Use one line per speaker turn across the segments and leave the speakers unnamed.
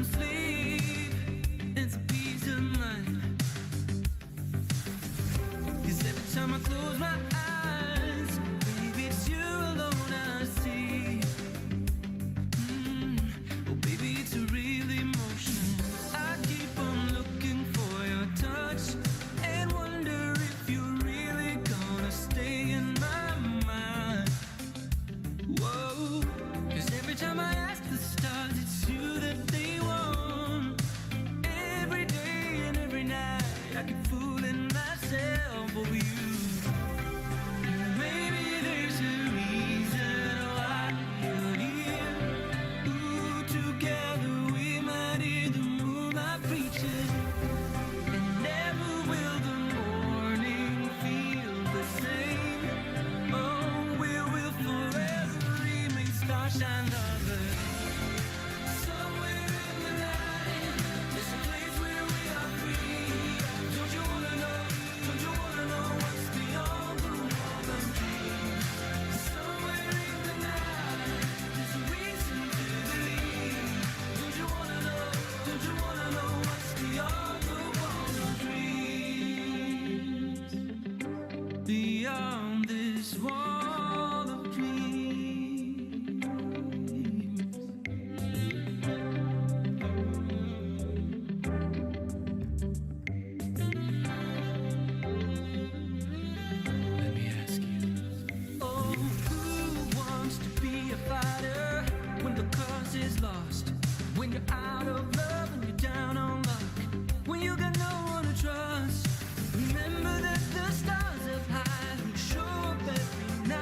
some sleep and some peace of mind. 'Cause every time I close my eyes, baby, it's you alone I see. Oh baby, it's a real emotion. I keep on looking for your touch and wonder if you're really gonna stay in my mind. Whoa, 'cause every time I ask the stars, it's you that they want. Every day and every night I keep fooling myself over you. Maybe there's a reason why you're here. Ooh, together we might hear the moonlight preaching. And never will the morning feel the same. Oh, we will forever remain starshine lovers. Somewhere in the night, there's a place where we are free. Don't you wanna know? Don't you wanna know what's beyond the wall of dreams? Somewhere in the night, there's a reason to believe. Don't you wanna know? Don't you wanna know what's beyond the wall of dreams? Beyond this wall of dreams. Let me ask you. Oh, who wants to be a fighter when the cause is lost? When you're out of love and you're down on luck, when you got no one to trust. Remember that the stars up high who show up every night.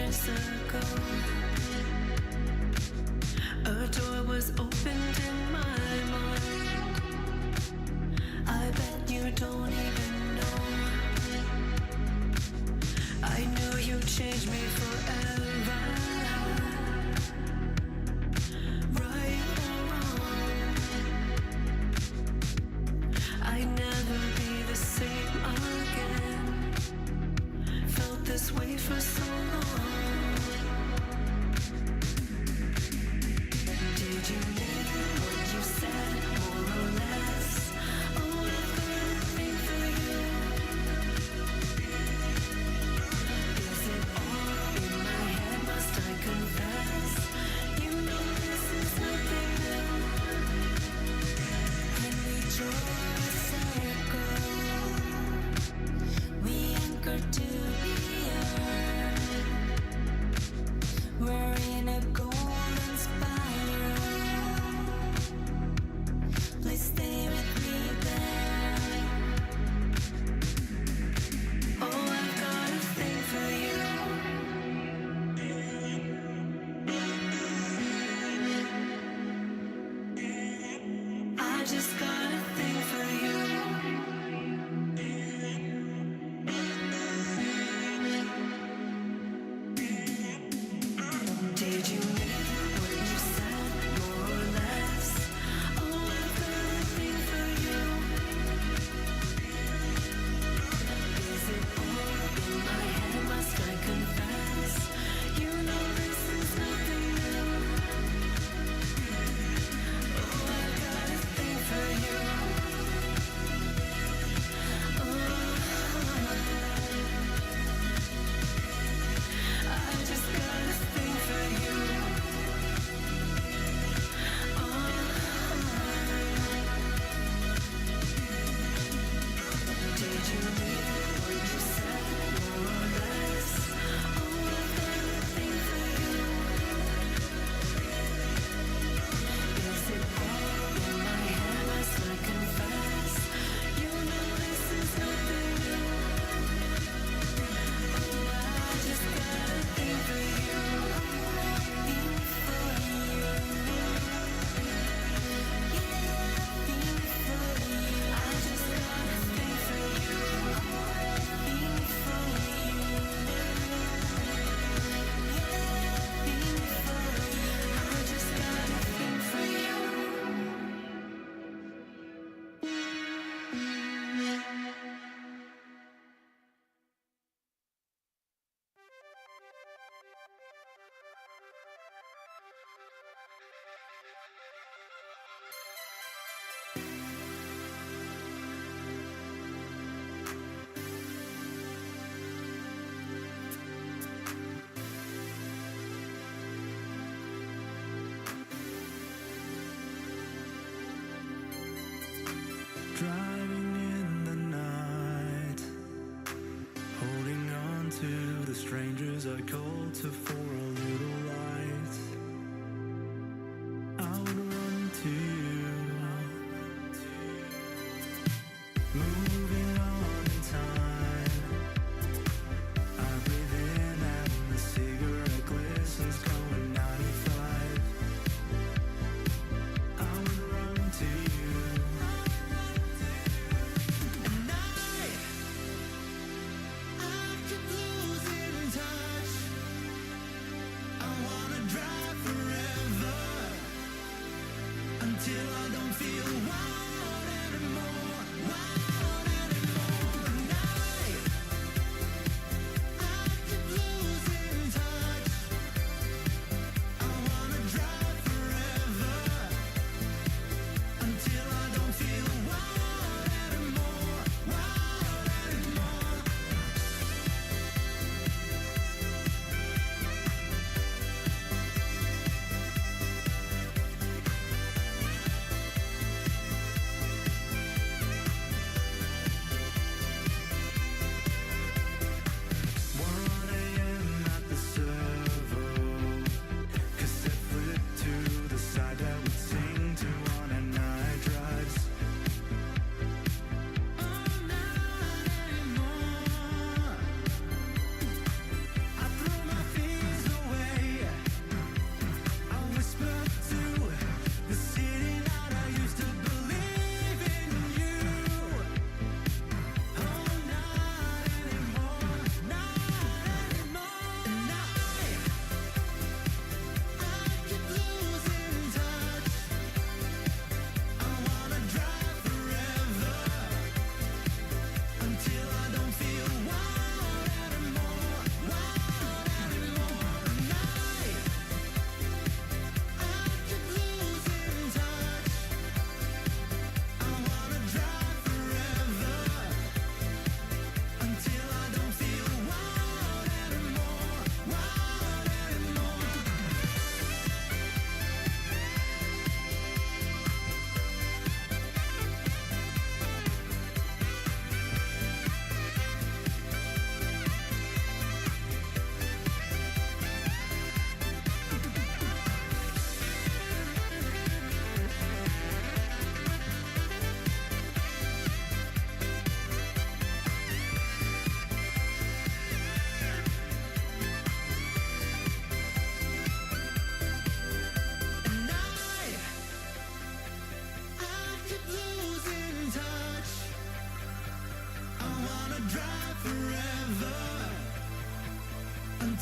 years ago. A door was opened in my mind. I bet you don't even know. I knew you'd change me forever. Right or wrong, I'd never be the same again. Felt this way for so long. Did you mean what you said, more or less? Oh, I've got a thing for you. Is it all in my head, must I confess? You know this is nothing new. When we draw a circle, we anchor to the earth. We're in a golden spiral. Please stay with me there. Oh, I've got a thing for you. I just got a thing for you. Did you mean what you said, more or less? Oh, I've got a thing for you. Is it all in my head, must I confess? You know this is nothing new. Oh, I've got a thing for you. I just got a thing for you. Did you mean what you said, more or less? Oh, I've got a thing for you. Is it all in my head, must I confess? You know this is nothing new. Oh, I just got a thing for you. Thing for you. Thing for you. I just got a thing for you. Thing for you. Thing for you. I just got a thing for you.
Driving in the night, holding on to the strangers I called to for a little light. I would run to you, moving on in time. I breathe in and the cigarette glistens, going 95. I would run to you. And I kept losing touch. I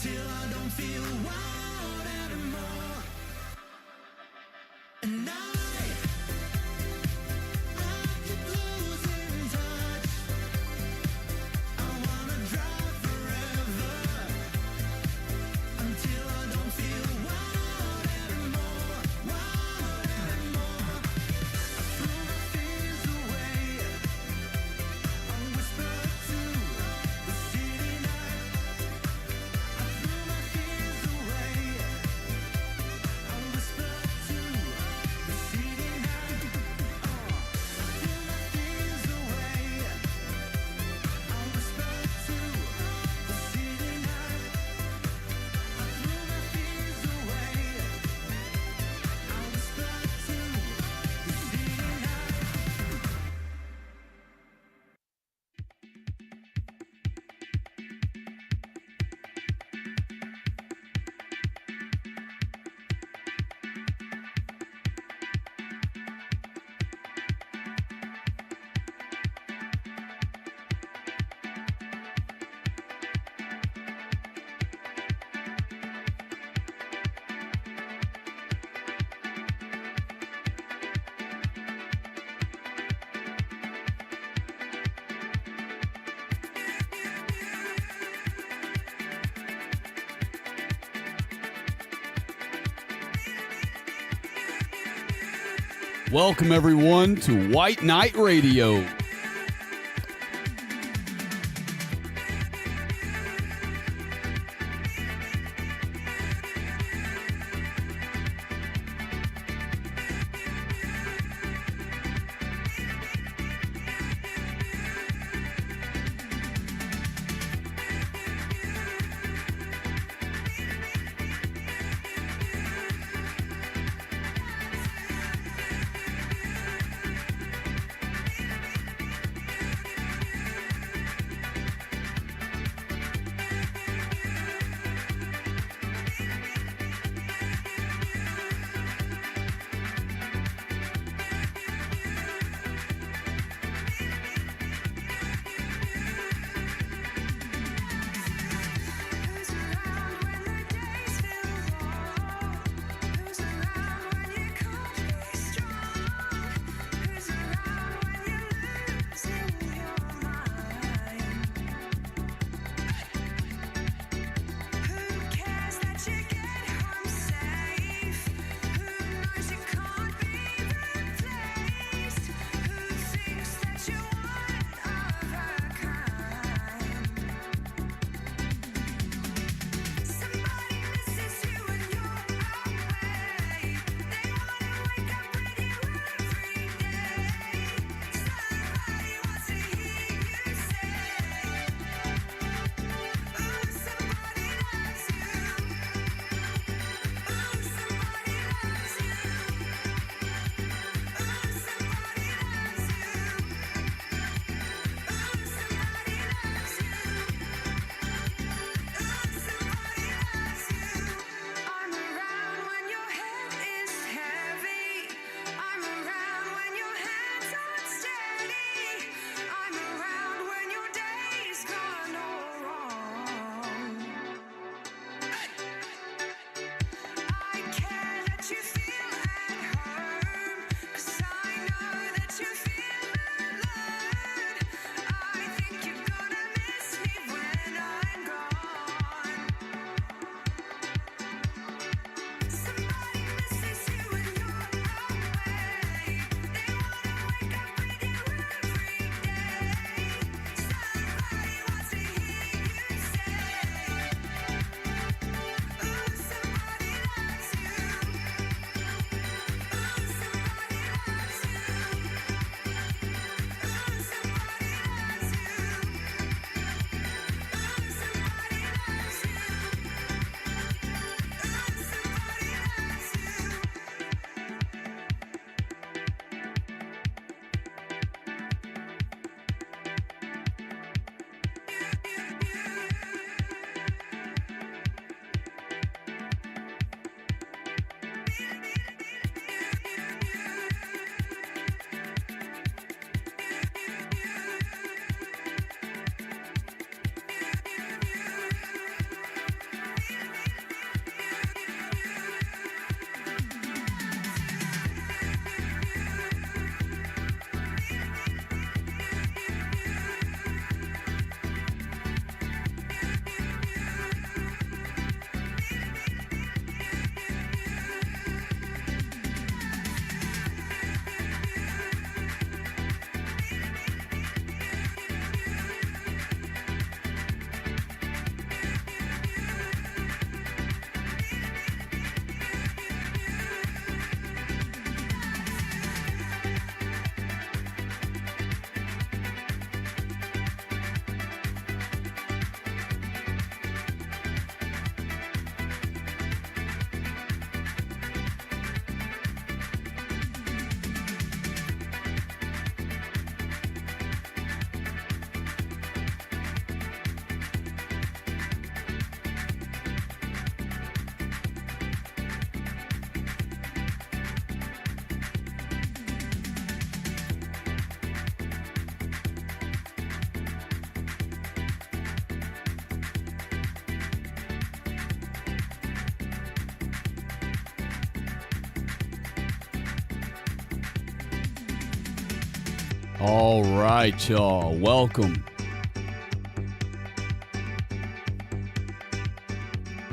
until I don't feel wild anymore. And I keep losing touch. I wanna drive forever until I don't feel wild anymore, wild anymore. I threw my fears away. I whisper to the city night. I threw my fears away. I whisper to the city night. I threw my fears away. I whisper to the city night. I threw my fears away. I whisper to the city night.
Welcome, everyone, to White Knight Radio. All right, y'all. Welcome.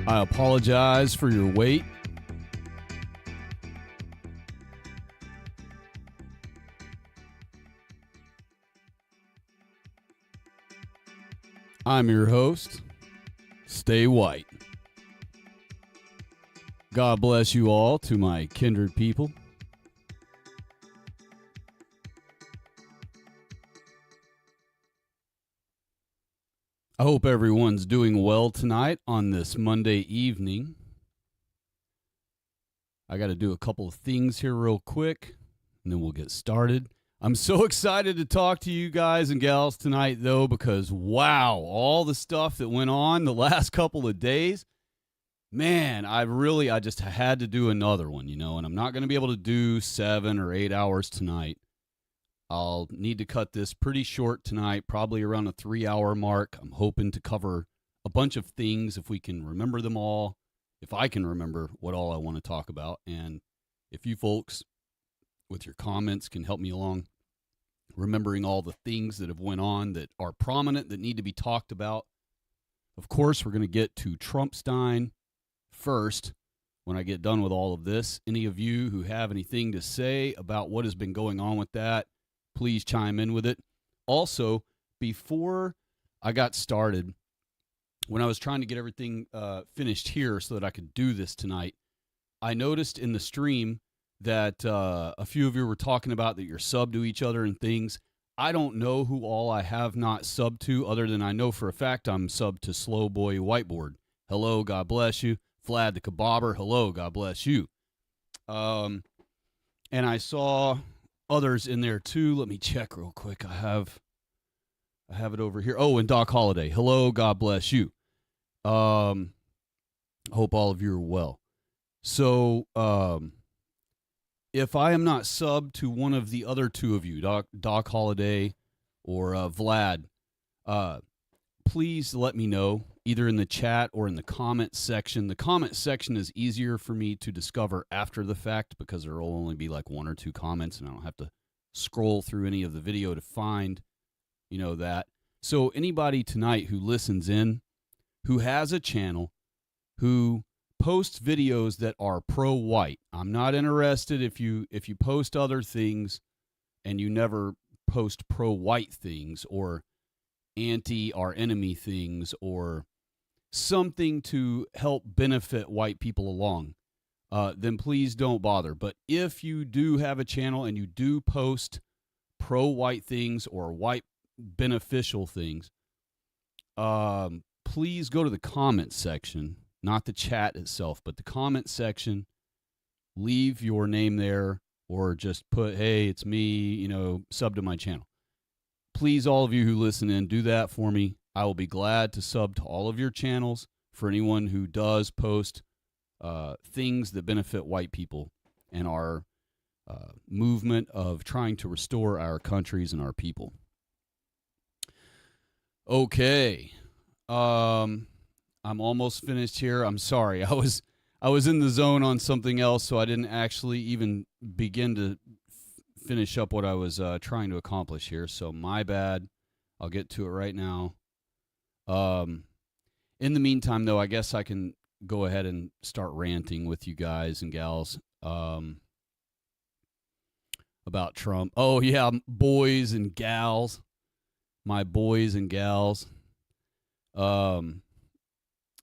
I apologize for your wait. I'm your host. Stay white. God bless you all, to my kindred people. I hope everyone's doing well tonight on this Monday evening. I got to do a couple of things here real quick, and then we'll get started. I'm so excited to talk to you guys and gals tonight, though, because, wow, all the stuff that went on the last couple of days, man, I just had to do another one, and I'm not going to be able to do 7 or 8 hours tonight. I'll need to cut this pretty short tonight, probably around a 3-hour mark. I'm hoping to cover a bunch of things if we can remember them all, if I can remember what all I want to talk about. And if you folks with your comments can help me along, remembering all the things that have went on that are prominent, that need to be talked about. Of course, we're going to get to Trumpstein first when I get done with all of this. Any of you who have anything to say about what has been going on with that, please chime in with it. Also, before I got started, when I was trying to get everything finished here so that I could do this tonight, I noticed in the stream that a few of you were talking about that you're subbed to each other and things. I don't know who all I have not subbed to, other than I know for a fact I'm subbed to Slow Boy Whiteboard. Hello, God bless you. Vlad the Kebabber, hello, God bless you. And I saw others in there too. Let me check real quick. I have it over here. Oh, and Doc Holliday. Hello, God bless you. Hope all of you are well. So, if I am not subbed to one of the other two of you, Doc Holliday or Vlad, please let me know, either in the chat or in the comment section. The comment section is easier for me to discover after the fact because there will only be like 1 or 2 comments, and I don't have to scroll through any of the video to find, that. So anybody tonight who listens in, who has a channel, who posts videos that are pro-white, I'm not interested if you post other things and you never post pro-white things or anti our enemy things or something to help benefit white people along, then please don't bother. But if you do have a channel and you do post pro-white things or white beneficial things, please go to the comment section, not the chat itself, but the comment section. Leave your name there or just put, hey, it's me, sub to my channel. Please, all of you who listen in, do that for me. I will be glad to sub to all of your channels for anyone who does post things that benefit white people and our movement of trying to restore our countries and our people. Okay. I'm almost finished here. I'm sorry. I was in the zone on something else, so I didn't actually even begin to finish up what I was trying to accomplish here. So my bad. I'll get to it right now. In the meantime, though, I guess I can go ahead and start ranting with you guys and gals about Trump. Oh, yeah, boys and gals. My boys and gals.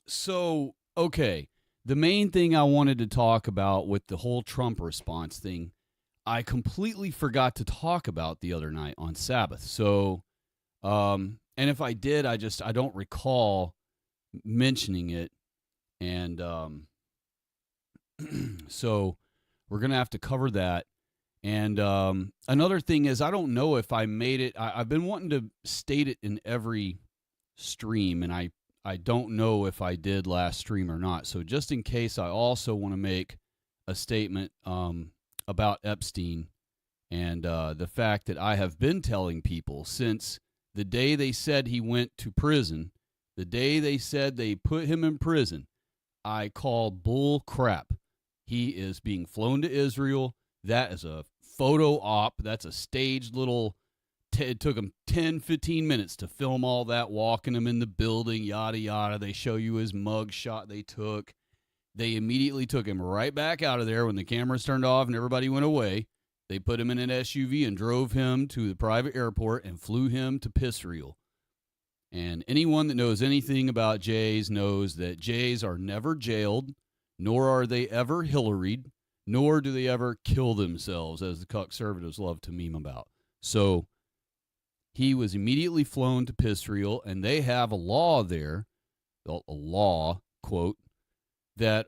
So, okay, the main thing I wanted to talk about with the whole Trump response thing, I completely forgot to talk about the other night on Sabbath. So, and if I did, I don't recall mentioning it. And so we're going to have to cover that. And another thing is, I don't know if I made it. I've been wanting to state it in every stream, and I don't know if I did last stream or not. So just in case, I also want to make a statement about Epstein and the fact that I have been telling people since the day they said he went to prison, the day they said they put him in prison, I call bull crap. He is being flown to Israel. That is a photo op. That's a staged little it took them 10, 15 minutes to film all that, walking him in the building, yada, yada. They show you his mug shot they took. They immediately took him right back out of there when the cameras turned off and everybody went away. They put him in an SUV and drove him to the private airport and flew him to Israel. And anyone that knows anything about Jays knows that Jays are never jailed, nor are they ever Hillaried, nor do they ever kill themselves, as the conservatives love to meme about. So he was immediately flown to Israel, and they have a law there, a law, quote, that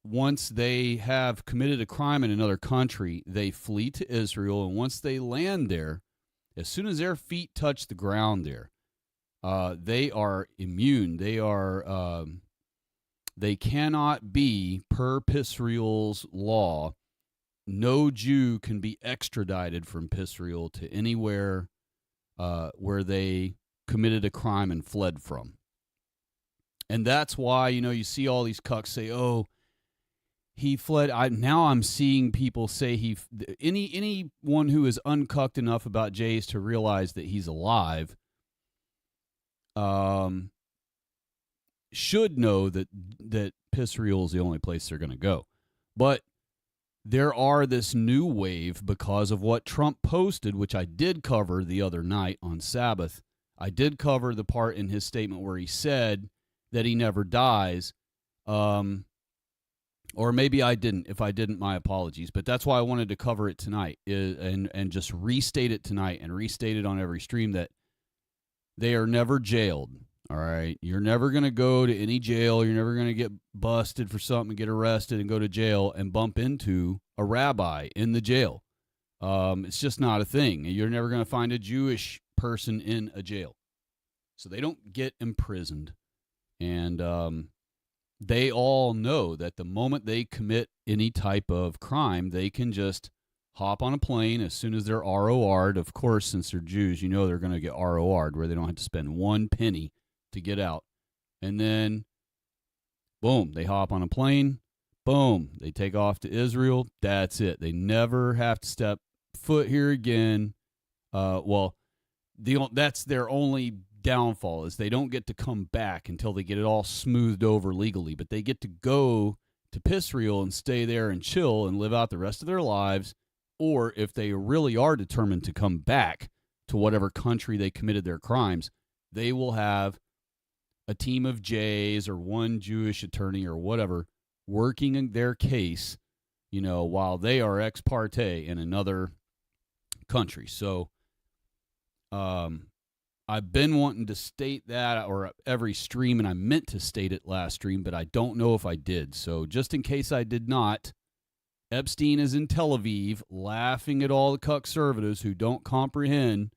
once they have committed a crime in another country, they flee to Israel, and once they land there, as soon as their feet touch the ground there, they are immune. They cannot be, per Israel's law, no Jew can be extradited from Israel to anywhere where they committed a crime and fled from. And that's why, you see all these cucks say, oh, he fled. Now I'm seeing people say anyone who is uncucked enough about Jays to realize that he's alive should know that Israel is the only place they're going to go. But there are this new wave because of what Trump posted, which I did cover the other night on Sabbath. I did cover the part in his statement where he said that he never dies. Or maybe I didn't. If I didn't, my apologies. But that's why I wanted to cover it tonight and just restate it tonight and restate it on every stream that they are never jailed. All right. You're never going to go to any jail. You're never going to get busted for something, get arrested and go to jail and bump into a rabbi in the jail. It's just not a thing. You're never going to find a Jewish person in a jail. So they don't get imprisoned. And they all know that the moment they commit any type of crime, they can just hop on a plane as soon as they're ROR'd. Of course, since they're Jews, they're going to get ROR'd where they don't have to spend one penny to get out. And then, boom, they hop on a plane. Boom, they take off to Israel. That's it. They never have to step foot here again. That's their only downfall, is they don't get to come back until they get it all smoothed over legally. But they get to go to Israel and stay there and chill and live out the rest of their lives. Or if they really are determined to come back to whatever country they committed their crimes, they will have a team of Jays or one Jewish attorney or whatever working in their case, while they are ex parte in another country. So I've been wanting to state that or every stream, and I meant to state it last stream, but I don't know if I did. So just in case I did not, Epstein is in Tel Aviv laughing at all the conservatives who don't comprehend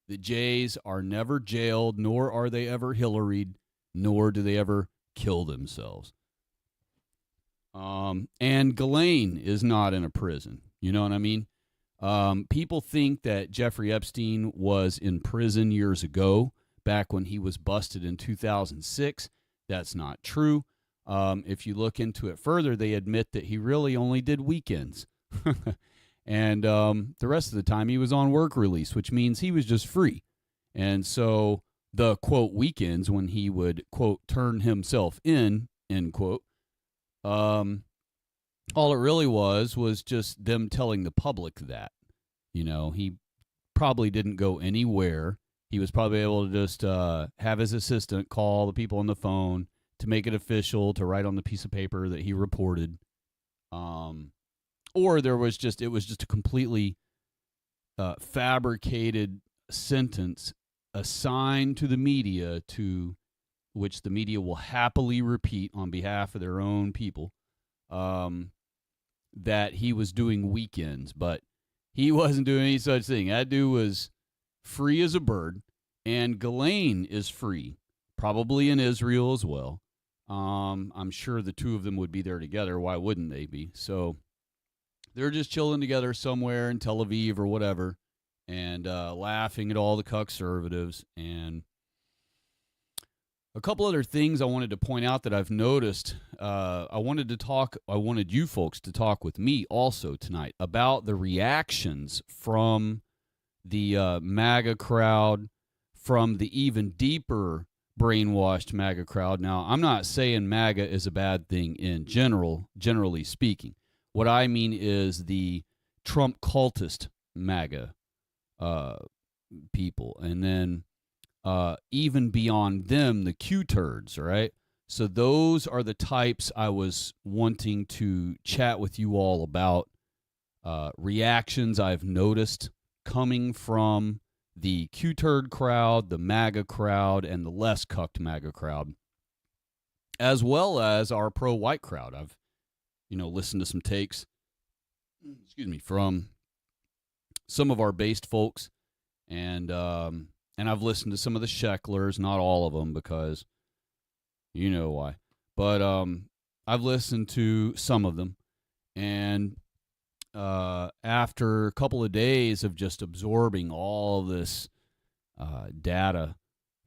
that Jays are never jailed, nor are they ever Hillaried, nor do they ever kill themselves. And Ghislaine is not in a prison. You know what I mean? People think that Jeffrey Epstein was in prison years ago, back when he was busted in 2006. That's not true. If you look into it further, they admit that he really only did weekends. And the rest of the time he was on work release, which means he was just free. And so the, quote, weekends when he would, quote, turn himself in, end quote, all it really was just them telling the public that, he probably didn't go anywhere. He was probably able to just have his assistant call the people on the phone to make it official, to write on the piece of paper that he reported. Or it was just a completely fabricated sentence assigned to the media, to which the media will happily repeat on behalf of their own people, that he was doing weekends. But he wasn't doing any such thing. That dude was free as a bird, and Ghislaine is free, probably in Israel as well. I'm sure the two of them would be there together. Why wouldn't they be? So they're just chilling together somewhere in Tel Aviv or whatever, and laughing at all the conservatives. And a couple other things I wanted to point out that I've noticed. I wanted you folks to talk with me also tonight about the reactions from the MAGA crowd from the even deeper brainwashed MAGA crowd. Now, I'm not saying MAGA is a bad thing in generally speaking. What I mean is the Trump cultist MAGA people. And then even beyond them, the Q-turds, right? So those are the types I was wanting to chat with you all about. Reactions I've noticed coming from the Q-turd crowd, the MAGA crowd, and the less cucked MAGA crowd, as well as our pro-white crowd. I've, listened to some takes, from some of our based folks, and I've listened to some of the Shecklers, not all of them because you know why, but I've listened to some of them, and after a couple of days of just absorbing all this data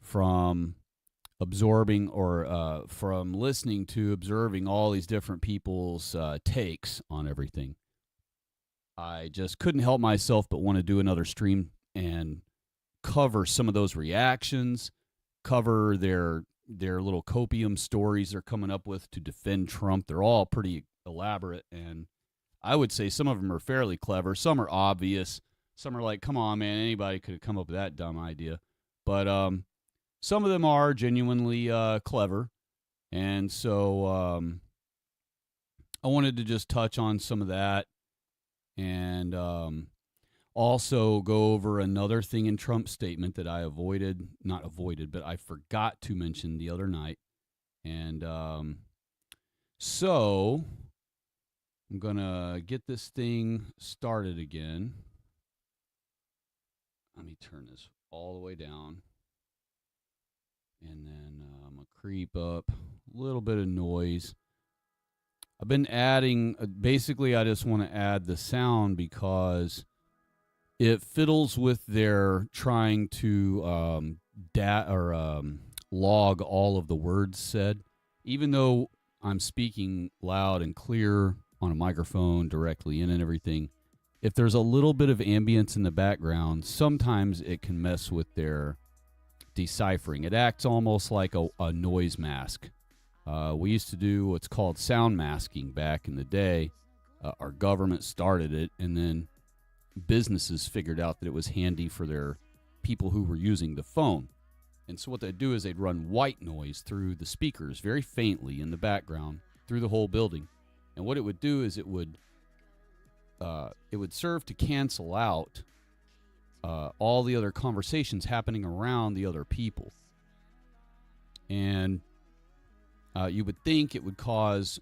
from from listening to observing all these different people's takes on everything, I just couldn't help myself but want to do another stream and cover some of those reactions, cover their little copium stories they're coming up with to defend Trump. They're all pretty elaborate, and I would say some of them are fairly clever. Some are obvious. Some are like, come on, man, anybody could have come up with that dumb idea. But some of them are genuinely clever. And so I wanted to just touch on some of that and also go over another thing in Trump's statement that I but I forgot to mention the other night. And so I'm going to get this thing started again. Let me turn this all the way down. And then I'm going to creep up a little bit of noise. I've been adding, basically I just want to add the sound because it fiddles with their trying to log all of the words said. Even though I'm speaking loud and clear on a microphone directly in and everything, if there's a little bit of ambience in the background, sometimes it can mess with their deciphering. It acts almost like a noise mask. We used to do what's called sound masking back in the day. Our government started it, and then businesses figured out that it was handy for their people who were using the phone. And so what they'd do is they'd run white noise through the speakers very faintly in the background through the whole building. And what it would do is it would serve to cancel out all the other conversations happening around the other people. And you would think it would cause,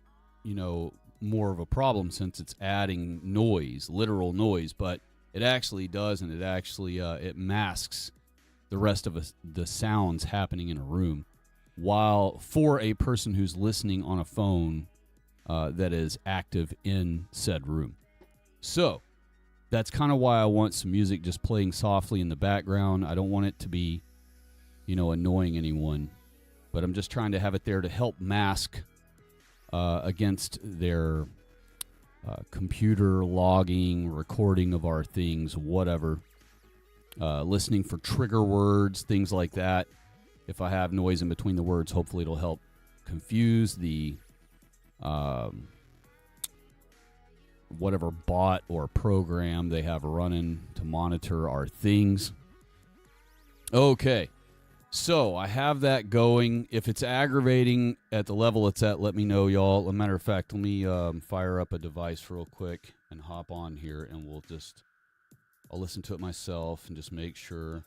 more of a problem since it's adding noise, literal noise, but it actually doesn't. It actually it masks the rest of the sounds happening in a room, while for a person who's listening on a phone that is active in said room. So that's kind of why I want some music just playing softly in the background. I don't want it to be, annoying anyone, but I'm just trying to have it there to help mask against their computer logging, recording of our things, whatever. Listening for trigger words, things like that. If I have noise in between the words, hopefully it'll help confuse the whatever bot or program they have running to monitor our things. Okay, so I have that going. If it's aggravating at the level it's at, let me know, y'all. As a matter of fact, let me fire up a device real quick and hop on here, and I'll listen to it myself and just make sure.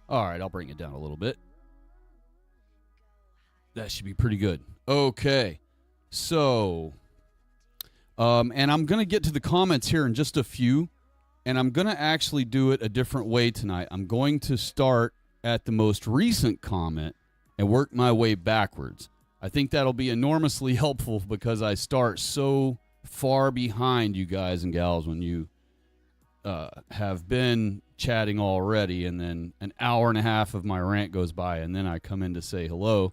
All right, I'll bring it down a little bit. That should be pretty good. Okay, so, and I'm going to get to the comments here in just a few, and I'm going to actually do it a different way tonight. I'm going to start at the most recent comment and work my way backwards. I think that'll be enormously helpful because I start so far behind you guys and gals when you have been chatting already, and then an hour and a half of my rant goes by, and then I come in to say hello.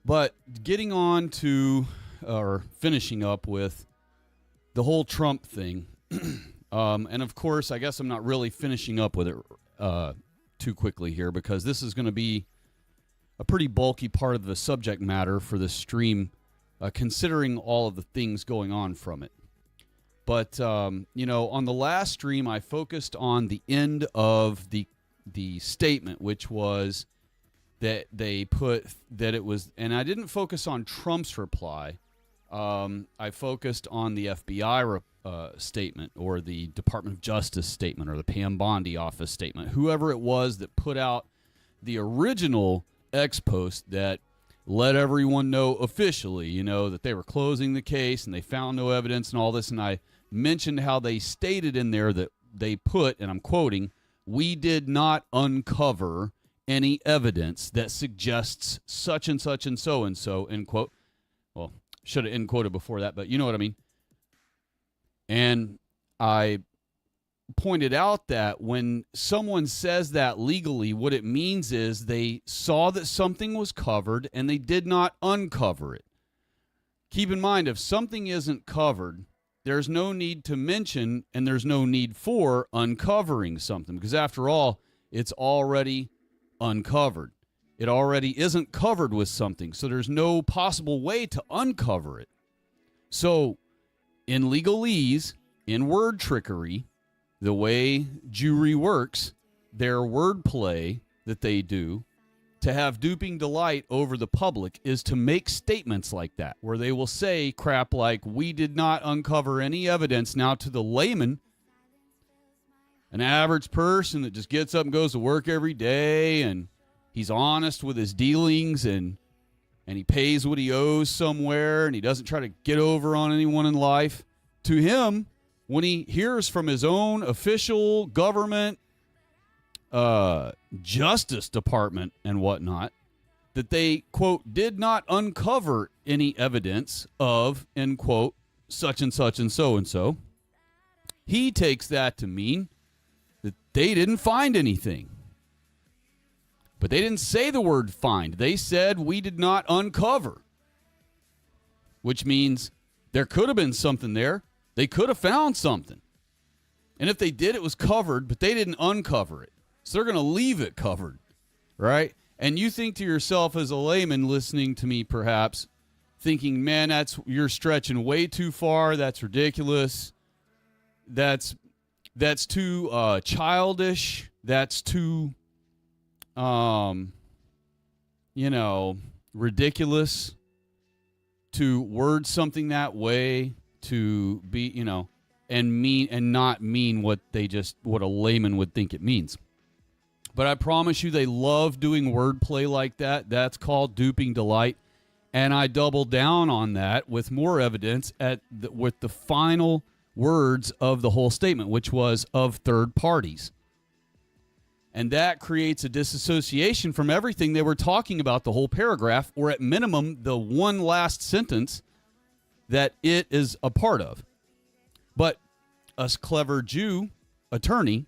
But getting on to, or finishing up with the whole Trump thing, and of course, I guess I'm not really finishing up with it too quickly here, because this is going to be a pretty bulky part of the subject matter for this stream, considering all of the things going on from it. But, on the last stream, I focused on the end of the statement, which was that they put that it was, and I didn't focus on Trump's reply. I focused on the FBI statement, or the Department of Justice statement, or the Pam Bondi office statement, whoever it was that put out the original ex post that let everyone know officially, that they were closing the case and they found no evidence and all this. And I mentioned how they stated in there that they put, and I'm quoting, "We did not uncover any evidence that suggests such and such and so, end quote." Well, should have end quoted before that, but you know what I mean. And I pointed out that when someone says that legally, what it means is they saw that something was covered and they did not uncover it. Keep in mind, if something isn't covered, there's no need to mention, and there's no need for uncovering something, because after all, it's already uncovered. It already isn't covered with something, so there's no possible way to uncover it. So in legalese, in word trickery, the way Jewry works, their wordplay that they do to have duping delight over the public is to make statements like that, where they will say crap like, "We did not uncover any evidence." Now, to the layman, an average person that just gets up and goes to work every day, and he's honest with his dealings, and he pays what he owes somewhere, and he doesn't try to get over on anyone in life, to him, when he hears from his own official government, Justice Department and whatnot, that they, quote, "did not uncover any evidence of," end quote, "such and such and so," he takes that to mean that they didn't find anything. But they didn't say the word find. They said, "We did not uncover," which means there could have been something there. They could have found something. And if they did, it was covered, but they didn't uncover it. So they're going to leave it covered, right? And you think to yourself as a layman listening to me, perhaps, thinking, "Man, you're stretching way too far. That's ridiculous. That's too childish. That's too, ridiculous to word something that way, to be, and not mean what a layman would think it means." But I promise you, they love doing wordplay like that. That's called duping delight. And I doubled down on that with more evidence with the final words of the whole statement, which was "of third parties." And that creates a disassociation from everything they were talking about, the whole paragraph, or at minimum, the one last sentence that it is a part of. But a clever Jew attorney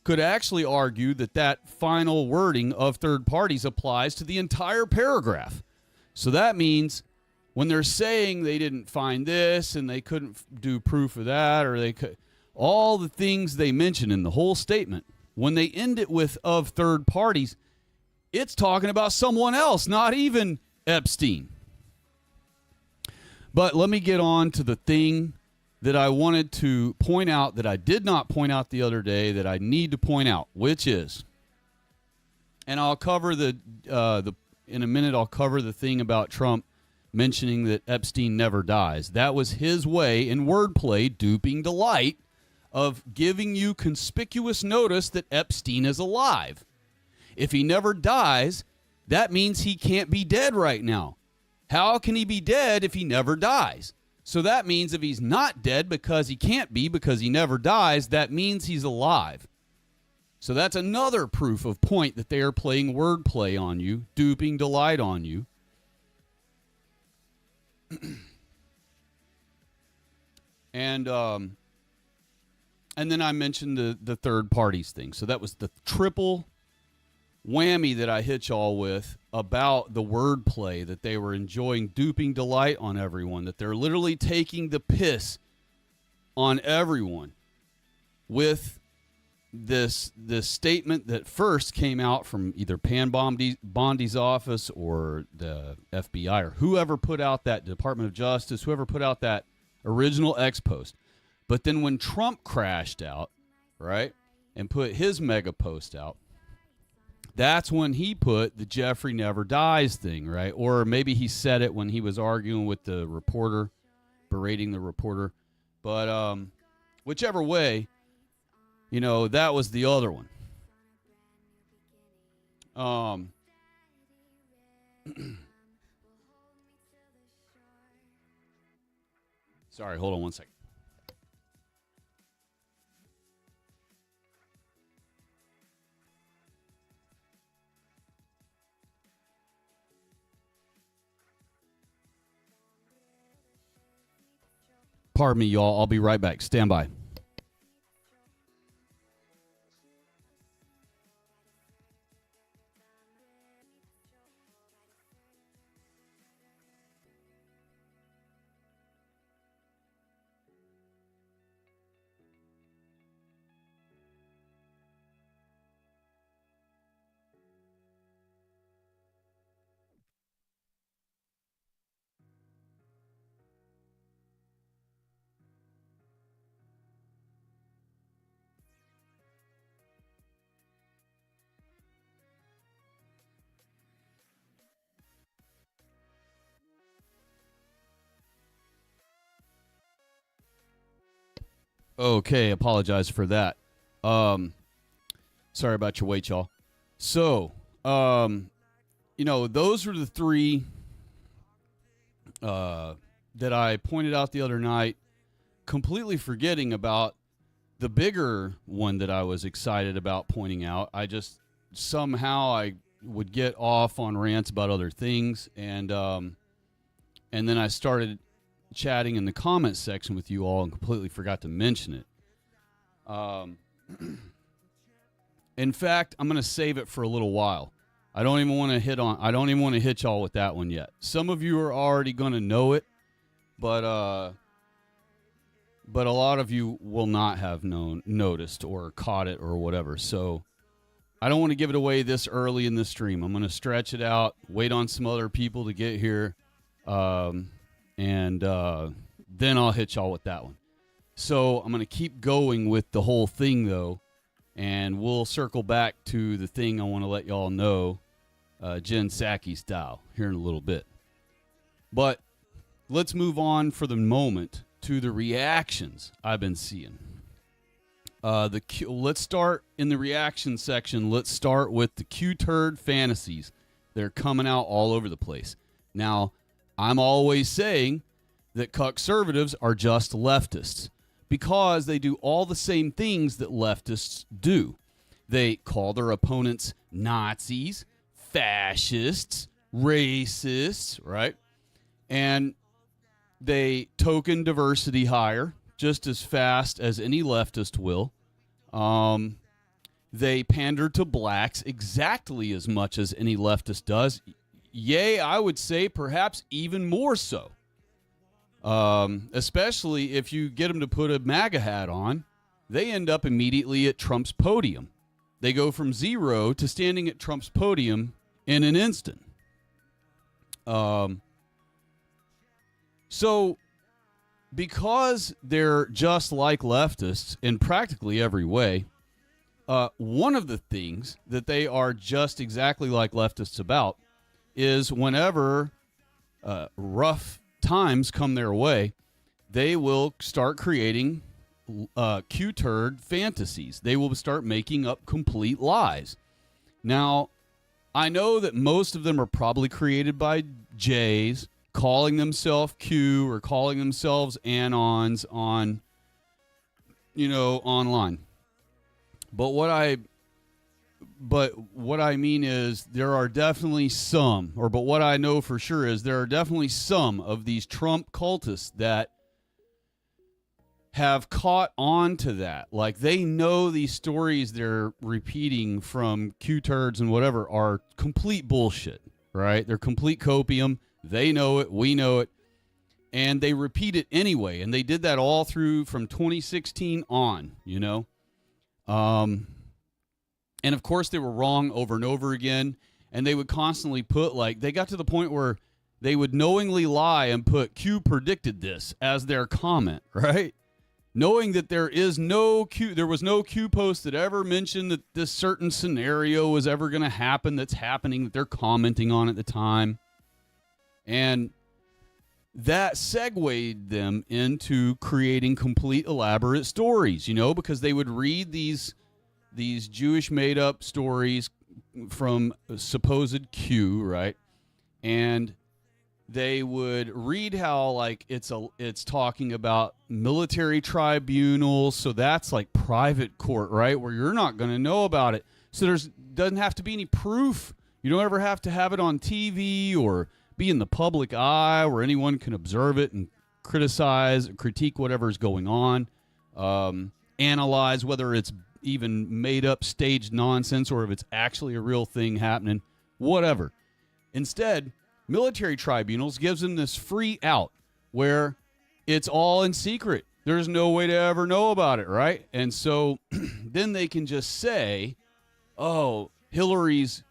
could actually argue that final wording "of third parties" applies to the entire paragraph. So that means when they're saying they didn't find this and they couldn't do proof of that, or they could, all the things they mention in the whole statement, when they end it with "of third parties," it's talking about someone else, not even Epstein. But let me get on to the thing that I wanted to point out that I did not point out the other day that I need to point out, which is, and I'll cover in a minute, I'll cover the thing about Trump mentioning that Epstein never dies. That was his way in wordplay, duping delight, of giving you conspicuous notice that Epstein is alive. If he never dies, that means he can't be dead right now. How can he be dead if he never dies? So that means if he's not dead because he can't be, because he never dies, that means he's alive. So that's another proof of point that they are playing wordplay on you, duping delight on you. And then I mentioned the third parties thing. So that was the triple whammy that I hit y'all with about the wordplay, that they were enjoying duping delight on everyone, that they're literally taking the piss on everyone with this statement that first came out from either Pam Bondi's office or the FBI or whoever put out that Department of Justice, whoever put out that original X post. But then when Trump crashed out, right, and put his mega post out, that's when he put the Jeffrey never dies thing, right? Or maybe he said it when he was arguing with the reporter, berating the reporter. But whichever way, you know, that was the other one. Sorry, hold on one second. Pardon me, y'all. I'll be right back. Stand by. Okay, apologize for that. Sorry about your wait, y'all. So, you know, those were the three that I pointed out the other night, completely forgetting about the bigger one that I was excited about pointing out. I just somehow I would get off on rants about other things, and then I started chatting in the comments section with you all and completely forgot to mention it. In fact, I'm going to save it for a little while. I don't even want to hit y'all with that one yet. Some of you are already going to know it, but a lot of you will not have noticed or caught it or whatever. So I don't want to give it away this early in the stream. I'm going to stretch it out, wait on some other people to get here. And then I'll hit y'all with that one. So I'm going to keep going with the whole thing, though, and we'll circle back to the thing I want to let y'all know, Jen Psaki style, here in a little bit. But let's move on for the moment to the reactions I've been seeing. Let's start in the reaction section. Let's start with the Q-turd fantasies. They're coming out all over the place. Now, I'm always saying that conservatives are just leftists because they do all the same things that leftists do. They call their opponents Nazis, fascists, racists, right? And they token diversity higher just as fast as any leftist will. They pander to blacks exactly as much as any leftist does. Yay, I would say perhaps even more so. Especially if you get them to put a MAGA hat on, they end up immediately at Trump's podium. They go from zero to standing at Trump's podium in an instant. So, because they're just like leftists in practically every way, one of the things that they are just exactly like leftists about is whenever rough times come their way, they will start creating Q-turd fantasies. They will start making up complete lies. Now, I know that most of them are probably created by Jays, calling themselves Q or calling themselves Anons on, online. But what I mean is there are definitely some, but what I know for sure is there are definitely some of these Trump cultists that have caught on to that. Like, they know these stories they're repeating from Q-turds and whatever are complete bullshit, right? They're complete copium. They know it. We know it. And they repeat it anyway. And they did that all through from 2016 on, you know? And of course they were wrong over and over again. And they would constantly put, like, they got to the point where they would knowingly lie and put Q predicted this as their comment, right? Knowing that there was no Q post that ever mentioned that this certain scenario was ever going to happen that's happening, that they're commenting on at the time. And that segued them into creating complete elaborate stories, you know, because they would read these Jewish made-up stories from supposed Q, right? And they would read how, like, it's talking about military tribunals, so that's like private court, right, where you're not going to know about it. So doesn't have to be any proof. You don't ever have to have it on TV or be in the public eye where anyone can observe it and critique whatever's going on, analyze whether it's even made up staged nonsense or if it's actually a real thing happening, whatever. Instead, military tribunals gives them this free out where it's all in secret. There's no way to ever know about it, right? And so then they can just say, oh, Hillary's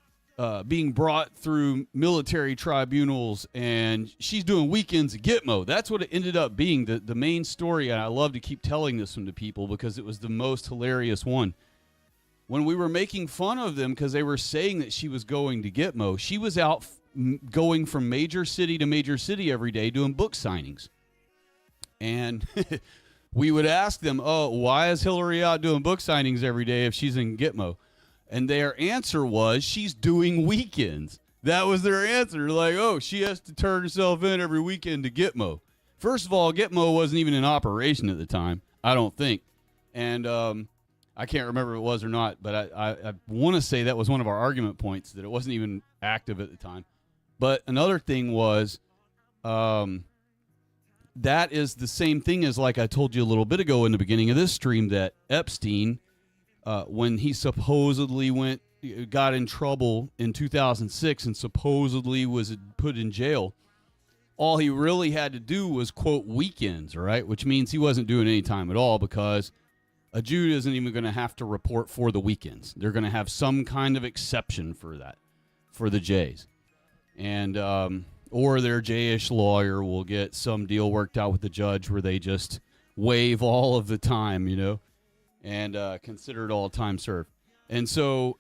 being brought through military tribunals and she's doing weekends at Gitmo. That's what it ended up being, the main story. And I love to keep telling this one to people because it was the most hilarious one. When we were making fun of them because they were saying that she was going to Gitmo, she was out going from major city to major city every day doing book signings. And we would ask them, oh, why is Hillary out doing book signings every day if she's in Gitmo? And their answer was, she's doing weekends. That was their answer. Like, oh, she has to turn herself in every weekend to Gitmo. First of all, Gitmo wasn't even in operation at the time, I don't think. And I can't remember if it was or not, but I want to say that was one of our argument points, that it wasn't even active at the time. But another thing was, that is the same thing as, like I told you a little bit ago in the beginning of this stream, that Epstein, when he supposedly got in trouble in 2006 and supposedly was put in jail, all he really had to do was quote weekends, right? Which means he wasn't doing any time at all, because a Jew isn't even going to have to report for the weekends. They're going to have some kind of exception for that, for the Jays. And or their Jayish lawyer will get some deal worked out with the judge where they just waive all of the time, you know, and consider it all time served. And so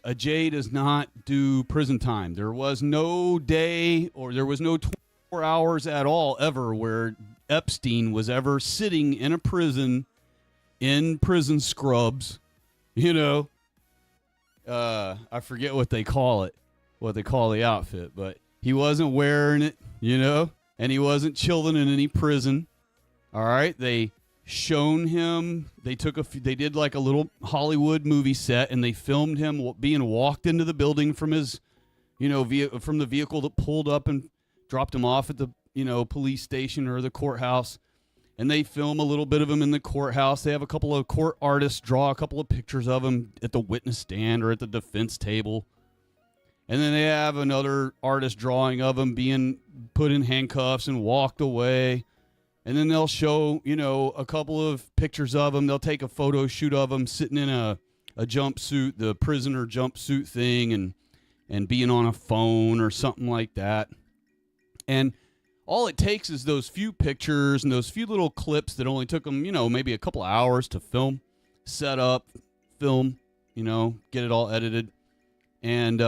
a Jay does not do prison time. There was no day, or there was no 24 hours at all ever where Epstein was ever sitting in a prison, in prison scrubs, you know. I forget what they call it, what they call the outfit, but he wasn't wearing it, you know, and he wasn't chilling in any prison. All right, they shown him. They did like a little Hollywood movie set, and they filmed him being walked into the building from his, you know, from the vehicle that pulled up and dropped him off at the, you know, police station or the courthouse. And they film a little bit of him in the courthouse. They have a couple of court artists draw a couple of pictures of him at the witness stand or at the defense table. And then they have another artist drawing of him being put in handcuffs and walked away. And then they'll show, you know, a couple of pictures of him. They'll take a photo shoot of him sitting in a jumpsuit, the prisoner jumpsuit thing, and being on a phone or something like that. And all it takes is those few pictures and those few little clips that only took them, you know, maybe a couple hours to film, set up, film, you know, get it all edited. And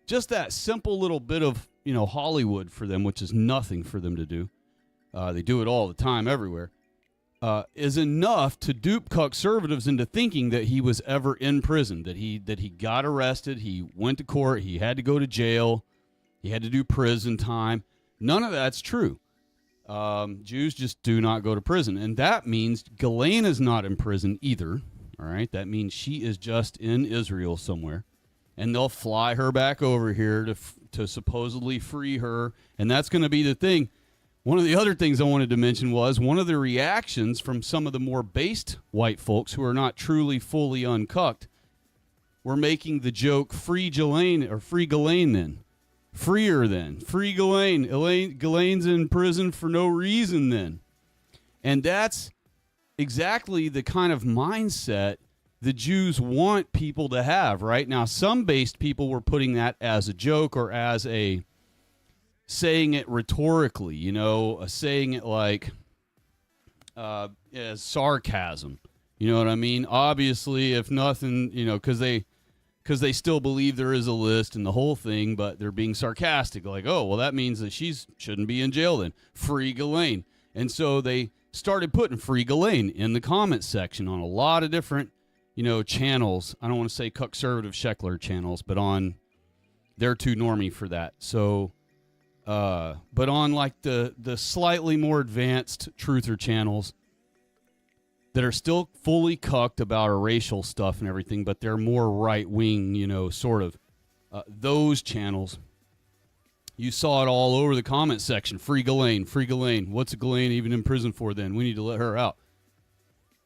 just that simple little bit of, you know, Hollywood for them, which is nothing for them to do. They do it all the time everywhere, is enough to dupe conservatives into thinking that he was ever in prison, that he got arrested, he went to court, he had to go to jail, he had to do prison time. None of that's true. Jews just do not go to prison. And that means Ghislaine is not in prison either. All right. That means she is just in Israel somewhere. And they'll fly her back over here to supposedly free her. And that's going to be the thing. one of the other things I wanted to mention was one of the reactions from some of the more based white folks who are not truly fully uncucked were making the joke free Ghislaine or free Ghislaine then. Freer then. Free Ghislaine. Ghislaine's in prison for no reason then. And that's exactly the kind of mindset the Jews want people to have, right? Now, some based people were putting that as a joke or as a saying it rhetorically, you know, saying it like as sarcasm. You know what I mean? Obviously, if nothing, you know, because they still believe there is a list and the whole thing, but they're being sarcastic, like, oh, well, that means that shouldn't be in jail then. Free Ghislaine. And so they started putting free Ghislaine in the comment section on a lot of different, you know, channels. I don't want to say conservative Sheckler channels, but on, they're too normie for that. So, but on like the slightly more advanced truther channels that are still fully cucked about our racial stuff and everything, but they're more right wing, you know, sort of those channels. You saw it all over the comment section. Free Ghislaine, free Ghislaine. What's a Ghislaine even in prison for then? We need to let her out.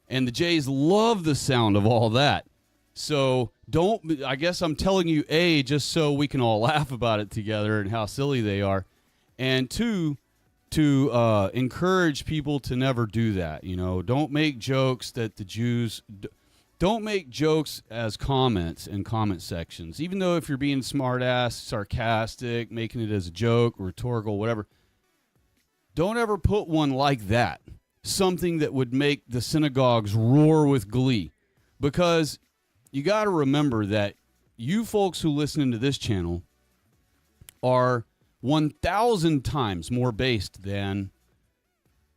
And the Jays love the sound of all that. So I guess I'm telling you, A, just so we can all laugh about it together and how silly they are. And two, to encourage people to never do that. You know, don't make jokes that the Jews... Don't make jokes as comments in comment sections. Even though if you're being smart-ass, sarcastic, making it as a joke, rhetorical, whatever, don't ever put one like that. Something that would make the synagogues roar with glee. Because you got to remember that you folks who listen to this channel are 1,000 times more based than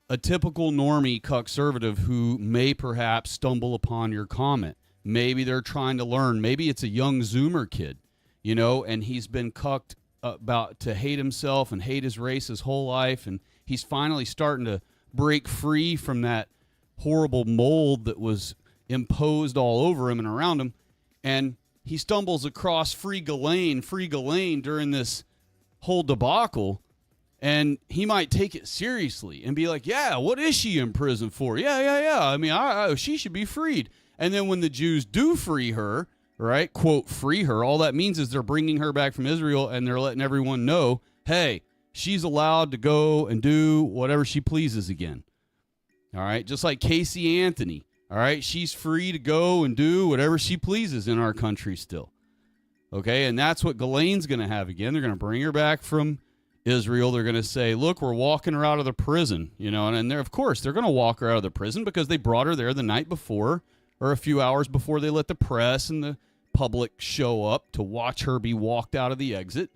a typical normie conservative who may perhaps stumble upon your comment. Maybe they're trying to learn. Maybe it's a young Zoomer kid, you know, and he's been cucked about to hate himself and hate his race his whole life, and he's finally starting to break free from that horrible mold that was imposed all over him and around him, and he stumbles across free Ghislaine during this whole debacle. And he might take it seriously and be like, yeah, what is she in prison for? Yeah. I mean, she should be freed. And then when the Jews do free her, right, quote, free her, all that means is they're bringing her back from Israel and they're letting everyone know, hey, she's allowed to go and do whatever she pleases again. All right, just like Casey Anthony. All right, she's free to go and do whatever she pleases in our country still. Okay, and that's what Ghislaine's going to have again. They're going to bring her back from Israel. They're going to say, look, we're walking her out of the prison, you know, and they're, of course, they're going to walk her out of the prison because they brought her there the night before or a few hours before they let the press and the public show up to watch her be walked out of the exit.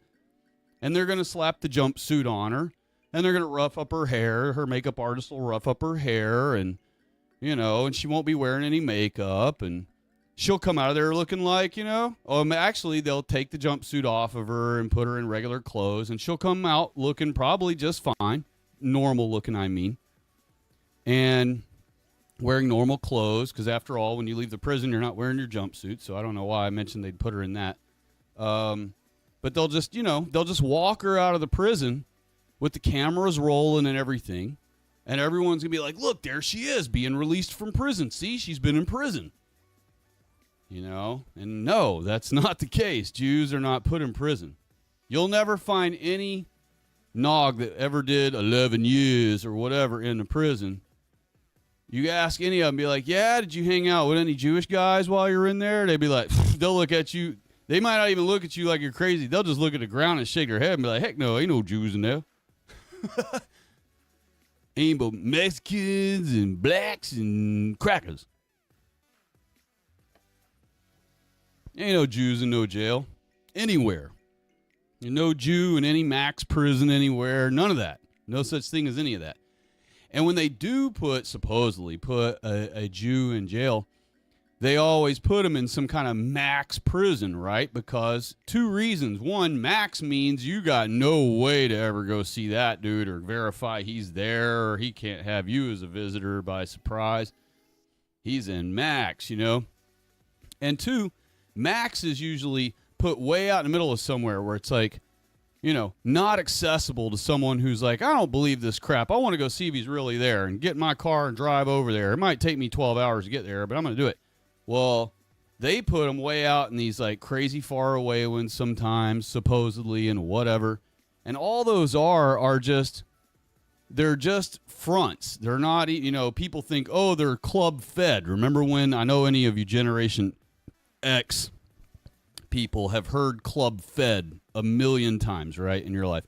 And they're going to slap the jumpsuit on her, and they're going to rough up her hair. Her makeup artist will rough up her hair, and, you know, and she won't be wearing any makeup, and she'll come out of there looking like, you know, actually, they'll take the jumpsuit off of her and put her in regular clothes, and she'll come out looking probably just fine. Normal looking, I mean. And wearing normal clothes, because after all, when you leave the prison, you're not wearing your jumpsuit, so I don't know why I mentioned they'd put her in that. But they'll just, you know, they'll just walk her out of the prison with the cameras rolling and everything, and everyone's going to be like, look, there she is, being released from prison. See, she's been in prison. You know, and no, that's not the case. Jews are not put in prison. You'll never find any nog that ever did 11 years or whatever in the prison. You ask any of them, be like, yeah, did you hang out with any Jewish guys while you're in there? They'd be like, they'll look at you. They might not even look at you like you're crazy. They'll just look at the ground and shake their head and be like, heck no, ain't no Jews in there. Ain't but Mexicans and blacks and crackers. Ain't no Jews in no jail anywhere. There's no Jew in any max prison anywhere. None of that. No such thing as any of that. And when they do supposedly put a Jew in jail, they always put him in some kind of max prison, right? Because two reasons. One, max means you got no way to ever go see that dude or verify he's there, or he can't have you as a visitor by surprise. He's in max, you know. And two, max is usually put way out in the middle of somewhere where it's like not accessible to someone who's like, I don't believe this crap. I want to go see if he's really there and get in my car and drive over there. It might take me 12 hours to get there, but I'm going to do it. Well, they put them way out in these like crazy far away ones sometimes, supposedly, and whatever. And all those are just, they're just fronts. They're not, people think, oh, they're club fed. Remember when, I know any of you Generation X people have heard club fed a million times, right, in your life.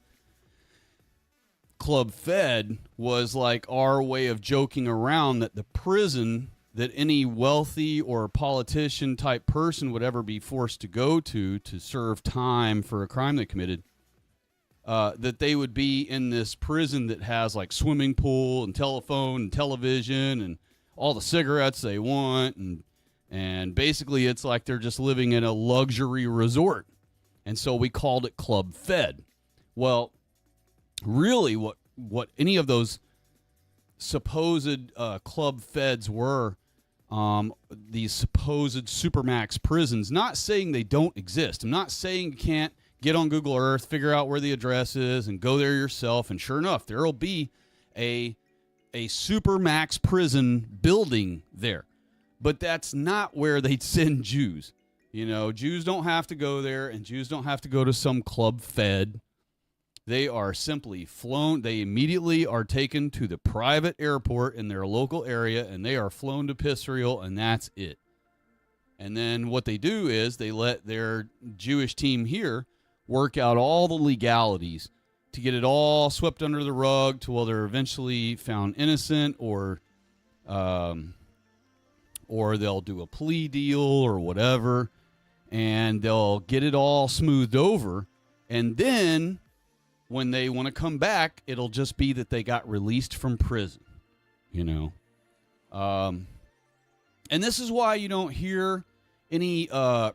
Club fed was like our way of joking around that the prison that any wealthy or politician type person would ever be forced to go to serve time for a crime they committed, that they would be in this prison that has like swimming pool and telephone and television and all the cigarettes they want, and basically it's like they're just living in a luxury resort. And so we called it Club Fed. Well, really what any of those supposed Club Feds were, these supposed Supermax prisons, not saying they don't exist. I'm not saying you can't get on Google Earth, figure out where the address is, and go there yourself. And sure enough, there will be a Supermax prison building there. But that's not where they'd send Jews. Jews don't have to go there, and Jews don't have to go to some Club Fed. They are simply flown. They immediately are taken to the private airport in their local area, and they are flown to Israel, and that's it. And then what they do is they let their Jewish team here work out all the legalities to get it all swept under the rug to where they're eventually found innocent, or they'll do a plea deal or whatever, and they'll get it all smoothed over. And then when they want to come back, it'll just be that they got released from prison, And this is why you don't hear any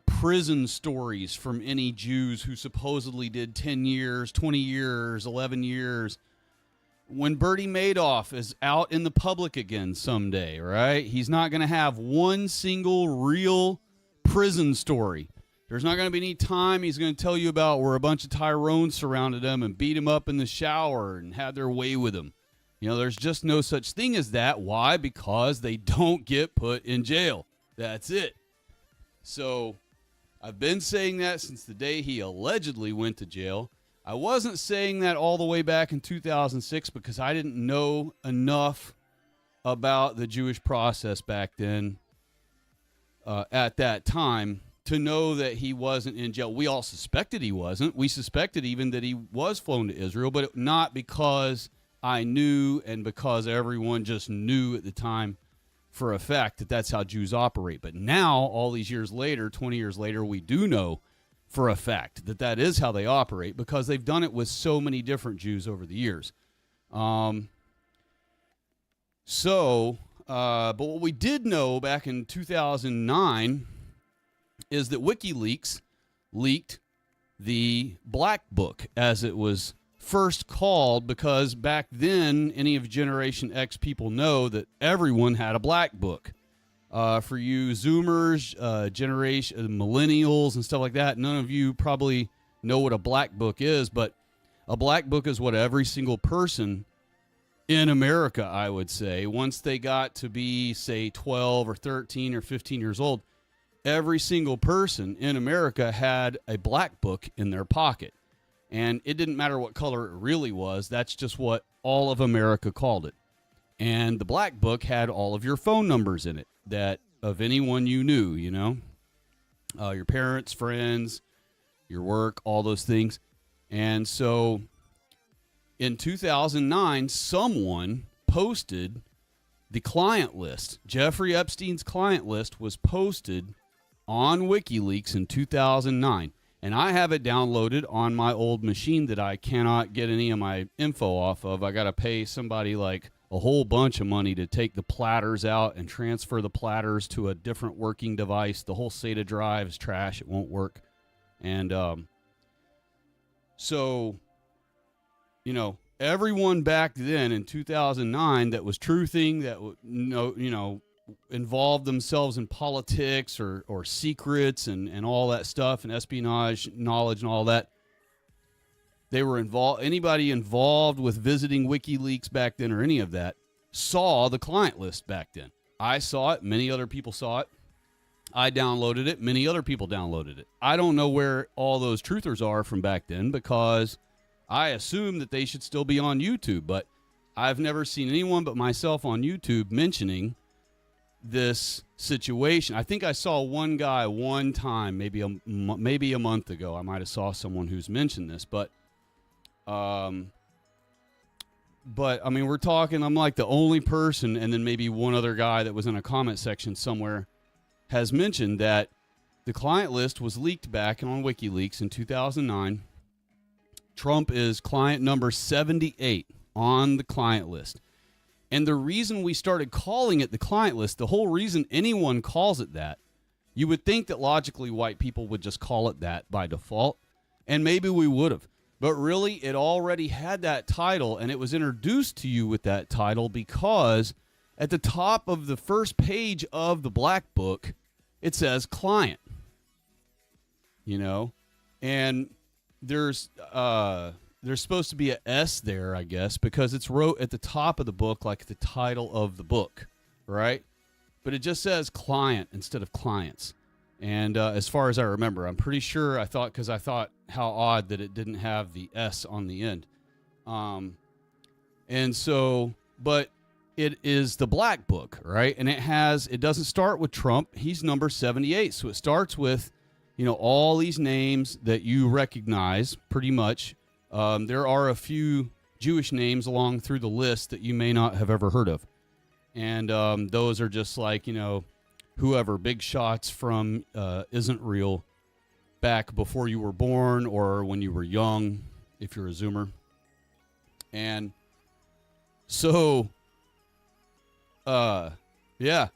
prison stories from any Jews who supposedly did 10 years, 20 years, 11 years. When Bernie Madoff is out in the public again someday, right? He's not going to have one single real prison story. There's not going to be any time he's going to tell you about where a bunch of Tyrones surrounded him and beat him up in the shower and had their way with him. There's just no such thing as that. Why? Because they don't get put in jail. That's it. So I've been saying that since the day he allegedly went to jail. I wasn't saying that all the way back in 2006 because I didn't know enough about the Jewish process back then at that time to know that he wasn't in jail. We all suspected he wasn't. We suspected even that he was flown to Israel, but not because I knew and because everyone just knew at the time for a fact that that's how Jews operate. But now, all these years later, 20 years later, we do know for a fact that that is how they operate because they've done it with so many different Jews over the years. But what we did know back in 2009 is that WikiLeaks leaked the Black Book, as it was first called, because back then, any of Generation X people know that everyone had a Black Book. For you Zoomers, millennials and stuff like that, none of you probably know what a Black Book is, but a Black Book is what every single person in America, I would say, once they got to be, say, 12 or 13 or 15 years old, every single person in America had a Black Book in their pocket. And it didn't matter what color it really was. That's just what all of America called it. And the Black Book had all of your phone numbers in it, that of anyone you knew, your parents, friends, your work, all those things. And so in 2009, someone posted the client list. Jeffrey Epstein's client list was posted on WikiLeaks in 2009. And I have it downloaded on my old machine that I cannot get any of my info off of. I got to pay somebody like a whole bunch of money to take the platters out and transfer the platters to a different working device. The whole SATA drive is trash. It won't work. And everyone back then in 2009 that was truthing, that involved themselves in politics or secrets and all that stuff and espionage knowledge and all that, they were involved, anybody involved with visiting WikiLeaks back then or any of that saw the client list back then. I saw it. Many other people saw it. I downloaded it. Many other people downloaded it. I don't know where all those truthers are from back then because I assume that they should still be on YouTube, but I've never seen anyone but myself on YouTube mentioning this situation. I think I saw one guy one time, maybe a month ago. I might have saw someone who's mentioned this, but I mean, we're talking, I'm like the only person, and then maybe one other guy that was in a comment section somewhere has mentioned that the client list was leaked back on WikiLeaks in 2009. Trump is client number 78 on the client list. And the reason we started calling it the client list, the whole reason anyone calls it that, you would think that logically white people would just call it that by default, and maybe we would have. But really, it already had that title, and it was introduced to you with that title because at the top of the first page of the Black Book, it says client. You know? And there's supposed to be a S there, I guess, because it's wrote at the top of the book like the title of the book, right? But it just says client instead of clients. And as far as I remember, I'm pretty sure I thought how odd that it didn't have the S on the end. And so, but it is the Black Book, right? And it doesn't start with Trump. He's number 78. So it starts with, you know, all these names that you recognize pretty much. There are a few Jewish names along through the list that you may not have ever heard of. And those are just like, you know, whoever, big shots from Isn't Real back before you were born or when you were young, if you're a Zoomer. And so, yeah,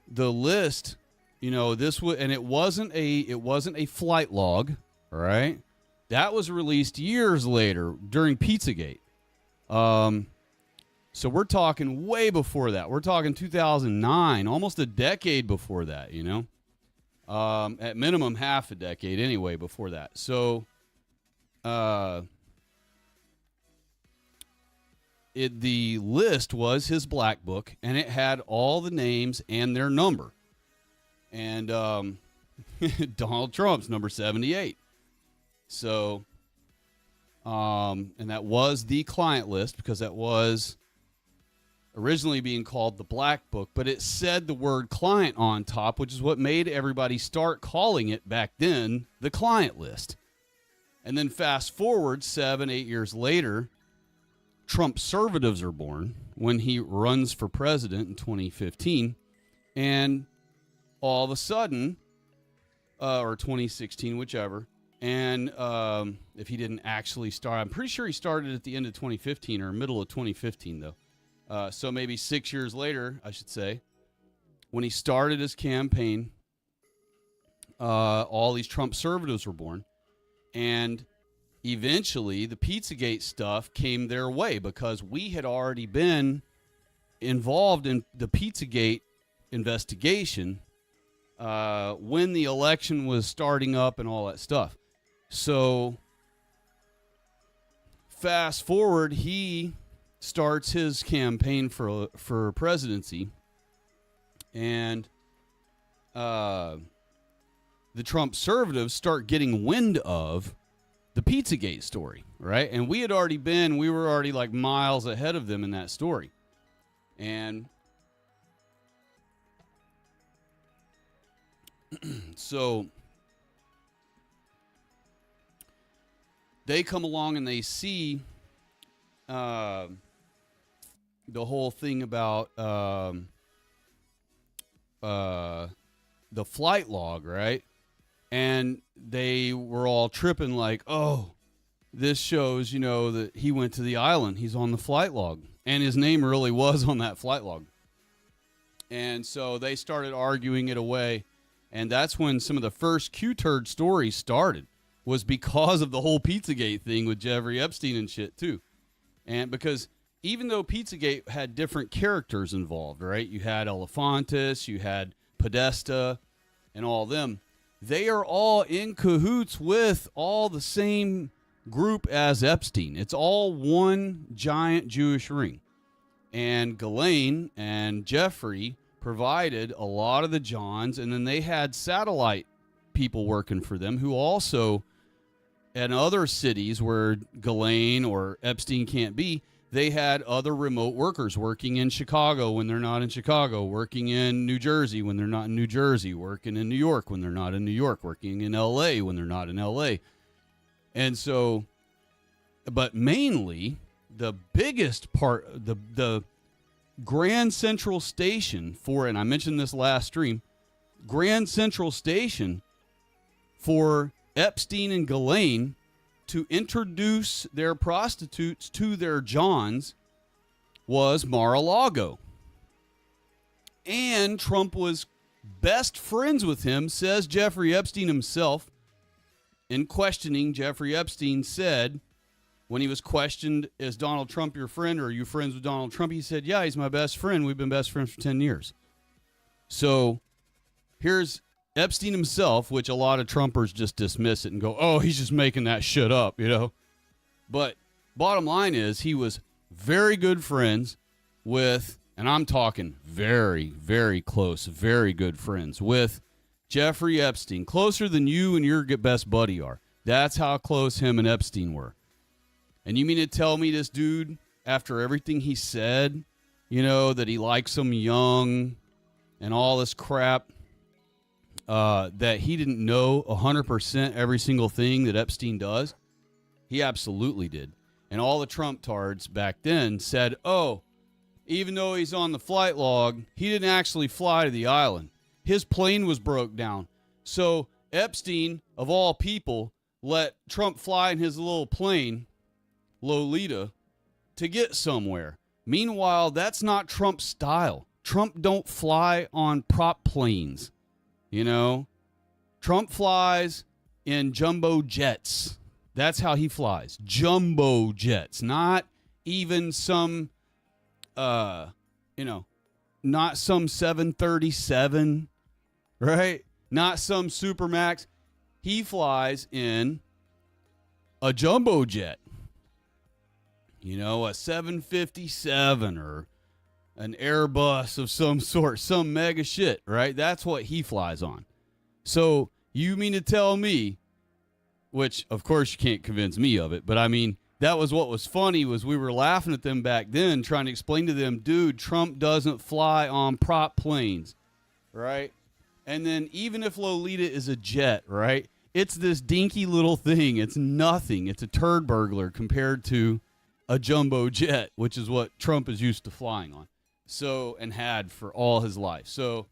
the list, you know, and it wasn't a flight log, all right? That was released years later during Pizzagate. So we're talking way before that. We're talking 2009, almost a decade before that, you know? At minimum half a decade anyway before that. So the list was his Black Book, and it had all the names and their number. And Donald Trump's number 78. So, and that was the client list because that was originally being called the Black Book, but it said the word client on top, which is what made everybody start calling it back then the client list. And then fast forward 7-8 years later, Trumpservatives are born when he runs for president in 2015. And all of a sudden, or 2016, whichever, and if he didn't actually start, I'm pretty sure he started at the end of 2015 or middle of 2015, though. So maybe 6 years later, I should say, when he started his campaign, all these Trumpservatives were born. And eventually, the Pizzagate stuff came their way because we had already been involved in the Pizzagate investigation when the election was starting up and all that stuff. So, fast forward, he starts his campaign for presidency, and the Trumpservatives start getting wind of the Pizzagate story, right? And we were already like miles ahead of them in that story. And so they come along and they see the whole thing about the flight log, right? And they were all tripping like, oh, this shows, you know, that he went to the island. He's on the flight log. And his name really was on that flight log. And so they started arguing it away. And that's when some of the first Q-turd stories started, was because of the whole Pizzagate thing with Jeffrey Epstein and shit, too. And because even though Pizzagate had different characters involved, right? You had Elefantis, you had Podesta, and all them. They are all in cahoots with all the same group as Epstein. It's all one giant Jewish ring. And Ghislaine and Jeffrey provided a lot of the Johns, and then they had satellite people working for them who also, in other cities where Ghislaine or Epstein can't be, they had other remote workers working in Chicago when they're not in Chicago, working in New Jersey when they're not in New Jersey, working in New York when they're not in New York, working in L.A. when they're not in L.A. And so, but mainly the biggest part, the Grand Central Station for, and I mentioned this last stream, Grand Central Station for Epstein and Ghislaine to introduce their prostitutes to their Johns was Mar-a-Lago. And Trump was best friends with him, says Jeffrey Epstein himself. In questioning, Jeffrey Epstein said, when he was questioned, is Donald Trump your friend, or are you friends with Donald Trump? He said, yeah, he's my best friend. We've been best friends for 10 years. So here's Epstein himself, which a lot of Trumpers just dismiss it and go, oh, he's just making that shit up, you know. But bottom line is he was very good friends with, and I'm talking very, very close, very good friends with Jeffrey Epstein, closer than you and your best buddy are. That's how close him and Epstein were. And you mean to tell me this dude, after everything he said, you know, that he likes them young and all this crap, that he didn't know 100% every single thing that Epstein does? He absolutely did. And all the Trump tards back then said, oh, even though he's on the flight log, he didn't actually fly to the island. His plane was broke down. So Epstein, of all people, let Trump fly in his little plane, Lolita, to get somewhere. Meanwhile, that's not Trump's style. Trump don't fly on prop planes. You know, Trump flies in jumbo jets. That's how he flies. Jumbo jets, not even some, not some 737, right? Not some Supermax. He flies in a jumbo jet, you know, a 757 or an Airbus of some sort, some mega shit, right? That's what he flies on. So you mean to tell me, which of course you can't convince me of it, but I mean, that was what was funny, was we were laughing at them back then, trying to explain to them, dude, Trump doesn't fly on prop planes, right? And then even if Lolita is a jet, right? It's this dinky little thing. It's nothing. It's a turd burglar compared to a jumbo jet, which is what Trump is used to flying on. So, and had for all his life. So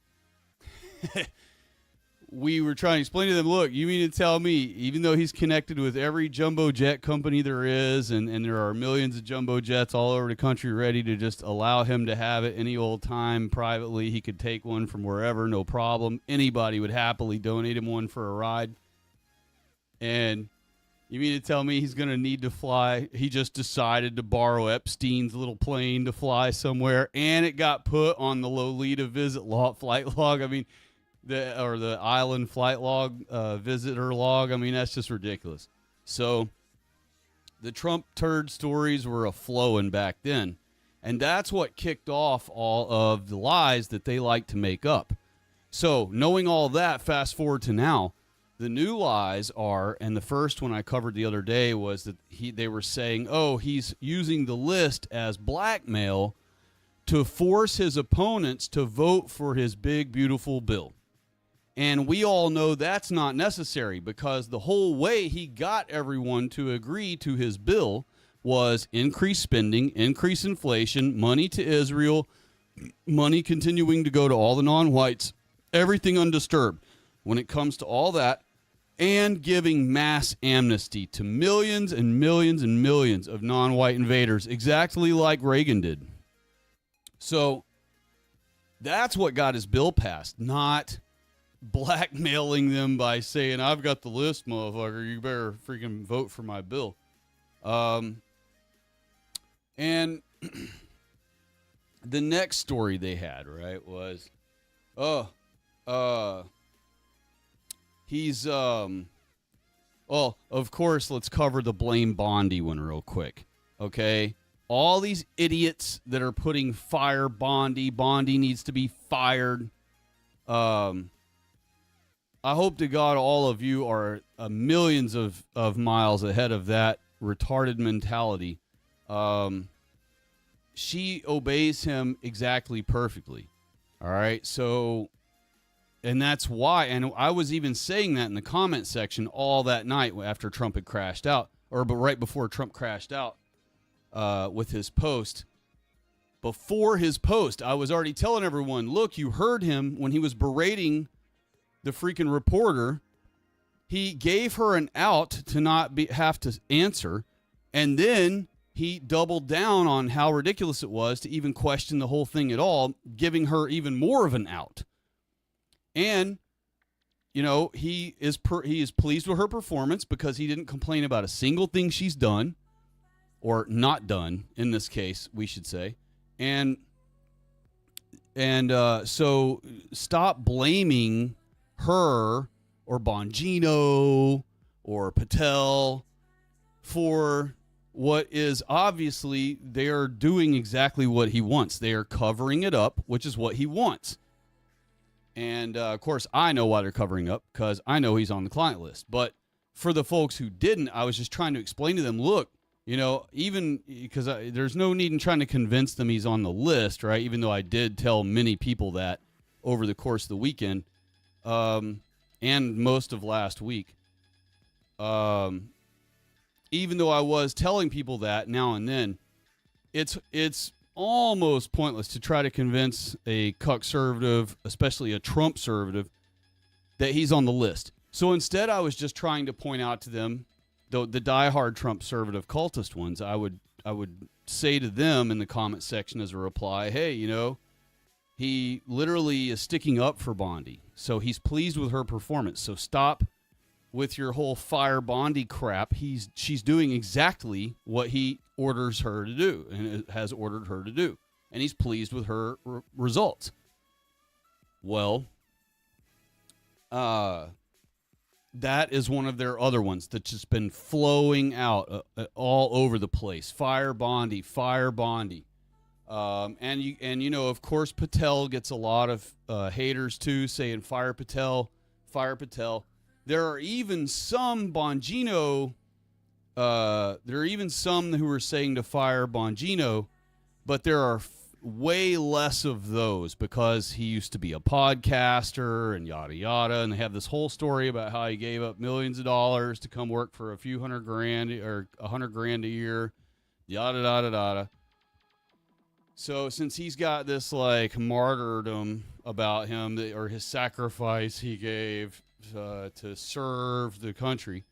we were trying to explain to them, look, you mean to tell me, even though he's connected with every jumbo jet company there is, and there are millions of jumbo jets all over the country ready to just allow him to have it any old time privately, he could take one from wherever, no problem. Anybody would happily donate him one for a ride. And you mean to tell me he's going to need to fly? He just decided to borrow Epstein's little plane to fly somewhere, and it got put on the Lolita flight log. I mean, the island flight log, visitor log. I mean, that's just ridiculous. So the Trump turd stories were a-flowing back then, and that's what kicked off all of the lies that they like to make up. So knowing all that, fast forward to now, the new lies are, and the first one I covered the other day was that they were saying, oh, he's using the list as blackmail to force his opponents to vote for his big, beautiful bill. And we all know that's not necessary, because the whole way he got everyone to agree to his bill was increased spending, increased inflation, money to Israel, money continuing to go to all the non-whites, everything undisturbed. When it comes to all that, and giving mass amnesty to millions and millions and millions of non-white invaders, exactly like Reagan did. So that's what got his bill passed, not blackmailing them by saying, I've got the list, motherfucker, you better freaking vote for my bill. And the next story they had, right, was, he's Oh, of course, let's cover the blame Bondi one real quick. Okay? All these idiots that are putting fire Bondi. Bondi needs to be fired. I hope to God all of you are millions of miles ahead of that retarded mentality. She obeys him exactly perfectly. All right? So, and that's why, and I was even saying that in the comment section all that night after Trump had crashed out, but right before Trump crashed out with his post. Before his post, I was already telling everyone, look, you heard him when he was berating the freaking reporter. He gave her an out to not have to answer, and then he doubled down on how ridiculous it was to even question the whole thing at all, giving her even more of an out. And, you know, he is pleased with her performance because he didn't complain about a single thing she's done, or not done in this case, we should say. And so stop blaming her or Bongino or Patel for what is obviously they are doing exactly what he wants. They are covering it up, which is what he wants. And, of course, I know why they're covering up because I know he's on the client list. But for the folks who didn't, I was just trying to explain to them, look, you know, even because there's no need in trying to convince them he's on the list, right? Even though I did tell many people that over the course of the weekend and most of last week. Even though I was telling people that now and then, it's almost pointless to try to convince a cuck-servative, especially a Trump-servative, that he's on the list. So instead, I was just trying to point out to them, the diehard Trump-servative cultist ones, I would say to them in the comment section as a reply, hey, you know, he literally is sticking up for Bondi. So he's pleased with her performance. So stop with your whole fire Bondi crap. She's doing exactly what he orders her to do and has ordered her to do. And he's pleased with her results. Well, that is one of their other ones that's just been flowing out all over the place. Fire Bondi, fire Bondi. And you know, of course, Patel gets a lot of haters too, saying fire Patel, fire Patel. There are even some Bongino. There are even some who are saying to fire Bongino, but there are way less of those because he used to be a podcaster and yada yada, and they have this whole story about how he gave up millions of dollars to come work for a few $100,000 or $100,000 a year, yada yada yada. So since he's got this like martyrdom about him, or his sacrifice he gave to serve the country,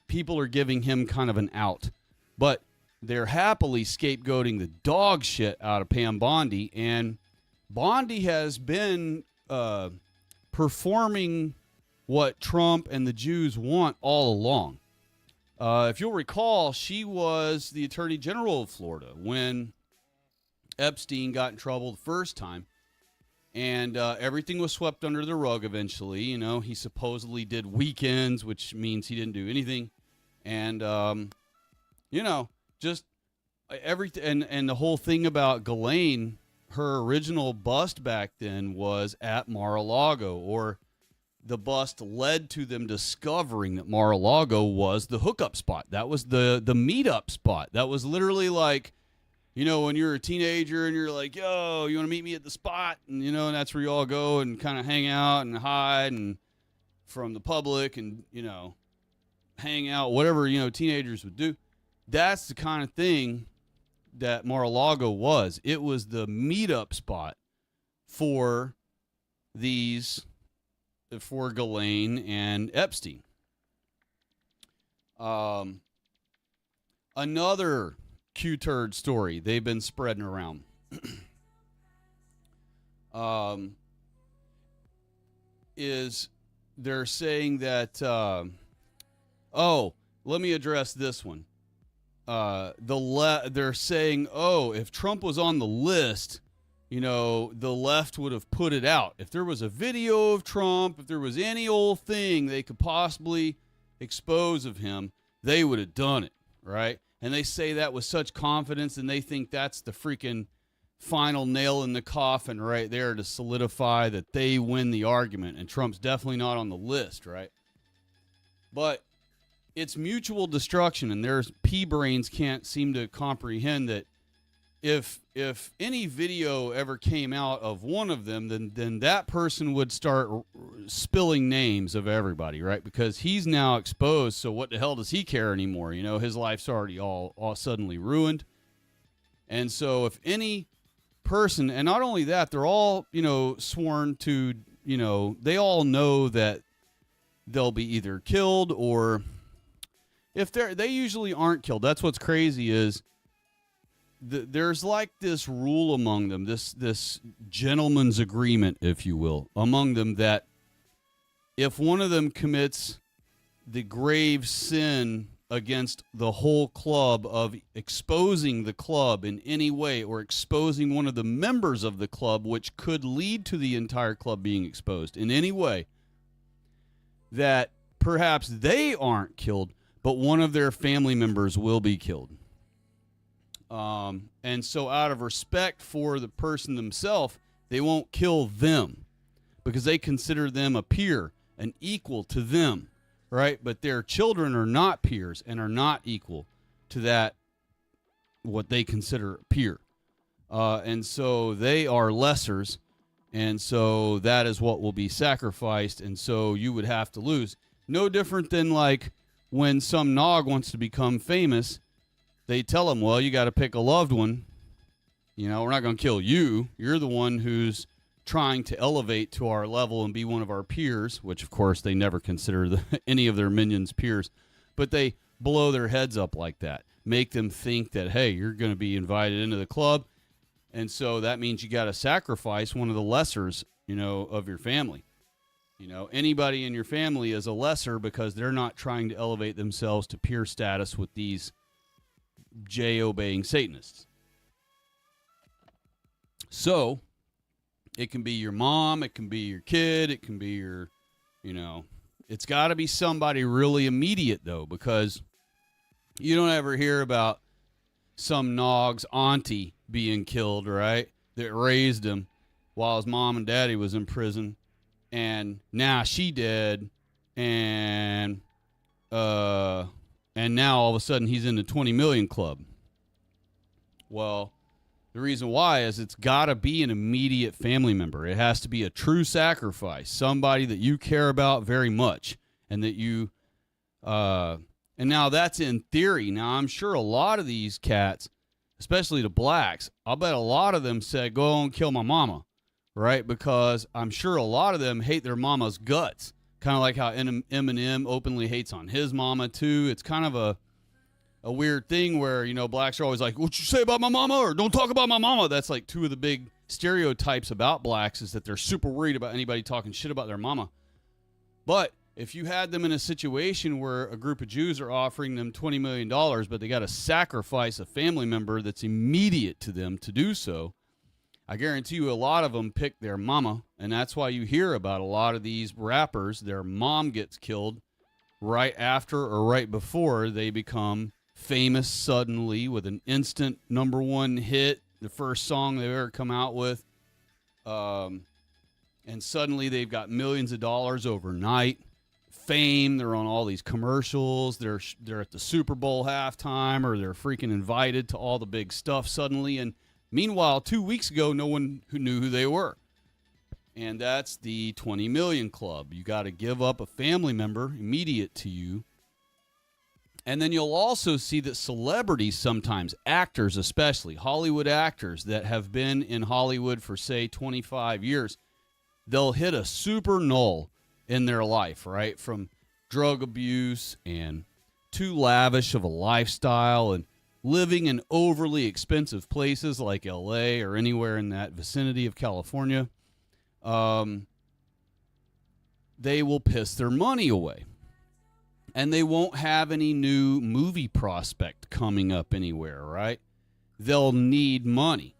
people are giving him kind of an out, but they're happily scapegoating the dog shit out of Pam Bondi, and Bondi has been performing what Trump and the Jews want all along. If you'll recall, she was the Attorney General of Florida when Epstein got in trouble the first time, and everything was swept under the rug eventually. You know, he supposedly did weekends, which means he didn't do anything, and you know, just everything. And the whole thing about Ghislaine, her original bust back then was at Mar-a-Lago, or the bust led to them discovering that Mar-a-Lago was the hookup spot. That was the meetup spot. That was literally like, you know, when you're a teenager and you're like, yo, you want to meet me at the spot? And, you know, and that's where you all go and kind of hang out and hide and from the public and, you know, hang out, whatever, you know, teenagers would do. That's the kind of thing that Mar-a-Lago was. It was the meetup spot for Ghislaine and Epstein. Another Q-turd story they've been spreading around. Is they're saying that, let me address this one. They're saying, if Trump was on the list, the left would have put it out. If there was a video of Trump, if there was any old thing they could possibly expose of him, they would have done it, right? And they say that with such confidence, and they think that's the freaking final nail in the coffin right there to solidify that they win the argument. And Trump's definitely not on the list, right? But it's mutual destruction, and their pea-brains can't seem to comprehend that if any video ever came out of one of them, then that person would start spilling names of everybody, right? Because he's now exposed, so what the hell does he care anymore? His life's already all suddenly ruined. And so if any person, and not only that, they're all, sworn to, they all know that they'll be either killed, or if they usually aren't killed. That's what's crazy is there's like this rule among them, this gentleman's agreement, if you will, among them, that if one of them commits the grave sin against the whole club of exposing the club in any way, or exposing one of the members of the club, which could lead to the entire club being exposed in any way, that perhaps they aren't killed, but one of their family members will be killed. And so out of respect for the person themselves, they won't kill them because they consider them a peer, an equal to them, right? But their children are not peers and are not equal to that, what they consider a peer. And so they are lessers, and so that is what will be sacrificed, and so you would have to lose. No different than like when some nog wants to become famous, they tell him, well, you got to pick a loved one. We're not going to kill you. You're the one who's trying to elevate to our level and be one of our peers, which, of course, they never consider any of their minions peers. But they blow their heads up like that, make them think that, hey, you're going to be invited into the club. And so that means you got to sacrifice one of the lessers, of your family. Anybody in your family is a lesser because they're not trying to elevate themselves to peer status with these J-obeying Satanists. So it can be your mom, it can be your kid, it can be your, it's got to be somebody really immediate, though, because you don't ever hear about some nog's auntie being killed, right, that raised him while his mom and daddy was in prison, and now she dead, and now all of a sudden he's in the 20 million club. Well, the reason why is it's got to be an immediate family member. It has to be a true sacrifice, somebody that you care about very much, and that you, and now that's in theory. Now, I'm sure a lot of these cats, especially the blacks, I'll bet a lot of them said, go and kill my mama, right? Because I'm sure a lot of them hate their mama's guts. Kind of like how Eminem openly hates on his mama, too. It's kind of a weird thing where, blacks are always like, what you say about my mama? Or don't talk about my mama. That's like two of the big stereotypes about blacks, is that they're super worried about anybody talking shit about their mama. But if you had them in a situation where a group of Jews are offering them $20 million, but they got to sacrifice a family member that's immediate to them to do so, I guarantee you a lot of them pick their mama, and that's why you hear about a lot of these rappers, their mom gets killed right after or right before they become famous suddenly with an instant #1 hit, the first song they've ever come out with, and suddenly they've got millions of dollars overnight, fame, they're on all these commercials, they're at the Super Bowl halftime, or they're freaking invited to all the big stuff suddenly, and meanwhile, 2 weeks ago, no one who knew who they were. And that's the 20 million club. You got to give up a family member immediate to you. And then you'll also see that celebrities sometimes, actors especially, Hollywood actors that have been in Hollywood for, say, 25 years, they'll hit a super null in their life, right? From drug abuse and too lavish of a lifestyle and living in overly expensive places like LA or anywhere in that vicinity of California, they will piss their money away. And they won't have any new movie prospect coming up anywhere, right? They'll need money.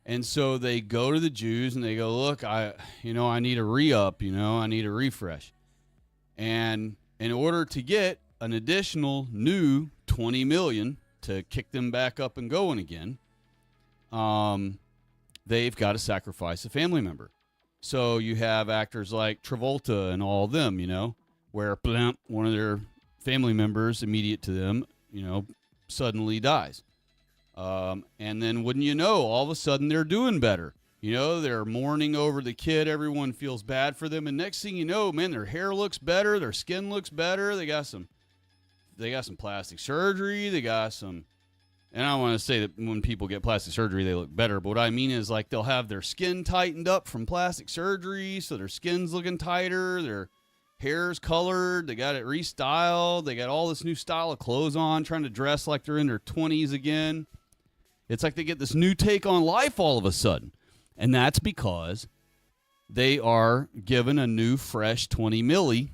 And so they go to the Jews and they go, look, I need a re-up, I need a refresh. And in order to get an additional new 20 million to kick them back up and going again, they've got to sacrifice a family member. So you have actors like Travolta and all of them, where one of their family members immediate to them, suddenly dies. And then wouldn't you know, all of a sudden they're doing better. They're mourning over the kid. Everyone feels bad for them. And next thing you know, man, their hair looks better. Their skin looks better. They got some plastic surgery. They got some, and I don't want to say that when people get plastic surgery, they look better. But what I mean is, like, they'll have their skin tightened up from plastic surgery. So their skin's looking tighter. Their hair's colored. They got it restyled. They got all this new style of clothes on, trying to dress like they're in their 20s again. It's like they get this new take on life all of a sudden. And that's because they are given a new, fresh 20 milli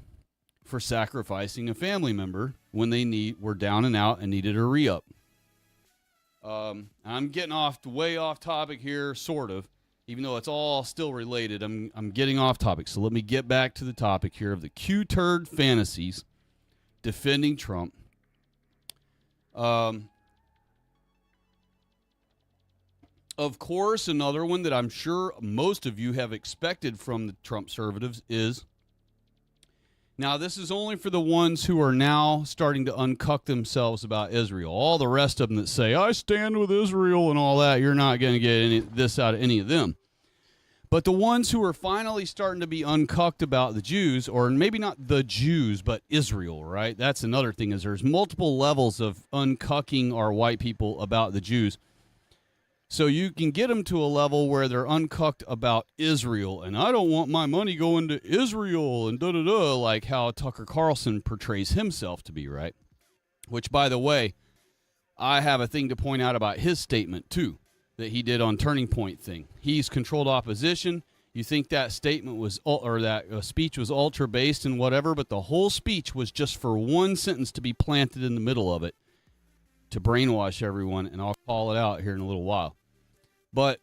for sacrificing a family member when they were down and out and needed a re-up. I'm getting way off topic here, sort of, even though it's all still related. I'm getting off topic. So let me get back to the topic here of the Q-turd fantasies defending Trump. Of course, another one that I'm sure most of you have expected from the Trump conservatives is, now this is only for the ones who are now starting to uncuck themselves about Israel. All the rest of them that say, I stand with Israel and all that, you're not going to get this out of any of them. But the ones who are finally starting to be uncucked about the Jews, or maybe not the Jews, but Israel, right? That's another thing, is there's multiple levels of uncucking our white people about the Jews. So you can get them to a level where they're uncucked about Israel, and I don't want my money going to Israel, and da-da-da, like how Tucker Carlson portrays himself to be, right? Which, by the way, I have a thing to point out about his statement, too, that he did on Turning Point thing. He's controlled opposition. You think that statement was, or that speech was ultra-based and whatever, but the whole speech was just for one sentence to be planted in the middle of it to brainwash everyone, and I'll call it out here in a little while. But,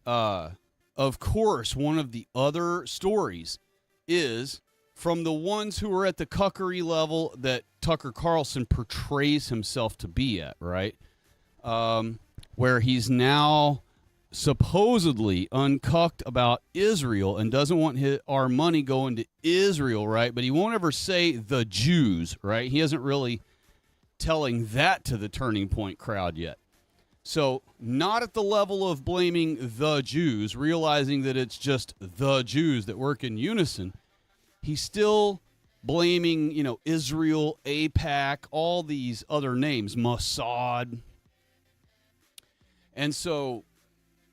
of course, one of the other stories is from the ones who are at the cuckery level that Tucker Carlson portrays himself to be at, right? Where he's now supposedly uncucked about Israel and doesn't want our money going to Israel, right? But he won't ever say the Jews, right? He hasn't really telling that to the Turning Point crowd yet. So not at the level of blaming the Jews, realizing that it's just the Jews that work in unison. He's still blaming, Israel, AIPAC, all these other names, Mossad. And so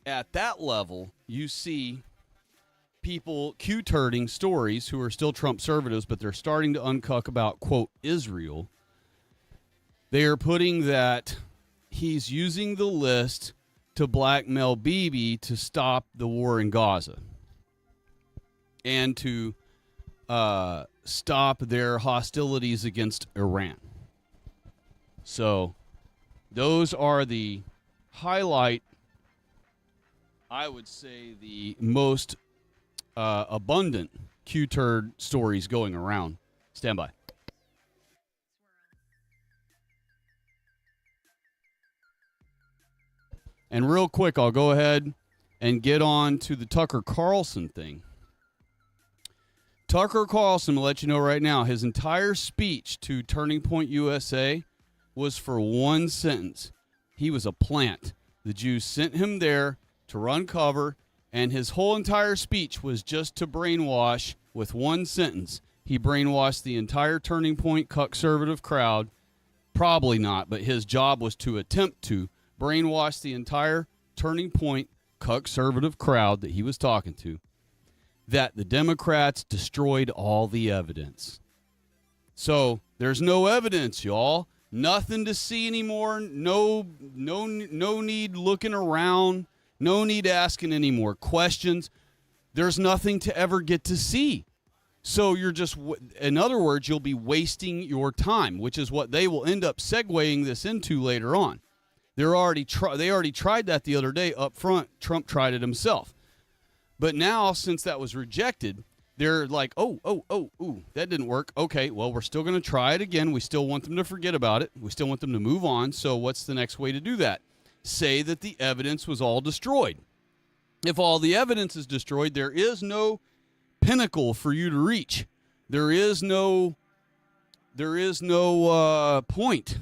at that level, you see people Q-turding stories who are still Trump conservatives, but they're starting to uncuck about, quote, Israel. They are putting that he's using the list to blackmail Bibi to stop the war in Gaza and to stop their hostilities against Iran. So those are the highlight, I would say, the most abundant Q-turd stories going around. Stand by. And real quick, I'll go ahead and get on to the Tucker Carlson thing. Tucker Carlson, will let you know right now, his entire speech to Turning Point USA was for one sentence. He was a plant. The Jews sent him there to run cover, and his whole entire speech was just to brainwash with one sentence. He brainwashed the entire Turning Point conservative crowd. Probably not, but his job was to attempt to brainwash the entire Turning Point conservative crowd that he was talking to, that the Democrats destroyed all the evidence. So there's no evidence, y'all. Nothing to see anymore. No need looking around. No need asking any more questions. There's nothing to ever get to see. So you're just, in other words, you'll be wasting your time, which is what they will end up segueing this into later on. They already tried that the other day up front. Trump tried it himself. But now, since that was rejected, they're like, ooh, that didn't work. Okay, well, we're still going to try it again. We still want them to forget about it. We still want them to move on. So what's the next way to do that? Say that the evidence was all destroyed. If all the evidence is destroyed, there is no pinnacle for you to reach. There is no point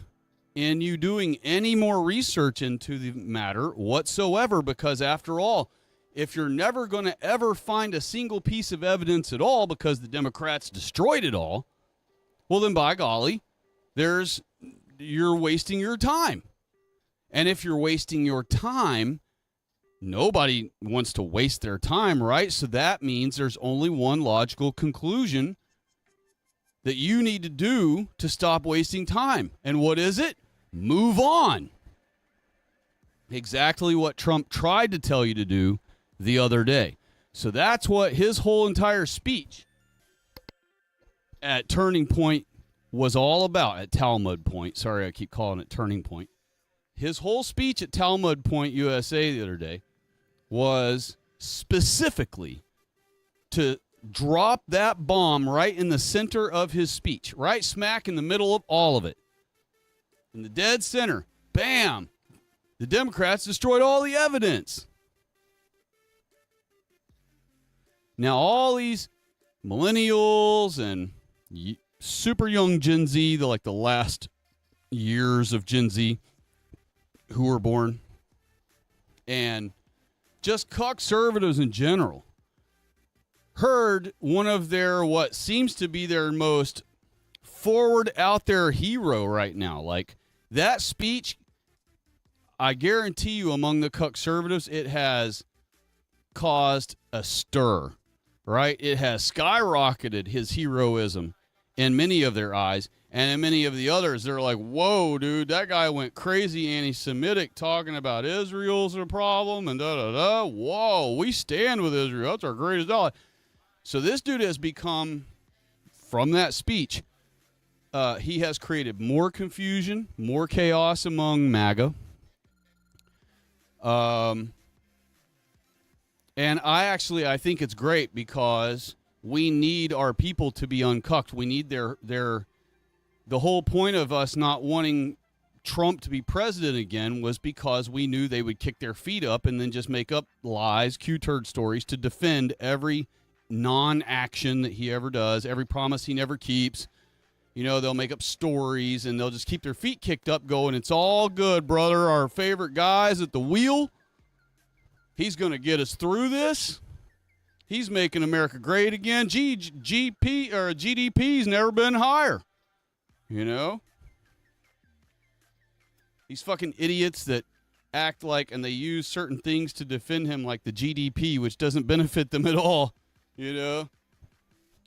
in you doing any more research into the matter whatsoever, because after all, if you're never going to ever find a single piece of evidence at all because the Democrats destroyed it all, well then by golly, you're wasting your time. And if you're wasting your time, nobody wants to waste their time, right? So that means there's only one logical conclusion that you need to do to stop wasting time. And what is it? Move on. Exactly what Trump tried to tell you to do the other day. So that's what his whole entire speech at Turning Point was all about, at Talmud Point. Sorry, I keep calling it Turning Point. His whole speech at Talmud Point, USA, the other day was specifically to drop that bomb right in the center of his speech, right smack in the middle of all of it. In the dead center, bam, the Democrats destroyed all the evidence. Now, all these millennials and super young Gen Z, the last years of Gen Z who were born, and just conservatives in general, heard one of their, what seems to be their most forward out there hero right now. Like, that speech, I guarantee you, among the conservatives, it has caused a stir, right? It has skyrocketed his heroism in many of their eyes. And in many of the others, they're like, whoa, dude, that guy went crazy anti-Semitic talking about Israel's a problem and da-da-da. Whoa, we stand with Israel. That's our greatest ally. So this dude has become, from that speech, he has created more confusion, more chaos among MAGA. And I think it's great because we need our people to be uncucked. We need the whole point of us not wanting Trump to be president again was because we knew they would kick their feet up and then just make up lies, Q-turd stories to defend every non-action that he ever does, every promise he never keeps. You know, they'll make up stories and they'll just keep their feet kicked up going, it's all good, brother. Our favorite guy's at the wheel. He's going to get us through this. He's making America great again. GDP's never been higher. You know? These fucking idiots that act like, and they use certain things to defend him, like the GDP, which doesn't benefit them at all, you know?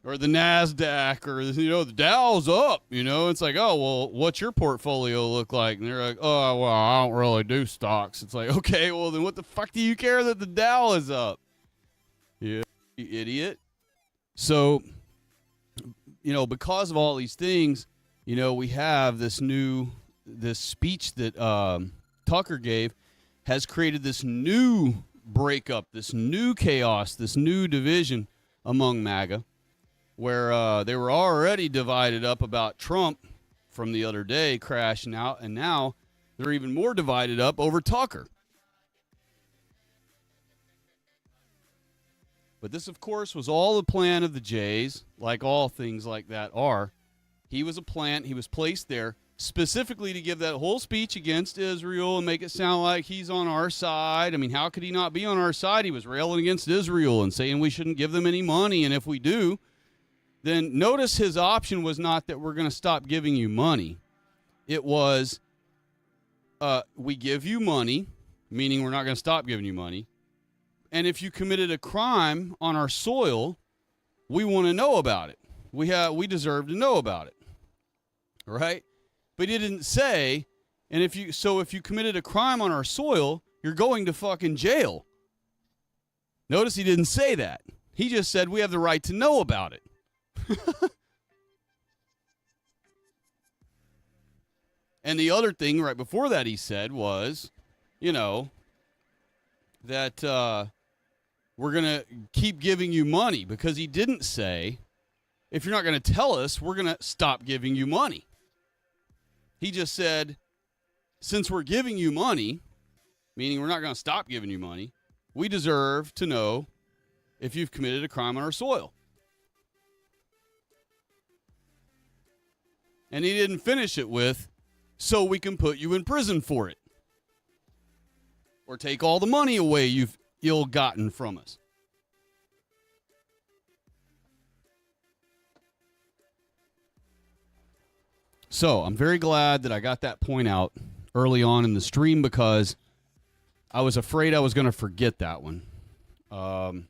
Or the NASDAQ, or, you know, the Dow's up, you know? It's like, oh, well, what's your portfolio look like? And they're like, oh, well, I don't really do stocks. It's like, okay, well, then what the fuck do you care that the Dow is up? Yeah, you idiot. So, you know, because of all these things, you know, we have this speech that Tucker gave has created this new breakup, this new chaos, this new division among MAGA, where they were already divided up about Trump from the other day crashing out, and now they're even more divided up over Tucker. But this, of course, was all the plan of the Jays, like all things like that are. He was a plant. He was placed there specifically to give that whole speech against Israel and make it sound like he's on our side. I mean, how could he not be on our side? He was railing against Israel and saying we shouldn't give them any money, and if we do, then notice his option was not that we're going to stop giving you money. It was we give you money, meaning we're not going to stop giving you money, and if you committed a crime on our soil, we want to know about it. We deserve to know about it. Right? But he didn't say, and if you committed a crime on our soil, you're going to fucking jail. Notice he didn't say that. He just said we have the right to know about it. And the other thing right before that he said was, that we're going to keep giving you money, because he didn't say, if you're not going to tell us, we're going to stop giving you money. He just said, since we're giving you money, meaning we're not going to stop giving you money, we deserve to know if you've committed a crime on our soil. And he didn't finish it with, so we can put you in prison for it, or take all the money away you've ill-gotten from us. So I'm very glad that I got that point out early on in the stream, because I was afraid I was going to forget that one. And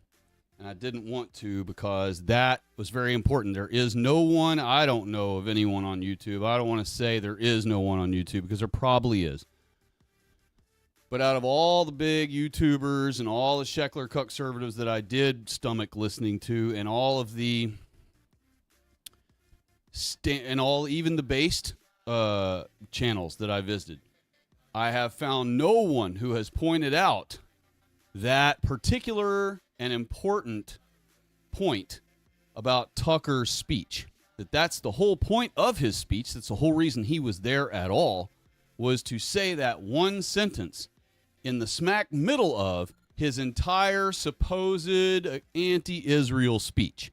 I didn't want to, because that was very important. There is no one, I don't know of anyone on YouTube. I don't want to say there is no one on YouTube, because there probably is. But out of all the big YouTubers and all the Sheckler conservatives that I did stomach listening to, and all of the even the based channels that I visited, I have found no one who has pointed out that particular and important point about Tucker's speech. That's the whole point of his speech. That's the whole reason he was there at all, was to say that one sentence in the smack middle of his entire supposed anti-Israel speech.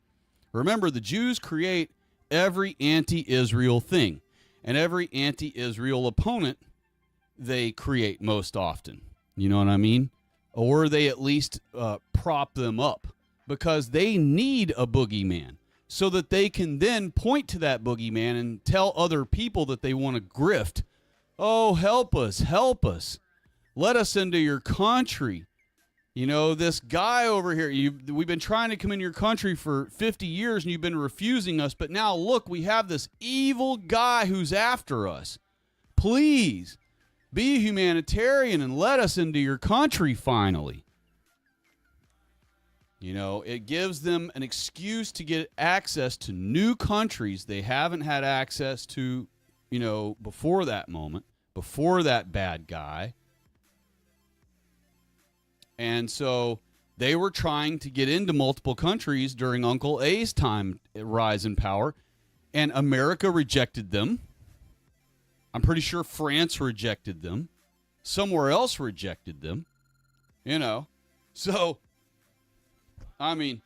Remember, the Jews create every anti-Israel thing, and every anti-Israel opponent they create most often. You know what I mean? Or they at least prop them up, because they need a boogeyman, so that they can then point to that boogeyman and tell other people that they want to grift. Oh, help us, help us. Let us into your country. This guy over here, we've been trying to come in your country for 50 years and you've been refusing us, but now look, we have this evil guy who's after us. Please be a humanitarian and let us into your country finally. It gives them an excuse to get access to new countries they haven't had access to, before that moment, before that bad guy. And so they were trying to get into multiple countries during Uncle A's time rise in power, and America rejected them. I'm pretty sure France rejected them. Somewhere else rejected them. So, I mean,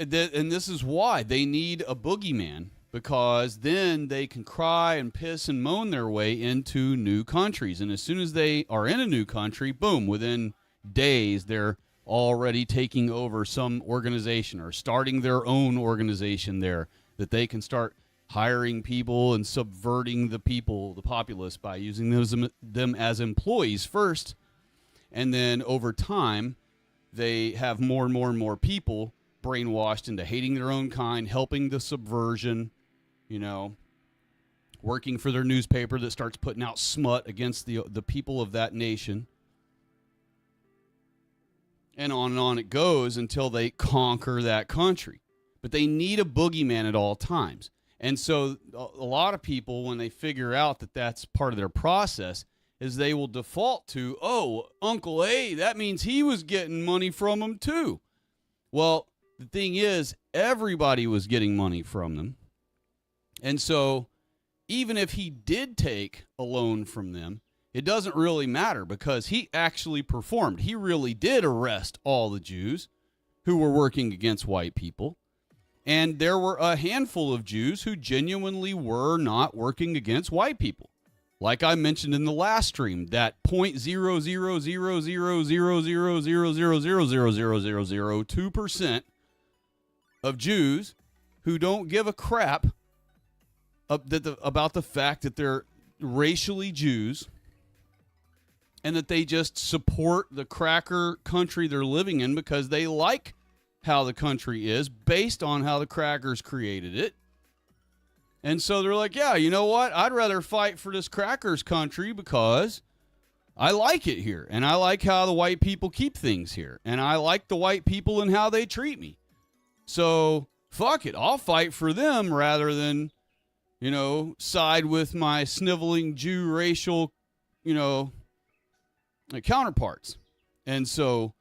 and this is why they need a boogeyman, because then they can cry and piss and moan their way into new countries. And as soon as they are in a new country, boom, within days, they're already taking over some organization or starting their own organization there, that they can start hiring people and subverting the populace, by using them as employees first. And then over time, they have more and more and more people brainwashed into hating their own kind, helping the subversion, working for their newspaper that starts putting out smut against the people of that nation. And on it goes until they conquer that country. But they need a boogeyman at all times. And so a lot of people, when they figure out that that's part of their process, is they will default to, oh, Uncle A, that means he was getting money from them too. Well, the thing is, everybody was getting money from them. And so even if he did take a loan from them, it doesn't really matter, because he actually performed. He really did arrest all the Jews who were working against white people. And there were a handful of Jews who genuinely were not working against white people. Like I mentioned in the last stream, that 0.0000000000002% of Jews who don't give a crap about the fact that they're racially Jews, and that they just support the cracker country they're living in because they like how the country is based on how the crackers created it. And so they're like, yeah, you know what? I'd rather fight for this crackers country because I like it here, and I like how the white people keep things here, and I like the white people and how they treat me. So fuck it, I'll fight for them rather than, side with my sniveling Jew racial, counterparts. And so,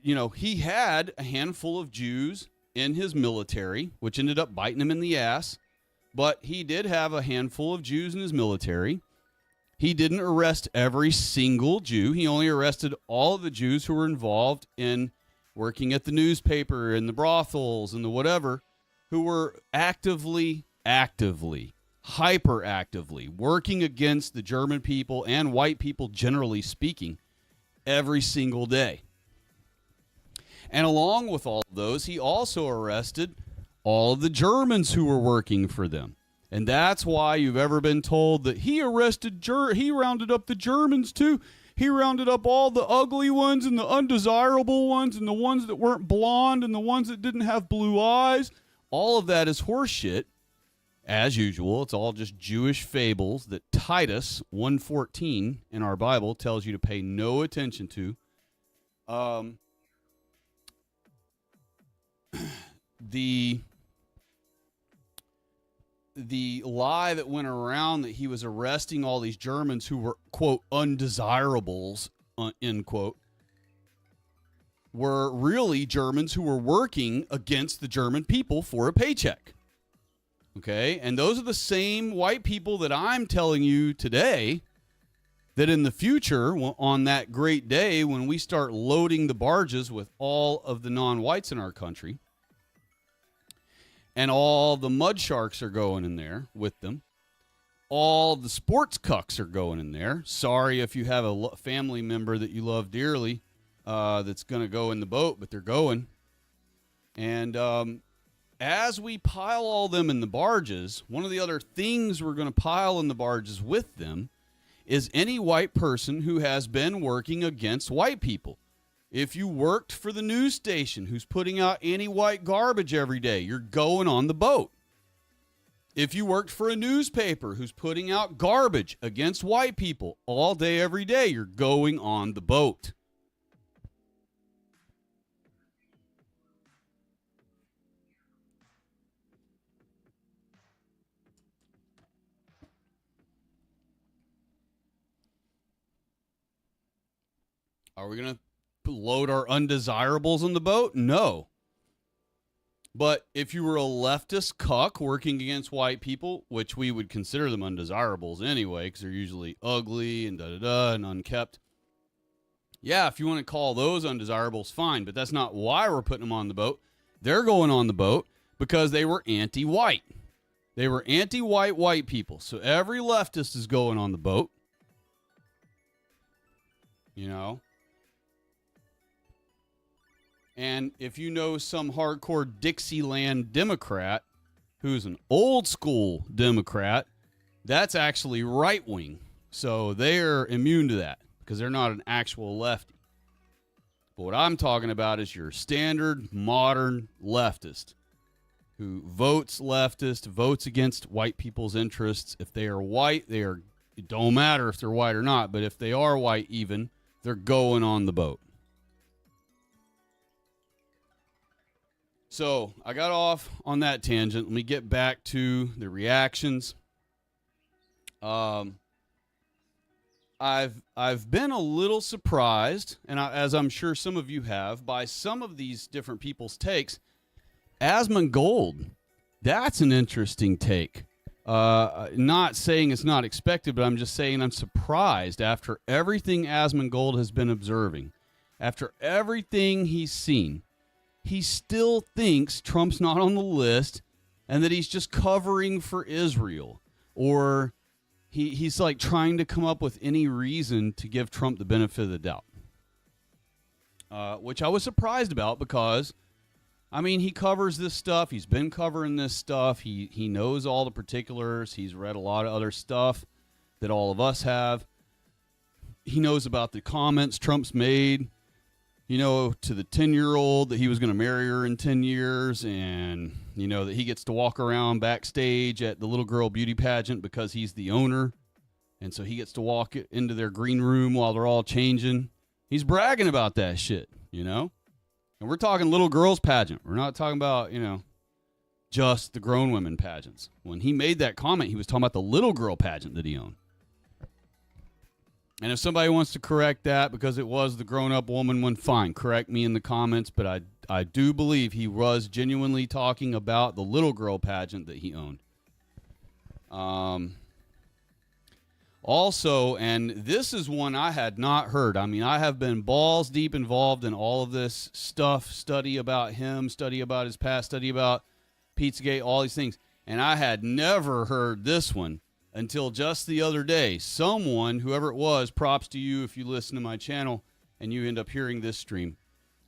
he had a handful of Jews in his military, which ended up biting him in the ass. But he did have a handful of Jews in his military. He didn't arrest every single Jew. He only arrested all of the Jews who were involved in working at the newspaper and the brothels and the whatever, who were actively, hyperactively working against the German people and white people, generally speaking, every single day. And along with all of those, he also arrested all of the Germans who were working for them. And that's why you've ever been told that he rounded up the Germans too. He rounded up all the ugly ones and the undesirable ones and the ones that weren't blonde and the ones that didn't have blue eyes. All of that is horseshit. As usual, it's all just Jewish fables that Titus 1:14 in our Bible tells you to pay no attention to. The lie that went around that he was arresting all these Germans who were, quote, undesirables, end quote, were really Germans who were working against the German people for a paycheck. Okay? And those are the same white people that I'm telling you today that in the future, on that great day when we start loading the barges with all of the non-whites in our country, and all the mud sharks are going in there with them, all the sports cucks are going in there. Sorry if you have a family member that you love dearly that's going to go in the boat, but they're going. And as we pile all them in the barges, one of the other things we're going to pile in the barges with them is any white person who has been working against white people. If you worked for the news station who's putting out anti-white garbage every day, you're going on the boat. If you worked for a newspaper who's putting out garbage against white people all day, every day, you're going on the boat. Are we going to load our undesirables on the boat? No. But if you were a leftist cuck working against white people, which we would consider them undesirables anyway, because they're usually ugly and da-da-da and unkept. Yeah, if you want to call those undesirables, fine, but that's not why we're putting them on the boat. They're going on the boat because they were anti-white. They were anti-white white people. So every leftist is going on the boat. And if you know some hardcore Dixieland Democrat who's an old school Democrat, that's actually right wing. So they're immune to that because they're not an actual lefty. But what I'm talking about is your standard modern leftist who votes leftist, votes against white people's interests. If they are white, it don't matter if they're white or not, but if they are white even, they're going on the boat. So I got off on that tangent. Let me get back to the reactions. I've been a little surprised, and as I'm sure some of you have, by some of these different people's takes. Asmongold, that's an interesting take. Not saying it's not expected, but I'm just saying I'm surprised after everything Asmongold has been observing, after everything he's seen. He still thinks Trump's not on the list and that he's just covering for Israel, or he's like trying to come up with any reason to give Trump the benefit of the doubt, which I was surprised about because, I mean, he covers this stuff. He's been covering this stuff. He knows all the particulars. He's read a lot of other stuff that all of us have. He knows about the comments Trump's made, to the 10-year-old that he was going to marry her in 10 years and, that he gets to walk around backstage at the little girl beauty pageant because he's the owner. And so he gets to walk into their green room while they're all changing. He's bragging about that shit, And we're talking little girls pageant. We're not talking about, just the grown women pageants. When he made that comment, he was talking about the little girl pageant that he owned. And if somebody wants to correct that because it was the grown-up woman one, fine, correct me in the comments, but I do believe he was genuinely talking about the little girl pageant that he owned. Also, and this is one I had not heard. I mean, I have been balls deep involved in all of this stuff, study about him, study about his past, study about Pizzagate, all these things. And I had never heard this one until just the other day. Someone, whoever it was, props to you if you listen to my channel and you end up hearing this stream.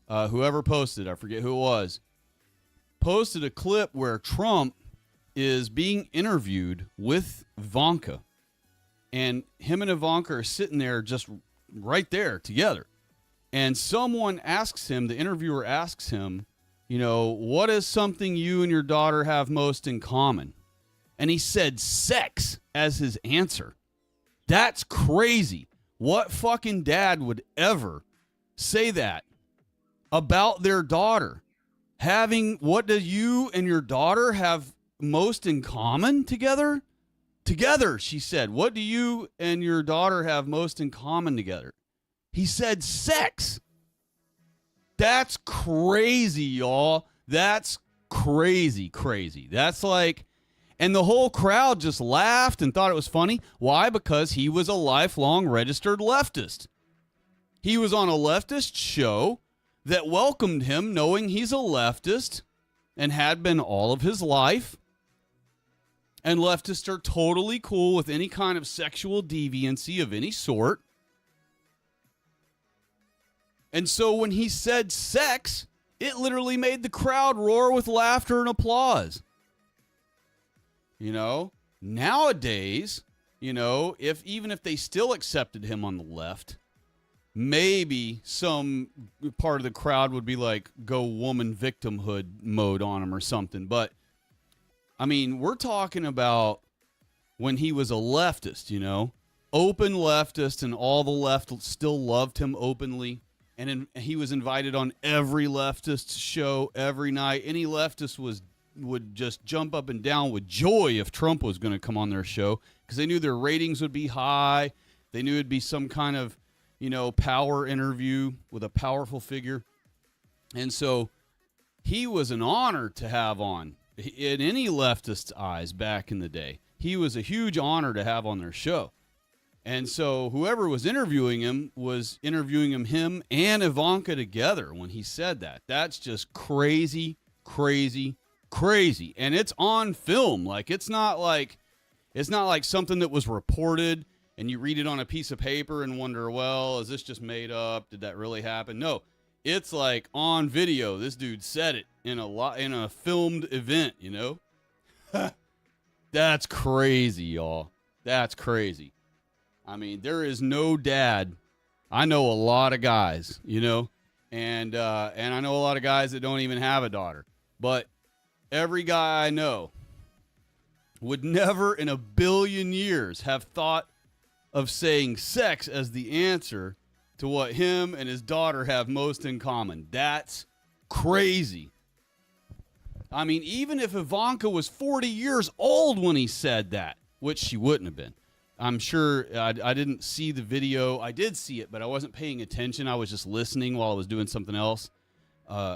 Whoever posted, I forget who it was, posted a clip where Trump is being interviewed with Ivanka. And him and Ivanka are sitting there just right there together. And someone asks him, the interviewer asks him, you know, what is something you and your daughter have most in common? And he said sex as his answer. That's crazy. What fucking dad would ever say that about their daughter? What do you and your daughter have most in common together? Together, she said. What do you and your daughter have most in common together? He said sex. That's crazy, y'all. That's crazy. That's like, and the whole crowd just laughed and thought it was funny. Why? Because he was a lifelong registered leftist. He was on a leftist show that welcomed him knowing he's a leftist and had been all of his life. And leftists are totally cool with any kind of sexual deviancy of any sort. And so when he said sex, it literally made the crowd roar with laughter and applause. You know, nowadays, you know, even if they still accepted him on the left, maybe some part of the crowd would be like, go woman victimhood mode on him or something. But I mean, we're talking about when he was a leftist, you know, open leftist, and all the left still loved him openly. And he was invited on every leftist show every night. Any leftist would just jump up and down with joy if Trump was going to come on their show because they knew their ratings would be high. They knew it'd be some kind of, you know, power interview with a powerful figure. And so he was an honor to have on. In any leftist's eyes back in the day, he was a huge honor to have on their show. And so whoever was interviewing him him and Ivanka together when he said that. That's just crazy. And it's on film. Like, it's not like something that was reported and you read it on a piece of paper and wonder, well, is this just made up? Did that really happen? No. It's like on video. This dude said it in a filmed event, you know? That's crazy, y'all. That's crazy. I mean, there is no dad. I know a lot of guys, you know, and I know a lot of guys that don't even have a daughter. But every guy I know would never in a billion years have thought of saying sex as the answer to what him and his daughter have most in common. That's crazy. I mean, even if Ivanka was 40 years old when he said that, which she wouldn't have been. I'm sure I didn't see the video. I did see it, but I wasn't paying attention. I was just listening while I was doing something else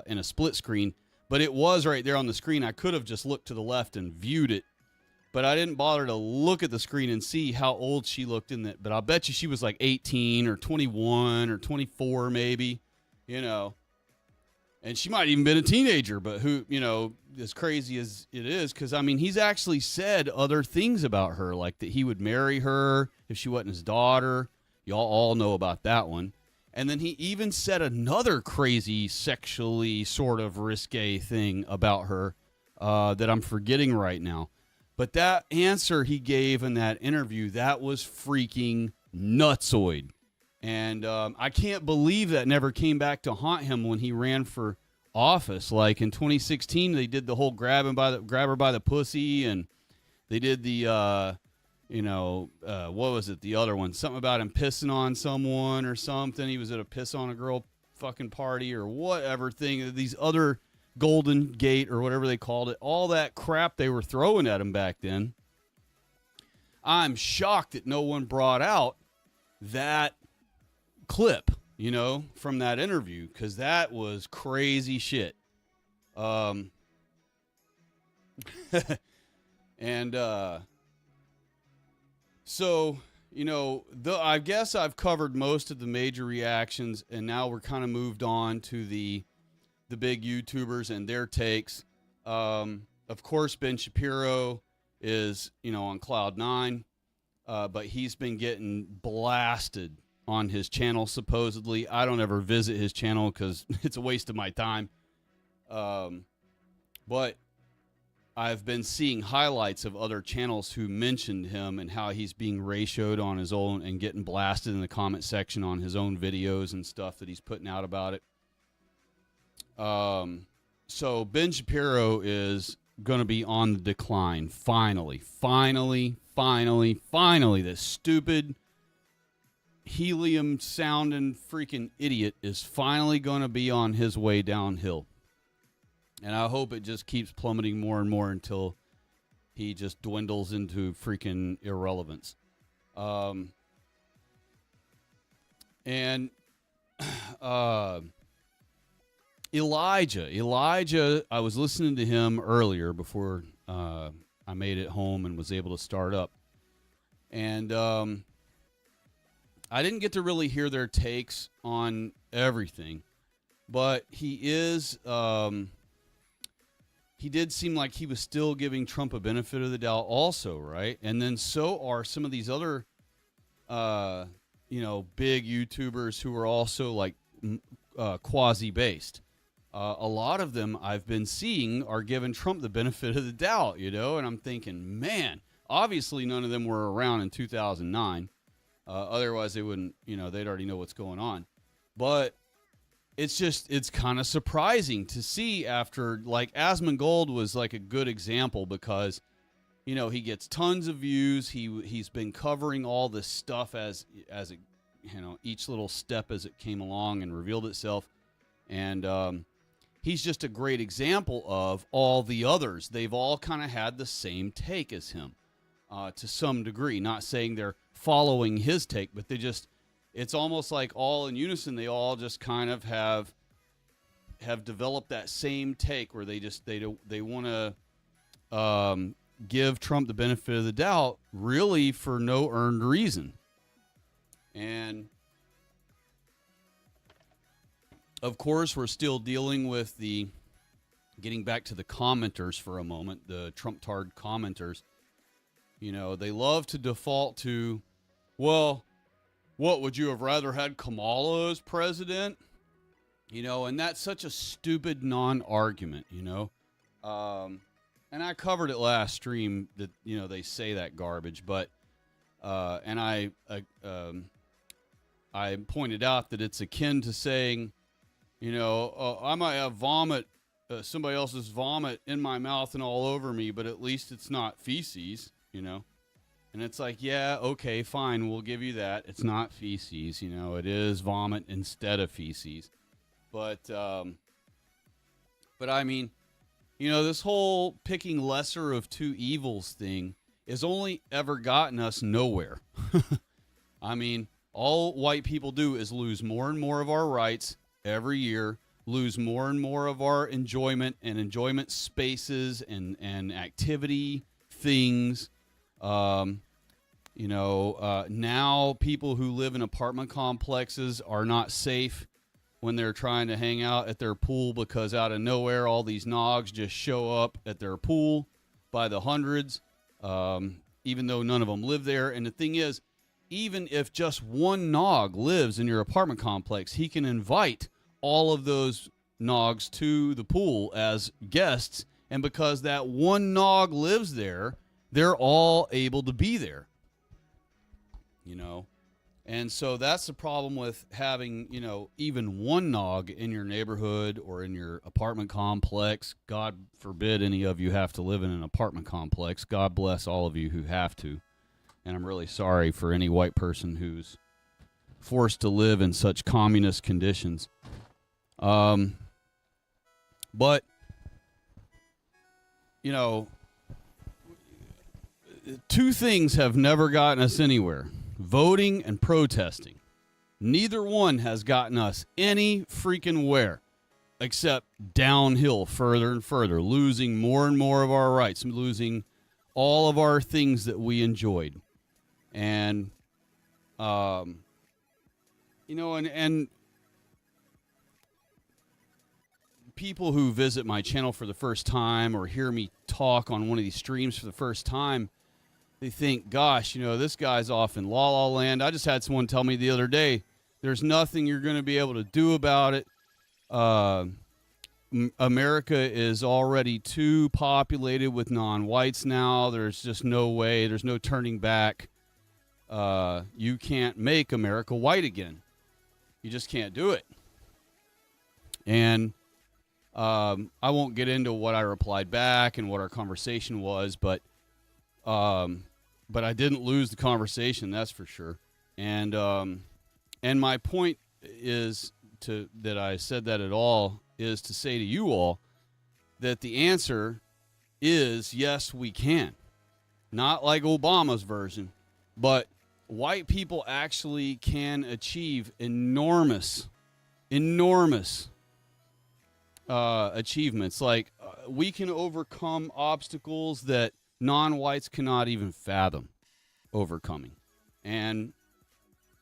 in a split screen. But it was right there on the screen. I could have just looked to the left and viewed it. But I didn't bother to look at the screen and see how old she looked in that. But I'll bet you she was like 18 or 21 or 24 maybe, you know. And she might even been a teenager, but who, you know, as crazy as it is, because, I mean, he's actually said other things about her, like that he would marry her if she wasn't his daughter. Y'all all know about that one. And then he even said another crazy sexually sort of risque thing about her that I'm forgetting right now. But that answer he gave in that interview, that was freaking nutsoid. And I can't believe that never came back to haunt him when he ran for office. Like in 2016, they did the whole grab her by the pussy, and they did the, what was it? The other one, something about him pissing on someone or something. He was at a piss on a girl fucking party or whatever thing. These other Golden Gate or whatever they called it, all that crap they were throwing at him back then. I'm shocked that no one brought out that clip, you know, from that interview, because that was crazy shit. And so, you know, I guess I've covered most of the major reactions, and now we're kind of moved on to the big YouTubers and their takes. Of course, Ben Shapiro is, you know, on cloud nine, but he's been getting blasted on his channel, supposedly. I don't ever visit his channel because it's a waste of my time. But I've been seeing highlights of other channels who mentioned him and how he's being ratioed on his own and getting blasted in the comment section on his own videos and stuff that he's putting out about it. So Ben Shapiro is going to be on the decline. Finally. This stupid helium sounding freaking idiot is finally going to be on his way downhill. And I hope it just keeps plummeting more and more until he just dwindles into freaking irrelevance. Elijah, I was listening to him earlier before I made it home and was able to start up. And I didn't get to really hear their takes on everything. But he is... he did seem like he was still giving Trump a benefit of the doubt also, right? And then so are some of these other, you know, big YouTubers who are also like quasi-based. A lot of them I've been seeing are giving Trump the benefit of the doubt, you know? And I'm thinking, man, obviously none of them were around in 2009. Otherwise they wouldn't, you know, they'd already know what's going on. But it's kind of surprising to see after, like, Asmongold was like a good example because, you know, he gets tons of views. He's been covering all this stuff as it, you know, each little step as it came along and revealed itself. And he's just a great example of all the others. They've all kind of had the same take as him to some degree. Not saying they're following his take, but it's almost like all in unison. They all just kind of have developed that same take where they want to give Trump the benefit of the doubt, really for no earned reason. And of course, we're still dealing with getting back to the commenters for a moment, the Trump-tard commenters. You know, they love to default to, well, what, would you have rather had Kamala as president? You know, and that's such a stupid non-argument, you know. And I covered it last stream that, you know, they say that garbage, but and I pointed out that it's akin to saying, you know, I might have vomit, somebody else's vomit in my mouth and all over me, but at least it's not feces, you know. And it's like, yeah, okay, fine, we'll give you that. It's not feces, you know, it is vomit instead of feces. But I mean, you know, this whole picking lesser of two evils thing has only ever gotten us nowhere. I mean, all white people do is lose more and more of our rights every year, lose more and more of our enjoyment and enjoyment spaces and activity things. You know, now people who live in apartment complexes are not safe when they're trying to hang out at their pool because out of nowhere, all these nogs just show up at their pool by the hundreds, even though none of them live there. And the thing is, even if just one nog lives in your apartment complex, he can invite all of those nogs to the pool as guests. And because that one nog lives there, they're all able to be there. You know, and so that's the problem with having, you know, even one nog in your neighborhood or in your apartment complex. God forbid any of you have to live in an apartment complex. God bless all of you who have to. And I'm really sorry for any white person who's forced to live in such communist conditions. But you know, two things have never gotten us anywhere: voting and protesting. Neither one has gotten us any freaking where, except downhill further and further, losing more and more of our rights, losing all of our things that we enjoyed. And, you know, and people who visit my channel for the first time or hear me talk on one of these streams for the first time, they think, gosh, you know, this guy's off in La La Land. I just had someone tell me the other day, there's nothing you're going to be able to do about it. America is already too populated with non-whites now. There's just no way. There's no turning back. You can't make America white again. You just can't do it. And I won't get into what I replied back and what our conversation was, but I didn't lose the conversation, that's for sure. And my point is that I said that at all is to say to you all that the answer is yes, we can. Not like Obama's version, but white people actually can achieve enormous achievements. Like we can overcome obstacles that non-whites cannot even fathom overcoming. And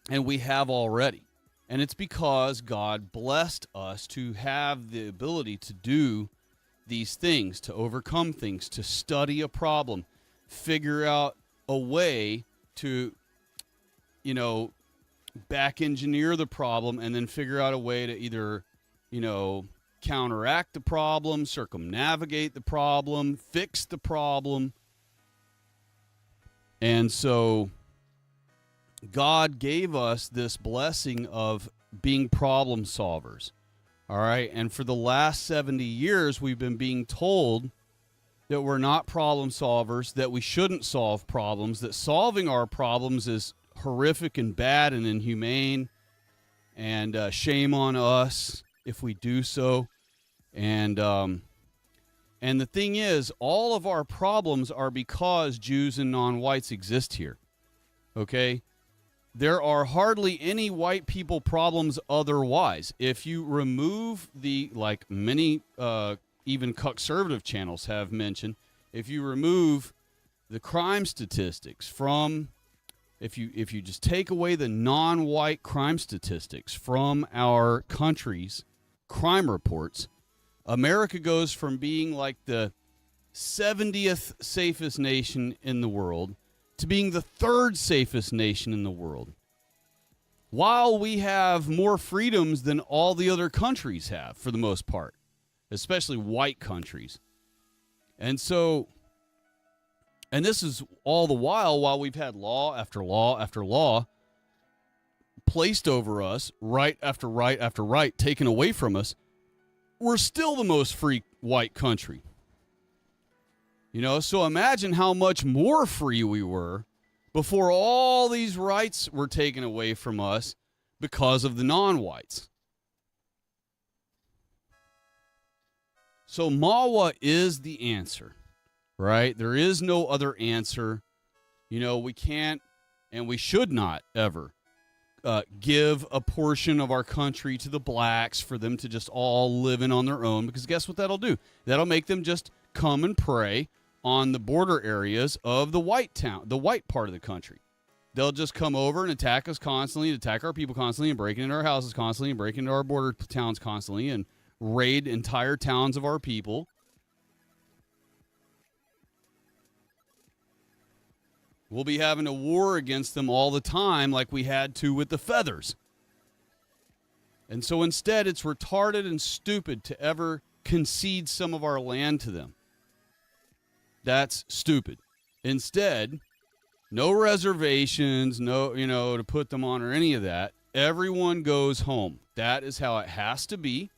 we have already. And it's because God blessed us to have the ability to do these things, to overcome things, to study a problem, figure out a way to, you know, back engineer the problem, and then figure out a way to either, you know, counteract the problem, circumnavigate the problem, fix the problem. And so God gave us this blessing of being problem solvers. All right. And for the last 70 years, we've been being told that we're not problem solvers, that we shouldn't solve problems, that solving our problems is horrific and bad and inhumane, and shame on us if we do so. And the thing is, all of our problems are because Jews and non-whites exist here. Okay? There are hardly any white people problems otherwise. If you remove the, like many even conservative channels have mentioned, if you remove the crime statistics from, if you just take away the non-white crime statistics from our country's crime reports, America goes from being like the 70th safest nation in the world to being the third safest nation in the world, while we have more freedoms than all the other countries have, for the most part, especially white countries. And so, and this is all the while we've had law after law after law placed over us, right after right after right, taken away from us, we're still the most free white country. You know, so imagine how much more free we were before all these rights were taken away from us because of the non-whites. So MAWA is the answer, right? There is no other answer. You know, we can't and we should not ever give a portion of our country to the blacks for them to just all live in on their own, because guess what that'll do? That'll make them just come and prey on the border areas of the white part of the country. They'll just come over and attack us constantly, attack our people constantly, and break into our houses constantly, and break into our border towns constantly, and raid entire towns of our people. We'll be having a war against them all the time, like we had to with the feathers. And so instead, it's retarded and stupid to ever concede some of our land to them. That's stupid. Instead, no reservations, no, to put them on or any of that. Everyone goes home. That is how it has to be.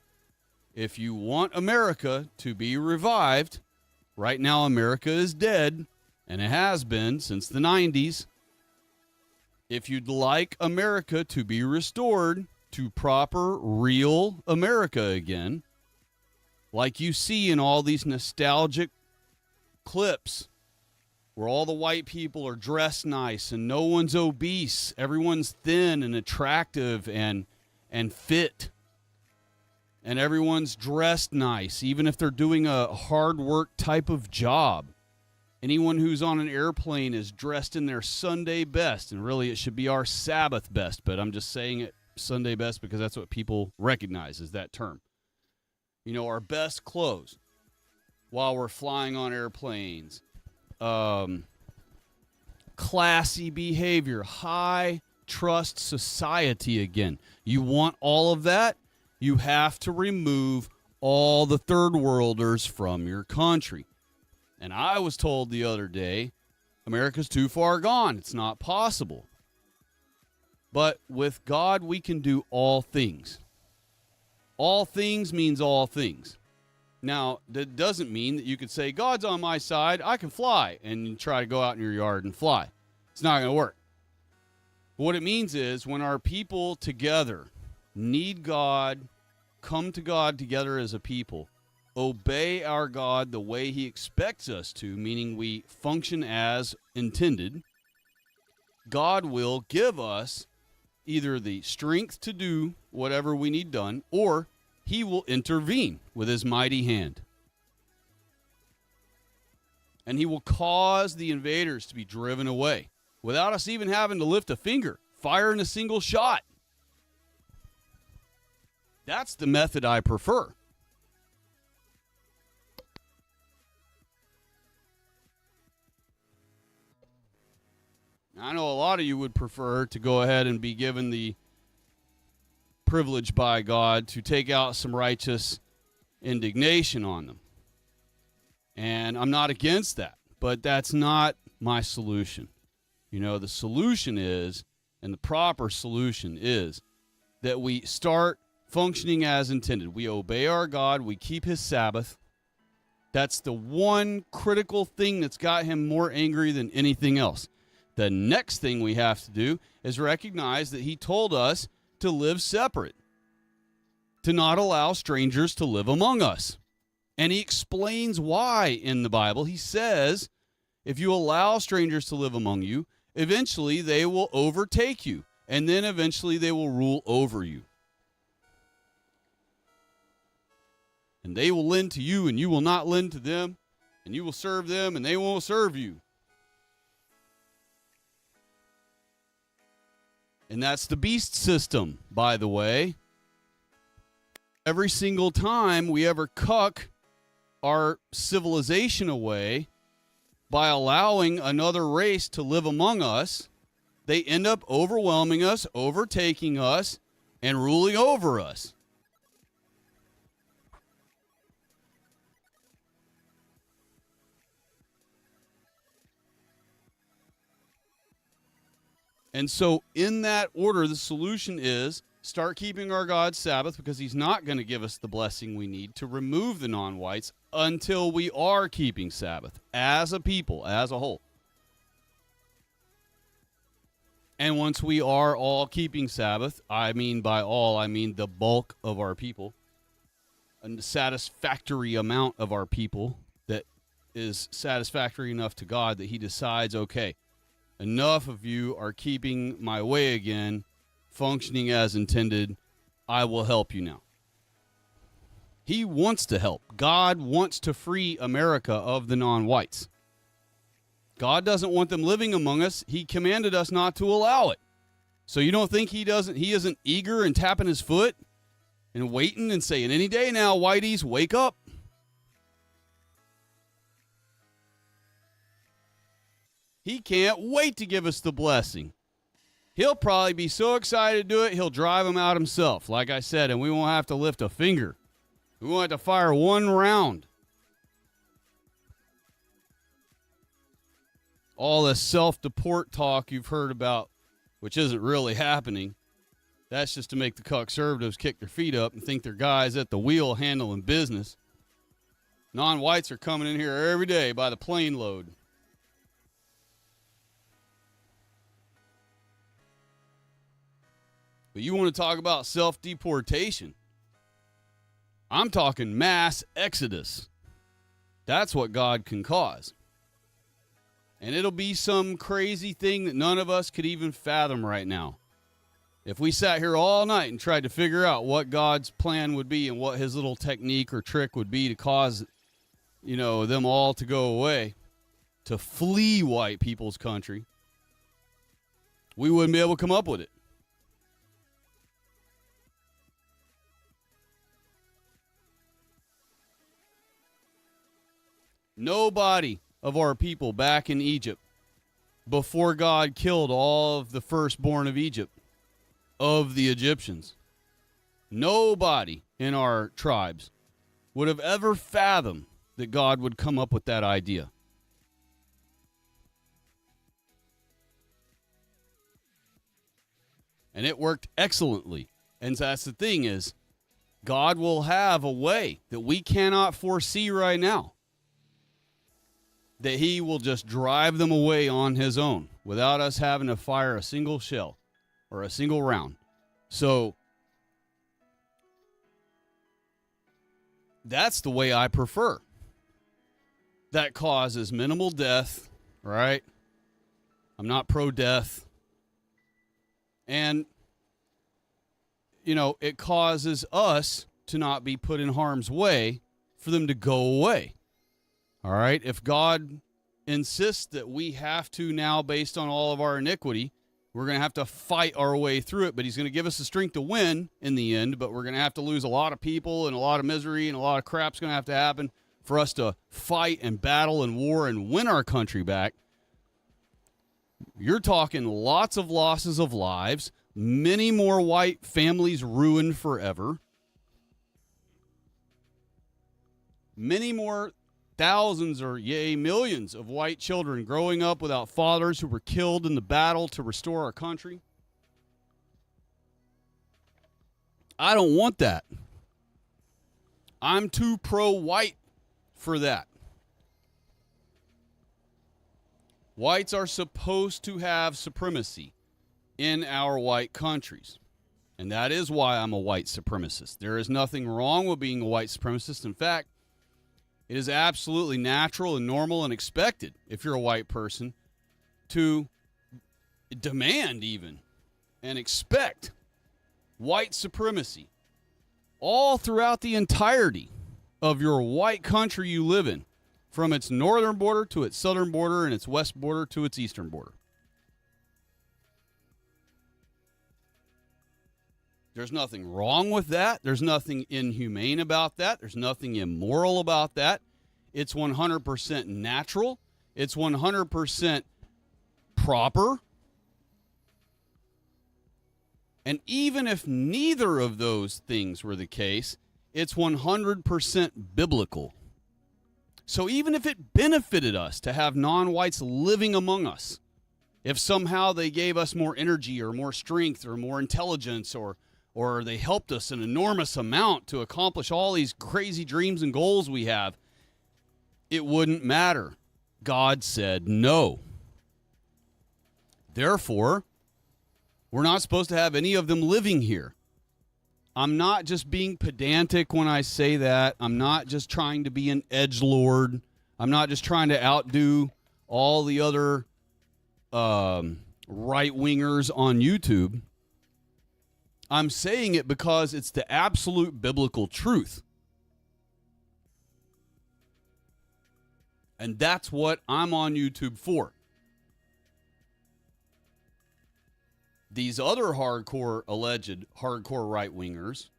If you want America to be revived, right now America is dead, and it has been since the 90s. If you'd like America to be restored to proper, real America again, like you see in all these nostalgic clips where all the white people are dressed nice and no one's obese. Everyone's thin and attractive and fit. And everyone's dressed nice, even if they're doing a hard work type of job. Anyone who's on an airplane is dressed in their Sunday best, and really it should be our Sabbath best, but I'm just saying it Sunday best because that's what people recognize as that term. You know, our best clothes while we're flying on airplanes. Classy behavior, high trust society again. You want all of that? You have to remove all the third worlders from your country. And I was told the other day, America's too far gone. It's not possible. But with God, we can do all things. All things means all things. Now, that doesn't mean that you could say, God's on my side, I can fly, and you try to go out in your yard and fly. It's not going to work. What it means is when our people together need God, come to God together as a people, obey our God the way he expects us to, meaning we function as intended, God will give us either the strength to do whatever we need done, or he will intervene with his mighty hand. And he will cause the invaders to be driven away without us even having to lift a finger, firing a single shot. That's the method I prefer. I know a lot of you would prefer to go ahead and be given the privilege by God to take out some righteous indignation on them. And I'm not against that, but that's not my solution. You know, the solution is, and the proper solution is, that we start functioning as intended. We obey our God, we keep his Sabbath. That's the one critical thing that's got him more angry than anything else. The next thing we have to do is recognize that he told us to live separate, to not allow strangers to live among us. And he explains why in the Bible. He says, if you allow strangers to live among you, eventually they will overtake you, and then eventually they will rule over you. And they will lend to you, and you will not lend to them, and you will serve them, and they won't serve you. And that's the beast system, by the way. Every single time we ever cuck our civilization away by allowing another race to live among us, they end up overwhelming us, overtaking us, and ruling over us. And so in that order, the solution is start keeping our God's Sabbath, because he's not going to give us the blessing we need to remove the non-whites until we are keeping Sabbath as a people, as a whole. And once we are all keeping Sabbath, I mean by all, I mean the bulk of our people, a satisfactory amount of our people that is satisfactory enough to God that he decides, okay, enough of you are keeping my way again, functioning as intended. I will help you now. He wants to help. God wants to free America of the non-whites. God doesn't want them living among us. He commanded us not to allow it. So you don't think he isn't eager and tapping his foot and waiting and saying, any day now, whiteys, wake up. He can't wait to give us the blessing. He'll probably be so excited to do it, he'll drive them out himself, like I said, and we won't have to lift a finger. We won't have to fire one round. All this self-deport talk you've heard about, which isn't really happening, that's just to make the conservatives kick their feet up and think they're guys at the wheel handling business. Non-whites are coming in here every day by the plane load. But you want to talk about self-deportation? I'm talking mass exodus. That's what God can cause. And it'll be some crazy thing that none of us could even fathom right now. If we sat here all night and tried to figure out what God's plan would be and what his little technique or trick would be to cause, them all to go away, to flee white people's country, we wouldn't be able to come up with it. Nobody of our people back in Egypt, before God killed all of the firstborn of Egypt, of the Egyptians, nobody in our tribes would have ever fathomed that God would come up with that idea. And it worked excellently. And that's the thing is, God will have a way that we cannot foresee right now, that he will just drive them away on his own without us having to fire a single shell or a single round. So that's the way I prefer. That causes minimal death, right? I'm not pro-death. And, it causes us to not be put in harm's way for them to go away. All right? If God insists that we have to now, based on all of our iniquity, we're going to have to fight our way through it, but he's going to give us the strength to win in the end, but we're going to have to lose a lot of people and a lot of misery and a lot of crap's going to have to happen for us to fight and battle and war and win our country back. You're talking lots of losses of lives, many more white families ruined forever, many more thousands or millions of white children growing up without fathers who were killed in the battle to restore our country. I don't want that. I'm too pro-white for that. Whites are supposed to have supremacy in our white countries. And that is why I'm a white supremacist. There is nothing wrong with being a white supremacist. In fact, it is absolutely natural and normal and expected, if you're a white person, to demand even and expect white supremacy all throughout the entirety of your white country you live in, from its northern border to its southern border and its west border to its eastern border. There's nothing wrong with that. There's nothing inhumane about that. There's nothing immoral about that. It's 100% natural. It's 100% proper. And even if neither of those things were the case, it's 100% biblical. So even if it benefited us to have non-whites living among us, if somehow they gave us more energy or more strength or more intelligence or they helped us an enormous amount to accomplish all these crazy dreams and goals we have, it wouldn't matter. God said no. Therefore, we're not supposed to have any of them living here. I'm not just being pedantic when I say that. I'm not just trying to be an edgelord. I'm not just trying to outdo all the other right-wingers on YouTube. I'm saying it because it's the absolute biblical truth. And that's what I'm on YouTube for. These other alleged hardcore right-wingers,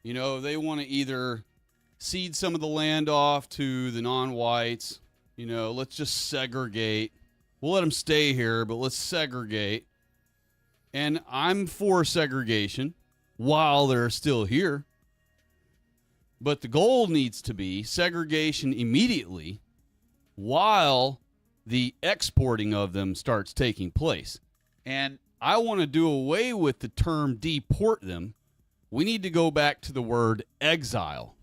they want to either cede some of the land off to the non-whites, let's just segregate. We'll let them stay here, but let's segregate. And I'm for segregation while they're still here. But the goal needs to be segregation immediately while the exporting of them starts taking place. And I want to do away with the term deport them. We need to go back to the word exile.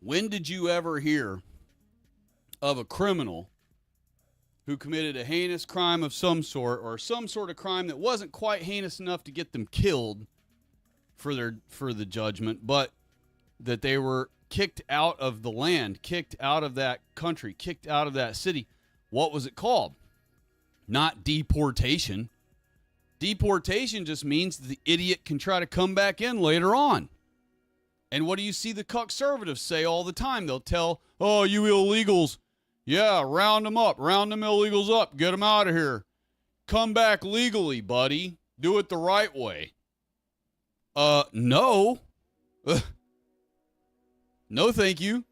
When did you ever hear of a criminal who committed a heinous crime of some sort or some sort of crime that wasn't quite heinous enough to get them killed for the judgment, but that they were kicked out of the land, kicked out of that country, kicked out of that city. What was it called? Not deportation. Deportation just means the idiot can try to come back in later on. And what do you see the conservatives say all the time? They'll tell, oh, you illegals, yeah, round them up, round them illegals up, get them out of here. Come back legally, buddy. Do it the right way. No. No, thank you.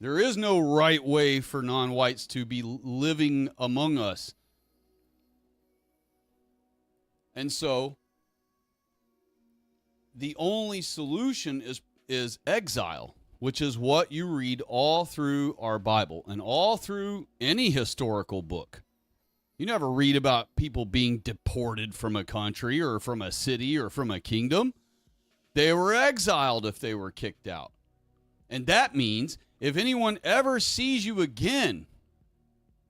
There is no right way for non-whites to be living among us. And so the only solution is exile, which is what you read all through our Bible and all through any historical book. You never read about people being deported from a country or from a city or from a kingdom. They were exiled if they were kicked out. And that means if anyone ever sees you again,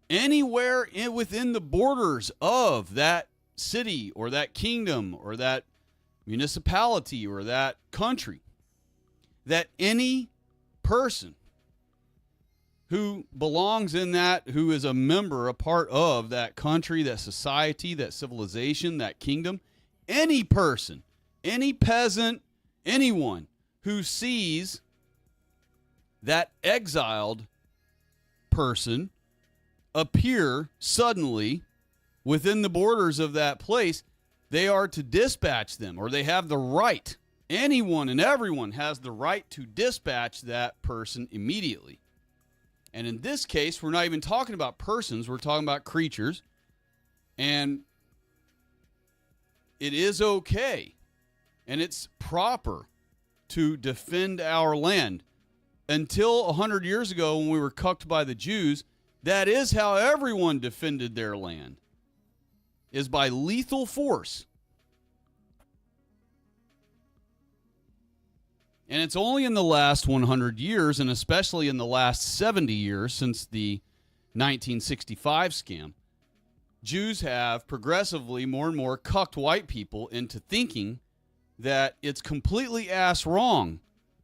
anywhere within the borders of that city or that kingdom or that municipality or that country, that any person who belongs in that, who is a member, a part of that country, that society, that civilization, that kingdom, any person, any peasant, anyone who sees that exiled person appear suddenly within the borders of that place, they are to dispatch them, or they have the right. Anyone and everyone has the right to dispatch that person immediately. And in this case, we're not even talking about persons, we're talking about creatures. And it is okay, and it's proper to defend our land. Until 100 years ago when we were cucked by the Jews, that is how everyone defended their land, is by lethal force. And it's only in the last 100 years, and especially in the last 70 years since the 1965 scam, Jews have progressively more and more cucked white people into thinking that it's completely ass wrong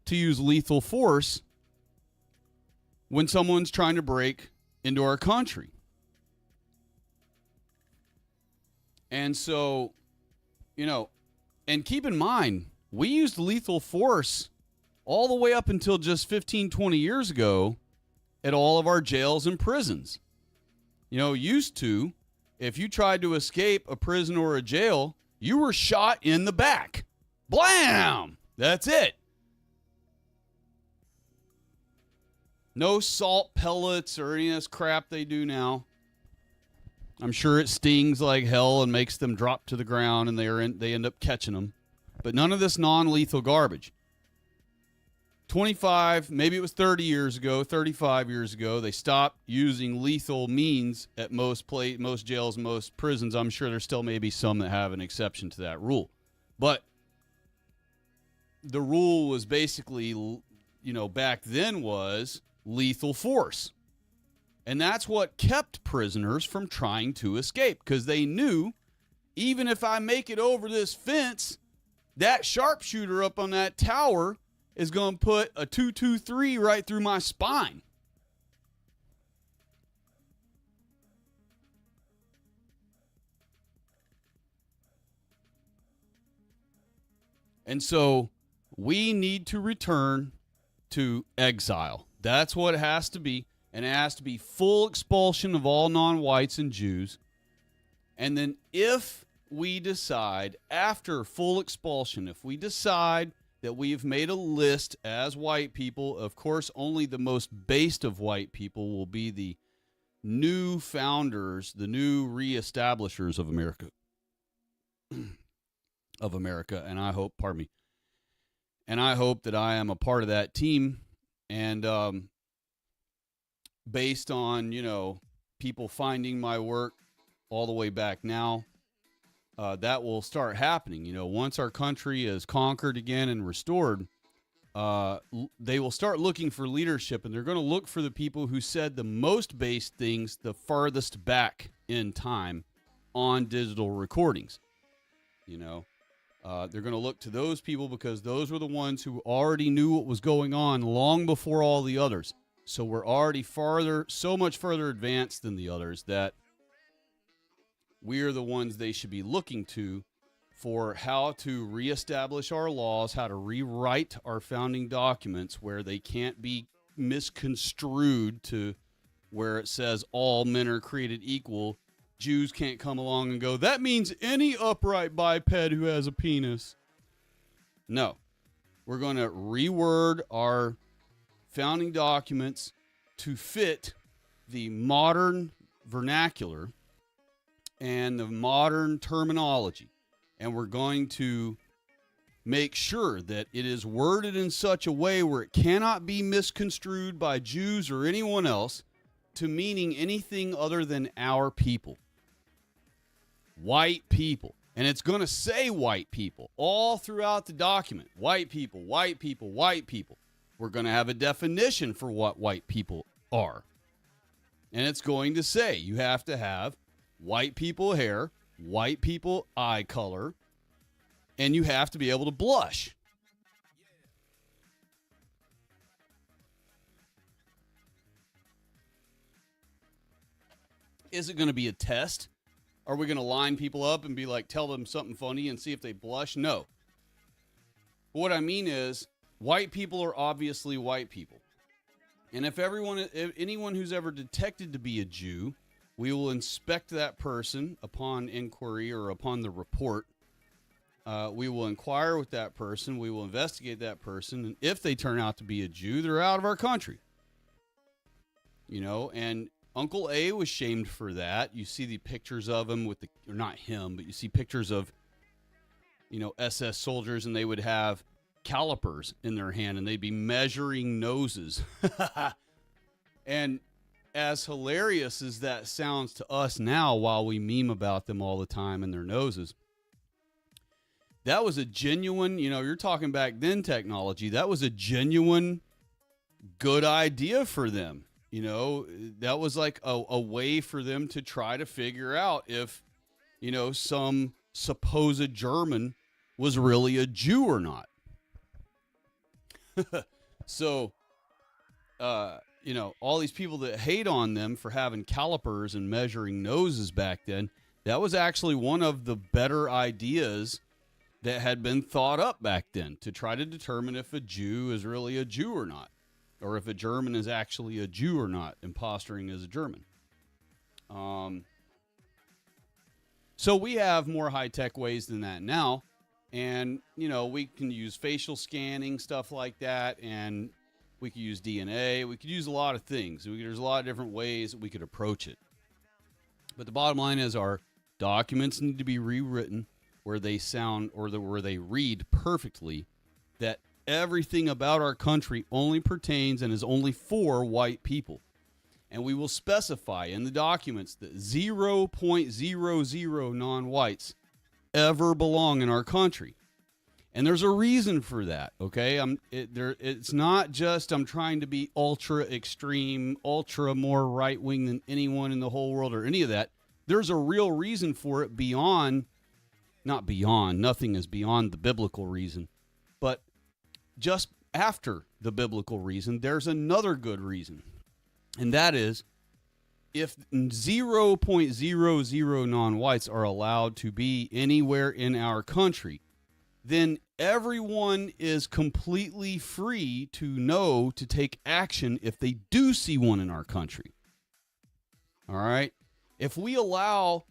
to use lethal force when someone's trying to break into our country. And so, and keep in mind, we used lethal force all the way up until just 15, 20 years ago at all of our jails and prisons. Used to, if you tried to escape a prison or a jail, you were shot in the back. Blam! That's it. No salt pellets or any of this crap they do now. I'm sure it stings like hell and makes them drop to the ground and they end up catching them. But none of this non-lethal garbage. 25, maybe it was 30 years ago, 35 years ago, they stopped using lethal means at most jails, most prisons. I'm sure there still may be some that have an exception to that rule. But the rule was basically, back then was lethal force. And that's what kept prisoners from trying to escape, because they knew even if I make it over this fence, that sharpshooter up on that tower is going to put a 223 right through my spine. And so we need to return to exile. That's what it has to be. And it has to be full expulsion of all non-whites and Jews. And then if we decide, after full expulsion, if we decide that we've made a list as white people, of course, only the most based of white people will be the new founders, the new reestablishers of America. And I hope, and I hope that I am a part of that team. And based on, people finding my work all the way back now, that will start happening. Once our country is conquered again and restored, they will start looking for leadership, and they're going to look for the people who said the most based things the farthest back in time on digital recordings. They're going to look to those people because those were the ones who already knew what was going on long before all the others. So we're already so much further advanced than the others that we're the ones they should be looking to for how to reestablish our laws, how to rewrite our founding documents where they can't be misconstrued to where it says all men are created equal. Jews can't come along and go, that means any upright biped who has a penis. No. We're going to reword our founding documents to fit the modern vernacular and the modern terminology. And we're going to make sure that it is worded in such a way where it cannot be misconstrued by Jews or anyone else to meaning anything other than our people. White people. And it's going to say white people all throughout the document. White people, white people, white people. We're going to have a definition for what white people are. And it's going to say you have to have white people hair, white people eye color, and you have to be able to blush. Is it going to be a test? Are we going to line people up and be like, tell them something funny and see if they blush? No. What I mean is, white people are obviously white people. And if anyone who's ever detected to be a Jew, we will inspect that person upon inquiry or upon the report. We will inquire with that person. We will investigate that person. And if they turn out to be a Jew, they're out of our country. You know, and Uncle A was shamed for that. You see the pictures of him with or not him, but you see pictures of, SS soldiers, and they would have calipers in their hand, and they'd be measuring noses. And as hilarious as that sounds to us now, while we meme about them all the time and their noses, that was a genuine, you're talking back then technology. That was a genuine good idea for them. That was like a way for them to try to figure out if, some supposed German was really a Jew or not. So, all these people that hate on them for having calipers and measuring noses back then, that was actually one of the better ideas that had been thought up back then to try to determine if a Jew is really a Jew or not. Or if a German is actually a Jew or not, imposturing as a German. So we have more high-tech ways than that now. And, we can use facial scanning, stuff like that. And we could use DNA. We could use a lot of things. There's a lot of different ways that we could approach it. But the bottom line is our documents need to be rewritten where they sound or where they read perfectly that everything about our country only pertains and is only for white people. And we will specify in the documents that 0.00 non-whites ever belong in our country. And there's a reason for that, okay? It's not just I'm trying to be ultra extreme, ultra more right-wing than anyone in the whole world or any of that. There's a real reason for it nothing is beyond the biblical reason. But just after the biblical reason, there's another good reason. And that is, if 0.00 non-whites are allowed to be anywhere in our country, then everyone is completely free to take action if they do see one in our country. All right? If we allow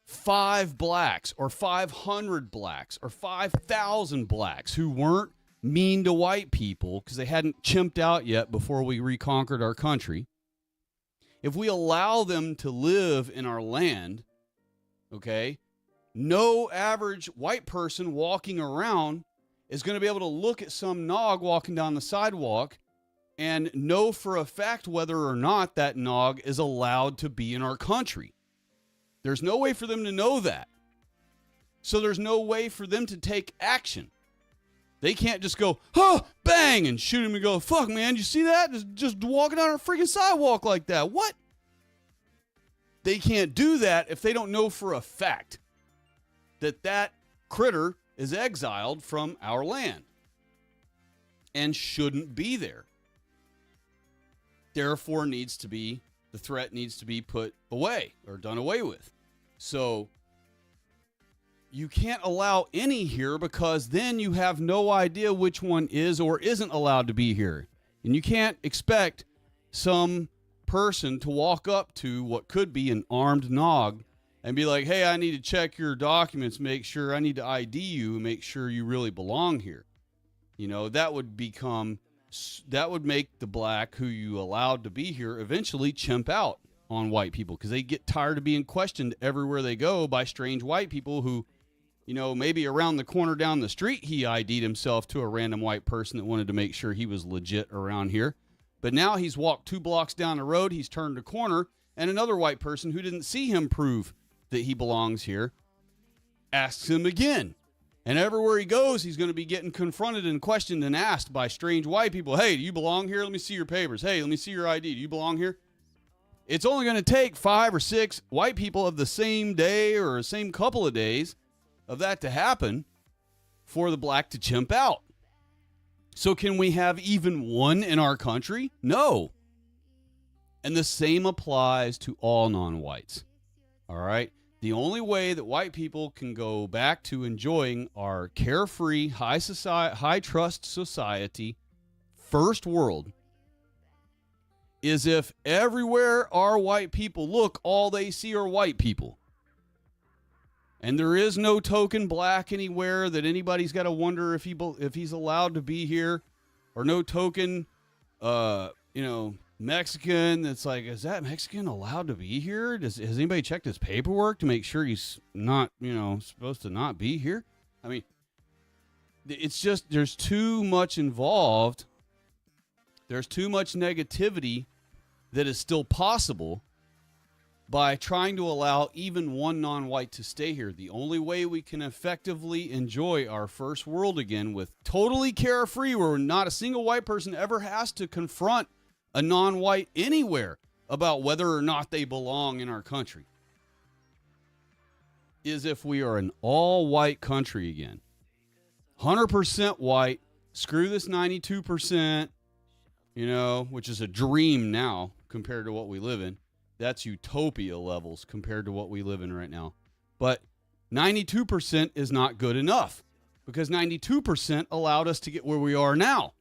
5 blacks or 500 blacks or 5,000 blacks who weren't mean to white people because they hadn't chimped out yet before we reconquered our country, if we allow them to live in our land, okay, no average white person walking around is going to be able to look at some nog walking down the sidewalk and know for a fact whether or not that nog is allowed to be in our country. There's no way for them to know that. So there's no way for them to take action. They can't just go, bang, and shoot him and go, fuck, man, you see that? Just walking down our freaking sidewalk like that. What? They can't do that if they don't know for a fact that critter is exiled from our land and shouldn't be there. Therefore, the threat needs to be put away or done away with. So you can't allow any here, because then you have no idea which one is or isn't allowed to be here. And you can't expect some person to walk up to what could be an armed Nog and be like, hey, I need to check your documents, make sure I need to ID you, make sure you really belong here. You know, that would make the black who you allowed to be here eventually chimp out on white people, because they get tired of being questioned everywhere they go by strange white people who, you know, maybe around the corner down the street, he ID'd himself to a random white person that wanted to make sure he was legit around here. But now he's walked 2 blocks down the road, he's turned a corner, and another white person who didn't see him prove that he belongs here asks him again. And everywhere he goes, he's going to be getting confronted and questioned and asked by strange white people. Hey, do you belong here? Let me see your papers. Hey, let me see your ID. Do you belong here? It's only going to take 5 or 6 white people of the same day or the same couple of days of that to happen for the black to chimp out. So can we have even one in our country? No. And the same applies to all non-whites. All right? The only way that white people can go back to enjoying our carefree, high trust society, first world, is if everywhere our white people look, all they see are white people. And there is no token black anywhere that anybody's got to wonder if he's allowed to be here, or no token, Mexican that's like, is that Mexican allowed to be here? Has anybody checked his paperwork to make sure he's not, supposed to not be here? I mean, it's just, there's too much involved. There's too much negativity that is still possible by trying to allow even one non-white to stay here. The only way we can effectively enjoy our first world again with totally carefree, where not a single white person ever has to confront a non-white anywhere about whether or not they belong in our country, is if we are an all-white country again. 100% white, screw this 92%, which is a dream now compared to what we live in. That's utopia levels compared to what we live in right now. But 92% is not good enough, because 92% allowed us to get where we are now.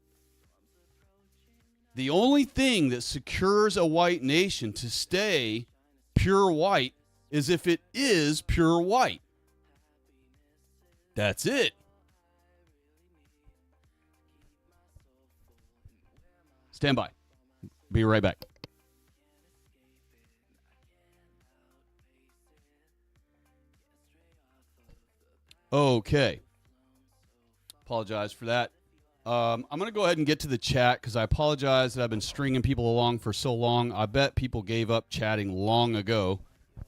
The only thing that secures a white nation to stay pure white is if it is pure white. That's it. Stand by. Be right back. Okay. Apologize for that. I'm going to go ahead and get to the chat, because I apologize that I've been stringing people along for so long. I bet people gave up chatting long ago.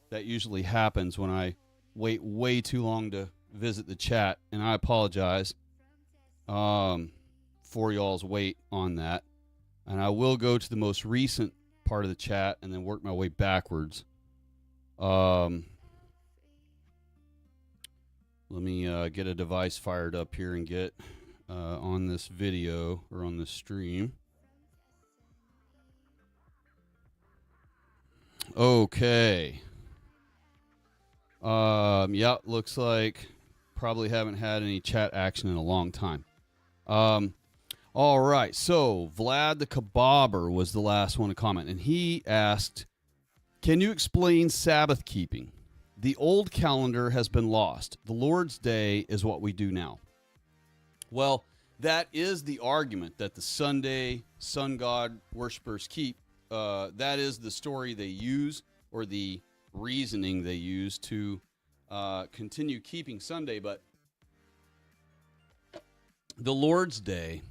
That usually happens when I wait way too long to visit the chat, and I apologize for y'all's wait on that. And I will go to the most recent part of the chat and then work my way backwards. Let me get a device fired up here and get on this video or on this stream. Okay. Yeah, looks like probably haven't had any chat action in a long time. All right, so Vlad the Kebabber was the last one to comment, and he asked, can you explain Sabbath keeping? The old calendar has been lost. The Lord's Day is what we do now. Well, that is the argument that the Sunday sun god worshipers keep. That is the story they use, or the reasoning they use to continue keeping Sunday. But the Lord's Day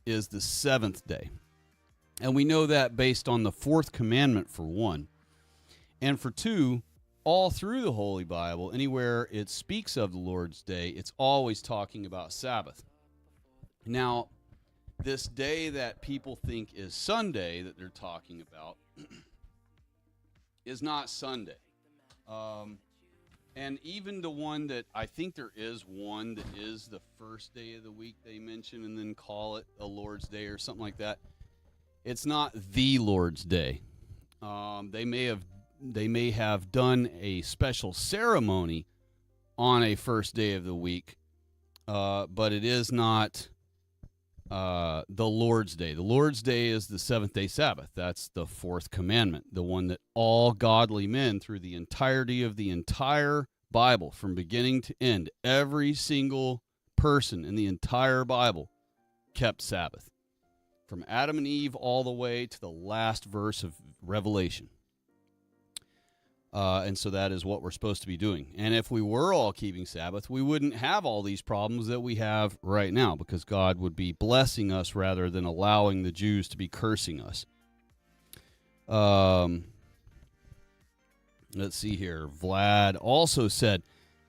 is the 7th day. And we know that based on the 4th commandment, for one. And for two, all through the Holy Bible, anywhere it speaks of the Lord's Day, it's always talking about Sabbath. Now, this day that people think is Sunday that they're talking about is not Sunday. And even the one that I think there is one that is the first day of the week they mention and then call it a Lord's Day or something like that. It's not the Lord's Day. They may have done a special ceremony on a first day of the week, but it is not the Lord's Day. The Lord's Day is the seventh-day Sabbath. That's the fourth commandment, the one that all godly men through the entirety of the entire Bible, from beginning to end, every single person in the entire Bible kept Sabbath, from Adam and Eve all the way to the last verse of Revelation. And so that is what we're supposed to be doing. And if we were all keeping Sabbath, we wouldn't have all these problems that we have right now, because God would be blessing us rather than allowing the Jews to be cursing us. Let's see here. Vlad also said,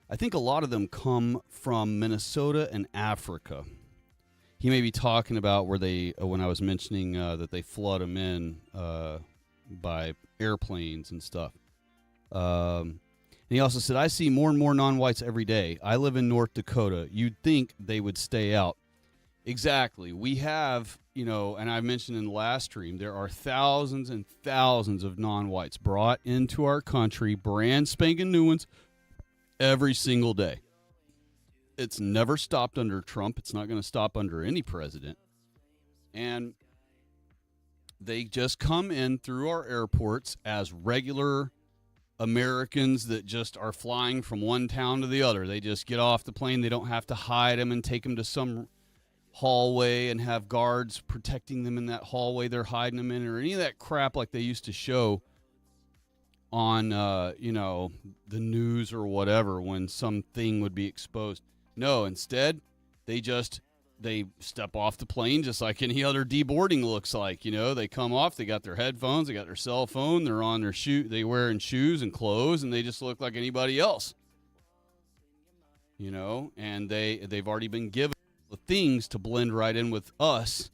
I think a lot of them come from Minnesota and Africa. He may be talking about where they, when I was mentioning that they flood them in by airplanes and stuff. And he also said, I see more and more non-whites every day. I live in North Dakota. You'd think they would stay out. Exactly. We have, and I mentioned in the last stream, there are thousands and thousands of non-whites brought into our country, brand spanking new ones, every single day. It's never stopped under Trump. It's not going to stop under any president. And they just come in through our airports as regular Americans that just are flying from one town to the other. They just get off the plane. They don't have to hide them and take them to some hallway and have guards protecting them in that hallway they're hiding them in, or any of that crap like they used to show on, the news or whatever when something would be exposed. No, instead, they step off the plane just like any other deboarding looks like. They come off, they got their headphones, they got their cell phone, they're on their they wearing shoes and clothes, and they just look like anybody else. And they've already been given the things to blend right in with us,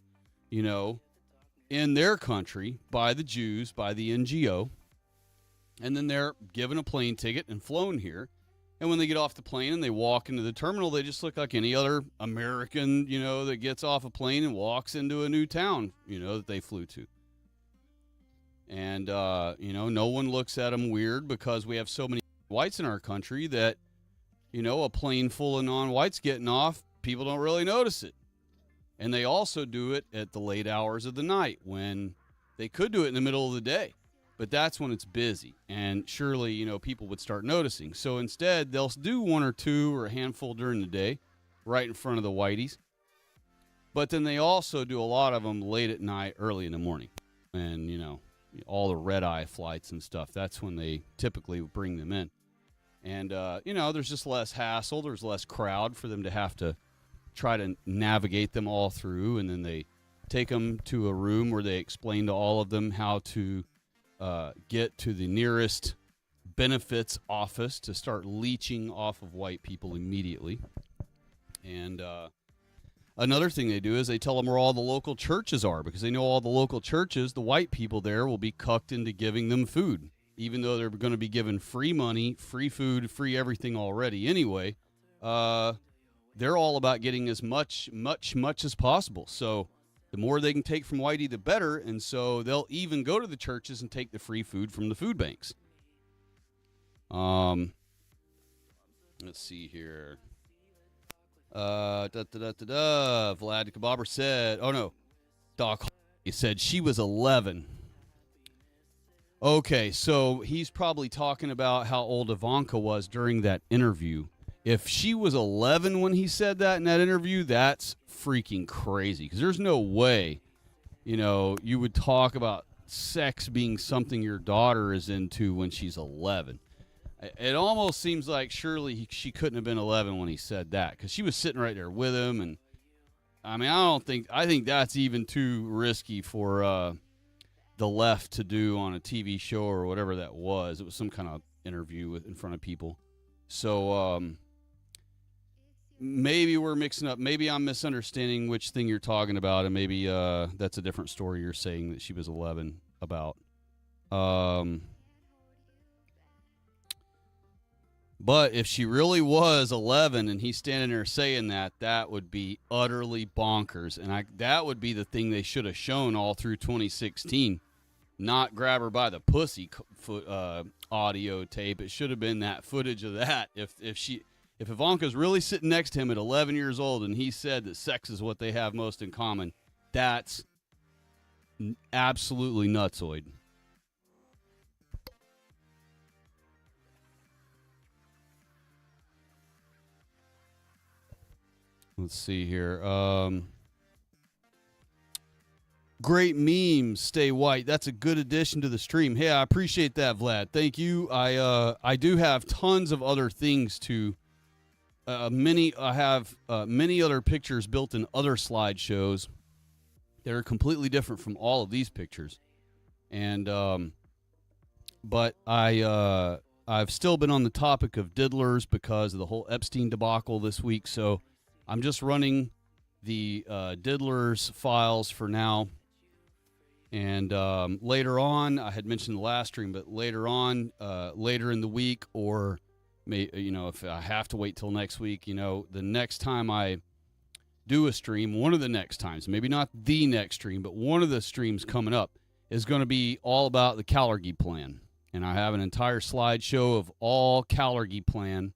in their country by the Jews, by the NGO. And then they're given a plane ticket and flown here. And when they get off the plane and they walk into the terminal, they just look like any other American, that gets off a plane and walks into a new town, that they flew to. And, no one looks at them weird because we have so many whites in our country that, a plane full of non-whites getting off, people don't really notice it. And they also do it at the late hours of the night when they could do it in the middle of the day. But that's when it's busy, and surely, people would start noticing. So instead, they'll do one or two or a handful during the day, right in front of the whiteys. But then they also do a lot of them late at night, early in the morning. And, all the red-eye flights and stuff, that's when they typically bring them in. And, there's just less hassle. There's less crowd for them to have to try to navigate them all through. And then they take them to a room where they explain to all of them how to get to the nearest benefits office to start leeching off of white people immediately. And another thing they do is they tell them where all the local churches are, because they know all the local churches, the white people there will be cucked into giving them food, even though they're going to be given free money, free food, free everything already anyway. They're all about getting as much as possible. So the more they can take from whitey, the better. And so they'll even go to the churches and take the free food from the food banks. Let's see here. Vlad Kababber said, Doc said she was 11. Okay, so he's probably talking about how old Ivanka was during that interview. If she was 11 when he said that in that interview, that's freaking crazy. Because there's no way, you would talk about sex being something your daughter is into when she's 11. It almost seems like surely she couldn't have been 11 when he said that, because she was sitting right there with him. And I think that's even too risky for the left to do on a TV show or whatever that was. It was some kind of interview in front of people. So, maybe we're mixing up. Maybe I'm misunderstanding which thing you're talking about, and maybe that's a different story you're saying that she was 11 about. But if she really was 11 and he's standing there saying that, that would be utterly bonkers. And that would be the thing they should have shown all through 2016. Not grab her by the pussy audio tape. It should have been that footage of that. If Ivanka's really sitting next to him at 11 years old and he said that sex is what they have most in common, that's absolutely nutsoid. Let's see here. Great memes, stay white. That's a good addition to the stream. Hey, I appreciate that, Vlad. Thank you. I do have tons of other things to. I have many other pictures built in other slideshows that are completely different from all of these pictures, and but I've still been on the topic of diddlers because of the whole Epstein debacle this week. So I'm just running the diddlers files for now. And later on, I had mentioned the last stream, but later on, later in the week, or if I have to wait till next week, the next time I do a stream, one of the next times, maybe not the next stream, but one of the streams coming up is going to be all about the Kalergi plan. And I have an entire slideshow of all Kalergi plan.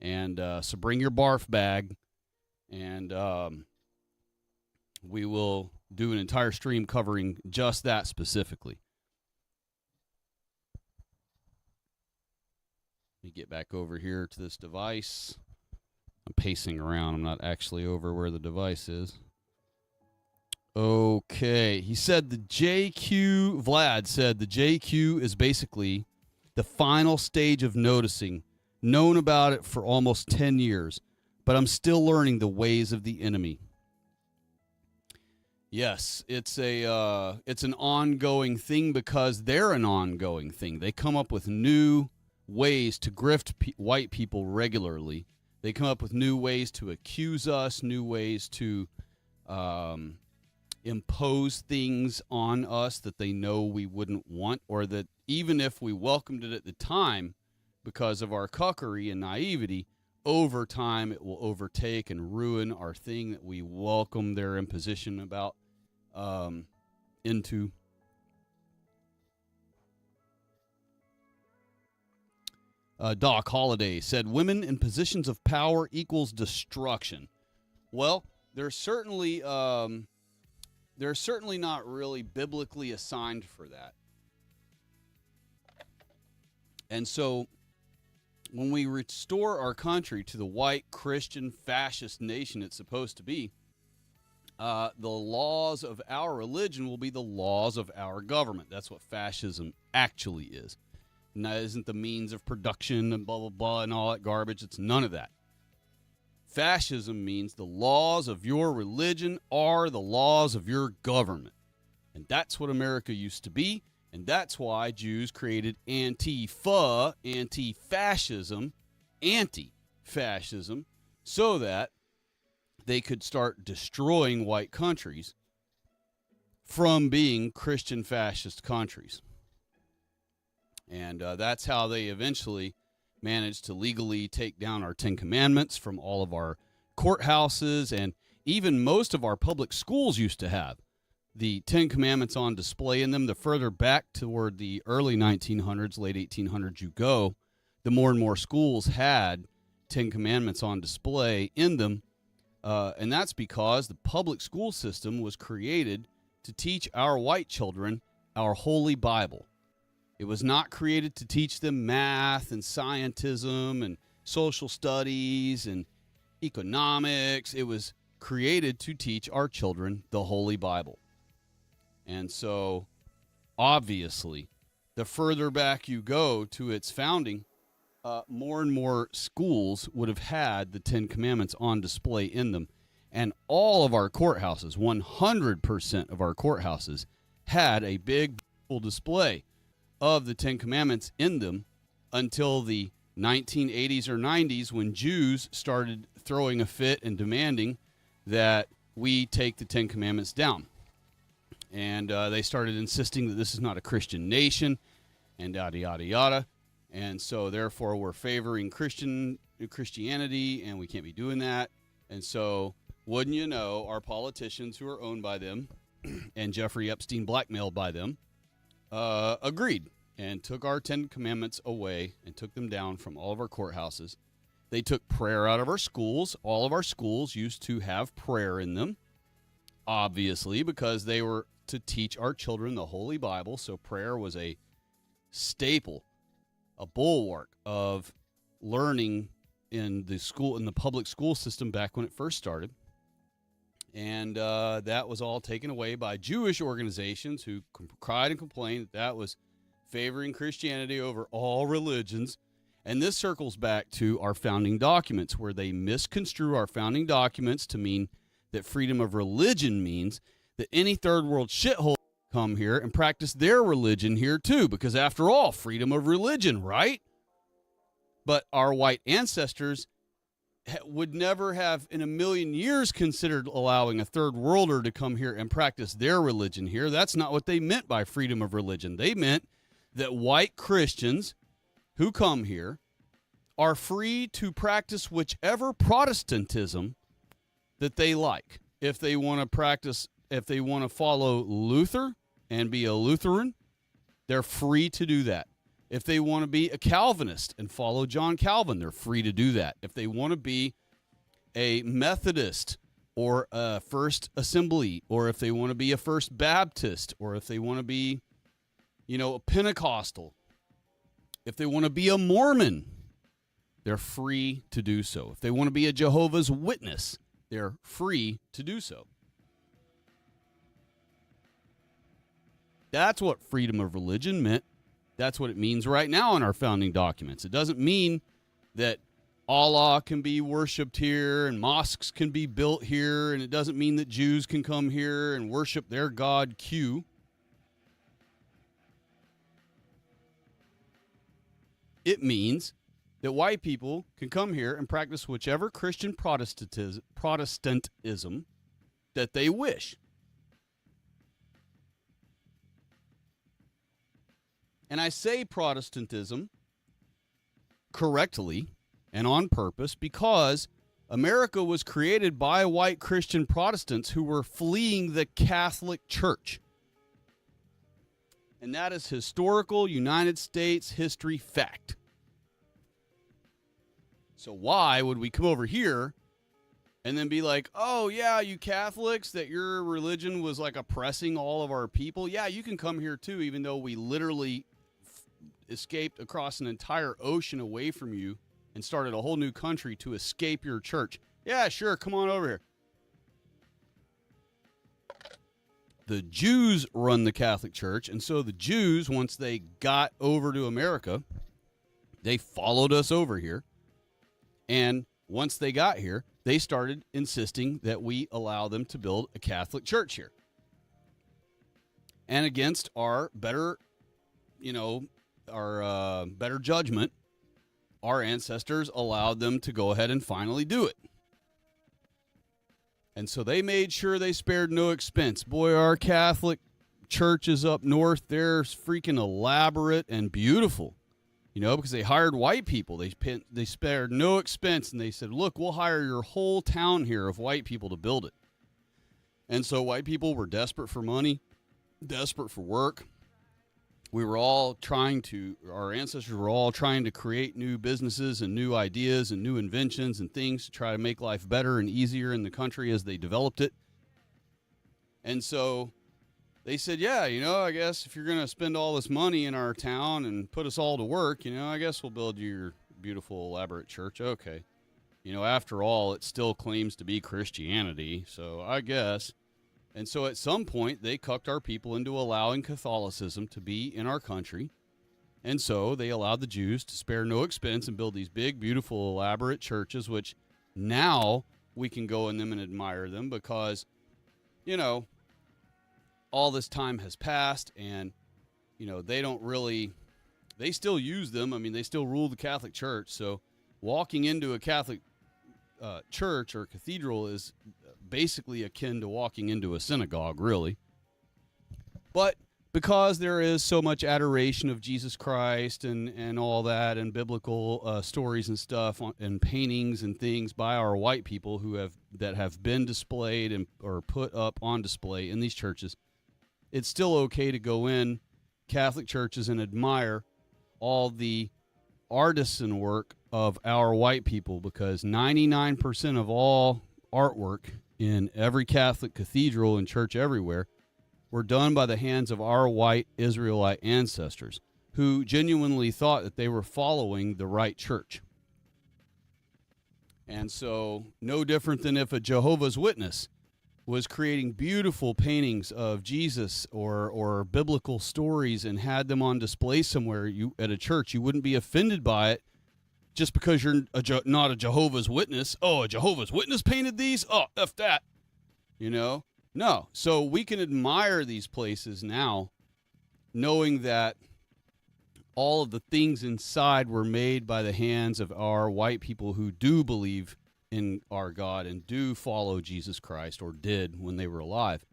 And so bring your barf bag, and we will do an entire stream covering just that specifically. Let me get back over here to this device. I'm pacing around. I'm not actually over where the device is. Okay. He said Vlad said the JQ is basically the final stage of noticing. Known about it for almost 10 years, but I'm still learning the ways of the enemy. Yes, it's an ongoing thing because they're an ongoing thing. They come up with new ways to grift white people regularly. They come up with new ways to accuse us, new ways to impose things on us that they know we wouldn't want, or that even if we welcomed it at the time because of our cuckery and naivety, over time it will overtake and ruin our thing that we welcome their imposition about into. Doc Holliday said, women in positions of power equals destruction. Well, they're certainly not really biblically assigned for that. And so when we restore our country to the white Christian fascist nation it's supposed to be, the laws of our religion will be the laws of our government. That's what fascism actually is. And that isn't the means of production and blah, blah, blah, and all that garbage. It's none of that. Fascism means the laws of your religion are the laws of your government. And that's what America used to be. And that's why Jews created Antifa, anti-fascism, so that they could start destroying white countries from being Christian fascist countries. And that's how they eventually managed to legally take down our Ten Commandments from all of our courthouses, and even most of our public schools used to have the Ten Commandments on display in them. The further back toward the early 1900s, late 1800s you go, the more and more schools had Ten Commandments on display in them. And that's because the public school system was created to teach our white children our Holy Bible. It was not created to teach them math and scientism and social studies and economics. It was created to teach our children the Holy Bible. And so, obviously, the further back you go to its founding, more and more schools would have had the Ten Commandments on display in them. And all of our courthouses, 100% of our courthouses, had a big full display of the Ten Commandments in them until the 1980s or 90s, when Jews started throwing a fit and demanding that we take the Ten Commandments down. And they started insisting that this is not a Christian nation, and yada, yada, yada. And so therefore we're favoring Christianity, and we can't be doing that. And so wouldn't you know, our politicians who are owned by them and Jeffrey Epstein blackmailed by them agreed and took our 10 commandments away and took them down from all of our courthouses. They took prayer out of our schools. All of our schools used to have prayer in them, obviously, because they were to teach our children the Holy Bible. So prayer was a staple, a bulwark of learning in the public school system back when it first started. And that was all taken away by Jewish organizations who cried and complained that was favoring Christianity over all religions. And this circles back to our founding documents, where they misconstrue our founding documents to mean that freedom of religion means that any third world shithole come here and practice their religion here too, because after all, freedom of religion, right? But our white ancestors would never have in a million years considered allowing a third worlder to come here and practice their religion here. That's not what they meant by freedom of religion. They meant that white Christians who come here are free to practice whichever Protestantism that they like. If they want to follow Luther and be a Lutheran, they're free to do that. If they want to be a Calvinist and follow John Calvin, they're free to do that. If they want to be a Methodist or a First Assembly, or if they want to be a First Baptist, or if they want to be, a Pentecostal, if they want to be a Mormon, they're free to do so. If they want to be a Jehovah's Witness, they're free to do so. That's what freedom of religion meant. That's what it means right now in our founding documents. It doesn't mean that Allah can be worshipped here and mosques can be built here, and it doesn't mean that Jews can come here and worship their God Q. It means that white people can come here and practice whichever Christian Protestantism that they wish. And I say Protestantism correctly and on purpose because America was created by white Christian Protestants who were fleeing the Catholic Church. And that is historical United States history fact. So why would we come over here and then be like, oh, yeah, you Catholics, that your religion was like oppressing all of our people? Yeah, you can come here too, even though we literally escaped across an entire ocean away from you and started a whole new country to escape your church. Yeah, sure, come on over here. The Jews run the Catholic Church, and so the Jews, once they got over to America, they followed us over here. And once they got here, they started insisting that we allow them to build a Catholic church here. And against our better, better judgment, our ancestors allowed them to go ahead and finally do it. And so they made sure they spared no expense. Boy, our Catholic churches up north, they're freaking elaborate and beautiful. Because they hired white people. They spared no expense, and they said, look, we'll hire your whole town here of white people to build it. And so white people were desperate for money, desperate for work. Our ancestors were all trying to create new businesses and new ideas and new inventions and things to try to make life better and easier in the country as they developed it. And so they said, yeah, I guess if you're going to spend all this money in our town and put us all to work, I guess we'll build you your beautiful, elaborate church. Okay. After all, it still claims to be Christianity, so I guess. And so at some point, they cucked our people into allowing Catholicism to be in our country. And so they allowed the Jews to spare no expense and build these big, beautiful, elaborate churches, which now we can go in them and admire them because, all this time has passed and, they still use them. I mean, they still rule the Catholic Church. So walking into a Catholic church or cathedral is basically akin to walking into a synagogue, really. But because there is so much adoration of Jesus Christ and all that, and biblical stories and stuff and paintings and things by our white people that have been displayed and or put up on display in these churches, it's still okay to go in Catholic churches and admire all the artisan work of our white people, because 99% of all artwork in every Catholic cathedral and church everywhere were done by the hands of our white Israelite ancestors who genuinely thought that they were following the right church. And so, no different than if a Jehovah's Witness was creating beautiful paintings of Jesus or biblical stories and had them on display somewhere at a church, you wouldn't be offended by it just because you're not a Jehovah's Witness. Oh, a Jehovah's Witness painted these? Oh, F that. You know? No. So we can admire these places now, knowing that all of the things inside were made by the hands of our white people who do believe in our God and do follow Jesus Christ, or did when they were alive.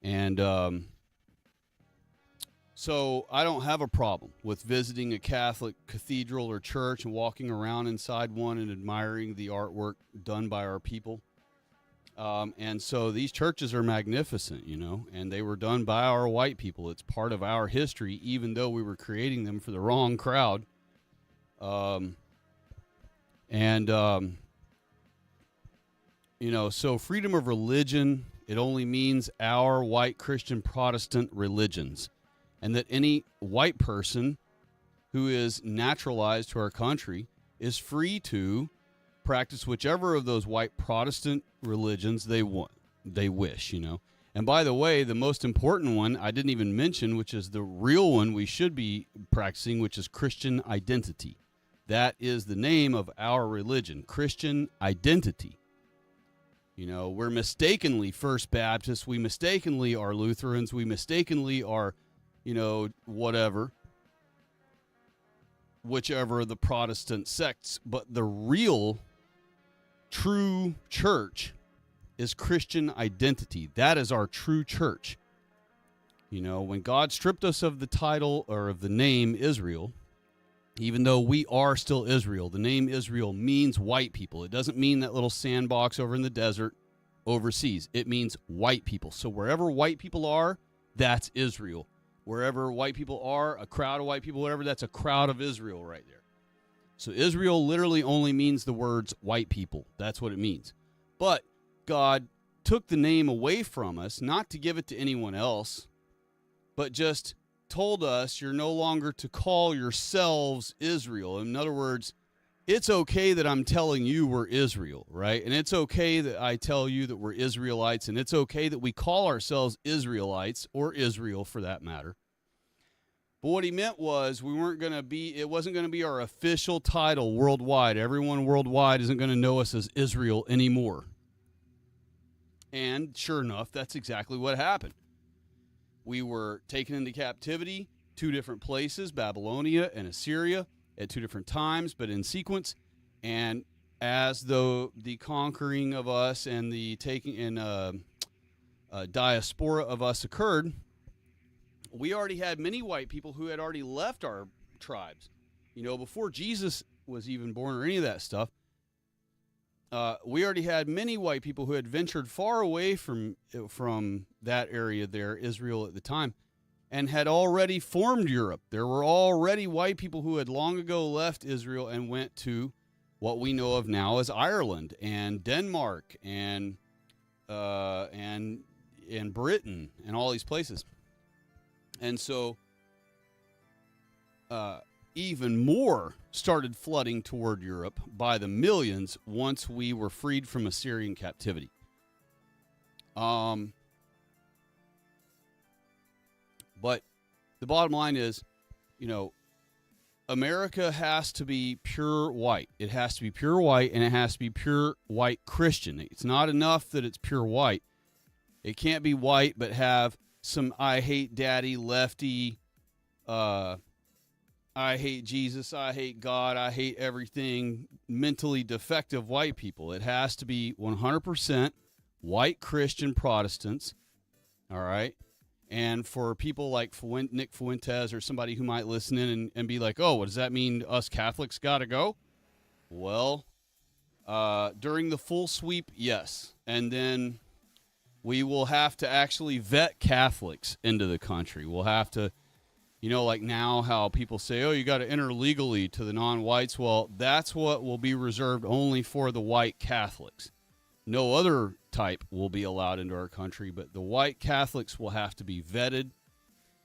And so I don't have a problem with visiting a Catholic cathedral or church and walking around inside one and admiring the artwork done by our people. And so these churches are magnificent, you know, and they were done by our white people. It's part of our history, even though we were creating them for the wrong crowd. You know, so freedom of religion, it only means our white Christian Protestant religions. And that any white person who is naturalized to our country is free to practice whichever of those white Protestant religions they wish, you know. And by the way, the most important one I didn't even mention, which is the real one we should be practicing, which is Christian identity. That is the name of our religion, Christian identity. You know, we're mistakenly First Baptists, we mistakenly are Lutherans, we mistakenly are, you know, whichever of the Protestant sects, but the real true church is Christian identity. That is our true church. You know, when God stripped us of the title or of the name Israel, even though we are still Israel, the name Israel means white people. It doesn't mean that little sandbox over in the desert overseas. It means white people. So wherever white people are, that's Israel. Wherever white people are, a crowd of white people, whatever, that's a crowd of Israel right there. So Israel literally only means the words white people. That's what it means. But God took the name away from us, not to give it to anyone else, but just told us you're no longer to call yourselves Israel. In other words, it's okay that I'm telling you we're Israel, right? And it's okay that I tell you that we're Israelites, and it's okay that we call ourselves Israelites, or Israel for that matter. But what he meant was it wasn't going to be our official title worldwide. Everyone worldwide isn't going to know us as Israel anymore. And sure enough, that's exactly what happened. We were taken into captivity, 2 different places, Babylonia and Assyria, at 2 different times, but in sequence. And as the conquering of us and the taking and diaspora of us occurred, we already had many white people who had already left our tribes. You know, before Jesus was even born or any of that stuff, we already had many white people who had ventured far away from that area there, Israel at the time, and had already formed Europe. There were already white people who had long ago left Israel and went to what we know of now as Ireland and Denmark and Britain and all these places. And so even more started flooding toward Europe by the millions once we were freed from Assyrian captivity. But the bottom line is, you know, America has to be pure white. It has to be pure white, and it has to be pure white Christian. It's not enough that it's pure white. It can't be white but have some I hate daddy, lefty, I hate Jesus, I hate God, I hate everything, mentally defective white people. It has to be 100% white Christian Protestants, all right? And for people like Nick Fuentes or somebody who might listen in and be like, oh, what does that mean? Us Catholics got to go? Well, during the full sweep, yes. And then we will have to actually vet Catholics into the country. We'll have to, like now how people say, oh, you got to enter legally to the non-whites. Well, that's what will be reserved only for the white Catholics. No other type will be allowed into our country, but the white Catholics will have to be vetted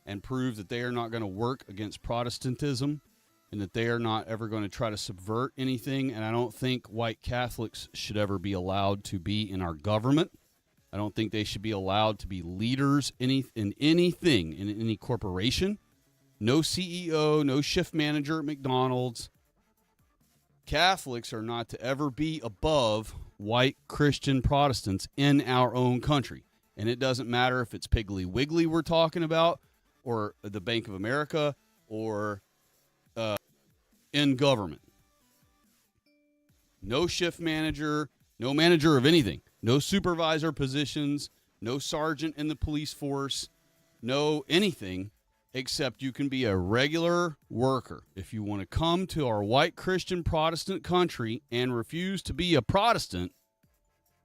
and prove that they are not going to work against Protestantism and that they are not ever going to try to subvert anything. And I don't think white Catholics should ever be allowed to be in our government. I don't think they should be allowed to be leaders in anything, in any corporation. No CEO, no shift manager at McDonald's. Catholics are not to ever be above white Christian Protestants in our own country. And it doesn't matter if it's Piggly Wiggly we're talking about, or the Bank of America, or in government. No shift manager, no manager of anything, no supervisor positions, no sergeant in the police force, no anything, except you can be a regular worker. If you want to come to our white Christian Protestant country and refuse to be a Protestant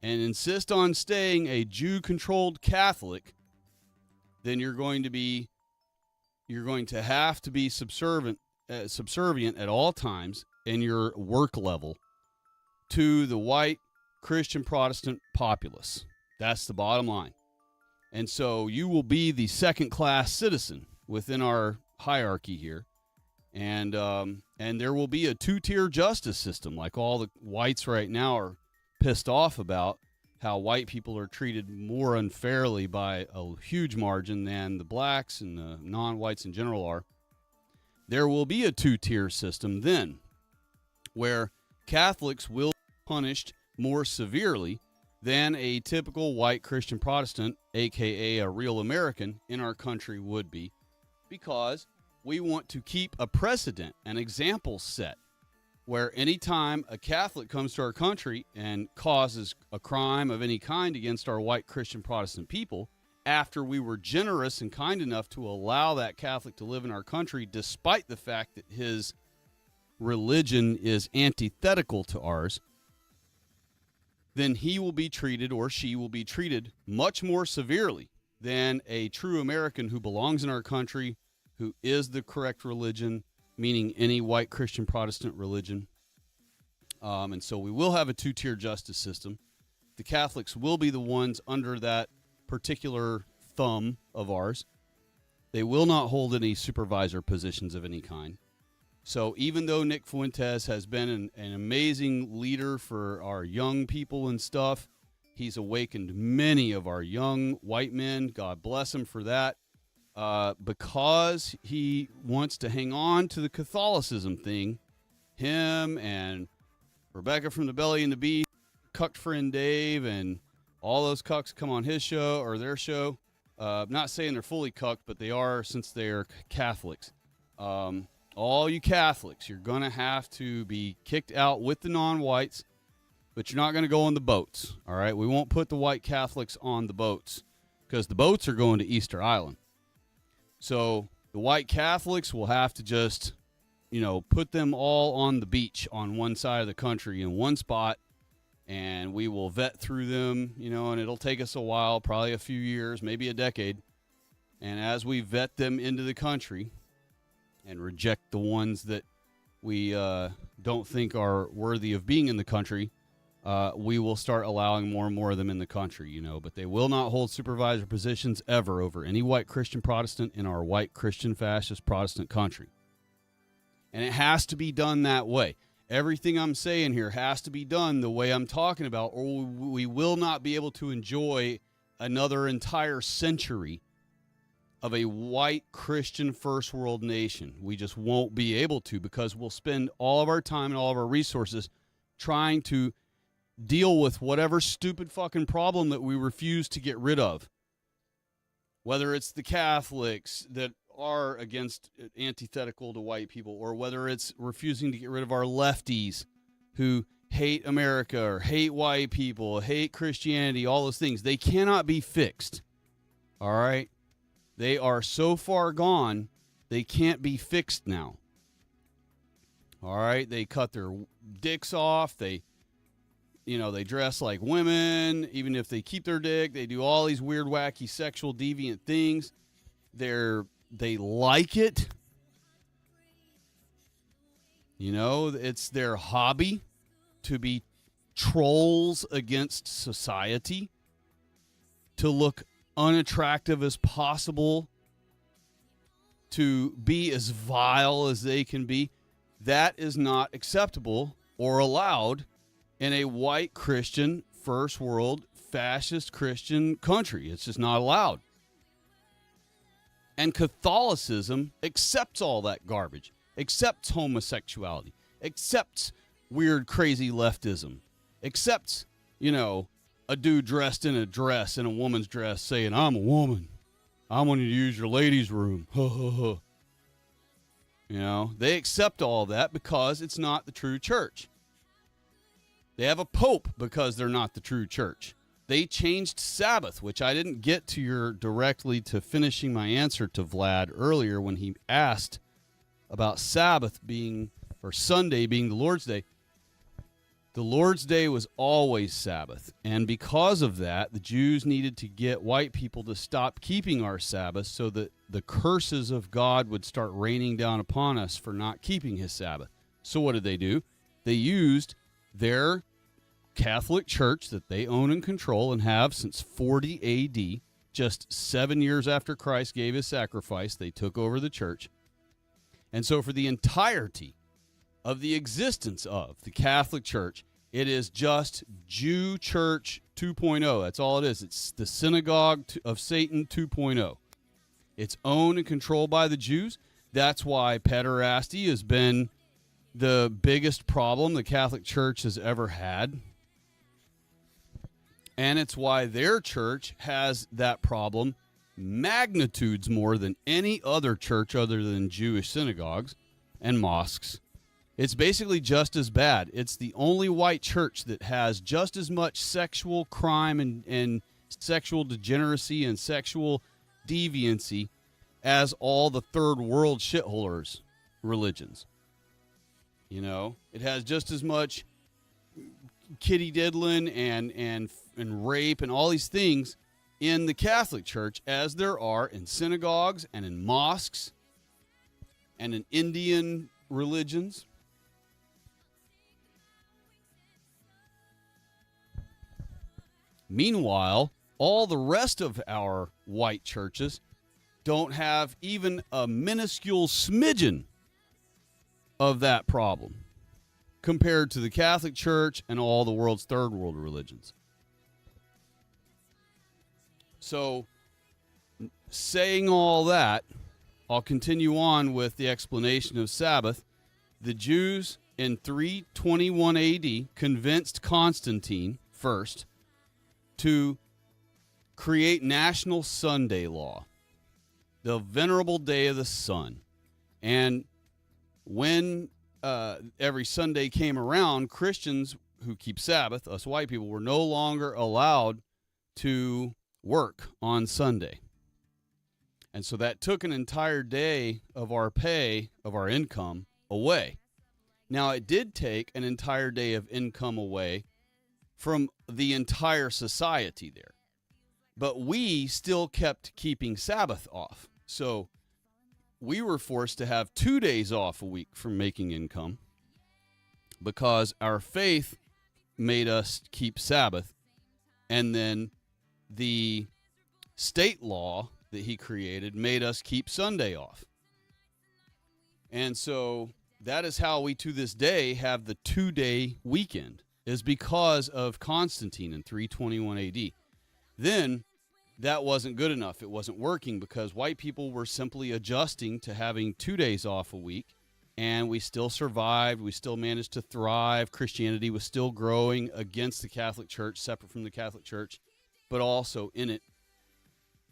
and insist on staying a Jew-controlled Catholic, then you're going to have to be subservient at all times in your work level to the white Christian Protestant populace. That's the bottom line. And so you will be the second-class citizen within our hierarchy here. And there will be a two-tier justice system, like all the whites right now are pissed off about how white people are treated more unfairly by a huge margin than the blacks and the non-whites in general are. There will be a two-tier system then where Catholics will be punished more severely than a typical white Christian Protestant, aka a real American, in our country would be, because we want to keep a precedent, an example set, where anytime a Catholic comes to our country and causes a crime of any kind against our white Christian Protestant people, after we were generous and kind enough to allow that Catholic to live in our country, despite the fact that his religion is antithetical to ours, then he will be treated, or she will be treated, much more severely than a true American who belongs in our country, who is the correct religion, meaning any white Christian Protestant religion. And so we will have a two-tier justice system. The Catholics will be the ones under that particular thumb of ours. They will not hold any supervisor positions of any kind. So even though Nick Fuentes has been an amazing leader for our young people and stuff, he's awakened many of our young white men. God bless him for that. Because he wants to hang on to the Catholicism thing, him and Rebecca from the Belly and the Beast, cucked friend Dave, and all those cucks come on his show or their show. Not saying they're fully cucked, but they are, since they're Catholics. All you Catholics, you're going to have to be kicked out with the non-whites, but you're not going to go on the boats, all right? We won't put the white Catholics on the boats because the boats are going to Easter Island. So the white Catholics will have to just, put them all on the beach on one side of the country in one spot, and we will vet through them, and it'll take us a while, probably a few years, maybe a decade. And as we vet them into the country and reject the ones that we don't think are worthy of being in the country, we will start allowing more and more of them in the country, but they will not hold supervisor positions ever over any white Christian Protestant in our white Christian fascist Protestant country. And it has to be done that way. Everything I'm saying here has to be done the way I'm talking about, or we will not be able to enjoy another entire century of a white Christian first world nation. We just won't be able to, because we'll spend all of our time and all of our resources trying to deal with whatever stupid fucking problem that we refuse to get rid of. Whether it's the Catholics that are antithetical to white people, or whether it's refusing to get rid of our lefties who hate America or hate white people, hate Christianity, all those things. They cannot be fixed. All right? They are so far gone, they can't be fixed now. All right, they cut their dicks off. They dress like women. Even if they keep their dick, they do all these weird, wacky, sexual, deviant things. They like it. It's their hobby to be trolls against society, to look unattractive as possible, to be as vile as they can be. That is not acceptable or allowed in a white Christian, first world, fascist Christian country. It's just not allowed. And Catholicism accepts all that garbage, accepts homosexuality, accepts weird, crazy leftism, accepts, a dude dressed in a dress, in a woman's dress, saying, "I'm a woman. I want you to use your ladies' room." They accept all that because it's not the true church. They have a pope because they're not the true church. They changed Sabbath, which I didn't get to directly to finishing my answer to Vlad earlier when he asked about Sabbath or Sunday being the Lord's Day. The Lord's Day was always Sabbath, and because of that, the Jews needed to get white people to stop keeping our Sabbath so that the curses of God would start raining down upon us for not keeping his Sabbath. So what did they do? They used their Catholic Church that they own and control and have since 40 AD, just 7 years after Christ gave his sacrifice, they took over the church. And so for the entirety of the existence of the Catholic Church, it is just Jew Church 2.0. That's all it is. It's the synagogue of Satan 2.0. It's owned and controlled by the Jews. That's why pederasty has been the biggest problem the Catholic Church has ever had. And it's why their church has that problem magnitudes more than any other church other than Jewish synagogues and mosques. It's basically just as bad. It's the only white church that has just as much sexual crime and sexual degeneracy and sexual deviancy as all the third world shitholers religions. It has just as much kitty diddling and rape and all these things in the Catholic Church as there are in synagogues and in mosques and in Indian religions. Meanwhile, all the rest of our white churches don't have even a minuscule smidgen of that problem compared to the Catholic Church and all the world's third world religions. So, saying all that, I'll continue on with the explanation of Sabbath. The Jews in 321 AD convinced Constantine first to create National Sunday Law, the venerable day of the sun. And when every Sunday came around, Christians who keep Sabbath, us white people, were no longer allowed to work on Sunday. And so that took an entire day of our pay, of our income, away. Now, it did take an entire day of income away from the entire society there. But we still kept keeping Sabbath off. So we were forced to have 2 days off a week from making income because our faith made us keep Sabbath. And then the state law that he created made us keep Sunday off. And so that is how we, to this day, have the 2-day weekend, is because of Constantine in 321 AD. Then that wasn't good enough. It wasn't working because white people were simply adjusting to having 2 days off a week, and we still survived. We still managed to thrive. Christianity was still growing against the Catholic Church, separate from the Catholic Church, but also in it.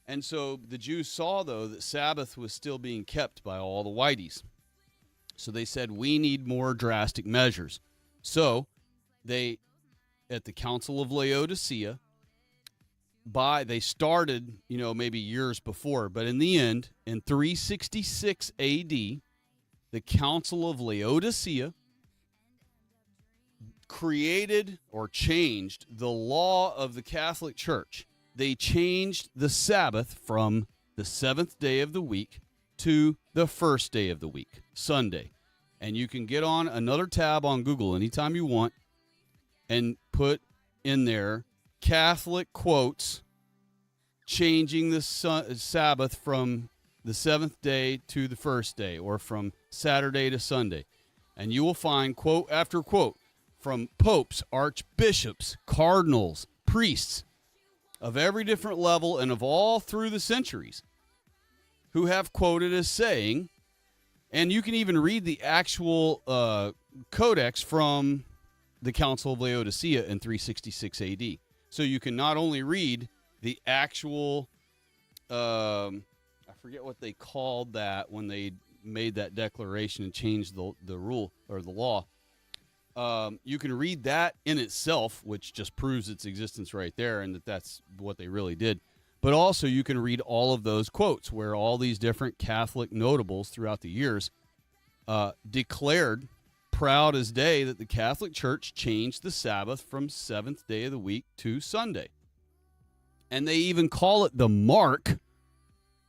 And so the Jews saw, though, that Sabbath was still being kept by all the whiteys. So they said, we need more drastic measures. So they, at the Council of Laodicea, they started, maybe years before, but in the end, in 366 AD, the Council of Laodicea created or changed the law of the Catholic Church. They changed the Sabbath from the seventh day of the week to the first day of the week, Sunday. And you can get on another tab on Google anytime you want and put in there Catholic quotes changing the Sabbath from the seventh day to the first day, or from Saturday to Sunday. And you will find quote after quote from popes, archbishops, cardinals, priests of every different level and of all through the centuries who have quoted as saying, and you can even read the actual codex from the Council of Laodicea in 366 AD. So you can not only read the actual, I forget what they called that when they made that declaration and changed the rule or the law. You can read that in itself, which just proves its existence right there and that that's what they really did. But also you can read all of those quotes where all these different Catholic notables throughout the years declared proud as day that the Catholic Church changed the Sabbath from seventh day of the week to Sunday. And they even call it the mark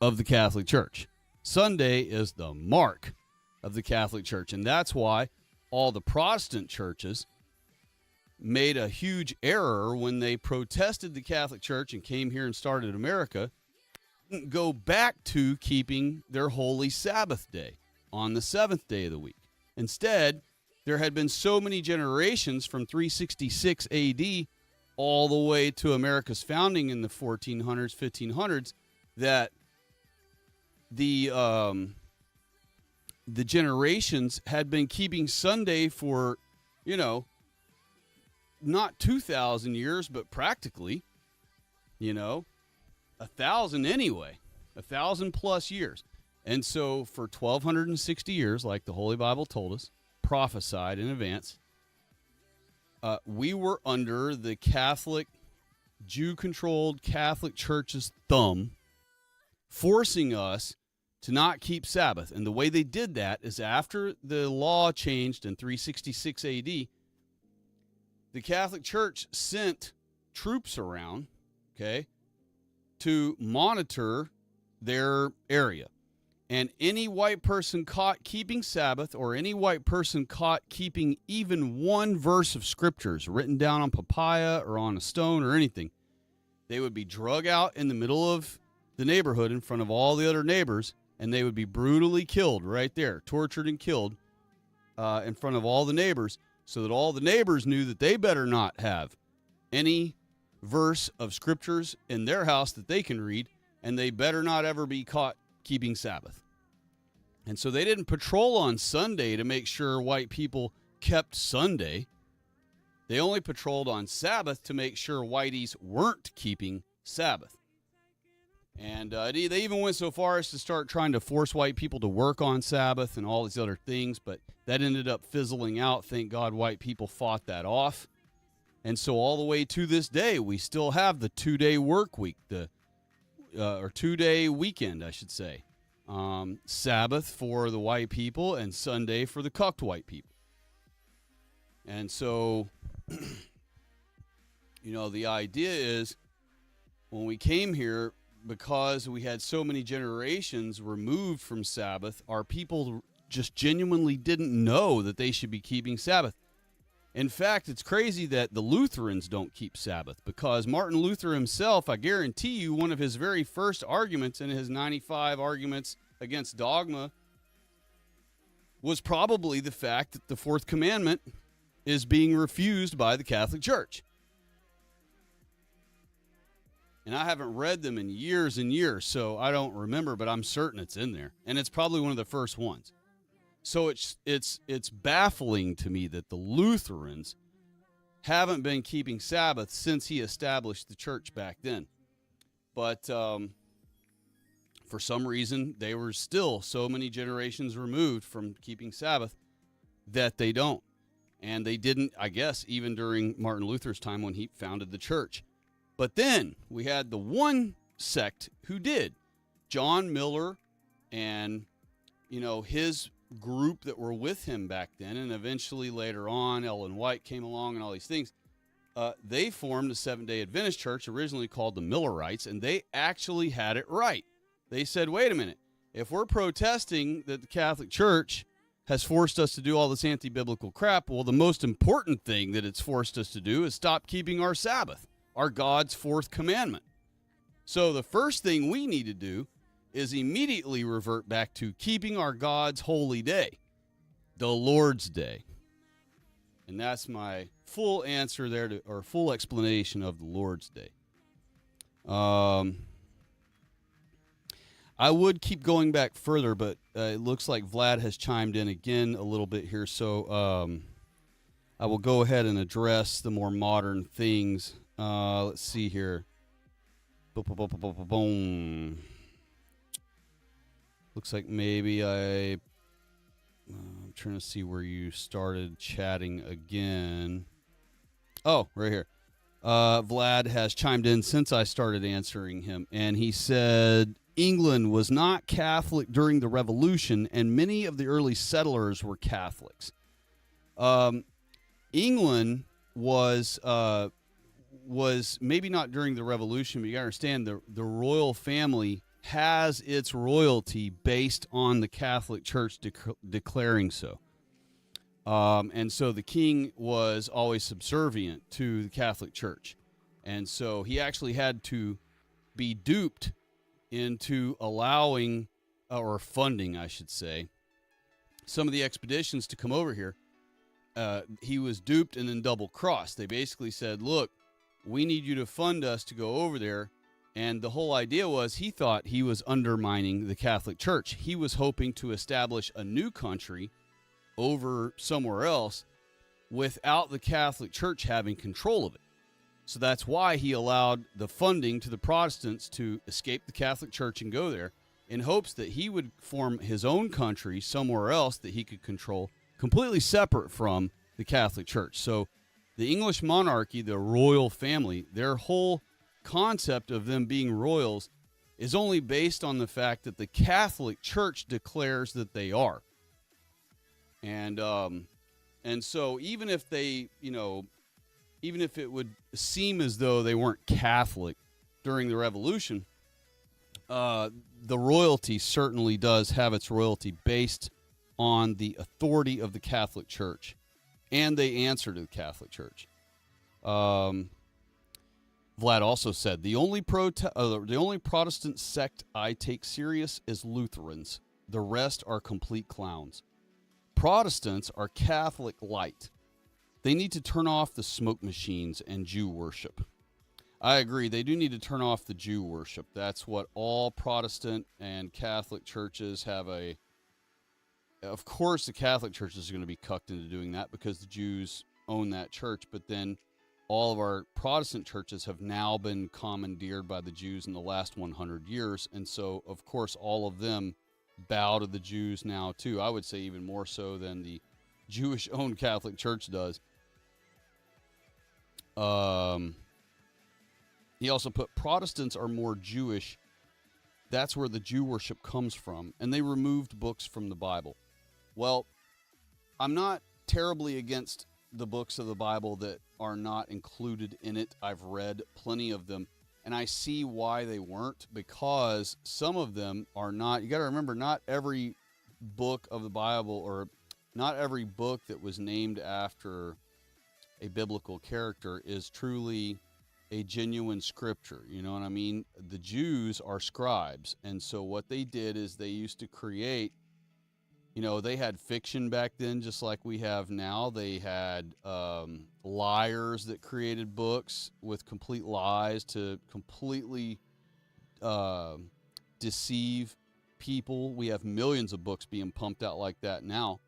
of the Catholic Church. Sunday is the mark of the Catholic Church. And that's why all the Protestant churches made a huge error when they protested the Catholic Church and came here and started America, go back to keeping their holy Sabbath day on the seventh day of the week. Instead, there had been so many generations from 366 AD all the way to America's founding in the 1400s, 1500s, that the generations had been keeping Sunday for, not 2,000 years, but practically, 1,000 anyway, 1,000 plus years. And so for 1,260 years, like the Holy Bible told us, prophesied in advance, we were under the Catholic, Jew-controlled Catholic Church's thumb, forcing us to not keep Sabbath. And the way they did that is after the law changed in 366 AD, the Catholic Church sent troops around, to monitor their area. And any white person caught keeping Sabbath, or any white person caught keeping even one verse of scriptures written down on papaya or on a stone or anything, they would be drug out in the middle of the neighborhood in front of all the other neighbors, and they would be brutally killed right there, tortured and killed in front of all the neighbors, so that all the neighbors knew that they better not have any verse of scriptures in their house that they can read, and they better not ever be caught keeping Sabbath. And so they didn't patrol on Sunday to make sure white people kept Sunday. They only patrolled on Sabbath to make sure whiteys weren't keeping Sabbath. And they even went so far as to start trying to force white people to work on Sabbath and all these other things, but that ended up fizzling out. Thank God white people fought that off. And so all the way to this day, we still have the 2-day work week, or 2-day weekend, I should say. Sabbath for the white people and Sunday for the cucked white people. And so, the idea is when we came here, because we had so many generations removed from Sabbath, our people just genuinely didn't know that they should be keeping Sabbath. In fact, it's crazy that the Lutherans don't keep Sabbath, because Martin Luther himself, I guarantee you, one of his very first arguments in his 95 arguments against dogma was probably the fact that the fourth commandment is being refused by the Catholic Church. And I haven't read them in years and years, so I don't remember, but I'm certain it's in there. And it's probably one of the first ones. So it's baffling to me that the Lutherans haven't been keeping Sabbath since he established the church back then. But for some reason, they were still so many generations removed from keeping Sabbath that they don't. And they didn't, I guess, even during Martin Luther's time when he founded the church. But then we had the one sect who did. John Miller and, his group that were with him back then, and eventually later on, Ellen White came along and all these things. They formed the Seventh-day Adventist Church, originally called the Millerites, and they actually had it right. They said, wait a minute, if we're protesting that the Catholic Church has forced us to do all this anti-biblical crap, well, the most important thing that it's forced us to do is stop keeping our Sabbath, our God's fourth commandment. So the first thing we need to do is immediately revert back to keeping our God's holy day, the Lord's Day. And that's my full answer there, or full explanation of the Lord's Day. I would keep going back further, but it looks like Vlad has chimed in again a little bit here, so I will go ahead and address the more modern things. Let's see here. Boom. Looks like maybe I'm trying to see where you started chatting again. Oh, right here. Vlad has chimed in since I started answering him, and he said England was not Catholic during the Revolution, and many of the early settlers were Catholics. England was maybe not during the Revolution, but you gotta understand the royal family has its royalty based on the Catholic Church declaring so. And so the king was always subservient to the Catholic Church. And so he actually had to be duped into allowing, or funding, I should say, some of the expeditions to come over here. He was duped and then double-crossed. They basically said, look, we need you to fund us to go over there. And the whole idea was he thought he was undermining the Catholic Church. He was hoping to establish a new country over somewhere else without the Catholic Church having control of it. So that's why he allowed the funding to the Protestants to escape the Catholic Church and go there in hopes that he would form his own country somewhere else that he could control, completely separate from the Catholic Church. So the English monarchy, the royal family, their whole concept of them being royals is only based on the fact that the Catholic Church declares that they are. And so even if they, even if it would seem as though they weren't Catholic during the Revolution, the royalty certainly does have its royalty based on the authority of the Catholic Church, and they answer to the Catholic Church. Vlad also said, the only Protestant sect I take serious is Lutherans. The rest are complete clowns. Protestants are Catholic light. They need to turn off the smoke machines and Jew worship. I agree. They do need to turn off the Jew worship. That's what all Protestant and Catholic churches have a... Of course, the Catholic churches are going to be cucked into doing that because the Jews own that church, but then all of our Protestant churches have now been commandeered by the Jews in the last 100 years. And so, of course, all of them bow to the Jews now, too. I would say even more so than the Jewish-owned Catholic Church does. He also put, Protestants are more Jewish. That's where the Jew worship comes from. And they removed books from the Bible. Well, I'm not terribly against the books of the Bible that are not included in it. I've read plenty of them, and I see why they weren't, because some of them are not. You got to remember, not every book of the Bible, or not every book that was named after a biblical character is truly a genuine scripture. You know what I mean? The Jews are scribes, and so what they did is they used to create, they had fiction back then, just like we have now. They had liars that created books with complete lies to completely deceive people. We have millions of books being pumped out like that now.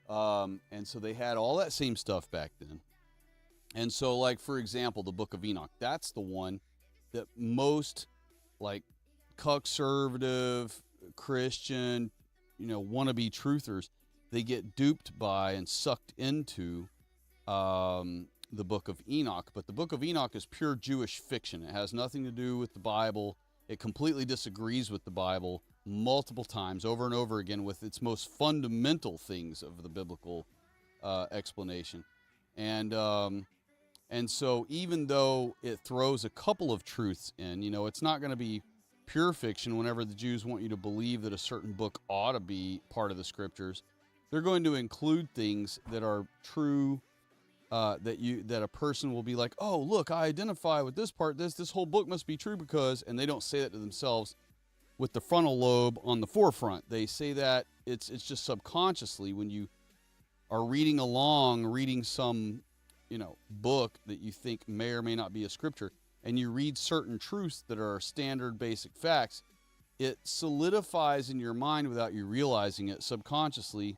And so they had all that same stuff back then. And so, like, for example, the Book of Enoch, that's the one that most, like, conservative, Christian, wannabe truthers, they get duped by and sucked into the Book of Enoch, but the Book of Enoch is pure Jewish fiction. It has nothing to do with the Bible. It completely disagrees with the Bible multiple times, over and over again, with its most fundamental things of the biblical explanation. And so even though it throws a couple of truths in, it's not going to be pure fiction whenever the Jews want you to believe that a certain book ought to be part of the scriptures. They're going to include things that are true, that a person will be like, oh, look, I identify with this part. This whole book must be true because, and they don't say that to themselves with the frontal lobe on the forefront. They say that it's just subconsciously when you are reading some, book that you think may or may not be a scripture, and you read certain truths that are standard basic facts, it solidifies in your mind without you realizing it subconsciously.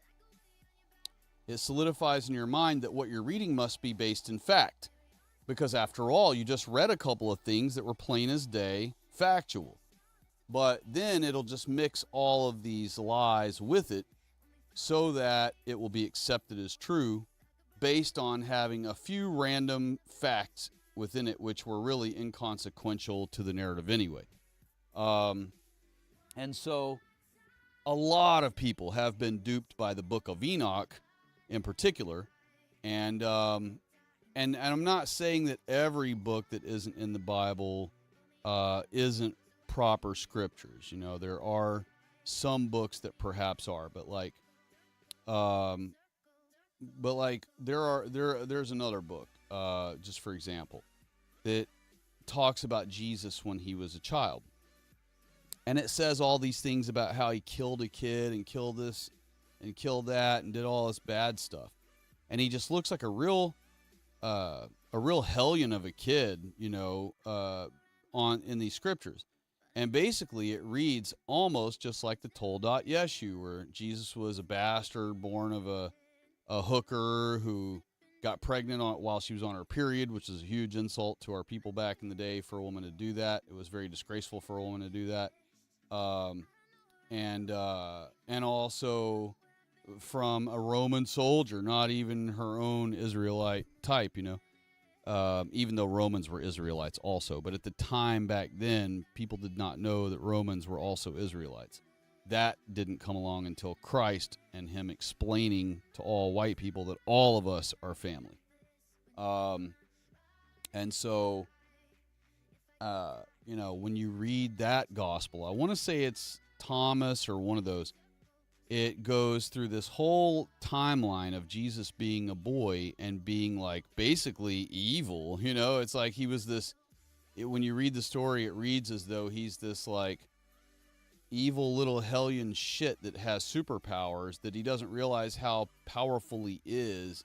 It solidifies in your mind that what you're reading must be based in fact. Because after all, you just read a couple of things that were plain as day, factual. But then it'll just mix all of these lies with it so that it will be accepted as true based on having a few random facts within it which were really inconsequential to the narrative anyway. And so a lot of people have been duped by the Book of Enoch in particular. And I'm not saying that every book that isn't in the Bible isn't proper scriptures. There are some books that perhaps are, but there's another book, just for example, that talks about Jesus when he was a child. And it says all these things about how he killed a kid and killed this and killed that and did all this bad stuff. And he just looks like a real hellion of a kid, in these scriptures. And basically it reads almost just like the Toldot Yeshu, where Jesus was a bastard born of a hooker who got pregnant while she was on her period, which is a huge insult to our people back in the day for a woman to do that. It was very disgraceful for a woman to do that. And also from a Roman soldier, not even her own Israelite type, even though Romans were Israelites also. But at the time back then, people did not know that Romans were also Israelites. That didn't come along until Christ and him explaining to all white people that all of us are family. And so, when you read that gospel, I want to say it's Thomas or one of those, it goes through this whole timeline of Jesus being a boy and being like basically evil. It's like he was this, when you read the story, it reads as though he's this like evil little hellion shit that has superpowers that he doesn't realize how powerful he is.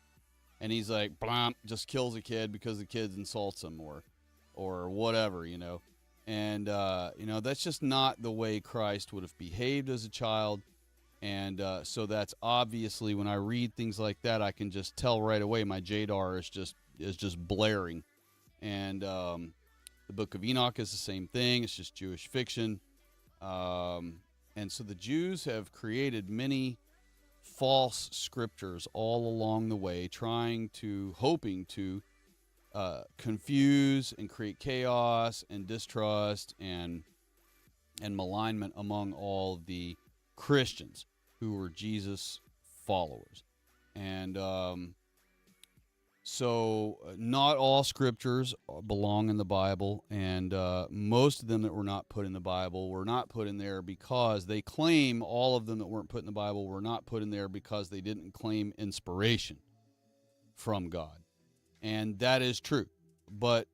And he's like, blah, just kills a kid because the kid insults him or whatever, And, that's just not the way Christ would have behaved as a child. And so that's obviously, when I read things like that, I can just tell right away my Jadar is just blaring. And the Book of Enoch is the same thing. It's just Jewish fiction. And so the Jews have created many false scriptures all along the way, hoping to confuse and create chaos and distrust and malignment among all the Christians who were Jesus followers. And so not all scriptures belong in the Bible, and most of them that were not put in the Bible were not put in there because they claim all of them that weren't put in the Bible were not put in there because they didn't claim inspiration from God. And that is true. But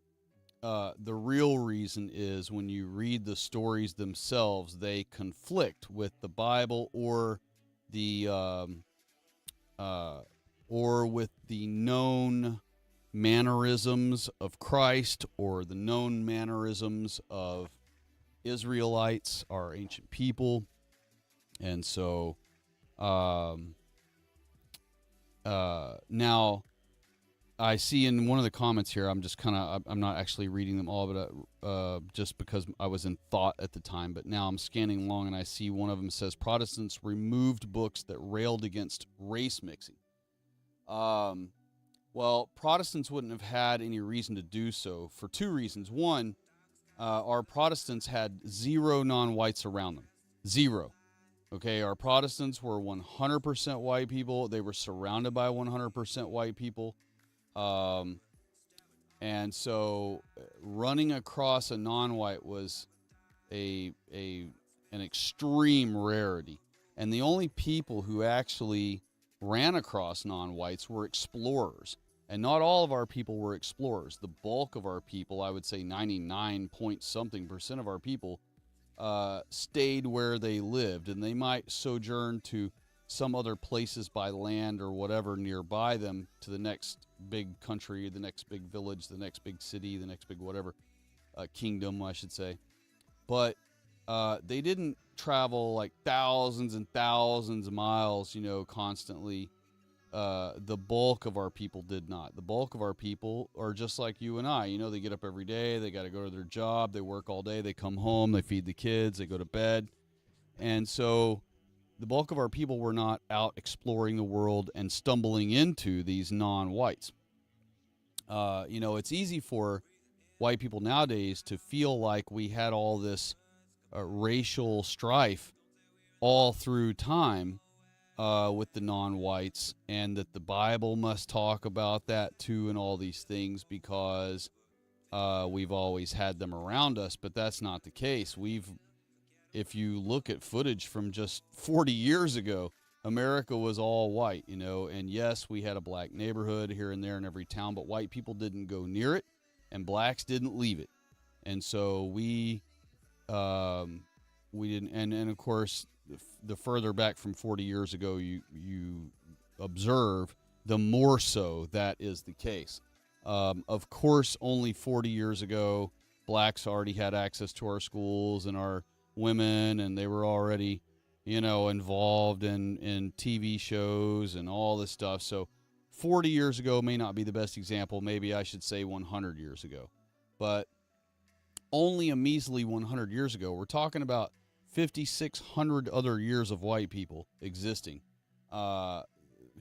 the real reason is when you read the stories themselves, they conflict with the Bible or with the known mannerisms of Christ or the known mannerisms of Israelites, our ancient people. And so now I see in one of the comments here, I'm not actually reading them all, but just because I was in thought at the time, but now I'm scanning along and I see one of them says Protestants removed books that railed against race mixing. Well, Protestants wouldn't have had any reason to do so for two reasons. One, our Protestants had zero non-whites around them. Zero. Okay, our Protestants were 100% white people. They were surrounded by 100% white people. And so running across a non-white was an extreme rarity. And the only people who actually ran across non-whites were explorers. And not all of our people were explorers. The bulk of our people, I would say 99 point something percent of our people, stayed where they lived. And they might sojourn to some other places by land or whatever nearby them to the next big country, the next big village, the next big city, the next big whatever, kingdom, I should say. But they didn't travel like thousands and thousands of miles, constantly. The bulk of our people did not. The bulk of our people are just like you and I. They get up every day. They got to go to their job. They work all day. They come home. They feed the kids. They go to bed. And so the bulk of our people were not out exploring the world and stumbling into these non-whites. It's easy for white people nowadays to feel like we had all this racial strife all through time with the non-whites, and that the Bible must talk about that too and all these things because we've always had them around us. But that's not the case. If you look at footage from just 40 years ago, America was all white, and yes, we had a black neighborhood here and there in every town, but white people didn't go near it and blacks didn't leave it. And so we didn't, and of course, the further back from 40 years ago you observe, the more so that is the case. Of course, only 40 years ago, blacks already had access to our schools and our women, and they were already, involved in TV shows and all this stuff. So 40 years ago may not be the best example. Maybe I should say 100 years ago. But only a measly 100 years ago, we're talking about 5,600 other years of white people existing.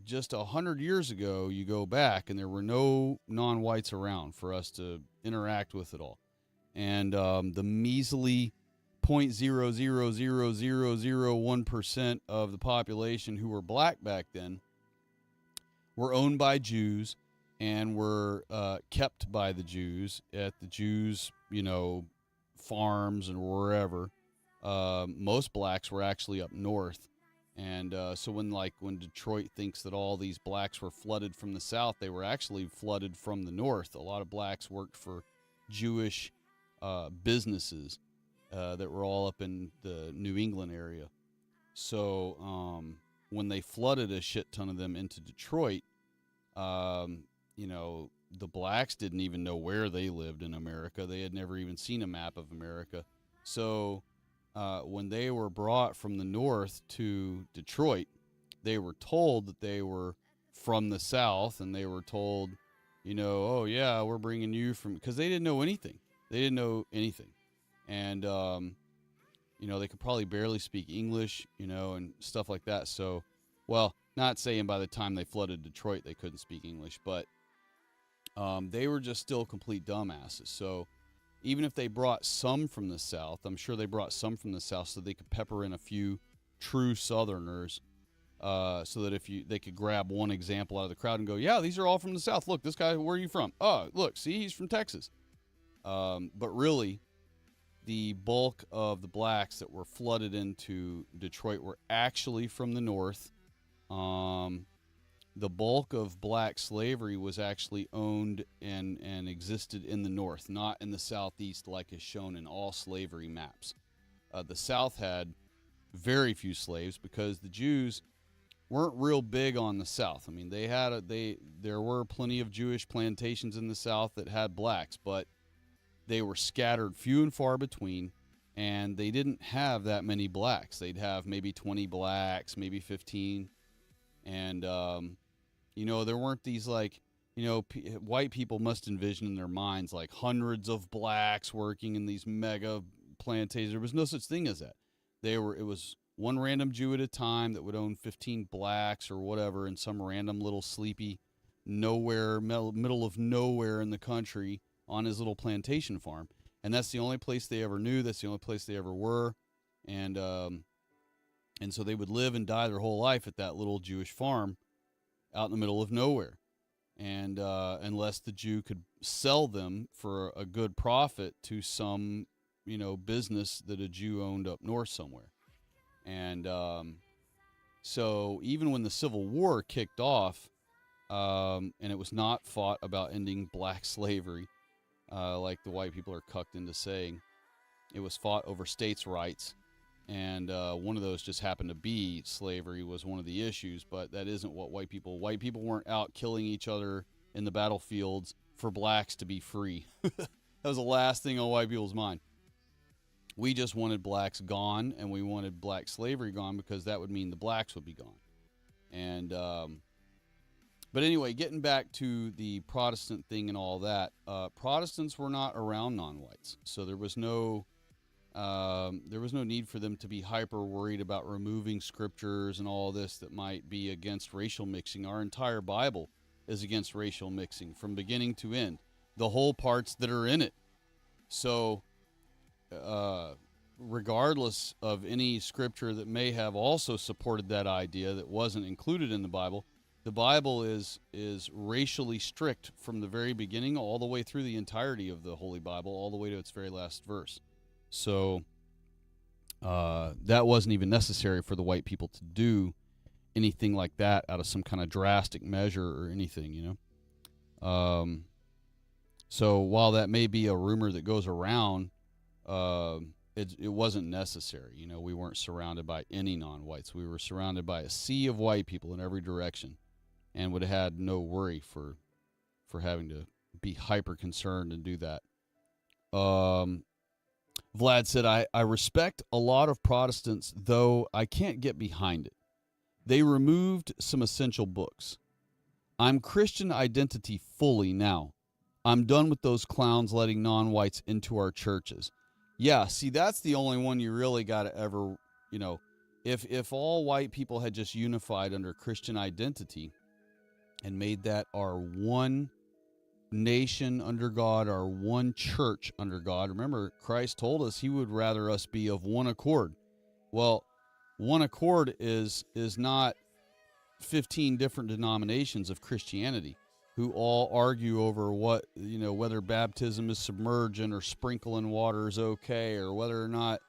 Just 100 years ago, you go back, and there were no non-whites around for us to interact with at all. And the measly 0.00001% of the population who were black back then were owned by Jews and were kept by the Jews at the Jews, farms and wherever. Most blacks were actually up north. And so when Detroit thinks that all these blacks were flooded from the south, they were actually flooded from the north. A lot of blacks worked for Jewish businesses that were all up in the New England area. So when they flooded a shit ton of them into Detroit, the blacks didn't even know where they lived in America. They had never even seen a map of America. So when they were brought from the north to Detroit, they were told that they were from the south, and they were told, oh yeah, we're bringing you from, because they didn't know anything. And, they could probably barely speak English, and stuff like that. So, well, not saying by the time they flooded Detroit, they couldn't speak English, but they were just still complete dumbasses. So even if they brought some from the south, I'm sure they brought some from the south so they could pepper in a few true Southerners, so that they could grab one example out of the crowd and go, yeah, these are all from the south. Look, this guy, where are you from? Oh, look, see, he's from Texas. But really, the bulk of the blacks that were flooded into Detroit were actually from the north. The bulk of black slavery was actually owned and existed in the north, not in the southeast like is shown in all slavery maps. The South had very few slaves because the Jews weren't real big on the South. I mean, there were plenty of Jewish plantations in the South that had blacks, but they were scattered few and far between, and they didn't have that many blacks. They'd have maybe 20 blacks, maybe 15, and there weren't these white people must envision in their minds like hundreds of blacks working in these mega plantations. There was no such thing as that. It was one random Jew at a time that would own 15 blacks or whatever in some random little sleepy nowhere, middle of nowhere in the country on his little plantation farm. And that's the only place they ever knew. That's the only place they ever were. And so they would live and die their whole life at that little Jewish farm out in the middle of nowhere. And unless the Jew could sell them for a good profit to some, business that a Jew owned up north somewhere. And so even when the Civil War kicked off, and it was not fought about ending black slavery, like the white people are cucked into saying, it was fought over states' rights. And one of those just happened to be slavery was one of the issues, but that isn't what white people weren't out killing each other in the battlefields for blacks to be free. That was the last thing on white people's mind. We just wanted blacks gone, and we wanted black slavery gone because that would mean the blacks would be gone. And but anyway, getting back to the Protestant thing and all that, Protestants were not around non-whites, so there was no need for them to be hyper worried about removing scriptures and all this that might be against racial mixing. Our entire Bible is against racial mixing from beginning to end, the whole parts that are in it. So regardless of any scripture that may have also supported that idea that wasn't included in the Bible is racially strict from the very beginning all the way through the entirety of the Holy Bible, all the way to its very last verse. So that wasn't even necessary for the white people to do anything like that out of some kind of drastic measure or anything, So while that may be a rumor that goes around, it wasn't necessary. We weren't surrounded by any non-whites. We were surrounded by a sea of white people in every direction, and would have had no worry for having to be hyper concerned and do that. Vlad said, I respect a lot of Protestants, though I can't get behind it. They removed some essential books. I'm Christian identity fully now. I'm done with those clowns letting non-whites into our churches. Yeah, see, that's the only one you really got to ever, if all white people had just unified under Christian identity and made that our one nation under God, our one church under God. Remember, Christ told us he would rather us be of one accord. Well, one accord is not 15 different denominations of Christianity who all argue over what, whether baptism is submergent or sprinkle in water is okay, or whether or not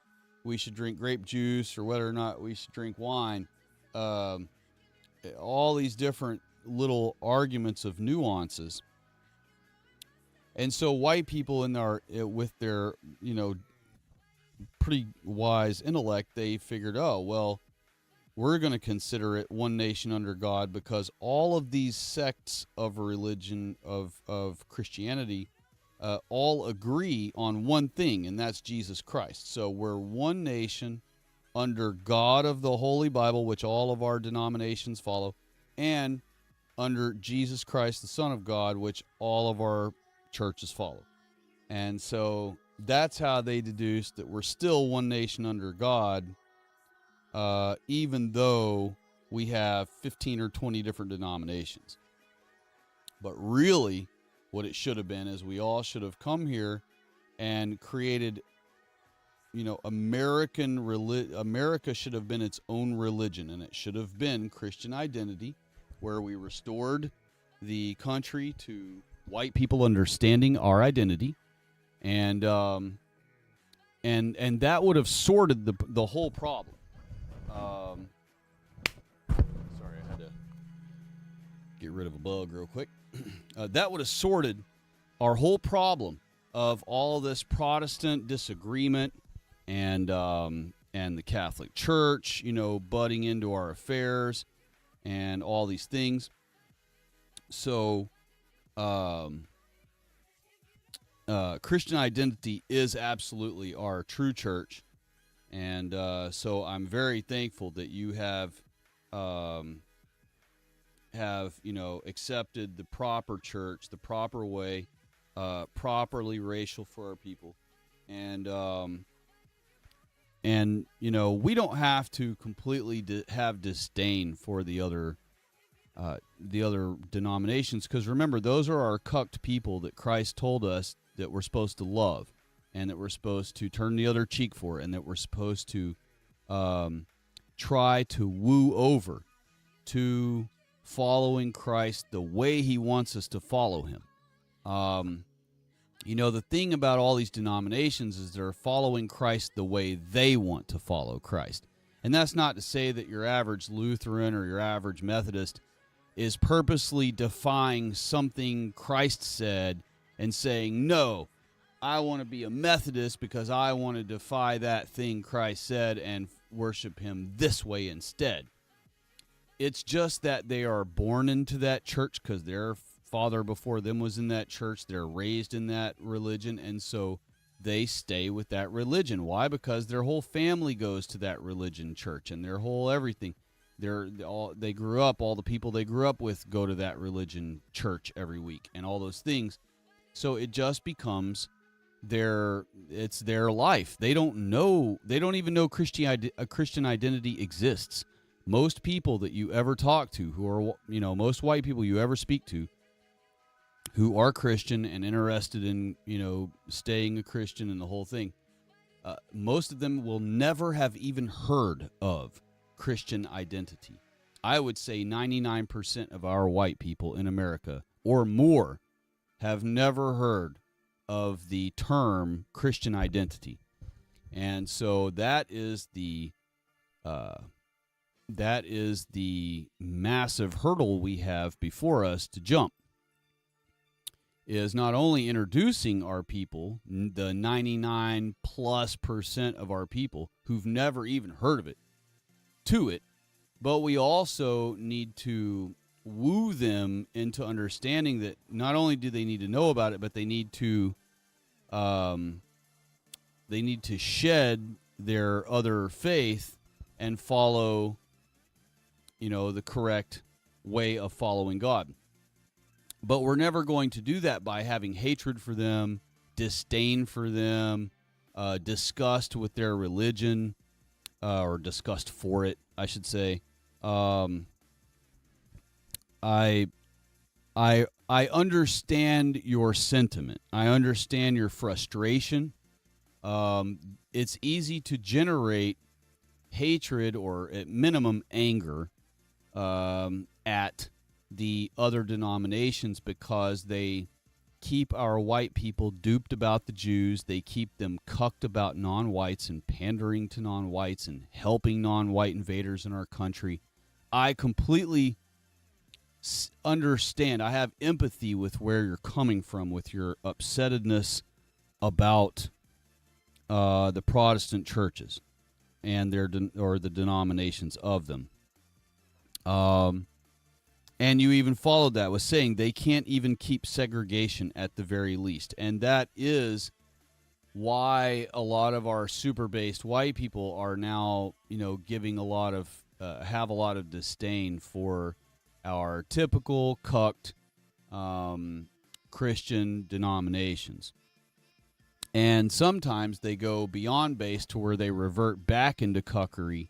we should drink grape juice, or whether or not we should drink wine. All these different little arguments of nuances. And so white people with their, pretty wise intellect, they figured, we're going to consider it one nation under God because all of these sects of religion, of Christianity, all agree on one thing, and that's Jesus Christ. So we're one nation under God of the Holy Bible, which all of our denominations follow, and under Jesus Christ, the Son of God, which all of our churches follow. And so that's how they deduced that we're still one nation under God, even though we have 15 or 20 different denominations. But really, what it should have been is we all should have come here and created, America should have been its own religion, and it should have been Christian identity, where we restored the country to white people understanding our identity, and that would have sorted the whole problem. Sorry, I had to get rid of a bug real quick. That would have sorted our whole problem of all this Protestant disagreement and the Catholic Church, butting into our affairs and all these things. So, Christian identity is absolutely our true church. And so I'm very thankful that you have accepted the proper church, the proper way, properly racial for our people. And we don't have to completely have disdain for the other the other denominations, because remember, those are our cucked people that Christ told us that we're supposed to love, and that we're supposed to turn the other cheek for, and that we're supposed to try to woo over to following Christ the way he wants us to follow him. The thing about all these denominations is they're following Christ the way they want to follow Christ. And that's not to say that your average Lutheran or your average Methodist is purposely defying something Christ said and saying, no, I want to be a Methodist because I want to defy that thing Christ said and worship him this way instead. It's just that they are born into that church because their father before them was in that church. They're raised in that religion, and so they stay with that religion. Why? Because their whole family goes to that religion church, and their whole everything. They grew up, all the people they grew up with go to that religion church every week, and all those things. So it just becomes it's their life. They don't even know a Christian identity exists. Most people that you ever talk to who are, most white people you ever speak to who are Christian and interested in, staying a Christian and the whole thing, most of them will never have even heard of Christian identity. I would say 99% of our white people in America or more have never heard of the term Christian identity. And so that is the massive hurdle we have before us to jump, is not only introducing our people, the 99+% of our people who've never even heard of it, to it, but we also need to woo them into understanding that not only do they need to know about it, but they need to shed their other faith and follow, the correct way of following God. But we're never going to do that by having hatred for them, disdain for them, disgust with their religion, or disgust for it, I should say. I understand your sentiment. I understand your frustration. It's easy to generate hatred or at minimum anger at the other denominations because they keep our white people duped about the Jews. They keep them cucked about non-whites and pandering to non-whites and helping non-white invaders in our country. I completely understand. I have empathy with where you're coming from with your upsettedness about the Protestant churches and the denominations of them. And you even followed that with saying they can't even keep segregation at the very least. And that is why a lot of our super-based white people are now, giving a lot of, have a lot of disdain for our typical cucked Christian denominations. And sometimes they go beyond base to where they revert back into cuckery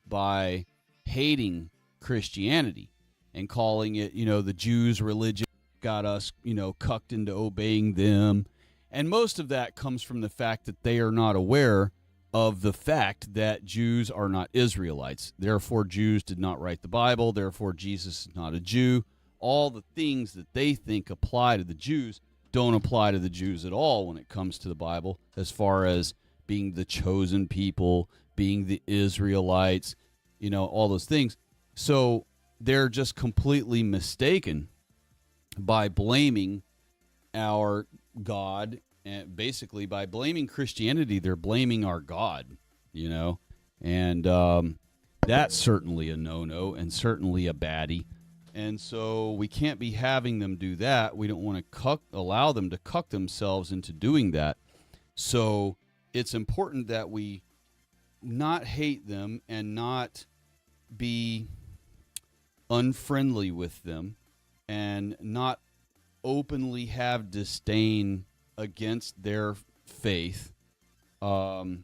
by hating Christianity and calling it, the Jews' religion got us, cucked into obeying them. And most of that comes from the fact that they are not aware of the fact that Jews are not Israelites. Therefore, Jews did not write the Bible. Therefore, Jesus is not a Jew. All the things that they think apply to the Jews don't apply to the Jews at all when it comes to the Bible, as far as being the chosen people, being the Israelites, all those things. So they're just completely mistaken by blaming our God, and basically by blaming Christianity, they're blaming our God, and that's certainly a no-no and certainly a baddie. And so we can't be having them do that. We don't want to allow them to cuck themselves into doing that. So it's important that we not hate them and not be unfriendly with them and not openly have disdain against their faith. I'm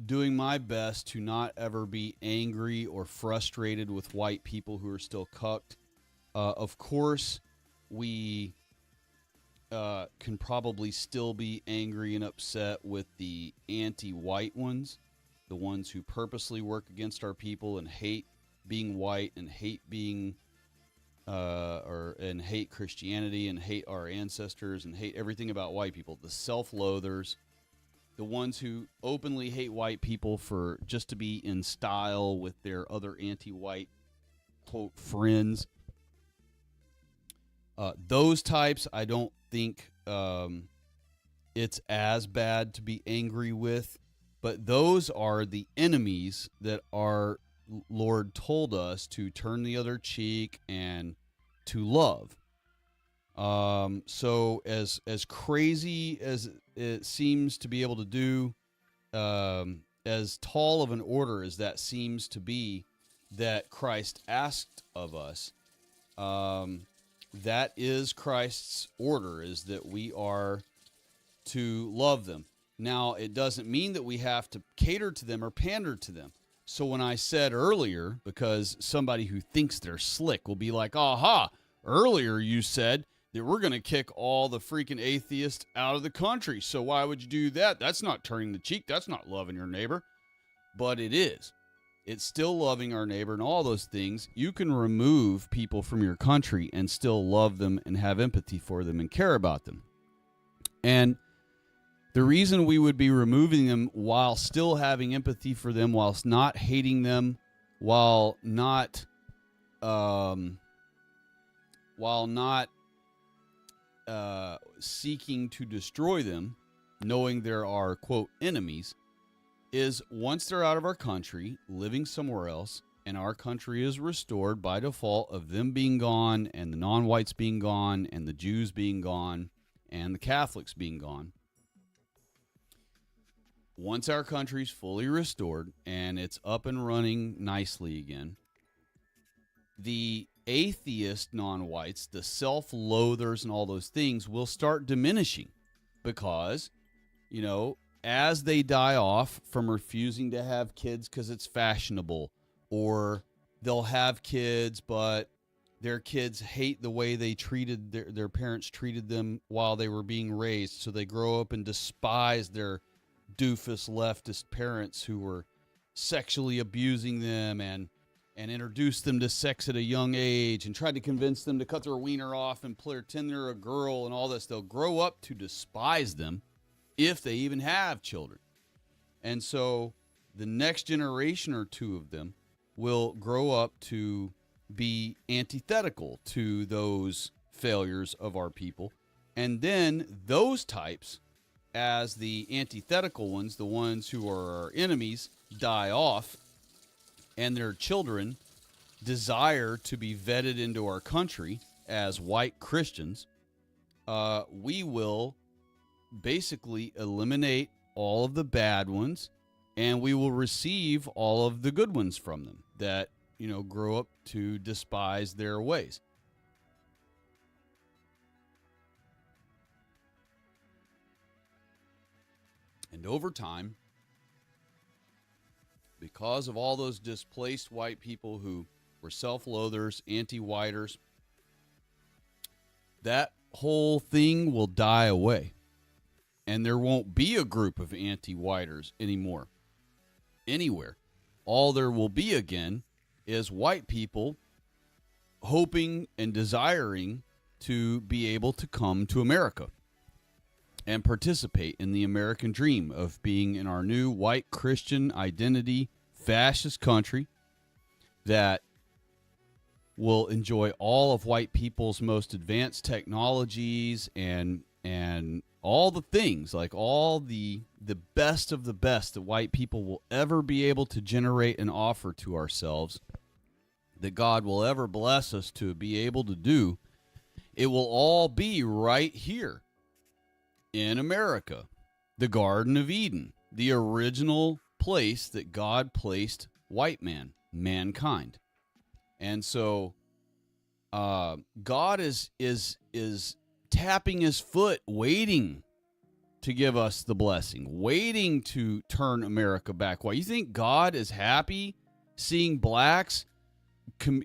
doing my best to not ever be angry or frustrated with white people who are still cucked. Of course, we can probably still be angry and upset with the anti-white ones, the ones who purposely work against our people and hate being white and hate being and hate Christianity and hate our ancestors and hate everything about white people. The self-loathers, the ones who openly hate white people for just to be in style with their other anti-white quote friends. Those types, I don't think it's as bad to be angry with, but those are the enemies that our Lord told us to turn the other cheek and to love. So as crazy as it seems to be able to do, as tall of an order as that seems to be that Christ asked of us, that is Christ's order, is that we are to love them. Now, it doesn't mean that we have to cater to them or pander to them. So when I said earlier, because somebody who thinks they're slick will be like, aha, earlier you said that we're going to kick all the freaking atheists out of the country. So why would you do that? That's not turning the cheek. That's not loving your neighbor. But it is. It's still loving our neighbor and all those things. You can remove people from your country and still love them and have empathy for them and care about them. And the reason we would be removing them while still having empathy for them, whilst not hating them, while not seeking to destroy them, knowing there are, quote, enemies, is once they're out of our country, living somewhere else, and our country is restored by default of them being gone, and the non-whites being gone, and the Jews being gone, and the Catholics being gone. Once our country's fully restored, and it's up and running nicely again, the atheist non-whites, the self-loathers and all those things will start diminishing because, you know, as they die off from refusing to have kids because it's fashionable, or they'll have kids, but their kids hate the way they treated their parents treated them while they were being raised. So they grow up and despise their doofus leftist parents who were sexually abusing them and introduced them to sex at a young age and tried to convince them to cut their wiener off and pretend they're a girl and all this. They'll grow up to despise them if they even have children. And so the next generation or two of them will grow up to be antithetical to those failures of our people. And then those types, as the antithetical ones, the ones who are our enemies, die off, and their children desire to be vetted into our country as white Christians, we will basically eliminate all of the bad ones, and we will receive all of the good ones from them that, you know, grow up to despise their ways. And over time, because of all those displaced white people who were self-loathers, anti-whiters, that whole thing will die away. And there won't be a group of anti-whiters anymore, anywhere. All there will be again is white people hoping and desiring to be able to come to America and participate in the American dream of being in our new white Christian identity fascist country that will enjoy all of white people's most advanced technologies and all the things, like all the best of the best that white people will ever be able to generate and offer to ourselves, that God will ever bless us to be able to do. It will all be right here in America, the Garden of Eden, the original place that God placed white man, mankind. And so God is tapping his foot, waiting to give us the blessing, waiting to turn America back white. You think God is happy seeing blacks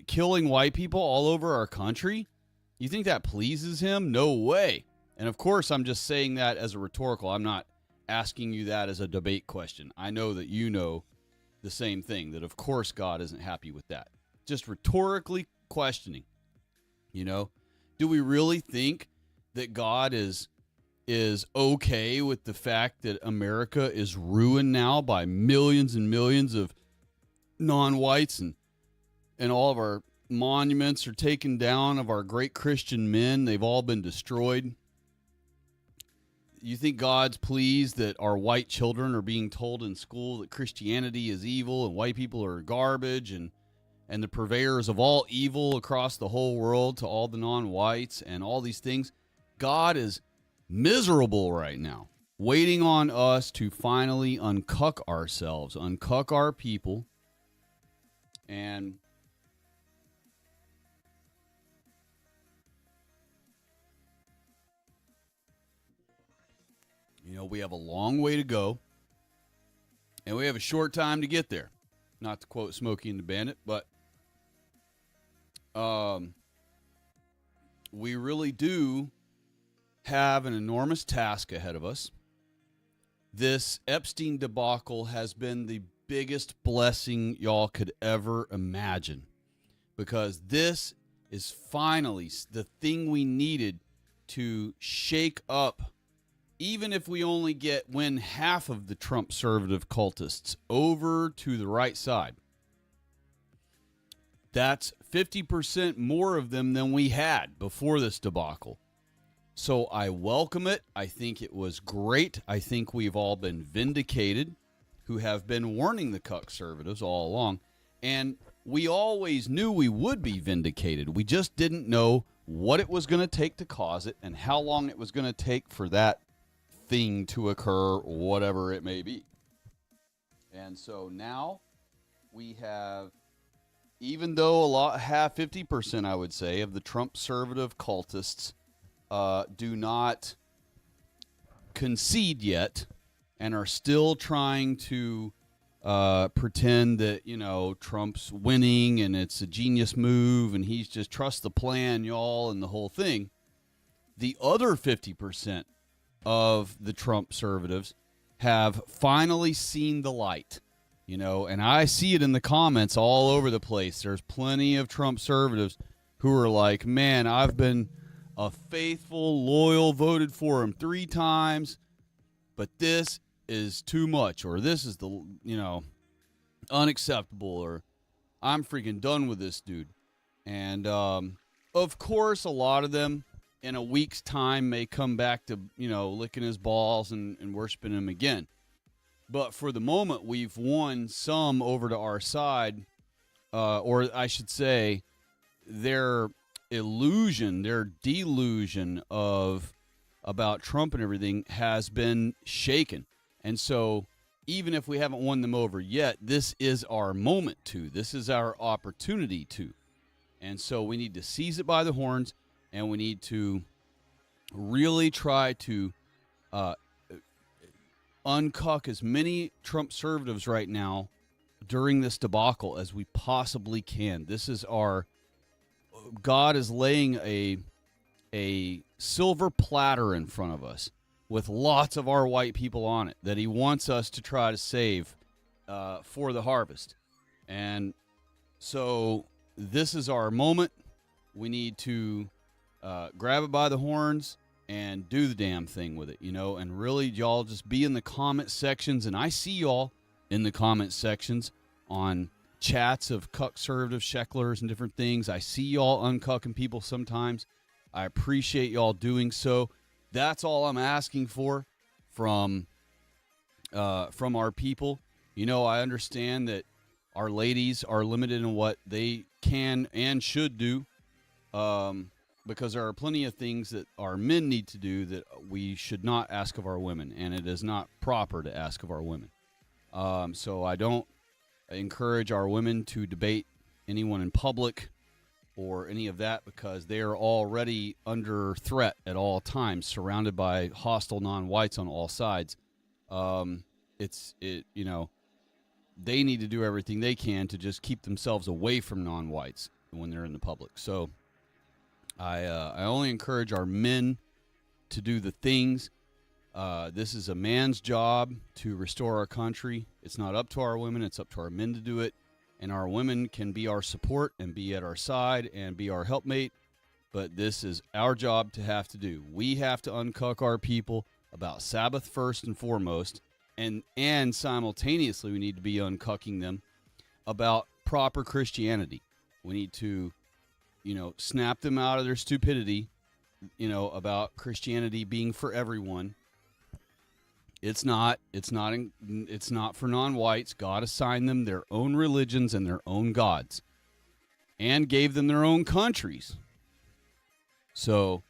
killing white people all over our country? You think that pleases him? No way. And of course, I'm just saying that as a rhetorical. I'm not asking you that as a debate question. I know that you know the same thing, that of course God isn't happy with that. Just rhetorically questioning. You know, do we really think that God is okay with the fact that America is ruined now by millions and millions of non-whites, and all of our monuments are taken down of our great Christian men? They've all been destroyed. You think God's pleased that our white children are being told in school that Christianity is evil and white people are garbage and the purveyors of all evil across the whole world to all the non-whites and all these things? God is miserable right now, waiting on us to finally uncuck ourselves, uncuck our people, and we have a long way to go, and we have a short time to get there. Not to quote Smokey and the Bandit, but we really do have an enormous task ahead of us. This Epstein debacle has been the biggest blessing y'all could ever imagine, because this is finally the thing we needed to shake up, even if we only win half of the Trump-servative cultists over to the right side. That's 50% more of them than we had before this debacle. So I welcome it. I think it was great. I think we've all been vindicated, who have been warning the conservatives all along. And we always knew we would be vindicated. We just didn't know what it was going to take to cause it and how long it was going to take for that thing to occur, whatever it may be. And so now we have, even though 50%, I would say, of the Trump-servative cultists do not concede yet and are still trying to pretend that, Trump's winning and it's a genius move and he's just trust the plan, y'all, and the whole thing. The other 50% of the Trump-servatives have finally seen the light, and I see it in the comments all over the place. There's plenty of Trump-servatives who are like, man, I've been a faithful, loyal, voted for him 3 times, but this is too much, or this is unacceptable, or I'm freaking done with this dude. And of course, a lot of them in a week's time may come back to, licking his balls and worshiping him again. But for the moment, we've won some over to our side, or I should say, their illusion, their delusion about Trump and everything has been shaken. And so even if we haven't won them over yet, this is our moment to. This is our opportunity to. And so we need to seize it by the horns, and we need to really try to uncuck as many Trump-servatives right now during this debacle as we possibly can. This is God is laying a silver platter in front of us with lots of our white people on it that he wants us to try to save for the harvest. And so this is our moment. We need to grab it by the horns and do the damn thing with it, and really, y'all just be in the comment sections. And I see y'all in the comment sections on chats of conservative shecklers and different things. I see y'all uncucking people sometimes. I appreciate y'all doing so. That's all I'm asking for from our people. I understand that our ladies are limited in what they can and should do, because there are plenty of things that our men need to do that we should not ask of our women, and it is not proper to ask of our women. So I don't encourage our women to debate anyone in public. or any of that, because they are already under threat at all times, surrounded by hostile non-whites on all sides. They need to do everything they can to just keep themselves away from non-whites when they're in the public. So I only encourage our men to do the things. This is a man's job to restore our country. It's not up to our women. It's up to our men to do it. And our women can be our support and be at our side and be our helpmate. But this is our job to have to do. We have to uncuck our people about Sabbath first and foremost. And simultaneously, we need to be uncucking them about proper Christianity. We need to, snap them out of their stupidity, about Christianity being for everyone. It's not for non-whites. God assigned them their own religions and their own gods, and gave them their own countries. So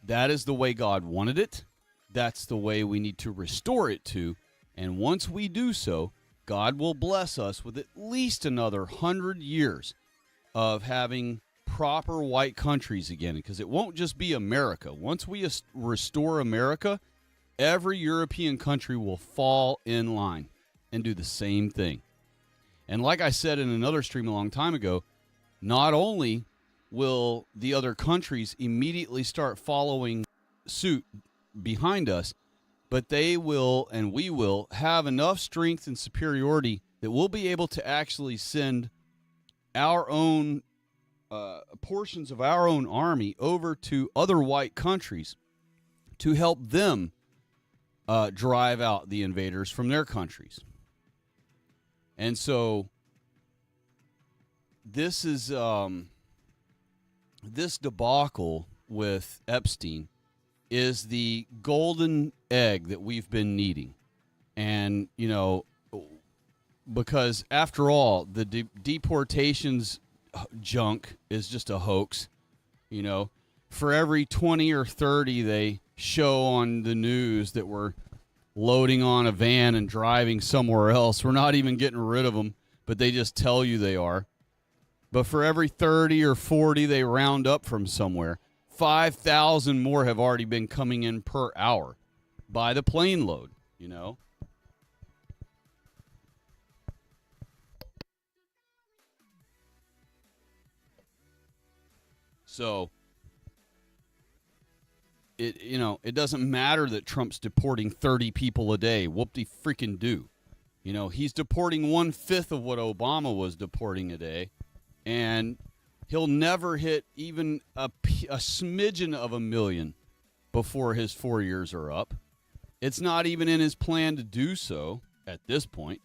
that is the way God wanted it. That's the way we need to restore it to. And once we do so, God will bless us with at least another 100 years of having proper white countries again, because it won't just be America. Once we restore America, every European country will fall in line and do the same thing. And like I said in another stream a long time ago, not only will the other countries immediately start following suit behind us, but they will, and we will, have enough strength and superiority that we'll be able to actually send our own portions of our own army over to other white countries to help them drive out the invaders from their countries. And so this is this debacle with Epstein is the golden egg that we've been needing. And, because after all, the deportations junk is just a hoax. For every 20 or 30 they show on the news that we're loading on a van and driving somewhere else, we're not even getting rid of them, but they just tell you they are. But for every 30 or 40 they round up from somewhere, 5,000 more have already been coming in per hour by the plane load, So it doesn't matter that Trump's deporting 30 people a day. Whoop-de-freaking-do. He's deporting 1/5 of what Obama was deporting a day. And he'll never hit even a smidgen of 1 million before his 4 years are up. It's not even in his plan to do so at this point.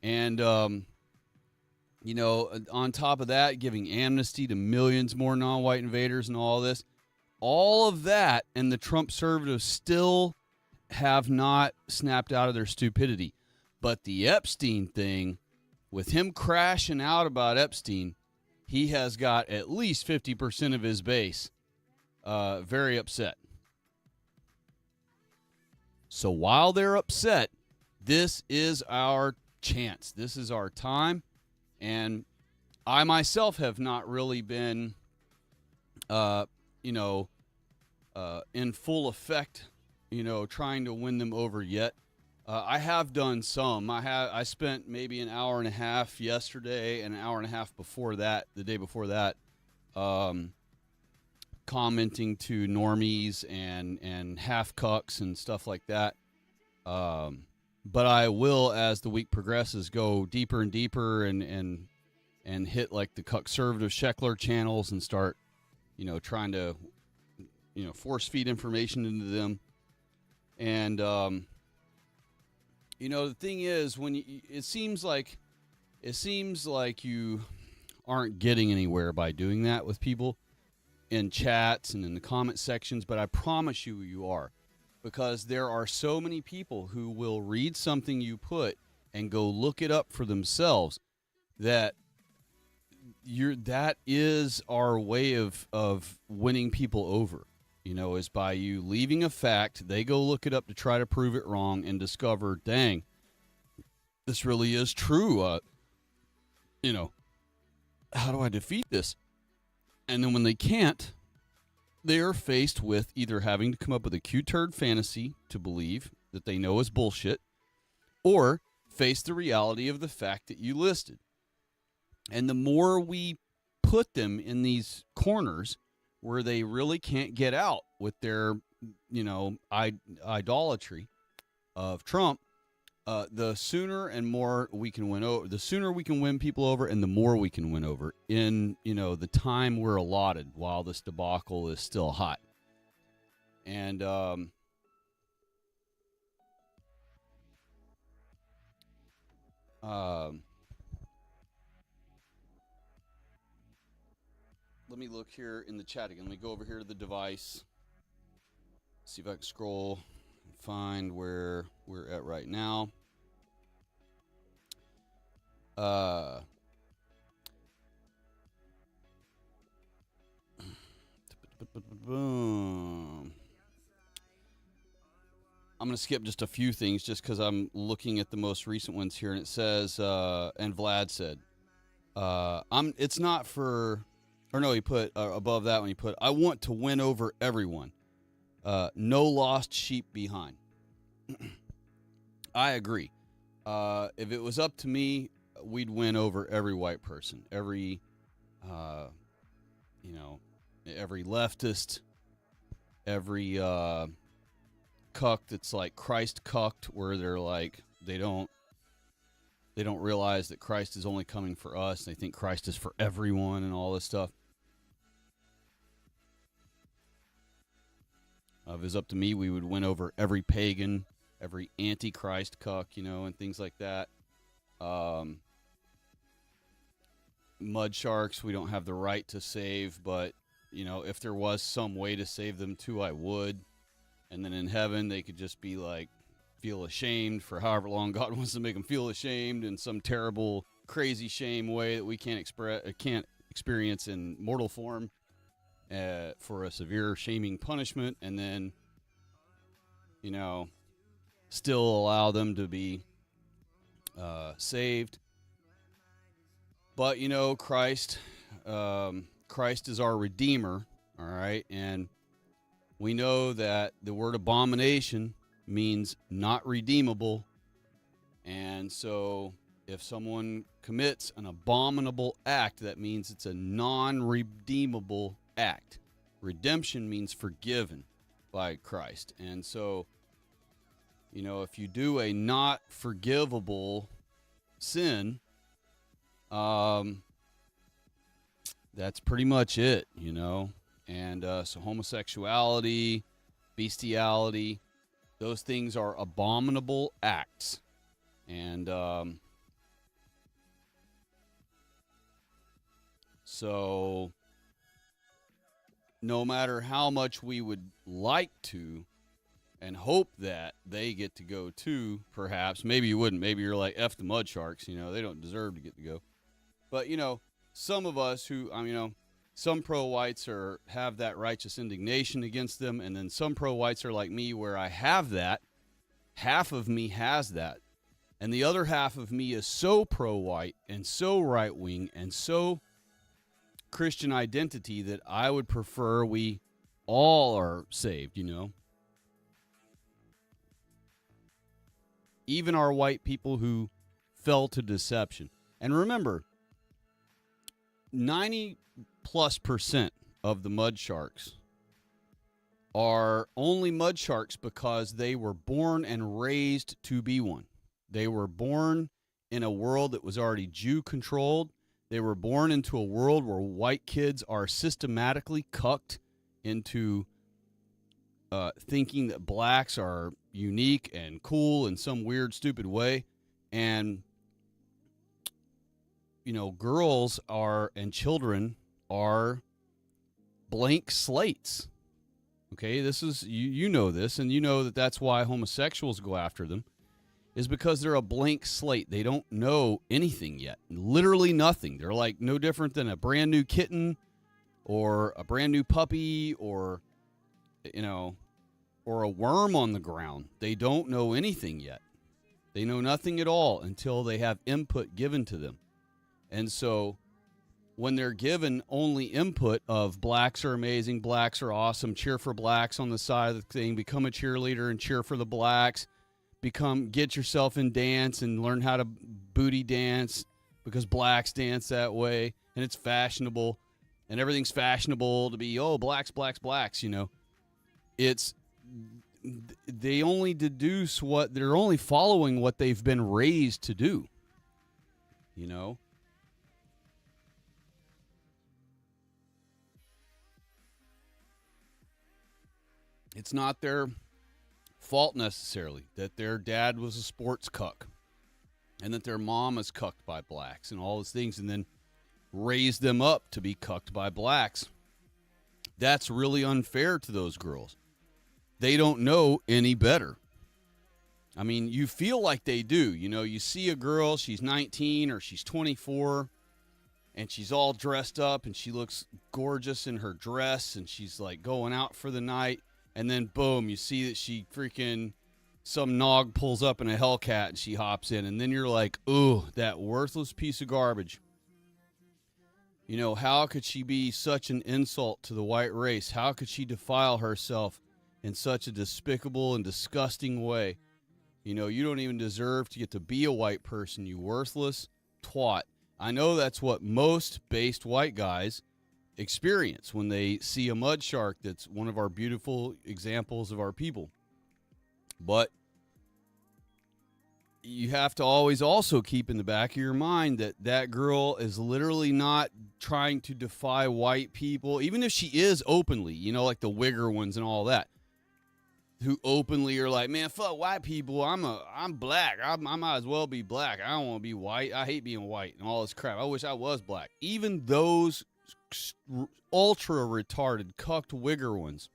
And, on top of that, giving amnesty to millions more non-white invaders and all this. All of that, and the Trump conservatives still have not snapped out of their stupidity. But the Epstein thing, with him crashing out about Epstein, he has got at least 50% of his base very upset. So while they're upset, this is our chance. This is our time. And I myself have not really been, in full effect, trying to win them over yet. I have done some. I spent maybe an hour and a half yesterday and an hour and a half before that, the day before that, commenting to normies and half cucks and stuff like that. But I will, as the week progresses, go deeper and deeper and hit like the conservative Sheckler channels and start, trying to, force feed information into them. And, the thing is, when it seems like you aren't getting anywhere by doing that with people in chats and in the comment sections, but I promise you are, because there are so many people who will read something you put and go look it up for themselves. That is our way of winning people over. Is by you leaving a fact, they go look it up to try to prove it wrong and discover, dang, this really is true. How do I defeat this? And then when they can't, they are faced with either having to come up with a cute turd fantasy to believe that they know is bullshit, or face the reality of the fact that you listed. And the more we put them in these corners where they really can't get out with their, idolatry of Trump, the sooner and more we can win over. The sooner we can win people over, and the more we can win over in the time we're allotted while this debacle is still hot. And let me look here in the chat again. Let me go over here to the device. See if I can scroll and find where we're at right now. Boom. I'm going to skip just a few things just because I'm looking at the most recent ones here. And it says, and Vlad said, it's not for, or no, he put above that one, he put, I want to win over everyone. No lost sheep behind. I agree. If it was up to me, we'd win over every white person, every leftist, every cuck that's like Christ cucked, where they're like they don't realize that Christ is only coming for us. They think Christ is for everyone and all this stuff. If it was up to me, we would win over every pagan, every antichrist cuck, and things like that. Mud sharks, we don't have the right to save, but, if there was some way to save them too, I would. And then in heaven, they could just be like, feel ashamed for however long God wants to make them feel ashamed in some terrible, crazy shame way that we can't experience in mortal form. For a severe shaming punishment, and then, still allow them to be saved. But, Christ is our Redeemer, all right? And we know that the word abomination means not redeemable. And so if someone commits an abominable act, that means it's a non-redeemable act. Redemption means forgiven by Christ. And so, if you do a not forgivable sin, that's pretty much it, And so homosexuality, bestiality, those things are abominable acts. And so no matter how much we would like to and hope that they get to go too, perhaps, maybe you wouldn't. Maybe you're like, F the mud sharks, they don't deserve to get to go. But, some of us who, some pro-whites have that righteous indignation against them, and then some pro-whites are like me where I have that. Half of me has that. And the other half of me is so pro-white and so right-wing and so Christian identity that I would prefer we all are saved, Even our white people who fell to deception. And remember, 90+% of the mud sharks are only mud sharks because they were born and raised to be one. They were born in a world that was already Jew-controlled. They were born into a world where white kids are systematically cucked into thinking that blacks are unique and cool in some weird, stupid way. And, girls and children are blank slates. Okay, this is, you know this, and you know that that's why homosexuals go after them, is because they're a blank slate. They don't know anything yet. Literally nothing. They're like no different than a brand new kitten or a brand new puppy or, or a worm on the ground. They don't know anything yet. They know nothing at all until they have input given to them. And so when they're given only input of blacks are amazing, blacks are awesome, cheer for blacks on the side of the thing, become a cheerleader and cheer for the blacks, get yourself in dance and learn how to booty dance because blacks dance that way and it's fashionable and everything's fashionable to be, oh, blacks, blacks, blacks, you know. They only deduce they're only following what they've been raised to do, you know. It's not their fault necessarily that their dad was a sports cuck and that their mom is cucked by blacks and all those things and then raised them up to be cucked by blacks. That's really unfair to those girls. They don't know any better. I mean, you feel like they do. You know, you see a girl, she's 19 or she's 24, and she's all dressed up and she looks gorgeous in her dress and she's like going out for the night. And then, boom, you see that some nog pulls up in a Hellcat and she hops in. And then you're like, ooh, that worthless piece of garbage. You know, how could she be such an insult to the white race? How could she defile herself in such a despicable and disgusting way? You know, you don't even deserve to get to be a white person, you worthless twat. I know that's what most based white guys experience when they see a mud shark that's one of our beautiful examples of our people. But you have to always also keep in the back of your mind that that girl is literally not trying to defy white people, even if she is openly, you know, like the wigger ones and all that, who openly are like, man, fuck white people. I'm black. I might as well be black. I don't want to be white. I hate being white and all this crap. I wish I was black. Even those ultra retarded cucked wigger ones,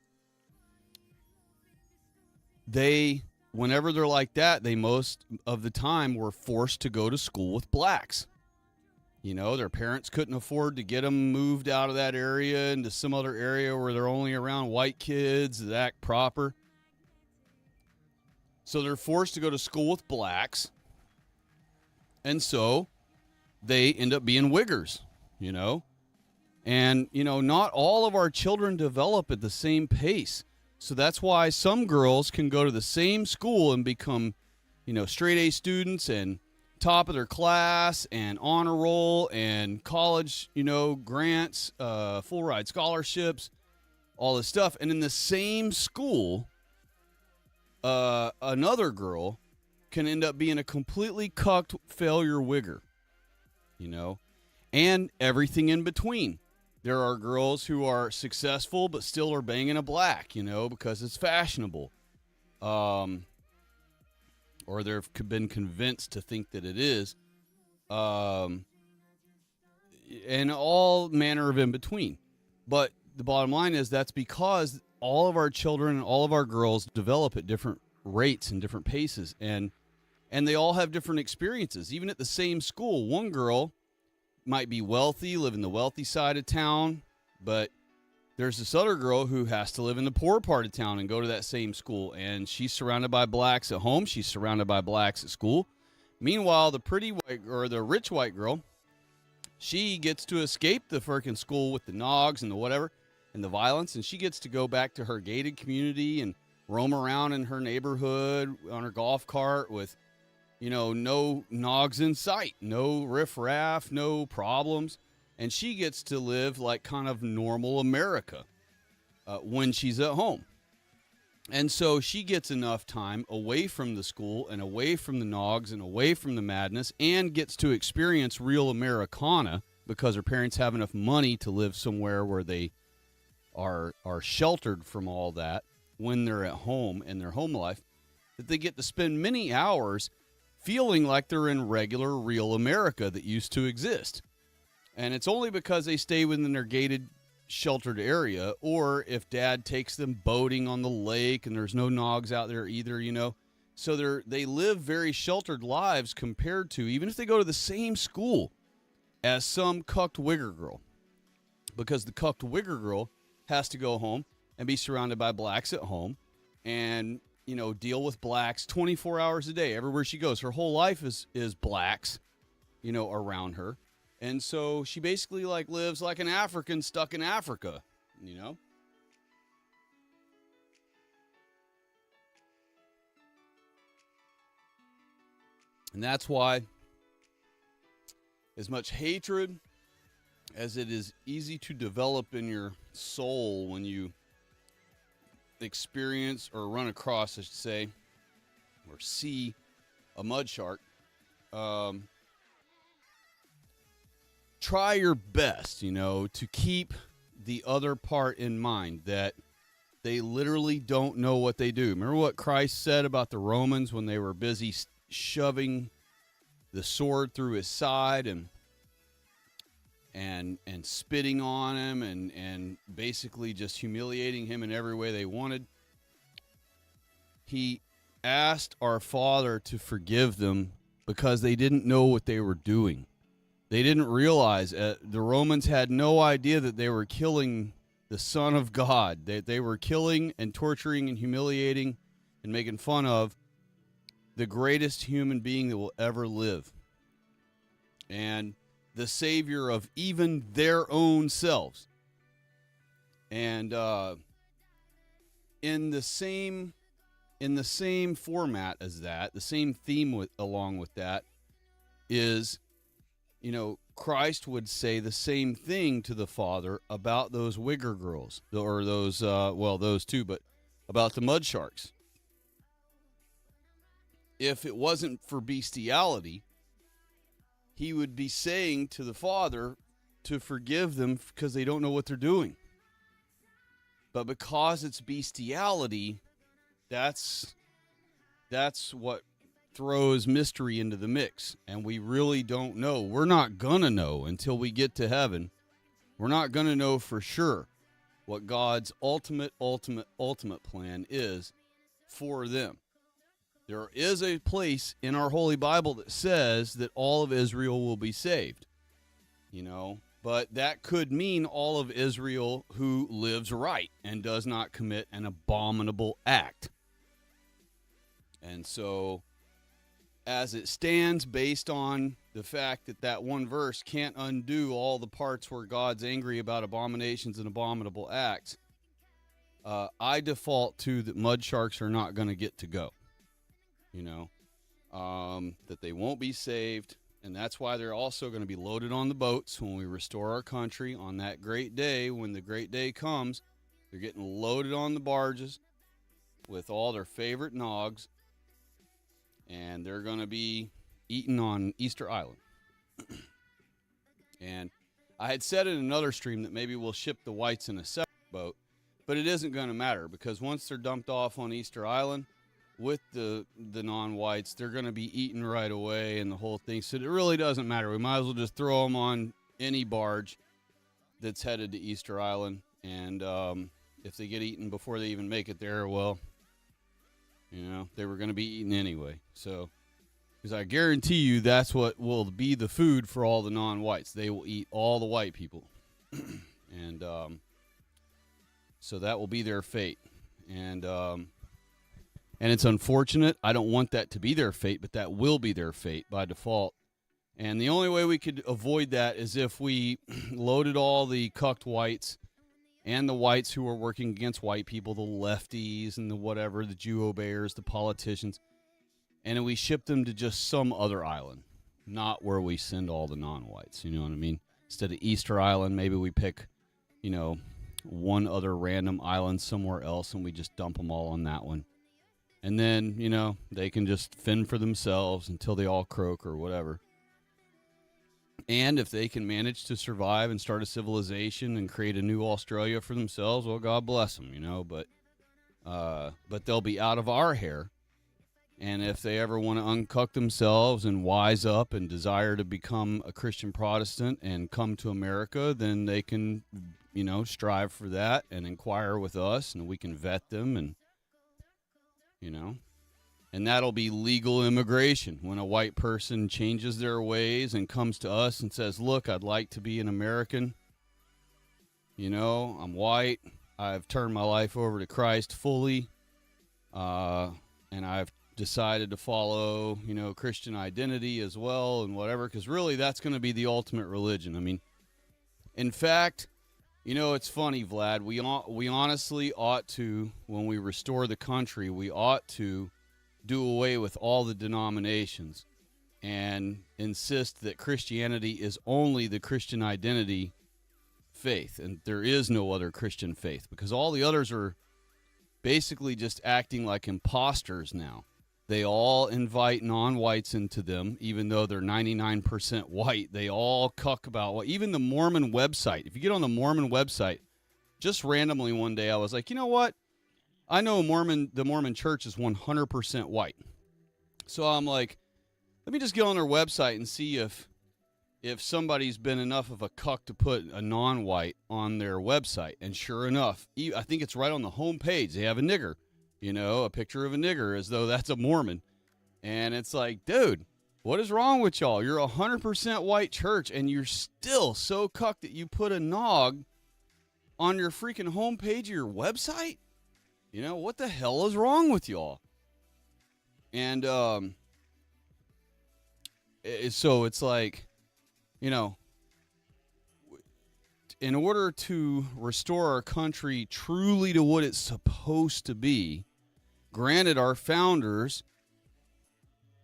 whenever they're like that, they most of the time were forced to go to school with blacks. You know, their parents couldn't afford to get them moved out of that area into some other area where they're only around white kids that act proper. So they're forced to go to school with blacks. And so they end up being wiggers, you know. And, you know, not all of our children develop at the same pace. So that's why some girls can go to the same school and become, you know, straight A students and top of their class and honor roll and college, you know, grants, full ride scholarships, all this stuff. And in the same school, another girl can end up being a completely cucked failure wigger, you know, and everything in between. There are girls who are successful but still are banging a black, you know, because it's fashionable. Or they've been convinced to think that it is. And all manner of in between. But the bottom line is that's because all of our children and all of our girls develop at different rates and different paces. And they all have different experiences. Even at the same school, one girl might be wealthy, live in the wealthy side of town, but there's this other girl who has to live in the poor part of town and go to that same school, and she's surrounded by blacks at home, she's surrounded by blacks at school. Meanwhile, the pretty white or the rich white girl, she gets to escape the frickin' school with the nogs and the whatever and the violence, and she gets to go back to her gated community and roam around in her neighborhood on her golf cart with, you know, no nogs in sight, no riffraff, no problems. And she gets to live like kind of normal America when she's at home. And so she gets enough time away from the school and away from the nogs and away from the madness and gets to experience real Americana because her parents have enough money to live somewhere where they are sheltered from all that when they're at home in their home life, that they get to spend many hours feeling like they're in regular, real America that used to exist. And it's only because they stay within their gated, sheltered area, or if dad takes them boating on the lake and there's no nogs out there either, you know. So they live very sheltered lives compared to, even if they go to the same school as some cucked wigger girl. Because the cucked wigger girl has to go home and be surrounded by blacks at home and, you know, deal with blacks 24 hours a day everywhere she goes. Her whole life is blacks, you know, around her. And so she basically like lives like an African stuck in Africa, you know? And that's why as much hatred as it is easy to develop in your soul when you experience or run across, I should say, or see a mud shark, try your best, you know, to keep the other part in mind, that they literally don't know what they do. Remember what Christ said about the Romans when they were busy shoving the sword through his side and spitting on him and basically just humiliating him in every way they wanted. He asked our Father to forgive them because they didn't know what they were doing. They didn't realize, the Romans had no idea that they were killing the Son of God, that they were killing and torturing and humiliating and making fun of the greatest human being that will ever live, and the Savior of even their own selves. And in the same format as that, the same theme along with that is, you know, Christ would say the same thing to the Father about those Wigger girls, or those, those two, but about the mud sharks. If it wasn't for bestiality, he would be saying to the Father to forgive them because they don't know what they're doing. But because it's bestiality, that's what throws mystery into the mix, and we really don't know. We're not gonna know until we get to heaven. We're not gonna know for sure what God's ultimate plan is for them. There is a place in our Holy Bible that says that all of Israel will be saved, you know, but that could mean all of Israel who lives right and does not commit an abominable act. And so, as it stands, based on the fact that that one verse can't undo all the parts where God's angry about abominations and abominable acts, I default to that mud sharks are not going to get to go. You know, that they won't be saved, and that's why they're also going to be loaded on the boats when we restore our country on that great day. When the great day comes, they're getting loaded on the barges with all their favorite nogs, and they're going to be eaten on Easter Island. And I had said in another stream that maybe we'll ship the whites in a separate boat, but it isn't going to matter, because once they're dumped off on Easter Island with the non-whites, they're going to be eaten right away and the whole thing. So it really doesn't matter. We might as well just throw them on any barge that's headed to Easter Island. And if they get eaten before they even make it there, well, you know, they were going to be eaten anyway. So, because I guarantee you that's what will be the food for all the non-whites. They will eat all the white people. And so that will be their fate. And it's unfortunate. I don't want that to be their fate, but that will be their fate by default. And the only way we could avoid that is if we loaded all the cucked whites and the whites who are working against white people, the lefties and the whatever, the Jew obeyers, the politicians, and we ship them to just some other island, not where we send all the non-whites. You know what I mean? Instead of Easter Island, maybe we pick, you know, one other random island somewhere else and we just dump them all on that one. And then, you know, they can just fend for themselves until they all croak or whatever. And if they can manage to survive and start a civilization and create a new Australia for themselves, well, God bless them, you know. But they'll be out of our hair. And if they ever want to uncuck themselves and wise up and desire to become a Christian Protestant and come to America, then they can, you know, strive for that and inquire with us, and we can vet them, and you know, and that'll be legal immigration. When a white person changes their ways and comes to us and says, look, I'd like to be an American. You know, I'm white. I've turned my life over to Christ fully. And I've decided to follow, Christian identity as well and whatever, because really that's going to be the ultimate religion. I mean, in fact, it's funny, Vlad. We honestly ought to, when we restore the country, we ought to do away with all the denominations and insist that Christianity is only the Christian identity faith, and there is no other Christian faith, because all the others are basically just acting like imposters now. They all invite non-whites into them, even though they're 99% white. They all cuck about, well, even the Mormon website. If you get on the Mormon website, just randomly one day I was like, you know what? I know the Mormon church is 100% white. So I'm like, let me just get on their website and see if somebody's been enough of a cuck to put a non-white on their website. And sure enough, I think it's right on the home page. They have a nigger, a picture of a nigger, as though that's a Mormon. And it's like, dude, what is wrong with y'all? You're a 100% white church, and you're still so cucked that you put a nog on your freaking home page of your website? What the hell is wrong with y'all? And so it's like, in order to restore our country truly to what it's supposed to be, granted, our founders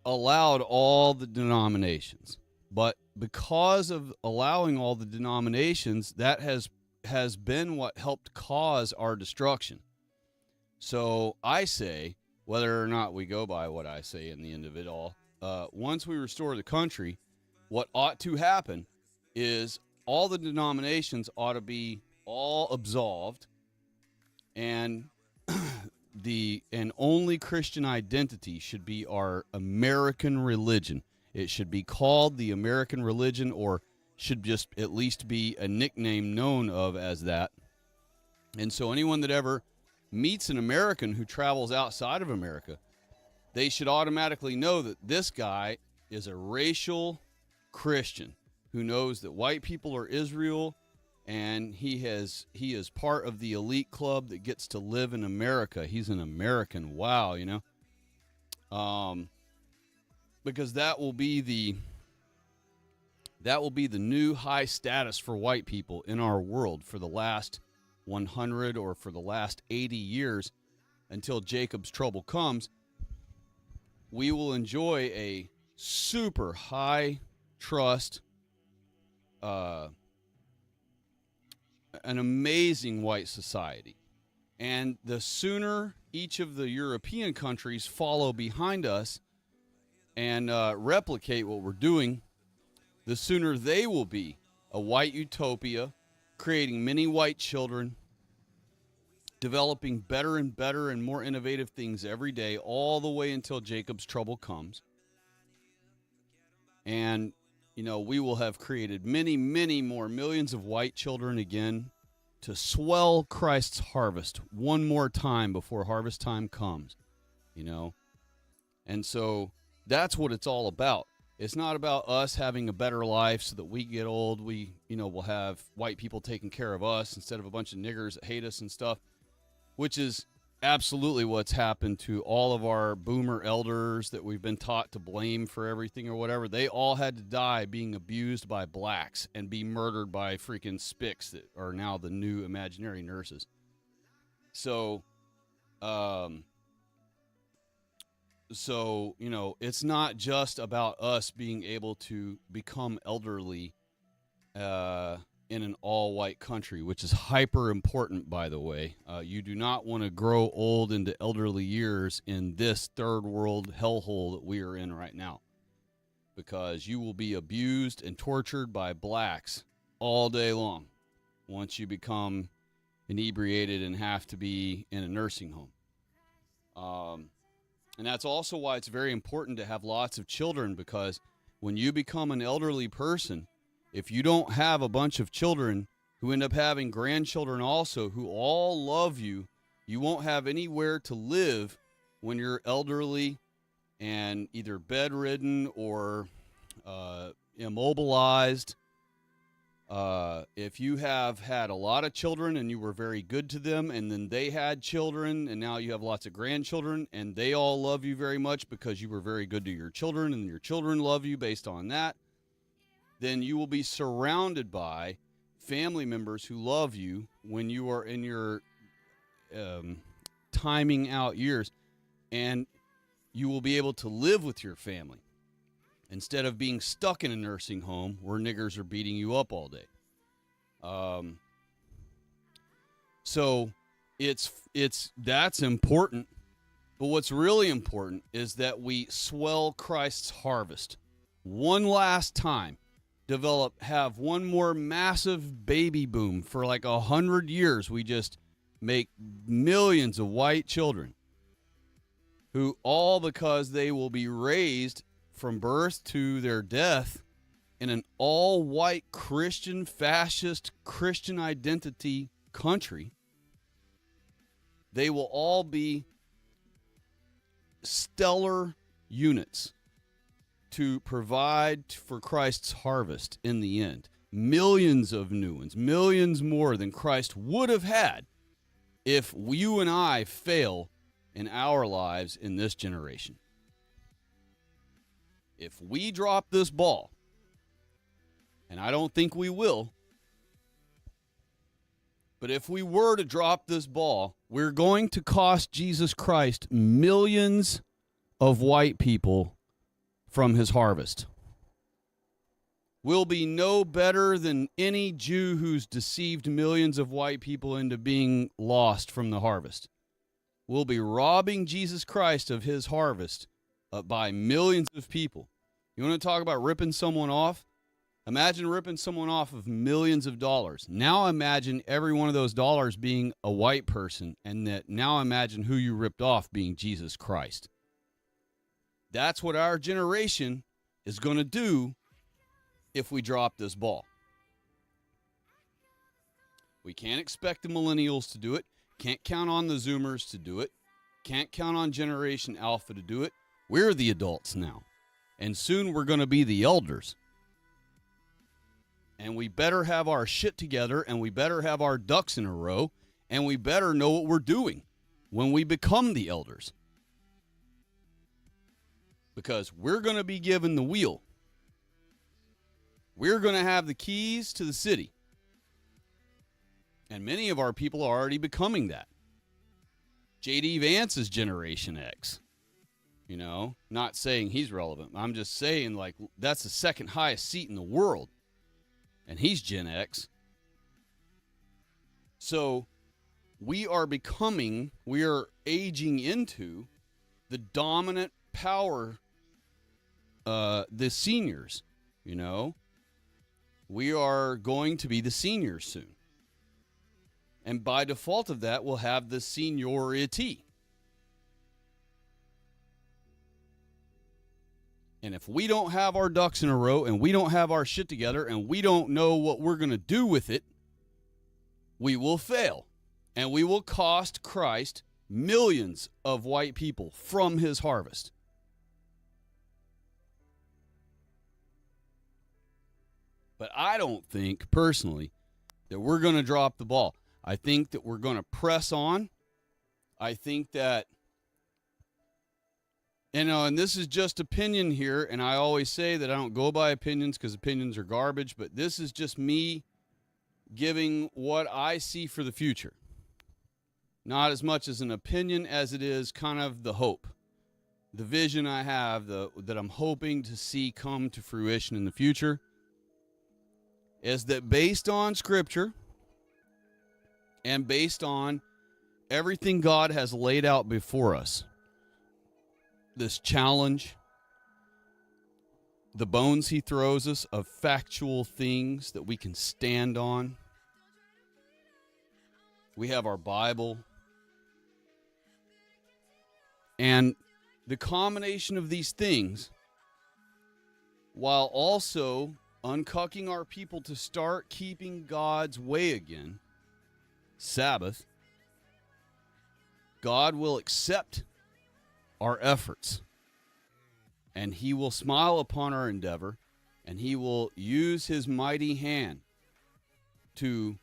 allowed all the denominations, but because of allowing all the denominations, that has been what helped cause our destruction. So I say, whether or not we go by what I say in the end of it all, once we restore the country, what ought to happen is all the denominations ought to be all absolved, and and only Christian identity should be our American religion. It should be called the American religion, or should just at least be a nickname known of as that. And so anyone that ever meets an American who travels outside of America, they should automatically know that this guy is a racial Christian who knows that white people are Israel, and he is part of the elite club that gets to live in America. He's an American. Wow, because that will be the new high status for white people in our world for the last 100 or for the last 80 years until Jacob's trouble comes. We will enjoy a super high trust, an amazing white society. And the sooner each of the European countries follow behind us and replicate what we're doing, the sooner they will be a white utopia, creating many white children, developing better and better and more innovative things every day, all the way until Jacob's trouble comes. And, we will have created many, many more millions of white children again to swell Christ's harvest one more time before harvest time comes, And so that's what it's all about. It's not about us having a better life so that we get old, we'll have white people taking care of us instead of a bunch of niggers that hate us and stuff, which is absolutely what's happened to all of our boomer elders that we've been taught to blame for everything or whatever. They all had to die being abused by blacks and be murdered by freaking spics that are now the new imaginary nurses. So, it's not just about us being able to become elderly in an all-white country, which is hyper important, by the way. You do not want to grow old into elderly years in this third world hellhole that we are in right now, because you will be abused and tortured by blacks all day long once you become inebriated and have to be in a nursing home. And that's also why it's very important to have lots of children, because when you become an elderly person, if you don't have a bunch of children who end up having grandchildren also who all love you, you won't have anywhere to live when you're elderly and either bedridden or immobilized. If you have had a lot of children and you were very good to them, and then they had children, and now you have lots of grandchildren, and they all love you very much because you were very good to your children, and your children love you based on that, then you will be surrounded by family members who love you when you are in your timing out years, and you will be able to live with your family instead of being stuck in a nursing home where niggers are beating you up all day. So that's important. But what's really important is that we swell Christ's harvest one last time. Have one more massive baby boom for like 100 years. We just make millions of white children who, all because they will be raised from birth to their death in an all-white Christian, fascist, Christian identity country. They will all be stellar units to provide for Christ's harvest in the end. Millions of new ones, millions more than Christ would have had if you and I fail in our lives in this generation. If we drop this ball, and I don't think we will, but if we were to drop this ball, we're going to cost Jesus Christ millions of white people from his harvest. We'll be no better than any Jew who's deceived millions of white people into being lost from the harvest. We'll be robbing Jesus Christ of his harvest by millions of people. You want to talk about ripping someone off? Imagine ripping someone off of millions of dollars. Now imagine every one of those dollars being a white person, and that now imagine who you ripped off being Jesus Christ. That's what our generation is going to do if we drop this ball. We can't expect the millennials to do it. Can't count on the Zoomers to do it. Can't count on Generation Alpha to do it. We're the adults now. And soon we're going to be the elders. And we better have our shit together, and we better have our ducks in a row, and we better know what we're doing when we become the elders. Because we're going to be given the wheel. We're going to have the keys to the city. And many of our people are already becoming that. J.D. Vance is Generation X. You know, not saying he's relevant. I'm just saying, like, that's the second highest seat in the world. And he's Gen X. So we are aging into the dominant power, the seniors, you know. We are going to be the seniors soon. And by default of that, we'll have the seniority. And if we don't have our ducks in a row, and we don't have our shit together, and we don't know what we're going to do with it, we will fail. And we will cost Christ millions of white people from his harvest. But I don't think, personally, that we're going to drop the ball. I think that we're going to press on. I think that, you know, and this is just opinion here, and I always say that I don't go by opinions because opinions are garbage, but this is just me giving what I see for the future. Not as much as an opinion as it is kind of the hope, the vision I have that I'm hoping to see come to fruition in the future, is that based on Scripture and based on everything God has laid out before us, this challenge, the bones he throws us of factual things that we can stand on. We have our Bible. And the combination of these things, while also uncucking our people to start keeping God's way again, Sabbath, God will accept our efforts, and he will smile upon our endeavor, and he will use his mighty hand to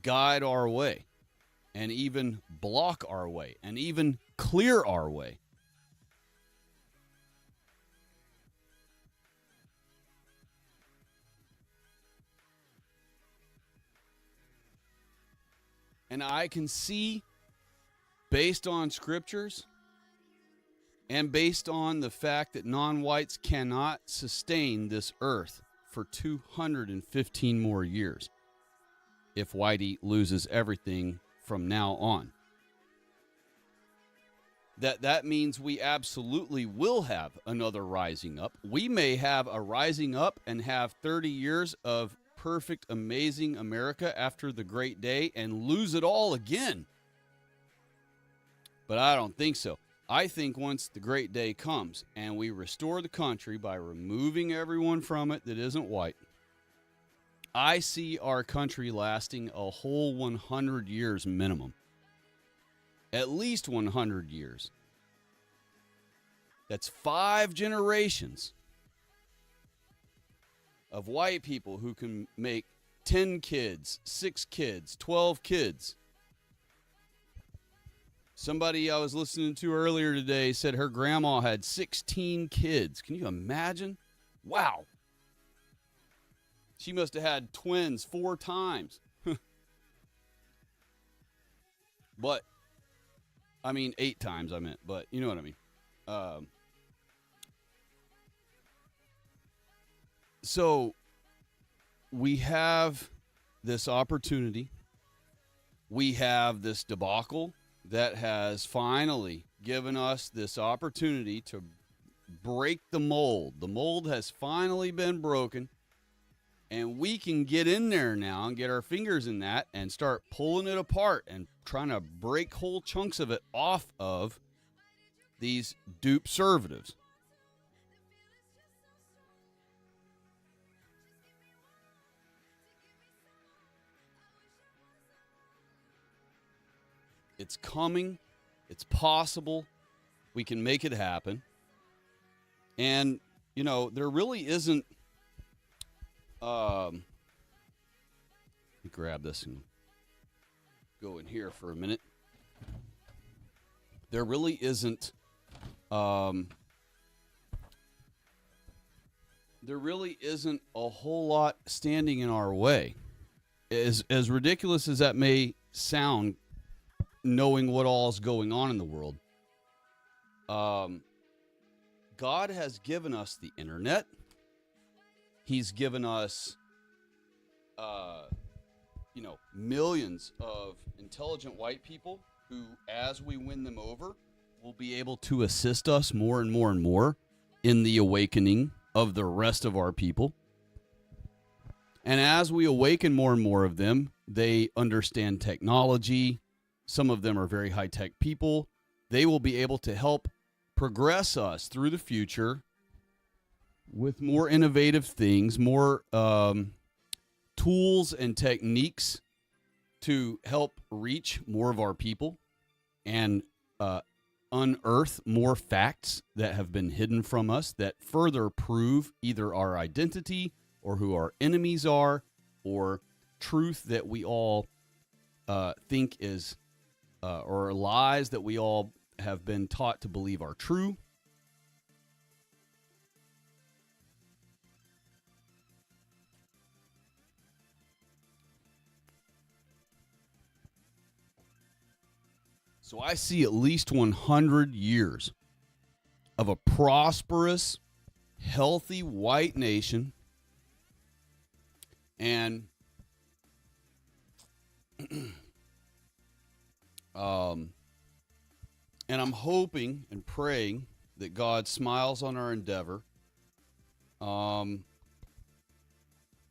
guide our way and even block our way and even clear our way. And I can see, based on scriptures and based on the fact that non-whites cannot sustain this earth for 215 more years if Whitey loses everything from now on, that means we absolutely will have another rising up. We may have a rising up and have 30 years of perfect, amazing America after the Great Day and lose it all again. But I don't think so. I think once the Great Day comes and we restore the country by removing everyone from it that isn't white, I see our country lasting a whole 100 years minimum. At least 100 years. That's 5 generations of white people who can make 10 kids, 6 kids, 12 kids. Somebody I was listening to earlier today said her grandma had 16 kids. Can you imagine? Wow. She must have had twins 4 times. But, I mean, 8 times I meant, but you know what I mean. So we have this opportunity. We have this debacle that has finally given us this opportunity to break the mold. The mold has finally been broken, and we can get in there now and get our fingers in that and start pulling it apart and trying to break whole chunks of it off of these dupe conservatives. It's coming. It's possible. We can make it happen. And, you know, there really isn't... let me grab this and go in here for a minute. There really isn't... there really isn't a whole lot standing in our way. As ridiculous as that may sound, knowing what all is going on in the world, God has given us the internet. He's given us, millions of intelligent white people who, as we win them over, will be able to assist us more and more and more in the awakening of the rest of our people. And as we awaken more and more of them, they understand technology. Some of them are very high-tech people. They will be able to help progress us through the future with more innovative things, more tools and techniques to help reach more of our people and unearth more facts that have been hidden from us that further prove either our identity or who our enemies are, or truth that we all think is, or lies that we all have been taught to believe are true. So I see at least 100 years of a prosperous, healthy white nation. And and I'm hoping and praying that God smiles on our endeavor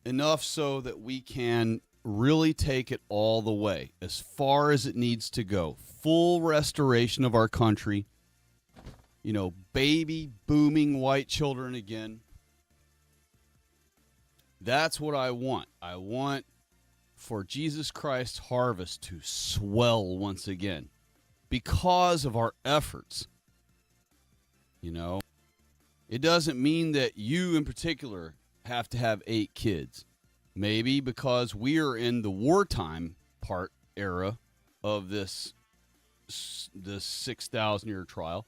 enough so that we can really take it all the way, as far as it needs to go. Full restoration of our country. You know, baby booming white children again. That's what I want. I want for Jesus Christ's harvest to swell once again because of our efforts. You know, it doesn't mean that you in particular have to have 8 kids. Maybe because we are in the wartime era of this 6,000-year trial.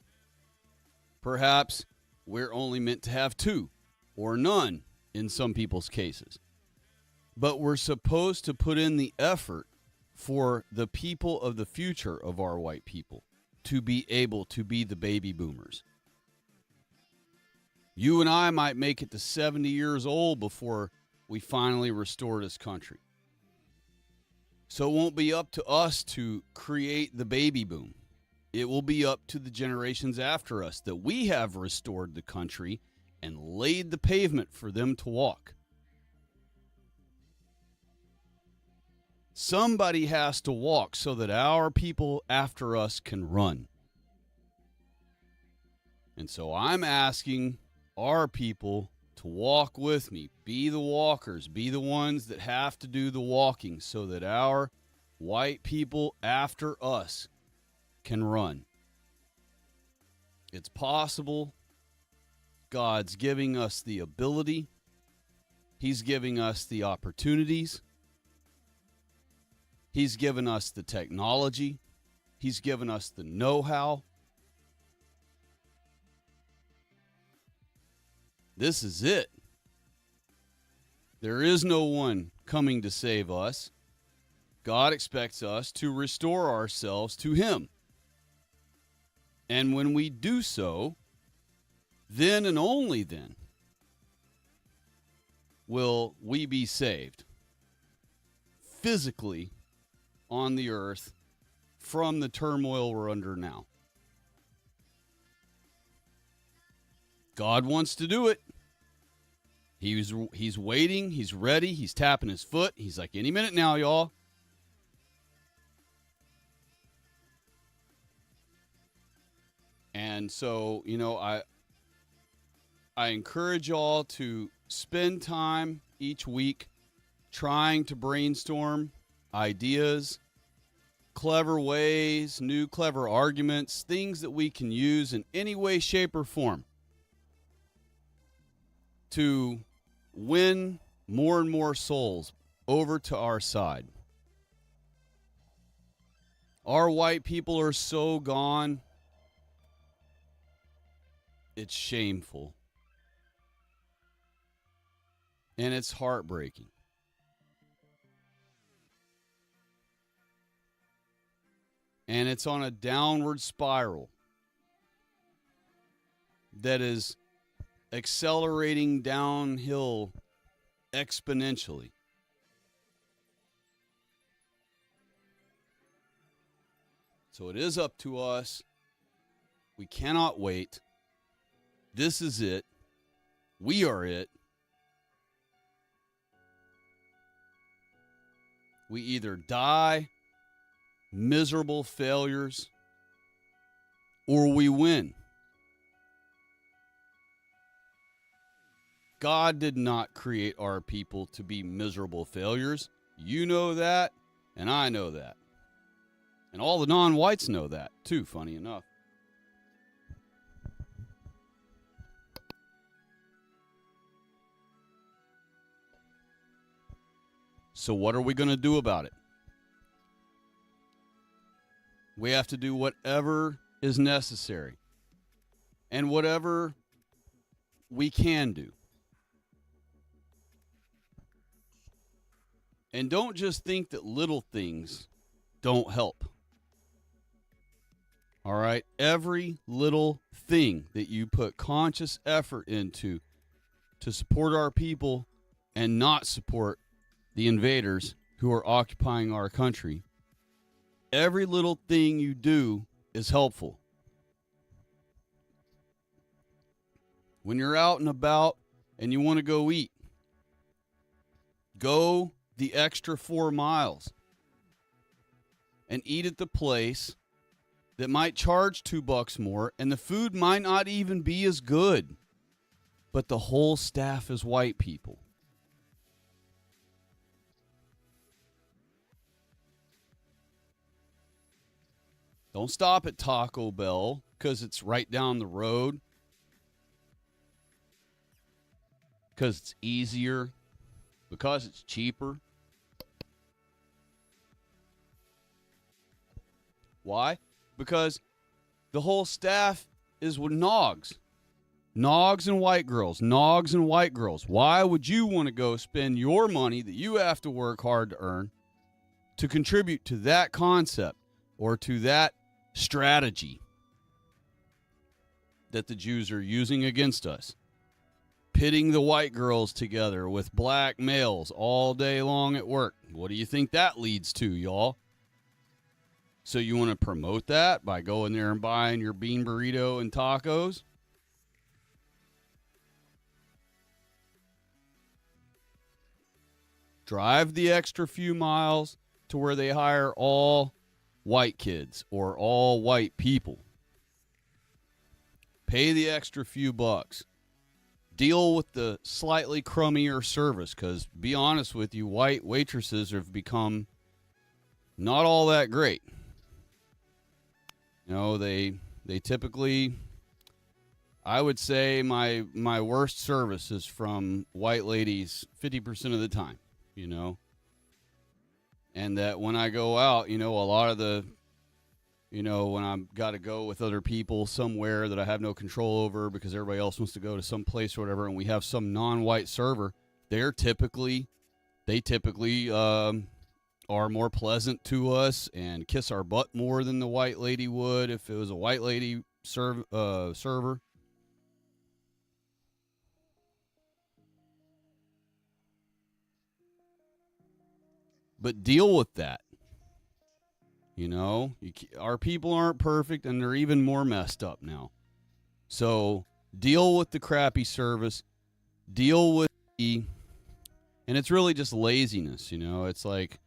Perhaps we're only meant to have 2 or none in some people's cases. But we're supposed to put in the effort for the people of the future of our white people to be able to be the baby boomers. You and I might make it to 70 years old before we finally restore this country. So it won't be up to us to create the baby boom. It will be up to the generations after us that we have restored the country and laid the pavement for them to walk. Somebody has to walk so that our people after us can run. And so I'm asking our people to walk with me. Be the walkers. Be the ones that have to do the walking so that our white people after us can run. It's possible. God's giving us the ability. He's giving us the opportunities. He's given us the technology. He's given us the know-how. This is it. There is no one coming to save us. God expects us to restore ourselves to Him. And when we do so, then and only then will we be saved physically on the earth from the turmoil we're under now. God wants to do it. He's waiting. He's ready. He's tapping his foot. He's like, any minute now, y'all. And so, I encourage y'all to spend time each week trying to brainstorm ideas, clever ways, new clever arguments, things that we can use in any way, shape, or form to win more and more souls over to our side. Our white people are so gone. It's shameful. And it's heartbreaking. And it's on a downward spiral that is accelerating downhill exponentially. So it is up to us. We cannot wait. This is it. We are it. We either die miserable failures or we win. God did not create our people to be miserable failures. You know that, and I know that. And all the non-whites know that, too, funny enough. So what are we going to do about it? We have to do whatever is necessary and whatever we can do. And don't just think that little things don't help. All right? Every little thing that you put conscious effort into to support our people and not support the invaders who are occupying our country, every little thing you do is helpful. When you're out and about and you want to go eat, go the extra 4 miles and eat at the place that might charge $2 more, and the food might not even be as good, but the whole staff is white people. Don't stop at Taco Bell because it's right down the road, because it's easier. Because it's cheaper. Why? Because the whole staff is with nogs. Nogs and white girls. Nogs and white girls. Why would you want to go spend your money that you have to work hard to earn to contribute to that concept or to that strategy that the Jews are using against us? Pitting the white girls together with black males all day long at work. What do you think that leads to, y'all? So you want to promote that by going there and buying your bean burrito and tacos? Drive the extra few miles to where they hire all white kids or all white people. Pay the extra few bucks. Deal with the slightly crummier service, because be honest with you, white waitresses have become not all that great. You know, they typically, I would say my worst service is from white ladies 50% of the time, you know. And that when I go out, you know, a lot of the, you know, when I've got to go with other people somewhere that I have no control over because everybody else wants to go to some place or whatever, and we have some non-white server, they typically are more pleasant to us and kiss our butt more than the white lady would if it was a white lady server. But deal with that. You know, our people aren't perfect, and they're even more messed up now. So deal with the crappy service. Deal with and it's really just laziness, you know. It's like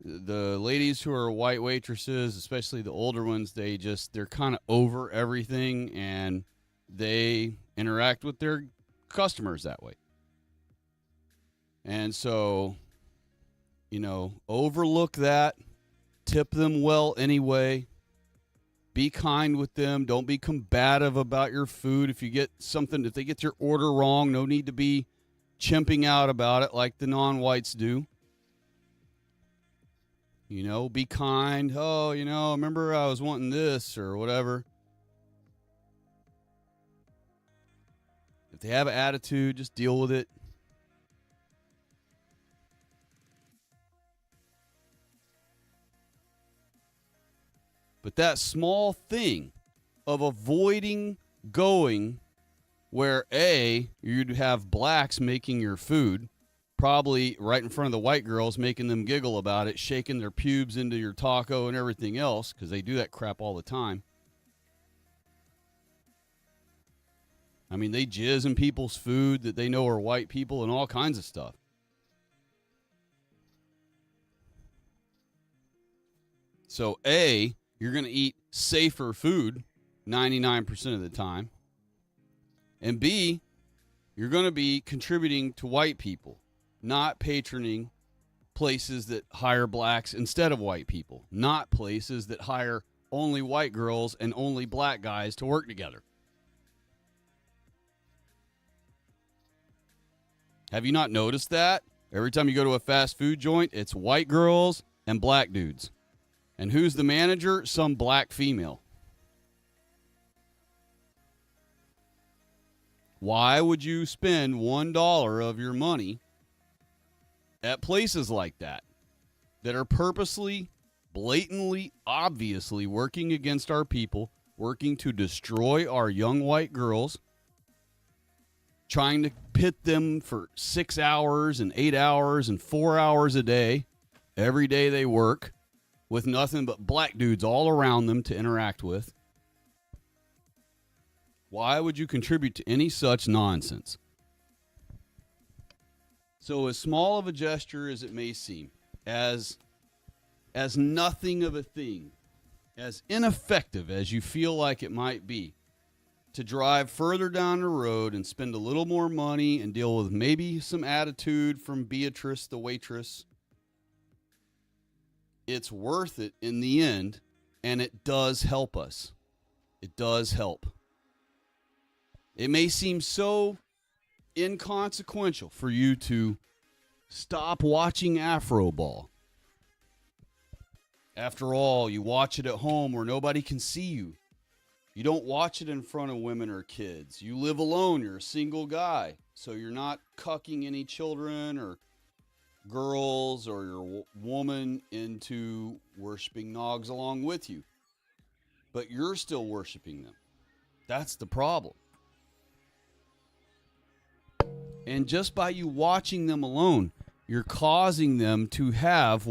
the ladies who are white waitresses, especially the older ones, they're kind of over everything, and they interact with their customers that way. And so, you know, overlook that. Tip them well anyway. Be kind with them. Don't be combative about your food. If they get your order wrong, no need to be chimping out about it like the non-whites do. You know, be kind. Oh, you know, remember I was wanting this or whatever. If they have an attitude, just deal with it. But that small thing of avoiding going where you'd have blacks making your food, probably right in front of the white girls, making them giggle about it, shaking their pubes into your taco and everything else, because they do that crap all the time. I mean, they jizz in people's food that they know are white people and all kinds of stuff. So, you're going to eat safer food 99% of the time. And B, you're going to be contributing to white people, not patroning places that hire blacks instead of white people, not places that hire only white girls and only black guys to work together. Have you not noticed that? Every time you go to a fast food joint, it's white girls and black dudes. And who's the manager? Some black female. Why would you spend $1 of your money at places like that are purposely, blatantly, obviously working against our people, working to destroy our young white girls, trying to pit them for 6 hours and 8 hours and 4 hours a day, every day they work, with nothing but black dudes all around them to interact with? Why would you contribute to any such nonsense? So as small of a gesture as it may seem, as nothing of a thing, as ineffective as you feel like it might be, to drive further down the road and spend a little more money and deal with maybe some attitude from Beatrice, the waitress, it's worth it in the end, and it does help us. It does help. It may seem so inconsequential for you to Stop watching Afro Ball. After all, you watch it at home where nobody can see you. You don't watch it in front of women or kids. You live alone. You're a single guy. So you're not cucking any children or girls or your woman into worshiping Nogs along with you. But you're still worshiping them. That's the problem. And just by you watching them alone, you're causing them to have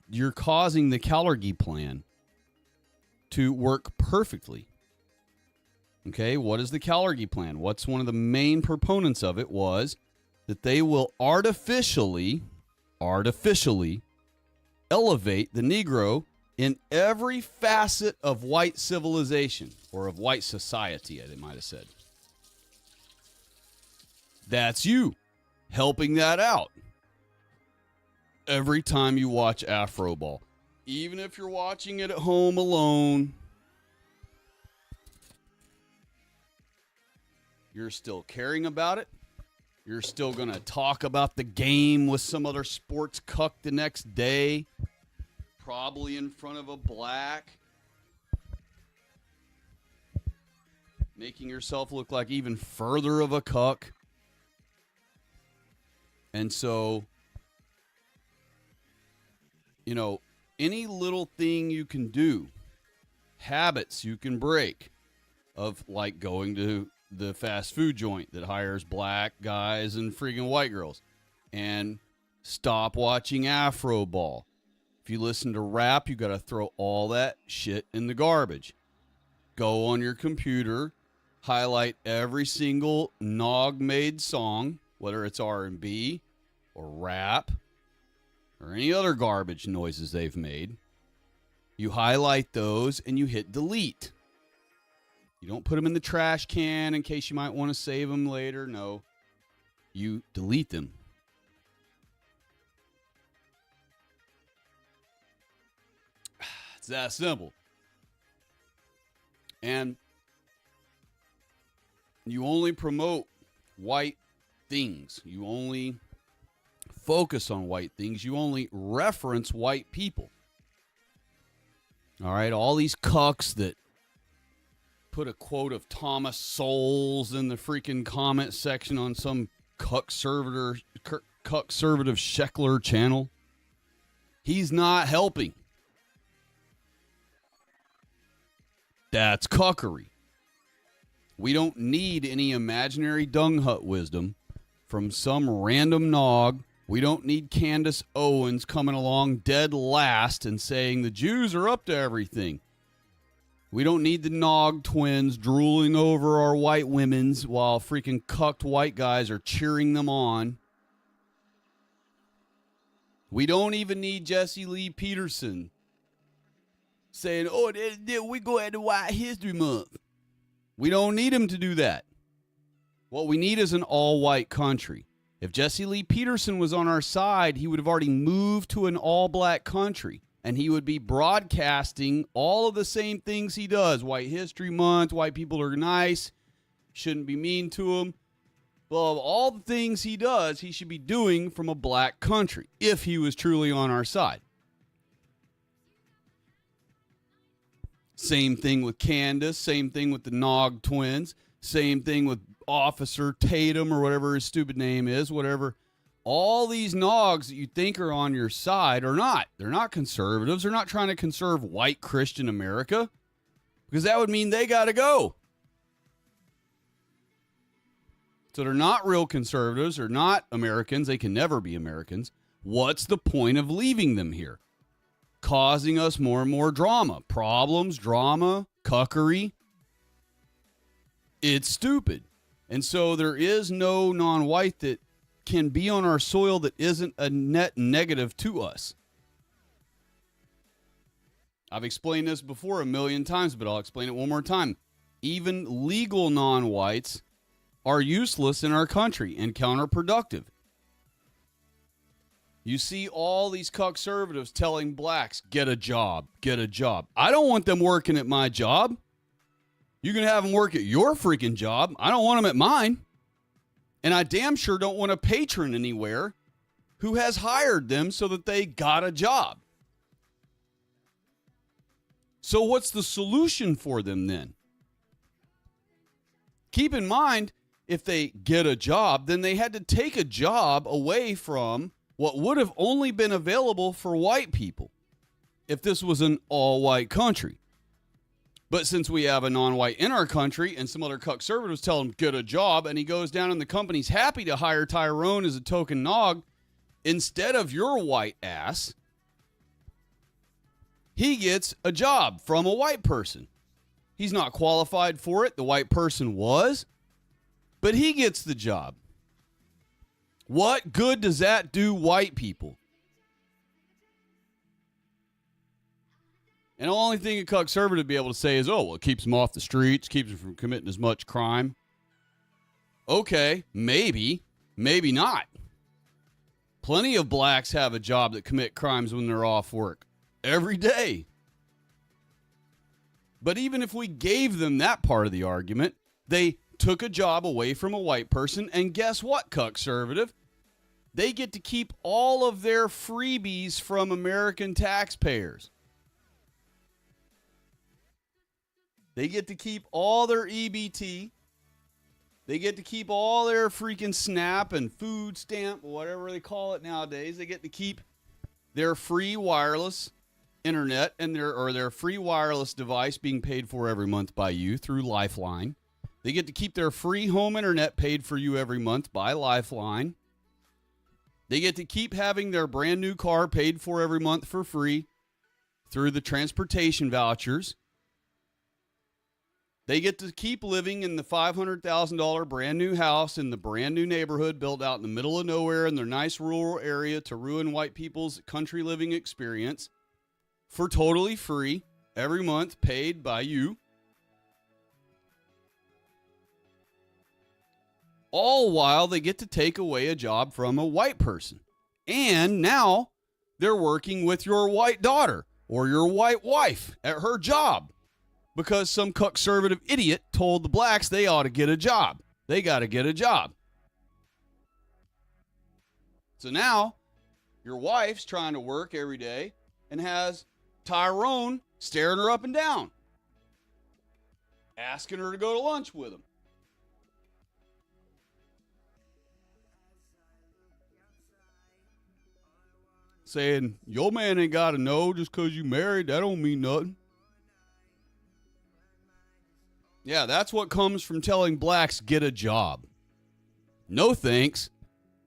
you're causing the Kalergi plan to work perfectly. Okay, what is the Kalergi plan? What's one of the main proponents of it was that they will artificially elevate the Negro in every facet of white civilization, or of white society, they might have said. That's you helping that out every time you watch Afro Ball. Even if you're watching it at home alone, you're still caring about it. You're still going to talk about the game with some other sports cuck the next day, probably in front of a black, making yourself look like even further of a cuck. And so, you know, any little thing you can do, habits you can break, of like going to the fast food joint that hires black guys and freaking white girls, and stop watching Afro Ball. If you listen to rap, you got to throw all that shit in the garbage. Go on your computer, highlight every single Nog-made song, whether it's R&B or rap or any other garbage noises they've made. You highlight those and you hit delete. You don't put them in the trash can in case you might want to save them later. No, you delete them. It's that simple. And you only promote white things. You only focus on white things. You only reference white people. All right, all these cucks that put a quote of Thomas Sowell in the freaking comment section on some cuck-servative Sheckler channel. He's not helping. That's cuckery. We don't need any imaginary dung hut wisdom from some random nog. We don't need Candace Owens coming along dead last and saying the Jews are up to everything. We don't need the Nog twins drooling over our white women's while freaking cucked white guys are cheering them on. We don't even need Jesse Lee Peterson saying, oh, we go ahead to White History Month. We don't need him to do that. What we need is an all-white country. If Jesse Lee Peterson was on our side, he would have already moved to an all-black country, and he would be broadcasting all of the same things he does. White History Month, white people are nice, shouldn't be mean to them. Well, of all the things he does, he should be doing from a black country if he was truly on our side. Same thing with Candace, same thing with the Nog twins, same thing with Officer Tatum or whatever his stupid name is, whatever. All these Nogs that you think are on your side are not. They're not conservatives. They're not trying to conserve white Christian America, because that would mean they got to go. So they're not real conservatives. They're not Americans. They can never be Americans. What's the point of leaving them here? Causing us more and more drama. Problems, drama, cuckery. It's stupid. And so there is no non-white that can be on our soil that isn't a net negative to us. I've explained this before a million times, but I'll explain it one more time. Even legal non-whites are useless in our country and counterproductive. You see all these conservatives telling blacks, get a job, get a job. I don't want them working at my job. You can have them work at your freaking job. I don't want them at mine. And I damn sure don't want a patron anywhere who has hired them so that they got a job. So what's the solution for them then? Keep in mind, if they get a job, then they had to take a job away from what would have only been available for white people if this was an all-white country. But since we have a non-white in our country and some other conservatives tell him, get a job, and he goes down and the company's happy to hire Tyrone as a token nog instead of your white ass, he gets a job from a white person. He's not qualified for it. The white person was, but he gets the job. What good does that do white people? And the only thing a conservative would be able to say is, oh, well, it keeps them off the streets, keeps them from committing as much crime. Okay, maybe, maybe not. Plenty of blacks have a job that commit crimes when they're off work every day. But even if we gave them that part of the argument, they took a job away from a white person, and guess what, conservative? They get to keep all of their freebies from American taxpayers. They get to keep all their EBT. They get to keep all their freaking SNAP and food stamp, whatever they call it nowadays. They get to keep their free wireless internet and their free wireless device being paid for every month by you through Lifeline. They get to keep their free home internet paid for you every month by Lifeline. They get to keep having their brand new car paid for every month for free through the transportation vouchers. They get to keep living in the $500,000 brand new house in the brand new neighborhood built out in the middle of nowhere in their nice rural area to ruin white people's country living experience for totally free every month, paid by you. All while they get to take away a job from a white person. And now they're working with your white daughter or your white wife at her job because some conservative idiot told the blacks they ought to get a job. They got to get a job. So now your wife's trying to work every day and has Tyrone staring her up and down, asking her to go to lunch with him. Saying, your man ain't got to know just because you married. That don't mean nothing. Yeah, that's what comes from telling blacks, get a job. No thanks.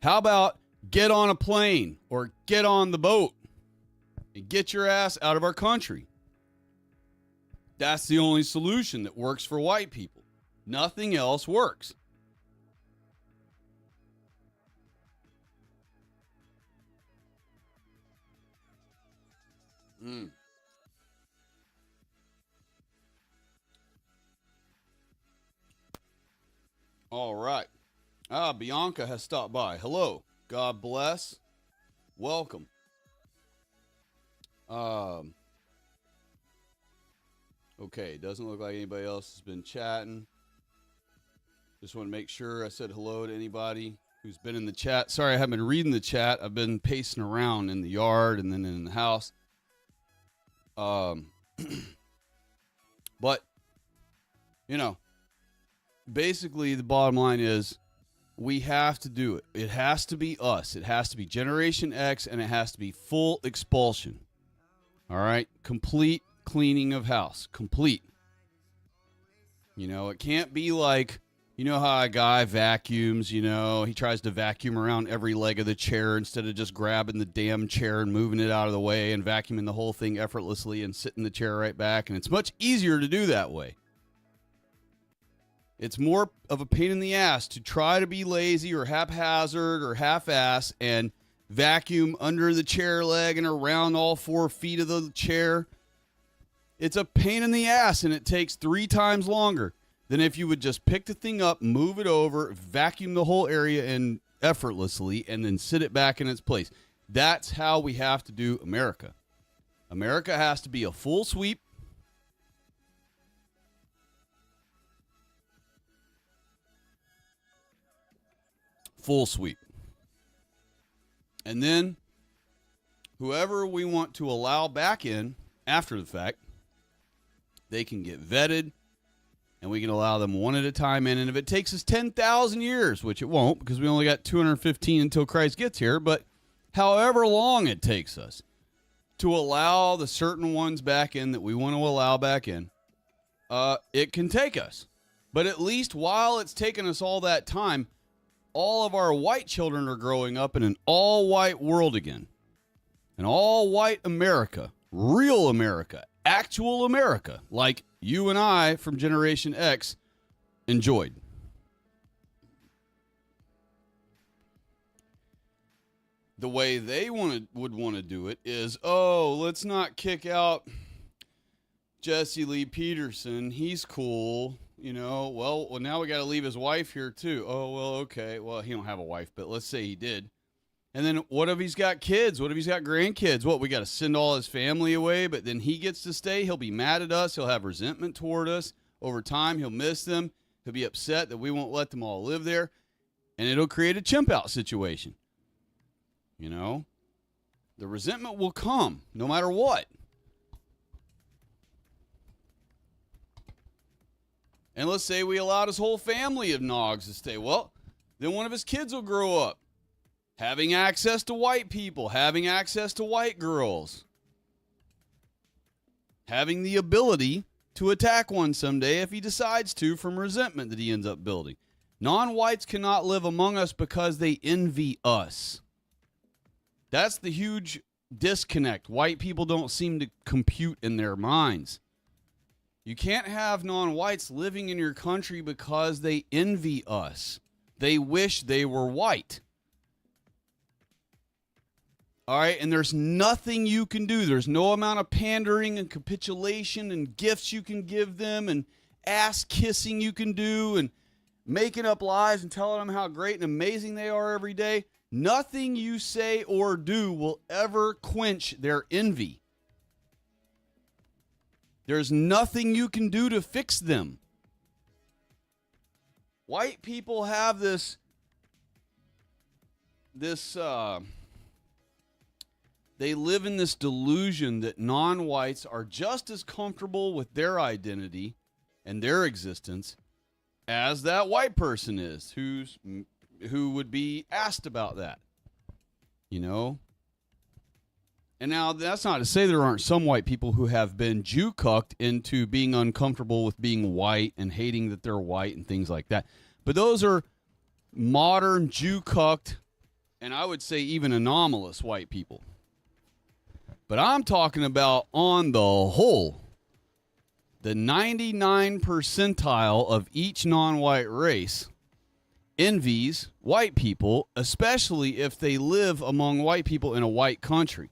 How about get on a plane or get on the boat and get your ass out of our country? That's the only solution that works for white people. Nothing else works. All right. Bianca has stopped by. Hello. God bless. Welcome. Okay, doesn't look like anybody else has been chatting. Just want to make sure I said hello to anybody who's been in the chat. Sorry, I haven't been reading the chat. I've been pacing around in the yard and then in the house. But, you know, basically the bottom line is we have to do it. It has to be us. It has to be Generation X, and it has to be full expulsion. All right? Complete cleaning of house. Complete. You know, it can't be like, you know how a guy vacuums, you know, he tries to vacuum around every leg of the chair instead of just grabbing the damn chair and moving it out of the way and vacuuming the whole thing effortlessly and sitting the chair right back. And it's much easier to do that way. It's more of a pain in the ass to try to be lazy or haphazard or half-ass and vacuum under the chair leg and around all 4 feet of the chair. It's a pain in the ass, and it takes 3 times longer than if you would just pick the thing up, move it over, vacuum the whole area and effortlessly, and then sit it back in its place. That's how we have to do America. America has to be a full sweep. Full sweep. And then whoever we want to allow back in after the fact, they can get vetted, and we can allow them one at a time in. And if it takes us 10,000 years, which it won't because we only got 215 until Christ gets here, but however long it takes us to allow the certain ones back in that we want to allow back in, it can take us. But at least while it's taken us all that time, all of our white children are growing up in an all-white world again. An all-white America, real America, actual America, like you and I from Generation X enjoyed. The way they would want to do it is, let's not kick out Jesse Lee Peterson. He's cool. Well, now we got to leave his wife here too. Oh, well, okay. Well, he don't have a wife, but let's say he did. And then what if he's got kids? What if he's got grandkids? What, we got to send all his family away, but then he gets to stay? He'll be mad at us. He'll have resentment toward us. Over time, he'll miss them. He'll be upset that we won't let them all live there. And it'll create a chimp out situation. The resentment will come no matter what. And let's say we allowed his whole family of Nogs to stay. Well, then one of his kids will grow up having access to white people, having access to white girls, having the ability to attack one someday if he decides to from resentment that he ends up building. Non-whites cannot live among us because they envy us. That's the huge disconnect. White people don't seem to compute in their minds. You can't have non-whites living in your country because they envy us. They wish they were white. All right, and there's nothing you can do. There's no amount of pandering and capitulation and gifts you can give them and ass kissing you can do and making up lies and telling them how great and amazing they are every day. Nothing you say or do will ever quench their envy. There's nothing you can do to fix them. White people have this they live in this delusion that non-whites are just as comfortable with their identity and their existence as that white person is who would be asked about that. And now that's not to say there aren't some white people who have been Jew-cucked into being uncomfortable with being white and hating that they're white and things like that. But those are modern Jew-cucked and I would say even anomalous white people. But I'm talking about on the whole, the 99 percentile of each non-white race envies white people, especially if they live among white people in a white country.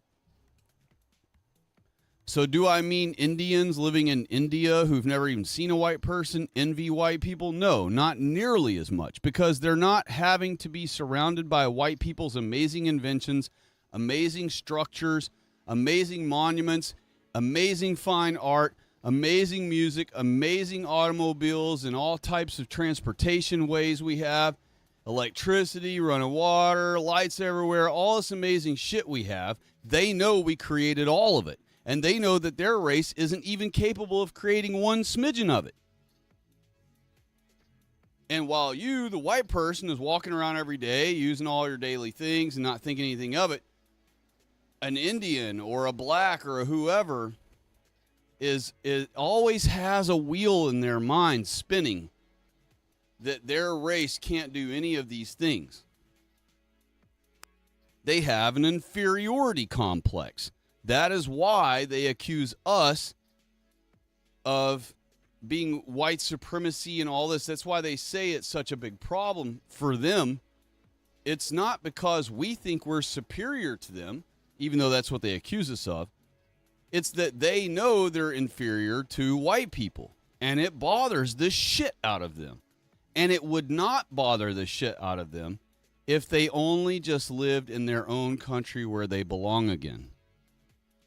So do I mean Indians living in India who've never even seen a white person envy white people? No, not nearly as much, because they're not having to be surrounded by white people's amazing inventions, amazing structures, amazing monuments, amazing fine art, amazing music, amazing automobiles, and all types of transportation ways we have, electricity, running water, lights everywhere, all this amazing shit we have. They know we created all of it. And they know that their race isn't even capable of creating one smidgen of it. And while you, the white person, is walking around every day using all your daily things and not thinking anything of it, an Indian or a black or a whoever is always has a wheel in their mind spinning that their race can't do any of these things. They have an inferiority complex. That is why they accuse us of being white supremacy and all this. That's why they say it's such a big problem for them. It's not because we think we're superior to them, even though that's what they accuse us of. It's that they know they're inferior to white people, and it bothers the shit out of them. And it would not bother the shit out of them if they only just lived in their own country where they belong again.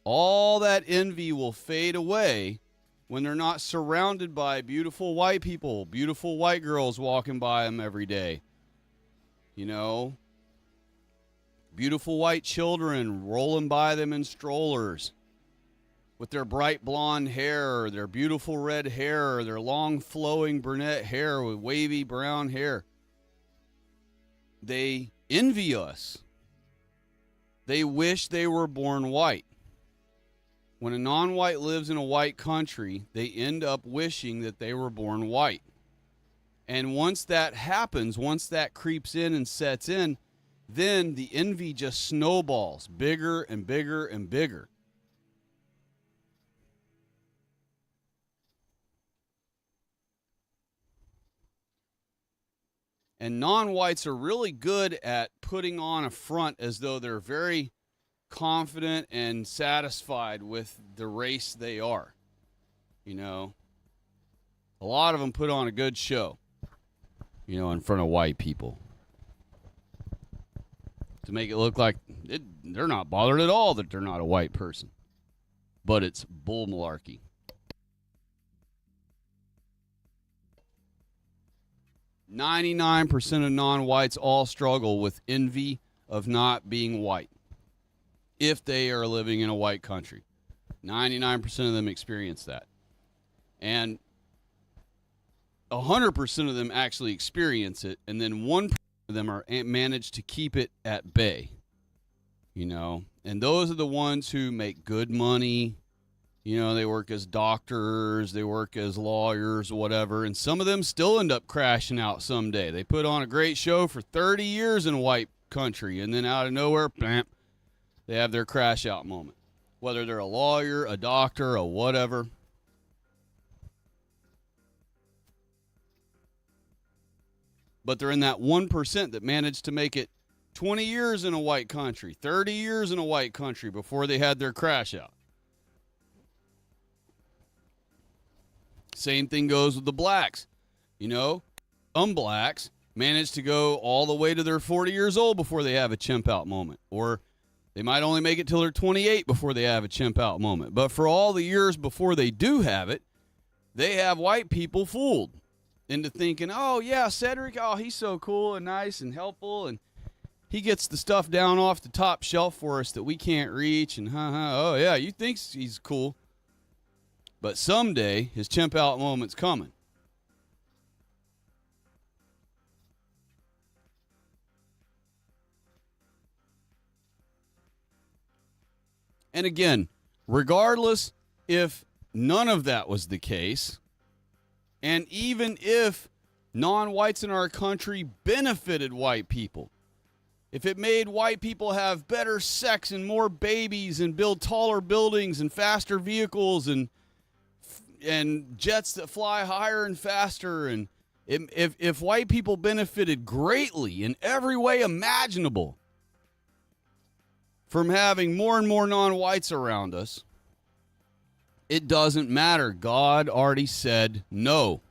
All that envy will fade away when they're not surrounded by beautiful white people, beautiful white girls walking by them every day. You know, Beautiful white children rolling by them in strollers with their bright blonde hair, their beautiful red hair, their long flowing brunette hair with wavy brown hair. They envy us. They wish they were born white. When a non-white lives in a white country, they end up wishing that they were born white. And once that happens, once that creeps in and sets in, then the envy just snowballs bigger and bigger and bigger. And non-whites are really good at putting on a front as though they're very confident and satisfied with the race they are. You know, a lot of them put on a good show, you know, in front of white people, to make it look like they're not bothered at all that they're not a white person. But it's bull malarkey. "99% of non-whites all struggle with envy of not being white if they are living in a white country. 99% of them experience that. And 100% of them actually experience it, and then 1% of them are manage to keep it at bay. You know, and those are the ones who make good money. You know, they work as doctors, they work as lawyers, whatever, and some of them still end up crashing out someday. They put on a great show for 30 years in a white country, and then out of nowhere, bam, they have their crash out moment. Whether they're a lawyer, a doctor, or whatever. But they're in that 1% that managed to make it 20 years in a white country, 30 years in a white country before they had their crash out. Same thing goes with the blacks. You know, some blacks manage to go all the way to their 40 years old before they have a chimp out moment. Or they might only make it till they're 28 before they have a chimp out moment. But for all the years before they do have it, they have white people fooled into thinking, oh, yeah, Cedric, oh, he's so cool and nice and helpful, and he gets the stuff down off the top shelf for us that we can't reach, and oh, yeah, you think he's cool. But someday, his chimp out moment's coming. And again, regardless if none of that was the case, and even if non-whites in our country benefited white people, if it made white people have better sex and more babies and build taller buildings and faster vehicles and jets that fly higher and faster, and if white people benefited greatly in every way imaginable from having more and more non-whites around us, it doesn't matter. God already said no.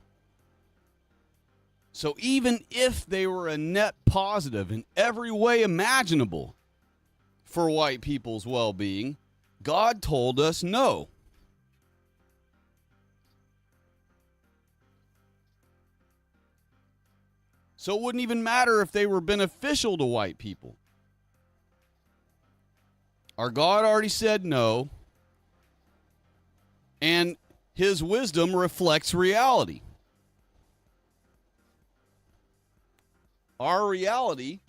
So even if they were a net positive in every way imaginable for white people's well-being, God told us no. So it wouldn't even matter if they were beneficial to white people. Our God already said no, and his wisdom reflects reality. Our reality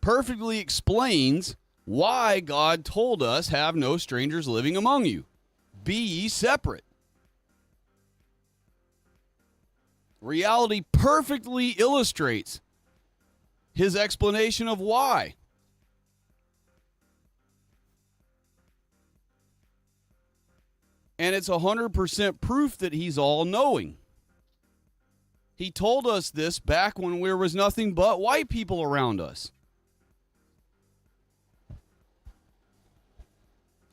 perfectly explains why God told us, have no strangers living among you. Be ye separate. Reality perfectly illustrates his explanation of why. And it's 100% proof that he's all-knowing. He told us this back when there was nothing but white people around us.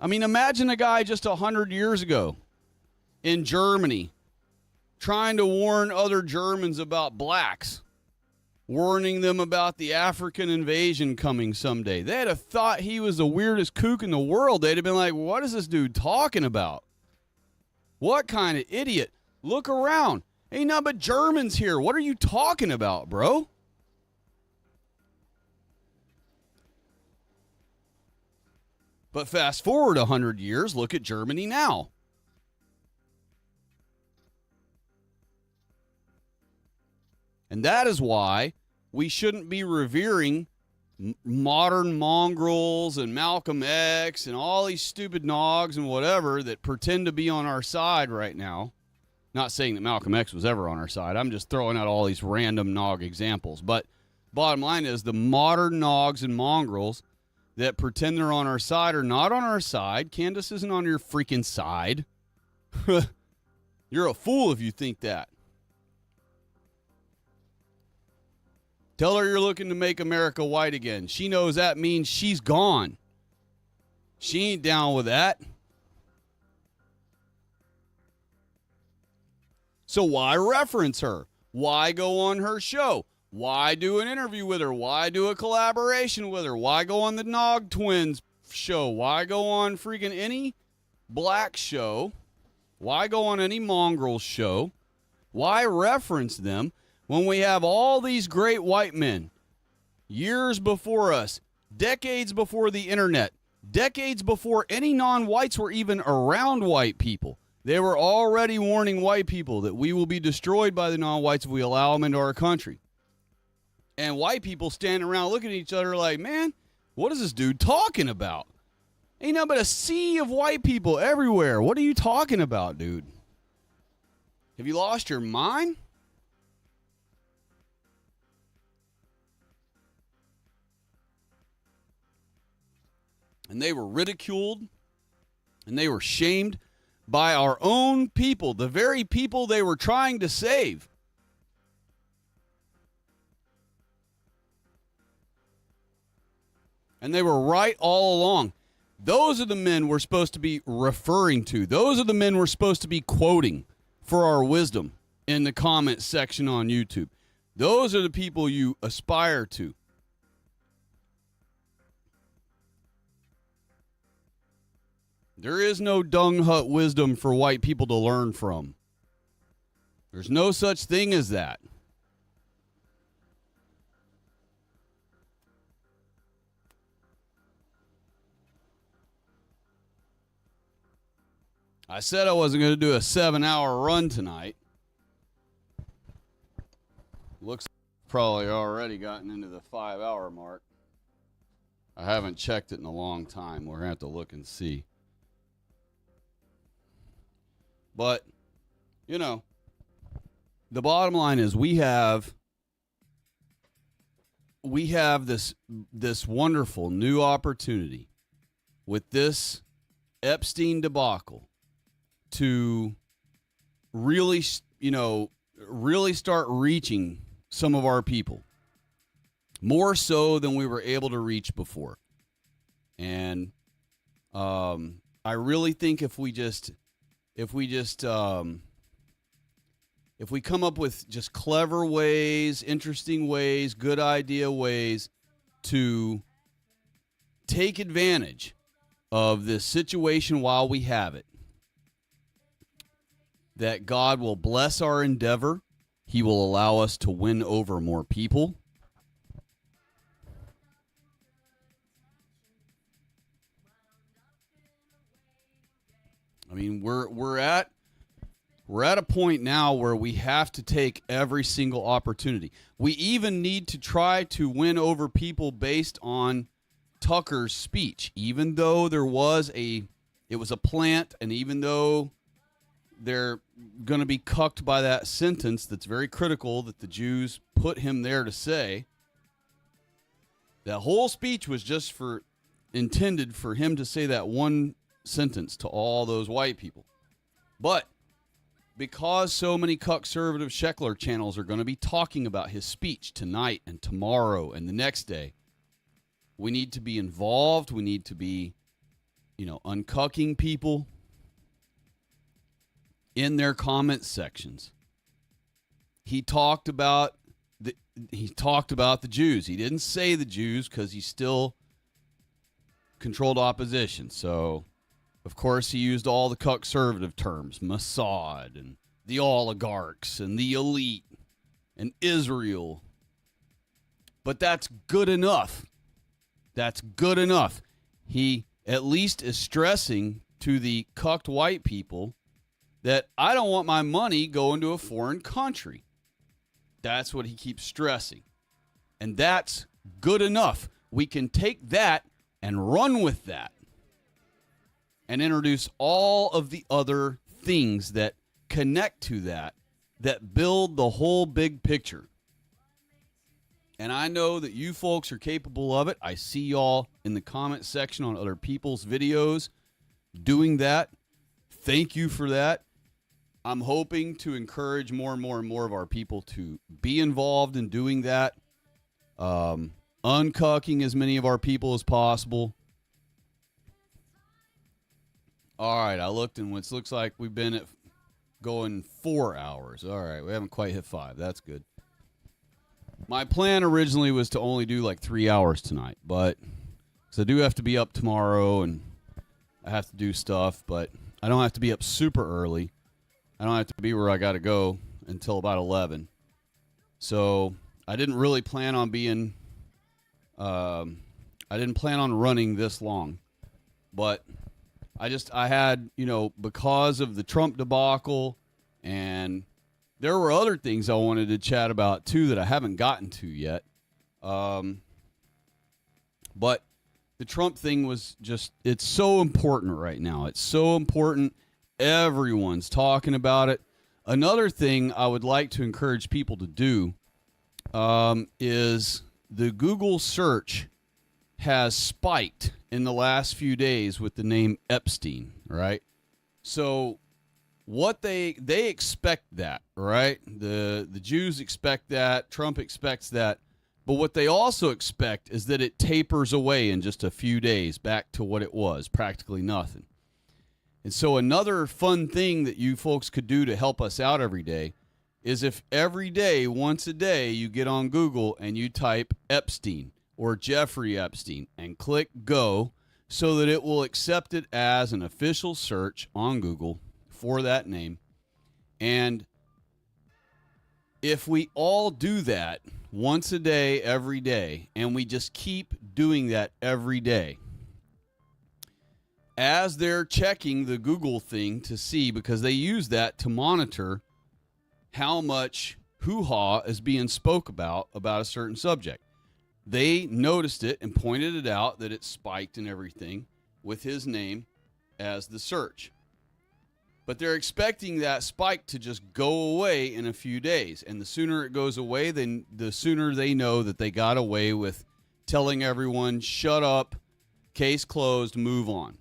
I mean, imagine a guy just 100 years ago in Germany trying to warn other Germans about blacks, warning them about the African invasion coming someday. They'd have thought he was the weirdest kook in the world. They'd have been like, what is this dude talking about? What kind of idiot? Look around. Ain't nothing but Germans here. What are you talking about, bro? But fast forward 100 years, look at Germany now. And that is why we shouldn't be revering modern mongrels and Malcolm X and all these stupid nogs and whatever that pretend to be on our side right now. Not saying that Malcolm X was ever on our side. I'm just throwing out all these random nog examples. But bottom line is the modern nogs and mongrels that pretend they're on our side are not on our side. Candace isn't on your freaking side. You're a fool if you think that. Tell her you're looking to make America white again. She knows that means she's gone. She ain't down with that. So why reference her? Why go on her show? Why do an interview with her? Why do a collaboration with her? Why go on the Nog Twins show? Why go on freaking any black show? Why go on any mongrel show? Why reference them when we have all these great white men years before us, decades before the internet, decades before any non-whites were even around white people? They were already warning white people that we will be destroyed by the non-whites if we allow them into our country. And white people standing around looking at each other like, man, what is this dude talking about? Ain't nothing but a sea of white people everywhere. What are you talking about, dude? Have you lost your mind? And they were ridiculed and they were shamed by our own people, the very people they were trying to save. And they were right all along. Those are the men we're supposed to be referring to. Those are the men we're supposed to be quoting for our wisdom in the comment section on YouTube. Those are the people you aspire to. There is no dung hut wisdom for white people to learn from. There's no such thing as that. I said I wasn't going to do a 7-hour run tonight. Looks probably already gotten into the 5-hour mark. I haven't checked it in a long time. We're going to have to look and see. But, you know, the bottom line is we have this wonderful new opportunity with this Epstein debacle to really, really start reaching some of our people more so than we were able to reach before. And I really think if we come up with just clever ways, interesting ways, good idea ways to take advantage of this situation while we have it, that God will bless our endeavor. He will allow us to win over more people. I mean, we're at a point now where we have to take every single opportunity. We even need to try to win over people based on Tucker's speech, even though it was a plant, and even though they're going to be cucked by that sentence that's very critical that the Jews put him there to say. That whole speech was just intended for him to say that one sentence to all those white people. But because so many conservative Sheckler channels are going to be talking about his speech tonight and tomorrow and the next day, we need to be involved. We need to be, uncucking people in their comment sections. He talked about the Jews. He didn't say the Jews because he still controlled opposition. So, of course, he used all the conservative terms, Mossad and the oligarchs and the elite and Israel. But that's good enough. That's good enough. He at least is stressing to the cucked white people that I don't want my money going to a foreign country. That's what he keeps stressing. And that's good enough. We can take that and run with that and introduce all of the other things that connect to that build the whole big picture. And I know that you folks are capable of it. I see y'all in the comment section on other people's videos doing that. Thank you for that. I'm hoping to encourage more and more and more of our people to be involved in doing that. Uncucking as many of our people as possible. All right, I looked, and it looks like we've been at going 4 hours. All right, we haven't quite hit 5. That's good. My plan originally was to only do like 3 hours tonight, but because I do have to be up tomorrow and I have to do stuff, but I don't have to be up super early. I don't have to be where I got to go until about 11. So I didn't really plan on being, I didn't plan on running this long, but I had, because of the Trump debacle, and there were other things I wanted to chat about too that I haven't gotten to yet. But the Trump thing was just, it's so important right now. It's so important. Everyone's talking about it. Another thing I would like to encourage people to do is the Google search has spiked in the last few days with the name Epstein, right? So what they expect that, right? The Jews expect that, Trump expects that, but what they also expect is that it tapers away in just a few days back to what it was, practically nothing. And so another fun thing that you folks could do to help us out every day is if every day, once a day, you get on Google and you type Epstein or Jeffrey Epstein and click go so that it will accept it as an official search on Google for that name. And if we all do that once a day, every day, and we just keep doing that every day, as they're checking the Google thing to see, because they use that to monitor how much hoo-ha is being spoke about a certain subject. They noticed it and pointed it out that it spiked and everything with his name as the search. But they're expecting that spike to just go away in a few days. And the sooner it goes away, then the sooner they know that they got away with telling everyone, shut up, case closed, move on.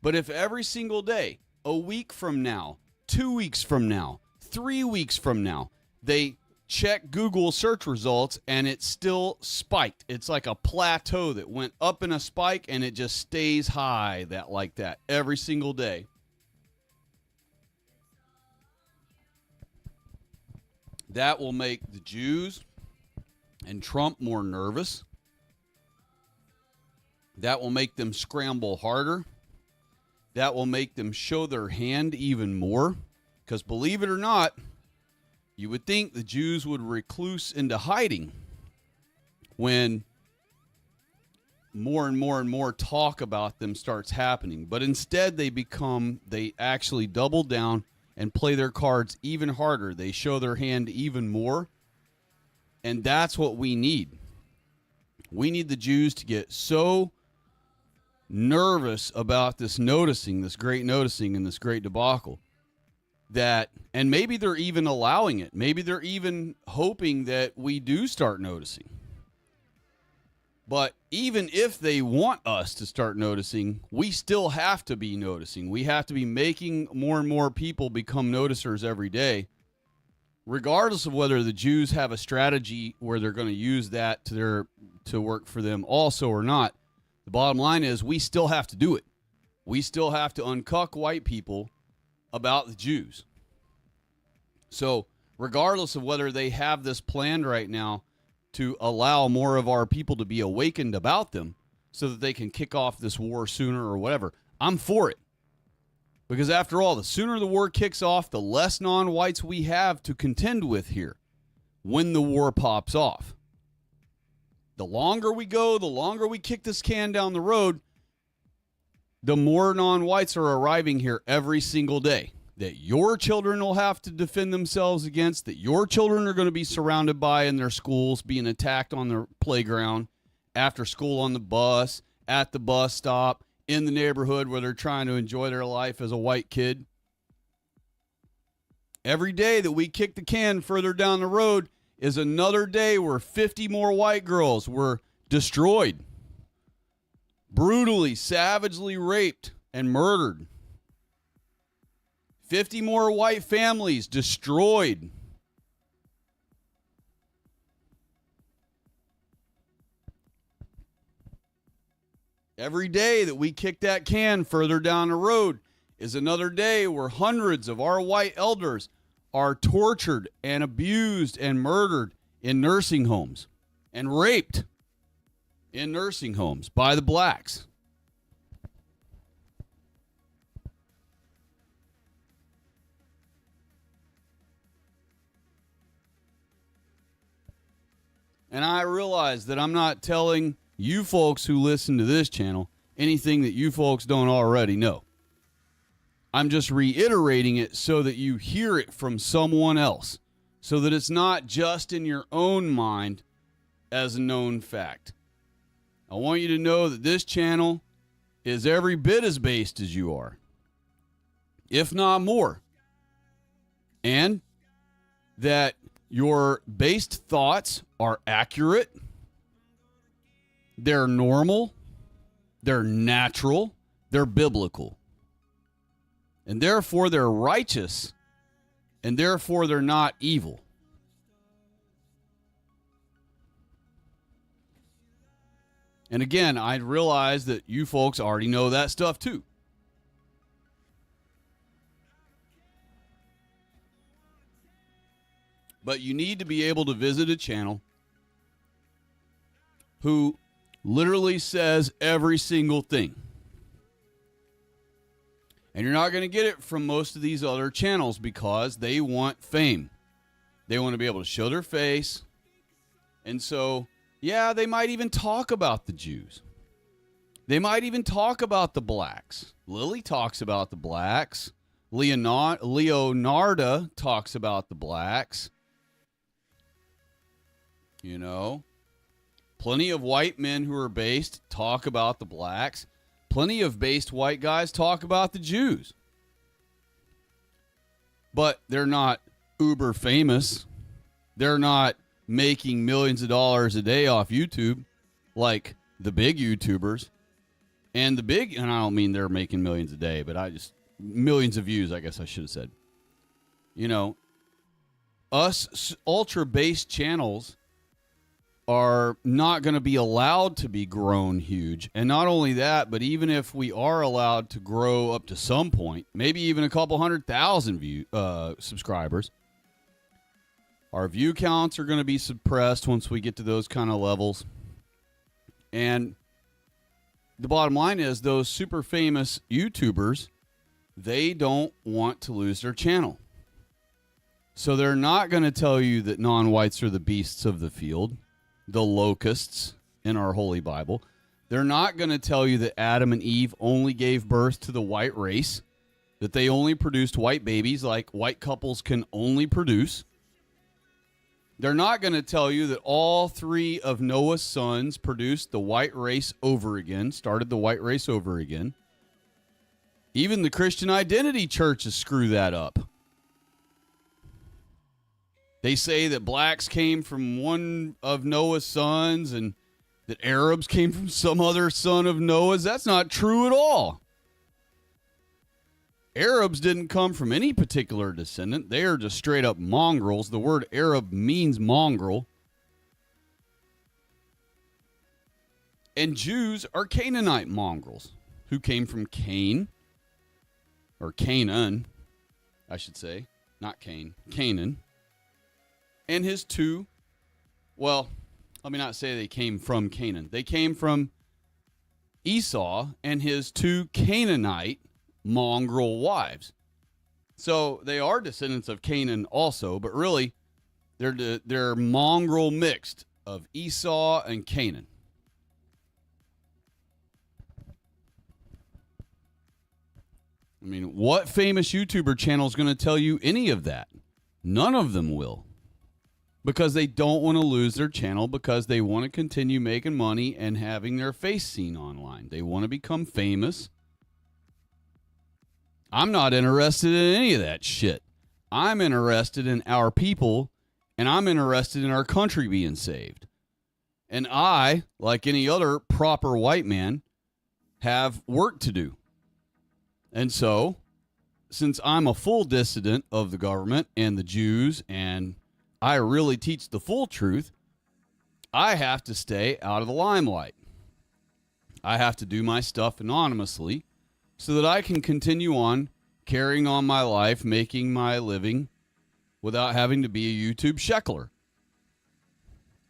But if every single day, a week from now, 2 weeks from now, 3 weeks from now, they check Google search results and it's still spiked. It's like a plateau that went up in a spike and it just stays high like that every single day. That will make the Jews and Trump more nervous. That will make them scramble harder. That will make them show their hand even more. Because believe it or not, you would think the Jews would recluse into hiding when more and more and more talk about them starts happening. But instead they actually double down and play their cards even harder. They show their hand even more. And that's what we need. We need the Jews to get so nervous about this great noticing and this great debacle that, and maybe they're even allowing it. Maybe they're even hoping that we do start noticing. But even if they want us to start noticing, we still have to be noticing. We have to be making more and more people become noticers every day, regardless of whether the Jews have a strategy where they're going to use that to work for them also or not. The bottom line is we still have to do it. We still have to uncuck white people about the Jews. So regardless of whether they have this planned right now to allow more of our people to be awakened about them so that they can kick off this war sooner or whatever, I'm for it. Because after all, the sooner the war kicks off, the less non-whites we have to contend with here when the war pops off. The longer we go, the longer we kick this can down the road, the more non-whites are arriving here every single day that your children will have to defend themselves against, that your children are going to be surrounded by in their schools, being attacked on their playground, after school on the bus, at the bus stop, in the neighborhood where they're trying to enjoy their life as a white kid. Every day that we kick the can further down the road is another day where 50 more white girls were destroyed, brutally, savagely raped and murdered. 50 more white families destroyed. Every day that we kick that can further down the road is another day where hundreds of our white elders are tortured and abused and murdered in nursing homes and raped in nursing homes by the blacks. And I realize that I'm not telling you folks who listen to this channel anything that you folks don't already know. I'm just reiterating it so that you hear it from someone else, so that it's not just in your own mind as a known fact. I want you to know that this channel is every bit as based as you are, if not more, and that your based thoughts are accurate, they're normal, they're natural, they're biblical. And therefore they're righteous, and therefore they're not evil. And again, I realize that you folks already know that stuff too. But you need to be able to visit a channel who literally says every single thing. And you're not going to get it from most of these other channels because they want fame. They want to be able to show their face. And so, yeah, they might even talk about the Jews. They might even talk about the blacks. Lily talks about the blacks. Leonarda talks about the blacks. You know, plenty of white men who are based talk about the blacks. Plenty of based white guys talk about the Jews. But they're not uber famous. They're not making millions of dollars a day off YouTube like the big YouTubers. And I don't mean they're making millions a day, but millions of views, I guess I should have said. You know, us ultra-based channels are not going to be allowed to be grown huge. And not only that, but even if we are allowed to grow up to some point, maybe even a couple 100,000 subscribers, our view counts are going to be suppressed once we get to those kind of levels. And the bottom line is those super famous YouTubers, they don't want to lose their channel. So they're not going to tell you that non-whites are the beasts of the field, the locusts in our Holy Bible. They're not going to tell you that Adam and Eve only gave birth to the white race, that they only produced white babies like white couples can only produce. They're not going to tell you that all three of Noah's sons produced the white race over again, started the white race over again. Even the Christian Identity churches screw that up. They say that blacks came from one of Noah's sons and that Arabs came from some other son of Noah's. That's not true at all. Arabs didn't come from any particular descendant. They are just straight up mongrels. The word Arab means mongrel. And Jews are Canaanite mongrels who came from Cain, or Canaan, I should say, not Cain, Canaan. And his two, well, let me not say they came from Canaan. They came from Esau and his two Canaanite mongrel wives. So they are descendants of Canaan also, but really they're mongrel mixed of Esau and Canaan. I mean, what famous YouTuber channel is going to tell you any of that? None of them will. Because they don't want to lose their channel, because they want to continue making money and having their face seen online. They want to become famous. I'm not interested in any of that shit. I'm interested in our people, and I'm interested in our country being saved. And I, like any other proper white man, have work to do. And so, since I'm a full dissident of the government and the Jews, and I really teach the full truth, I have to stay out of the limelight. I have to do my stuff anonymously so that I can continue on carrying on my life, making my living without having to be a YouTube sheckler.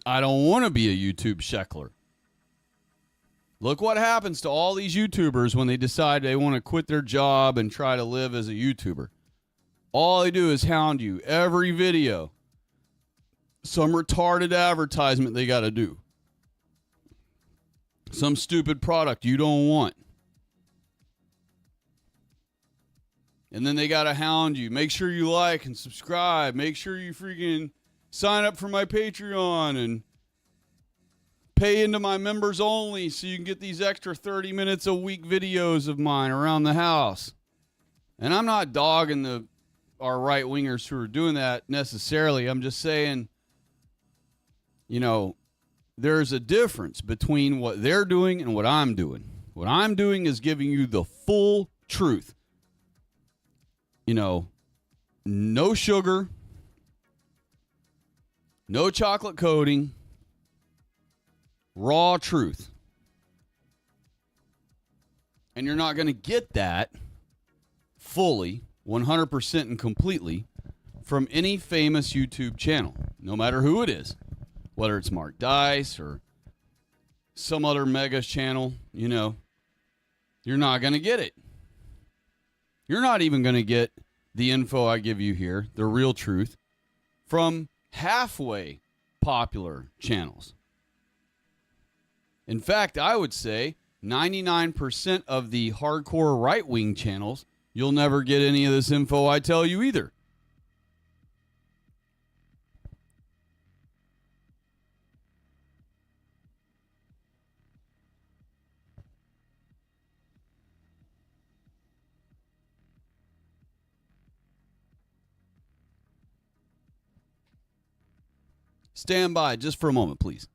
I don't want to be a YouTube sheckler. Look what happens to all these YouTubers when they decide they want to quit their job and try to live as a YouTuber. All they do is hound you every video. Some retarded advertisement they got to do. Some stupid product you don't want. And then they got to hound you. Make sure you like and subscribe. Make sure you freaking sign up for my Patreon and pay into my members only so you can get these extra 30 minutes a week videos of mine around the house. And I'm not dogging our right-wingers who are doing that necessarily. I'm just saying, you know, there's a difference between what they're doing and what I'm doing. What I'm doing is giving you the full truth. You know, no sugar, no chocolate coating, raw truth. And you're not going to get that fully, 100% and completely from any famous YouTube channel, no matter who it is. Whether it's Mark Dice or some other mega channel, you know, you're not going to get it. You're not even going to get the info I give you here, the real truth, from halfway popular channels. In fact, I would say 99% of the hardcore right-wing channels, you'll never get any of this info I tell you either. Stand by just for a moment, please.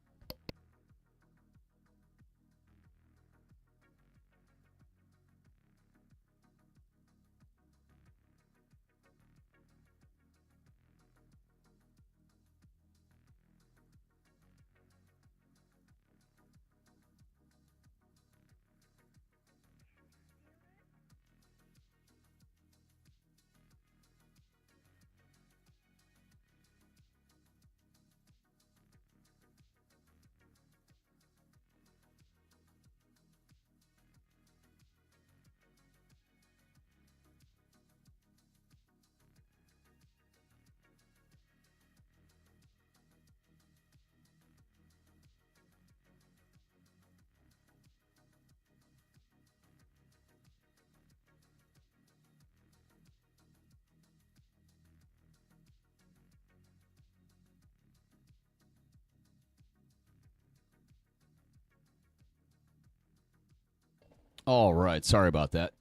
All right. Sorry about that.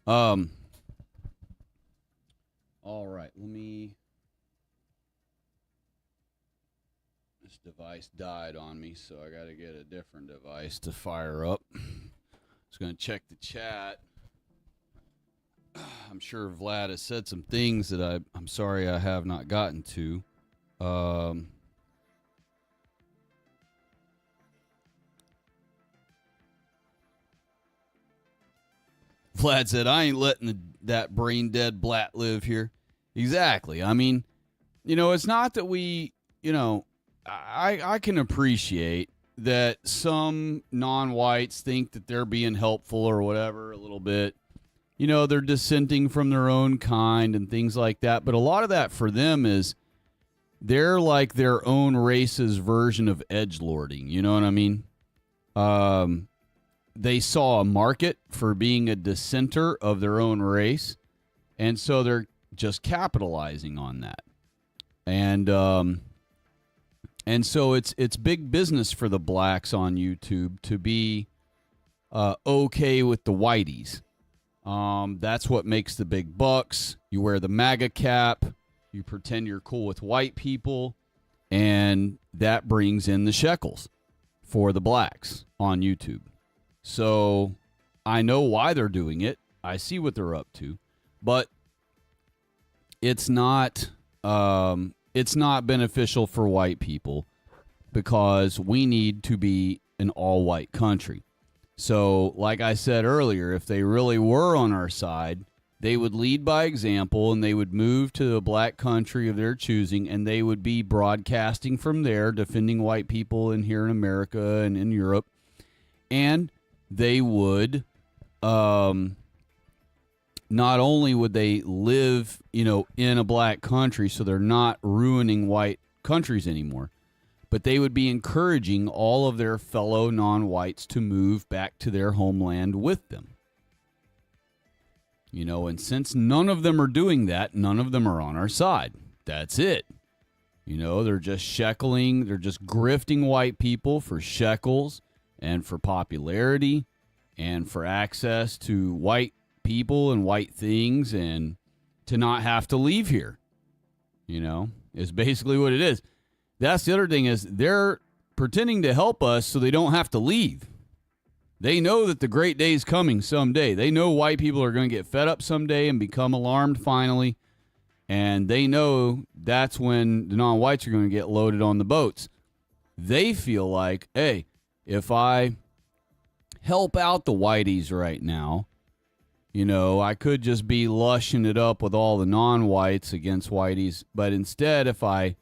All right. This device died on me, so I got to get a different device to fire up. I was going to check the chat. I'm sure Vlad has said some things that I'm sorry I have not gotten to. Vlad said, I ain't letting that brain dead blat live here. Exactly. I mean, you know, it's not that we, you know, I can appreciate that some non-whites think that they're being helpful or whatever a little bit. You know, they're dissenting from their own kind and things like that. But a lot of that for them is they're like their own race's version of edgelording. You know what I mean? they saw a market for being a dissenter of their own race, and so they're just capitalizing on that. And so it's big business for the blacks on YouTube to be okay with the whiteys. That's what makes the big bucks. You wear the MAGA cap, you pretend you're cool with white people, and that brings in the shekels for the blacks on YouTube. So I know why they're doing it. I see what they're up to, but it's not beneficial for white people because we need to be an all-white country. So, like I said earlier, if they really were on our side, they would lead by example and they would move to a black country of their choosing, and they would be broadcasting from there, defending white people in here in America and in Europe. And they would, not only would they live, in a black country, so they're not ruining white countries anymore, but they would be encouraging all of their fellow non-whites to move back to their homeland with them. And since none of them are doing that, none of them are on our side. That's it. They're just shekeling, they're just grifting white people for shekels and for popularity and for access to white people and white things and to not have to leave here. Is basically what it is. That's the other thing, is they're pretending to help us so they don't have to leave. They know that the great day is coming someday. They know white people are going to get fed up someday and become alarmed finally. And they know that's when the non-whites are going to get loaded on the boats. They feel like, hey, if I help out the whiteys right now, I could just be lushing it up with all the non-whites against whiteys. But instead, if I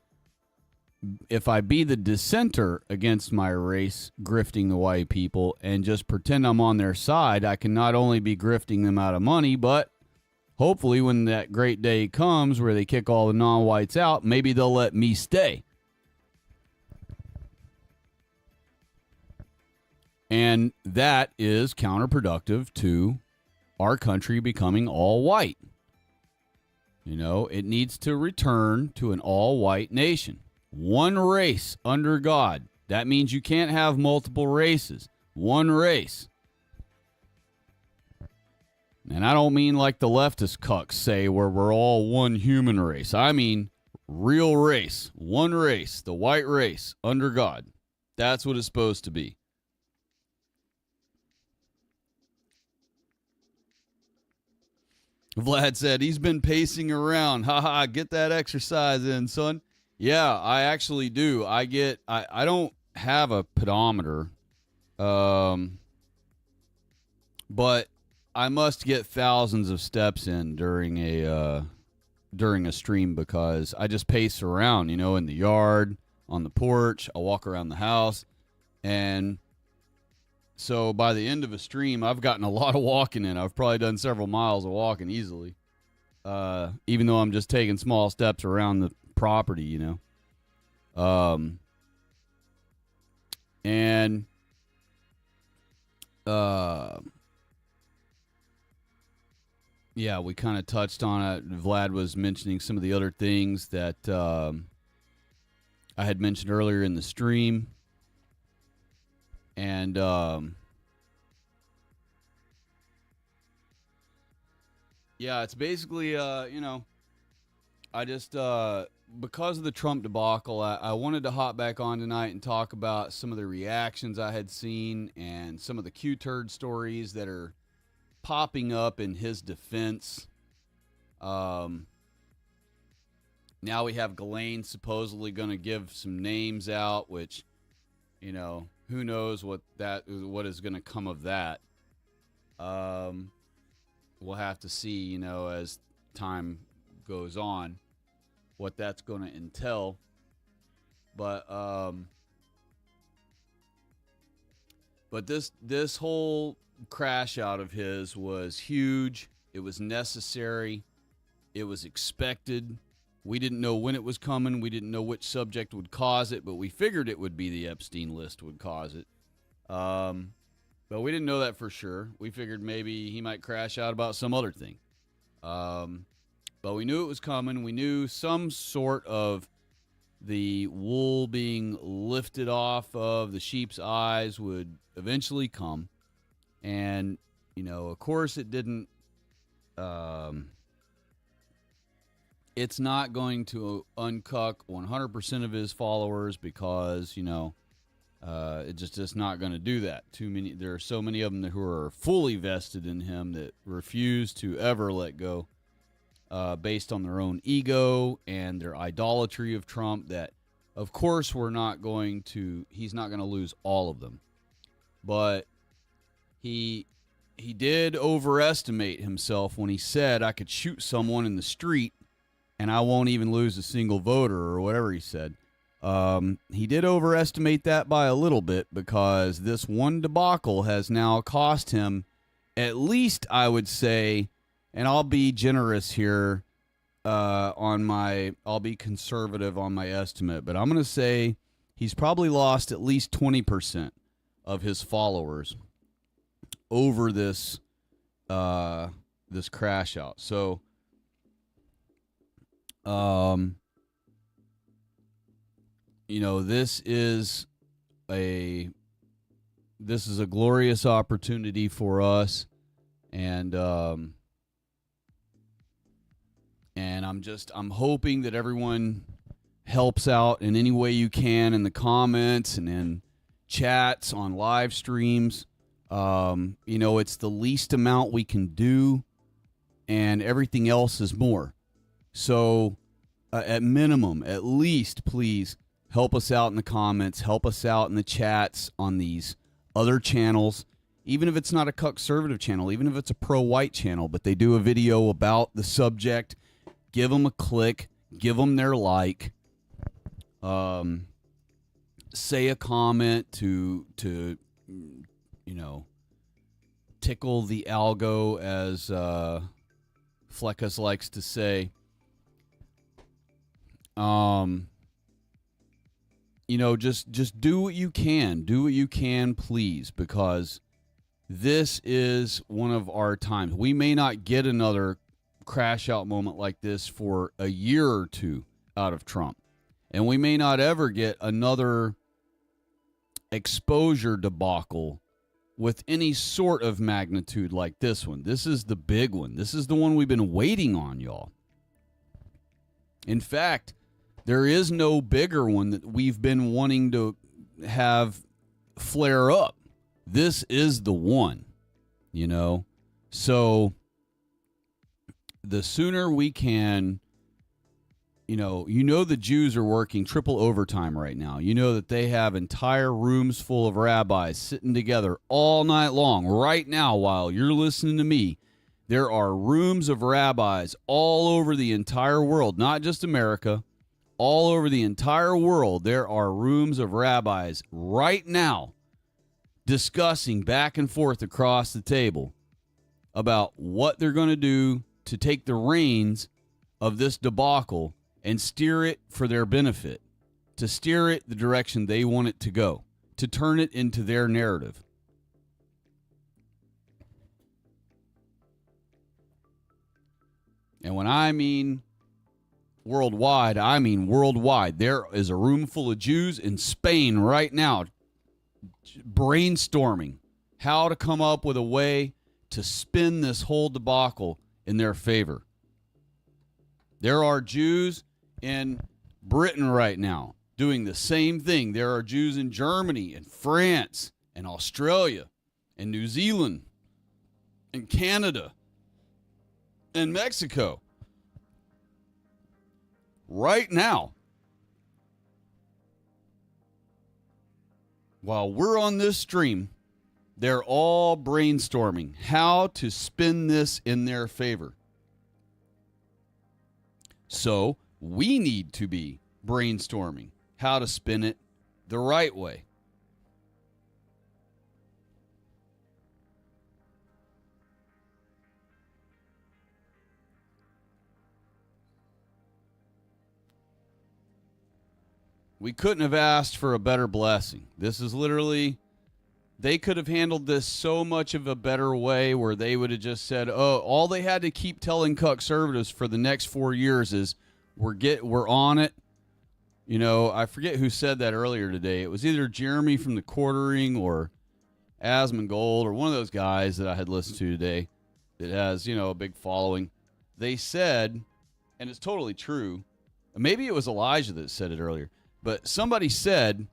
be the dissenter against my race, grifting the white people, and just pretend I'm on their side, I can not only be grifting them out of money, but hopefully when that great day comes where they kick all the non-whites out, maybe they'll let me stay. And that is counterproductive to our country becoming all white. It needs to return to an all-white nation. One race under God. That means you can't have multiple races. One race. And I don't mean like the leftist cucks say where we're all one human race. I mean real race. One race. The white race under God. That's what it's supposed to be. Vlad said he's been pacing around. Haha, get that exercise in, son. Yeah, I actually do. I don't have a pedometer, but I must get thousands of steps in during a stream because I just pace around, in the yard, on the porch. I walk around the house, and so by the end of a stream, I've gotten a lot of walking in. I've probably done several miles of walking easily, even though I'm just taking small steps around the property, yeah, we kind of touched on it. Vlad was mentioning some of the other things that I had mentioned earlier in the stream, and yeah, it's basically I just because of the Trump debacle, I wanted to hop back on tonight and talk about some of the reactions I had seen and some of the Q-turd stories that are popping up in his defense. Now we have Ghislaine supposedly going to give some names out, which, who knows what is going to come of that. We'll have to see, as time goes on, what that's going to entail. But this whole crash out of his was huge. It was necessary. It was expected. We didn't know when it was coming. We didn't know which subject would cause it, but we figured it would be the Epstein list would cause it. But But we didn't know that for sure. We figured maybe he might crash out about some other thing. But we knew it was coming. We knew some sort of the wool being lifted off of the sheep's eyes would eventually come. And, of course it didn't. It's not going to uncuck 100% of his followers because, it's just not going to do that. There are so many of them who are fully vested in him that refuse to ever let go, based on their own ego and their idolatry of Trump. That, of course, he's not going to lose all of them, but he did overestimate himself when he said I could shoot someone in the street and I won't even lose a single voter, or whatever he said. He did overestimate that by a little bit, because this one debacle has now cost him, at least I would say, and I'll be generous here, I'll be conservative on my estimate, but I'm going to say he's probably lost at least 20% of his followers over this crash out. So, this is a glorious opportunity for us, and I'm hoping that everyone helps out in any way you can in the comments and in chats on live streams. It's the least amount we can do, and everything else is more. So, at minimum, at least, please help us out in the comments. Help us out in the chats on these other channels. Even if it's not a conservative channel, even if it's a pro-white channel, but they do a video about the subject, give them a click, give them their like, say a comment to tickle the algo, as Fleckus likes to say. Just do what you can. Do what you can, please, because this is one of our times. We may not get another crash out moment like this for a year or two out of Trump. And we may not ever get another exposure debacle with any sort of magnitude like this one. This is the big one. This is the one we've been waiting on, y'all. In fact, there is no bigger one that we've been wanting to have flare up. This is the one, So the sooner we can, the Jews are working triple overtime right now. You know that they have entire rooms full of rabbis sitting together all night long. Right now, while you're listening to me, there are rooms of rabbis all over the entire world, not just America. All over the entire world, there are rooms of rabbis right now discussing back and forth across the table about what they're going to do to take the reins of this debacle and steer it for their benefit, to steer it the direction they want it to go, to turn it into their narrative. And when I mean worldwide, I mean worldwide. There is a room full of Jews in Spain right now brainstorming how to come up with a way to spin this whole debacle in their favor. There are Jews in Britain right now doing the same thing. There are Jews in Germany and France and Australia and New Zealand and Canada and Mexico. Right now, while we're on this stream, they're all brainstorming how to spin this in their favor. So we need to be brainstorming how to spin it the right way. We couldn't have asked for a better blessing. This is literally they could have handled this so much of a better way, where they would have just said, oh, all they had to keep telling conservatives for the next 4 years is we're on it. You know, I forget who said that earlier today. It was either Jeremy from the Quartering or Asmongold or one of those guys that I had listened to today that has, you know, a big following. They said, and it's totally true, maybe it was Elijah that said it earlier, but somebody said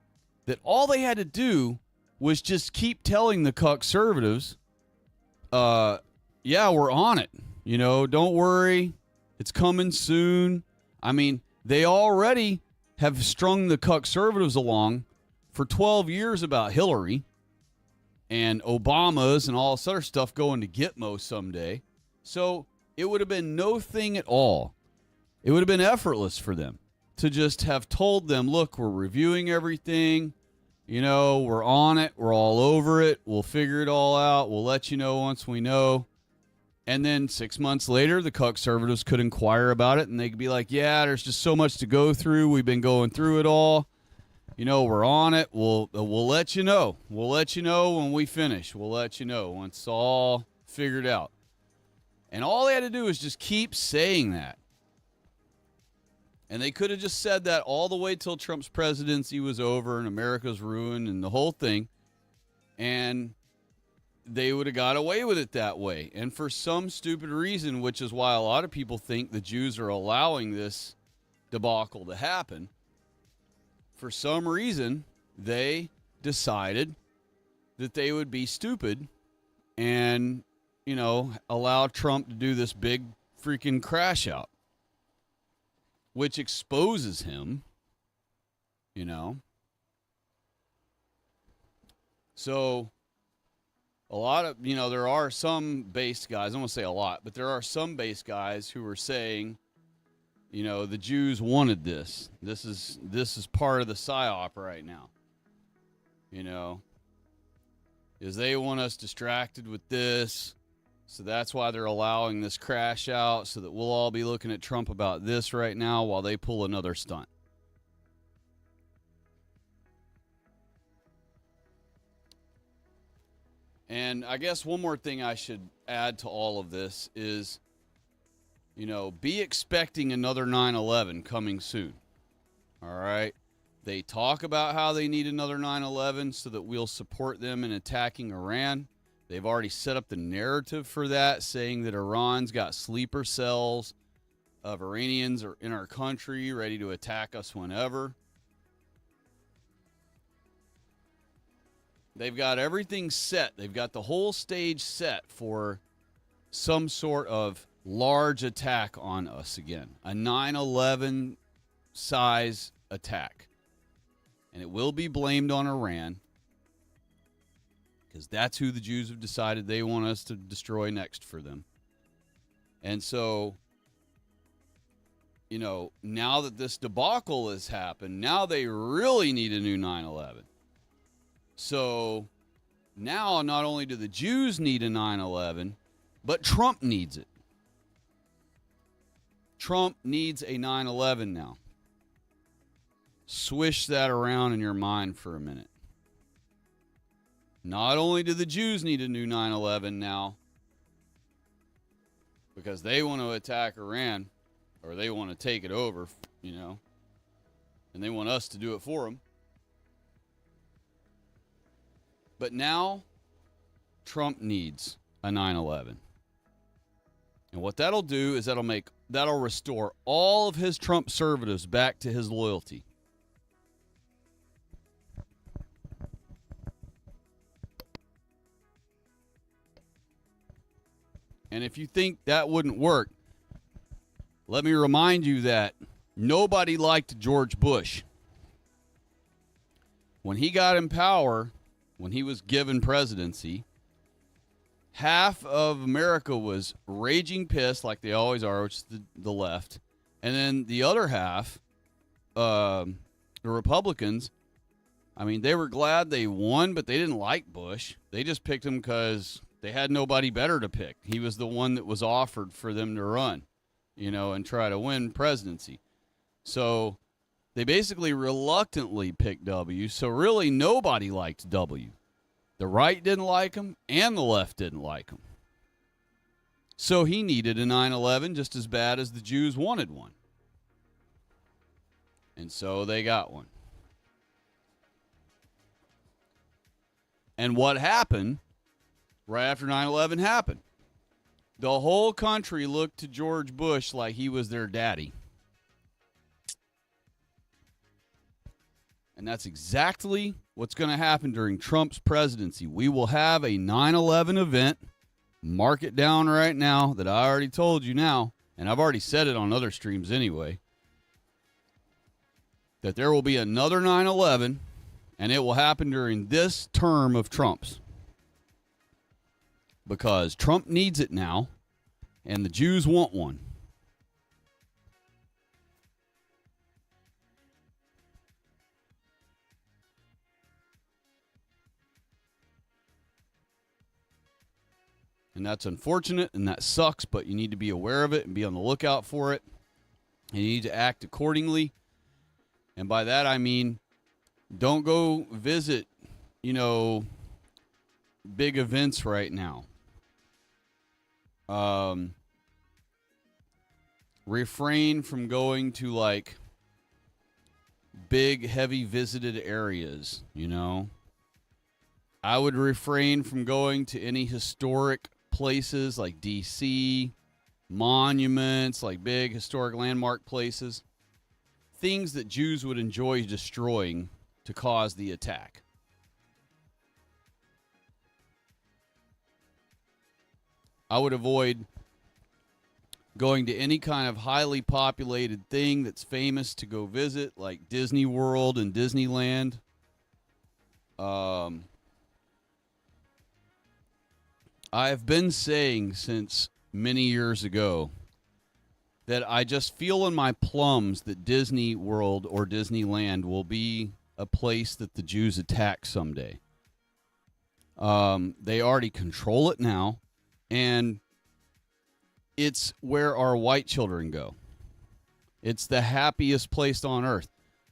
that all they had to do was just keep telling the conservatives, yeah, we're on it. You know, don't worry. It's coming soon. I mean, they already have strung the conservatives along for 12 years about Hillary and Obama's and all this other stuff going to Gitmo someday. So it would have been no thing at all. It would have been effortless for them to just have told them, look, we're reviewing everything. You know, we're on it. We're all over it. We'll figure it all out. We'll let you know once we know. And then 6 months later, the conservatives could inquire about it, and they could be like, yeah, there's just so much to go through. We've been going through it all. You know, we're on it. We'll let you know. We'll let you know when we finish. We'll let you know once it's all figured out. And all they had to do was just keep saying that. And they could have just said that all the way till Trump's presidency was over and America's ruined and the whole thing. And they would have got away with it that way. And for some stupid reason, which is why a lot of people think the Jews are allowing this debacle to happen, for some reason, they decided that they would be stupid and, you know, allow Trump to do this big freaking crash out, which exposes him, you know. So a lot of, you know, there are some base guys, I don't want to say a lot, but there are some base guys who are saying, you know, the Jews wanted this. This is part of the psyop right now. You know, is they want us distracted with this. So that's why they're allowing this crash out, so that we'll all be looking at Trump about this right now while they pull another stunt. And I guess one more thing I should add to all of this is, you know, be expecting another 9/11 coming soon. All right? They talk about how they need another 9/11 so that we'll support them in attacking Iran. They've already set up the narrative for that, saying that Iran's got sleeper cells of Iranians are in our country ready to attack us whenever. They've got everything set. They've got the whole stage set for some sort of large attack on us again. A 9/11 size attack. And it will be blamed on Iran, because that's who the Jews have decided they want us to destroy next for them. And so, you know, now that this debacle has happened, now they really need a new 9/11. So now not only do the Jews need a 9/11, but Trump needs it. Trump needs a 9/11 now. Swish that around in your mind for a minute. Not only do the Jews need a new 9/11 now, because they want to attack Iran, or they want to take it over, you know, and they want us to do it for them. But now, Trump needs a 9/11. And what that'll do is that'll restore all of his Trump conservatives back to his loyalty. And if you think that wouldn't work, let me remind you that nobody liked George Bush. When he got in power, when he was given presidency, half of America was raging pissed, like they always are, which is the left. And then the other half, the Republicans, I mean, they were glad they won, but they didn't like Bush. They just picked him because they had nobody better to pick. He was the one that was offered for them to run, you know, and try to win presidency. So they basically reluctantly picked W. So really nobody liked W. The right didn't like him, and the left didn't like him. So he needed a 9/11 just as bad as the Jews wanted one. And so they got one. And what happened right after 9/11 happened? The whole country looked to George Bush like he was their daddy. And that's exactly what's going to happen during Trump's presidency. We will have a 9/11 event. Mark it down right now that I already told you now, and I've already said it on other streams anyway, that there will be another 9/11, and it will happen during this term of Trump's. Because Trump needs it now, and the Jews want one. And that's unfortunate, and that sucks, but you need to be aware of it and be on the lookout for it. And you need to act accordingly. And by that, I mean, don't go visit, big events right now. Refrain from going to, big, heavy visited areas, I would refrain from going to any historic places like D.C., monuments, like big historic landmark places, things that Jews would enjoy destroying to cause the attack. I would avoid going to any kind of highly populated thing that's famous to go visit, like Disney World and Disneyland. I've been saying since many years ago that I just feel in my plums that Disney World or Disneyland will be a place that the Jews attack someday. They already control it now, and it's where our white children go. It's the happiest place on earth.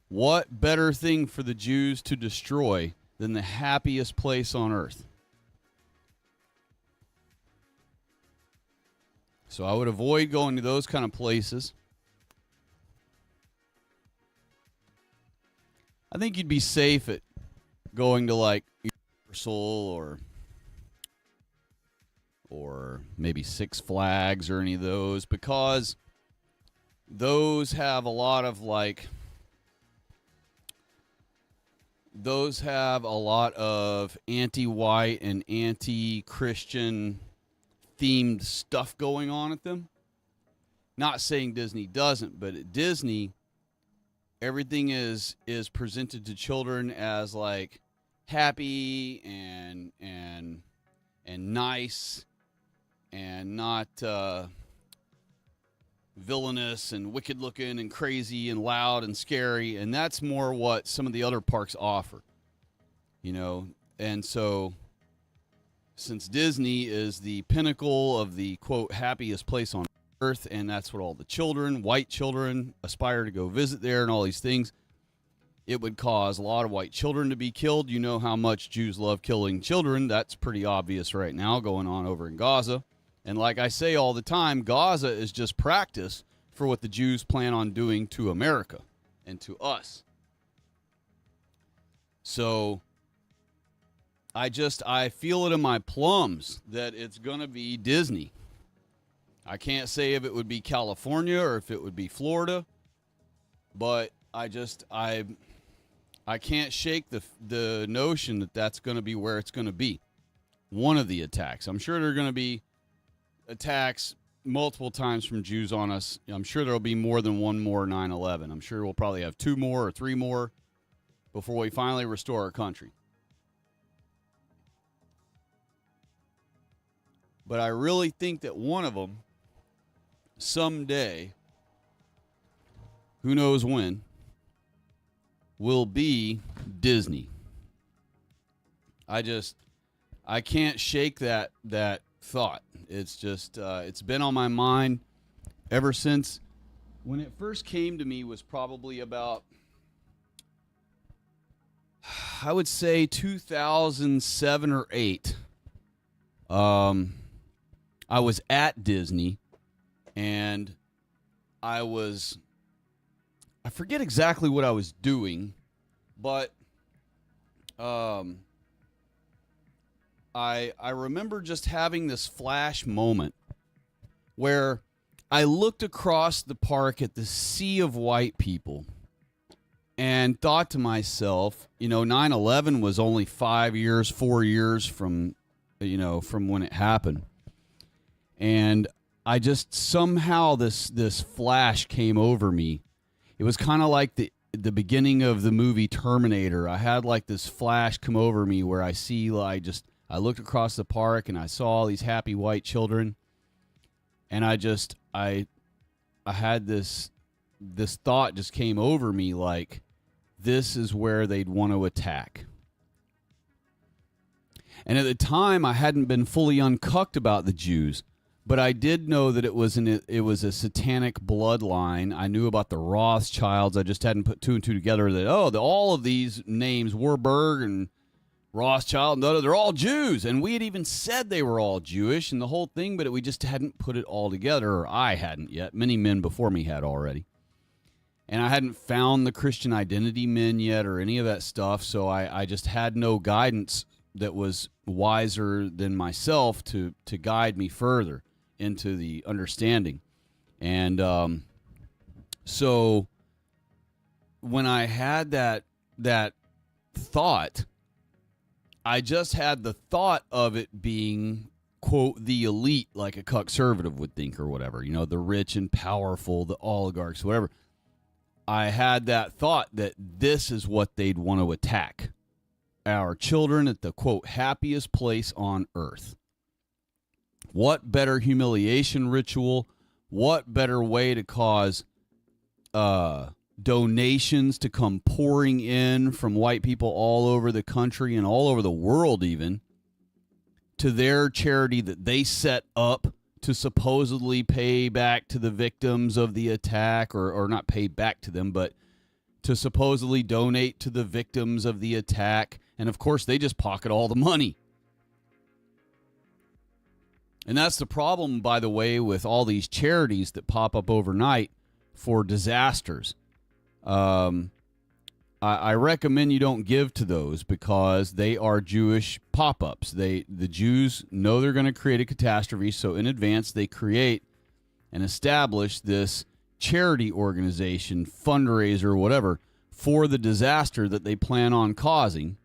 What better thing for the Jews to destroy than the happiest place on earth? So I would avoid going to those kind of places. I think you'd be safe at going to Universal or maybe Six Flags or any of those, because those have a lot of anti-white and anti-Christian themed stuff going on at them. Not saying Disney doesn't, but at Disney, everything is presented to children as happy and nice and not villainous and wicked looking and crazy and loud and scary. And that's more what some of the other parks offer, and so since Disney is the pinnacle of the, quote, happiest place on earth, and that's what all the children, white children, aspire to go visit there and all these things, it would cause a lot of white children to be killed. You know how much Jews love killing children. That's pretty obvious right now going on over in Gaza. And like I say all the time, Gaza is just practice for what the Jews plan on doing to America and to us. So I feel it in my plums that it's going to be Disney. I can't say if it would be California or if it would be Florida, but I can't shake the notion that that's going to be where it's going to be. One of the attacks. I'm sure there are going to be attacks multiple times from Jews on us. I'm sure there will be more than one more 9/11. I'm sure we'll probably have 2 more or 3 more before we finally restore our country. But I really think that one of them, someday, who knows when, will be Disney. I can't shake that thought. It's just, it's been on my mind ever since. When it first came to me was probably about I would say 2007 or 8. I was at Disney, and I forget exactly what I was doing, but I remember just having this flash moment where I looked across the park at the sea of white people and thought to myself, 9/11 was only 4 years from when it happened. And I just somehow this flash came over me. It was kind of like the beginning of the movie Terminator. I had like this flash come over me where I looked across the park and I saw all these happy white children, and I had this thought just came over me, like, this is where they'd want to attack. And at the time, I hadn't been fully uncucked about the Jews, but I did know that it was a satanic bloodline. I knew about the Rothschilds. I just hadn't put two and two together that, all of these names, Warburg and Rothschild, they're all Jews. And we had even said they were all Jewish and the whole thing, but we just hadn't put it all together, or I hadn't yet. Many men before me had already. And I hadn't found the Christian Identity men yet or any of that stuff, so I just had no guidance that was wiser than myself to guide me further into the understanding. And so when I had that thought, I just had the thought of it being, quote, the elite, like a conservative would think or whatever, the rich and powerful, the oligarchs, whatever. I had that thought that this is what they'd want to attack. Our children at the, quote, happiest place on earth. What better humiliation ritual? What better way to cause donations to come pouring in from white people all over the country and all over the world even to their charity that they set up to supposedly pay back to the victims of the attack, or not pay back to them, but to supposedly donate to the victims of the attack. And of course, they just pocket all the money. And that's the problem, by the way, with all these charities that pop up overnight for disasters. I recommend you don't give to those because they are Jewish pop-ups. The Jews know they're going to create a catastrophe, so in advance they create and establish this charity organization, fundraiser, whatever, for the disaster that they plan on causing.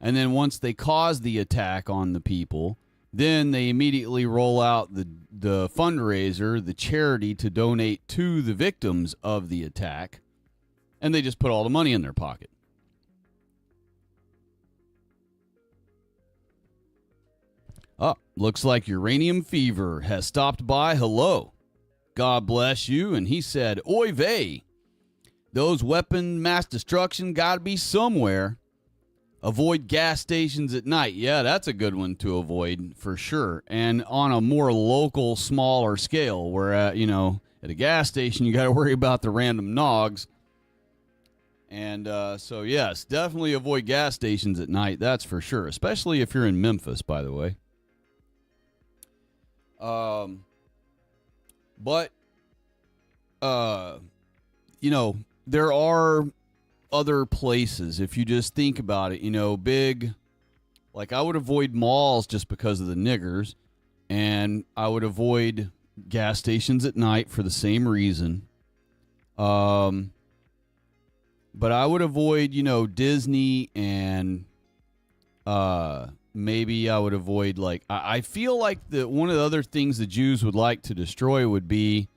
And then once they cause the attack on the people, then they immediately roll out the fundraiser, the charity to donate to the victims of the attack. And they just put all the money in their pocket. Oh, looks like Uranium Fever has stopped by. Hello. God bless you. And he said, oy vey. Those weapon mass destruction got to be somewhere. Avoid gas stations at night. Yeah, that's a good one to avoid for sure. And on a more local, smaller scale, where, at a gas station, you got to worry about the random nogs. And so, yes, definitely avoid gas stations at night. That's for sure, especially if you're in Memphis, by the way. But, there are other places, if you just think about it, big, like I would avoid malls just because of the niggers, and I would avoid gas stations at night for the same reason. But I would avoid, Disney, and maybe I would avoid, I feel like one of the other things the Jews would like to destroy would be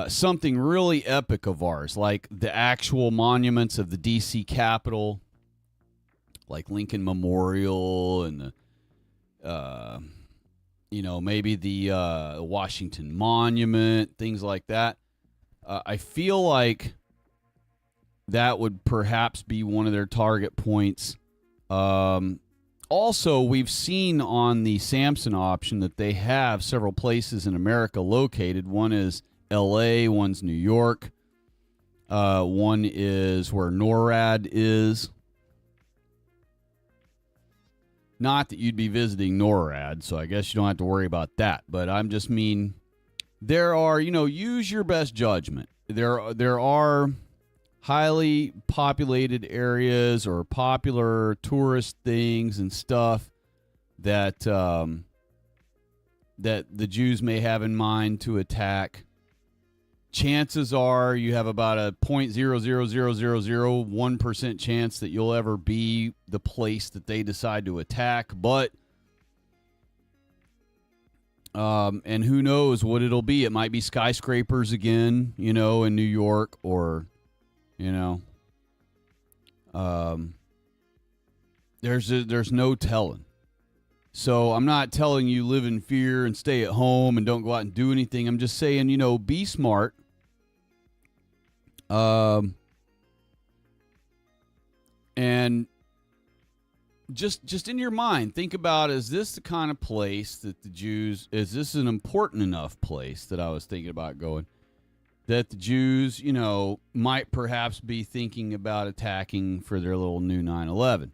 something really epic of ours, like the actual monuments of the D.C. Capitol, like Lincoln Memorial and maybe the Washington Monument, things like that. I feel like that would perhaps be one of their target points. Also, we've seen on the Samson option that they have several places in America located. One is L.A., one's New York. One is where NORAD is. Not that you'd be visiting NORAD, so I guess you don't have to worry about that. But I'm just mean, there are, use your best judgment. There are highly populated areas or popular tourist things and stuff that that the Jews may have in mind to attack. Chances are you have about a 0.00001% chance that you'll ever be the place that they decide to attack. But and who knows what it'll be? It might be skyscrapers again, in New York, or there's no telling. So I'm not telling you live in fear and stay at home and don't go out and do anything. I'm just saying, be smart. And just in your mind, think about, is this the kind of place that the Jews, is this an important enough place that I was thinking about going, that the Jews, might perhaps be thinking about attacking for their little new 9/11?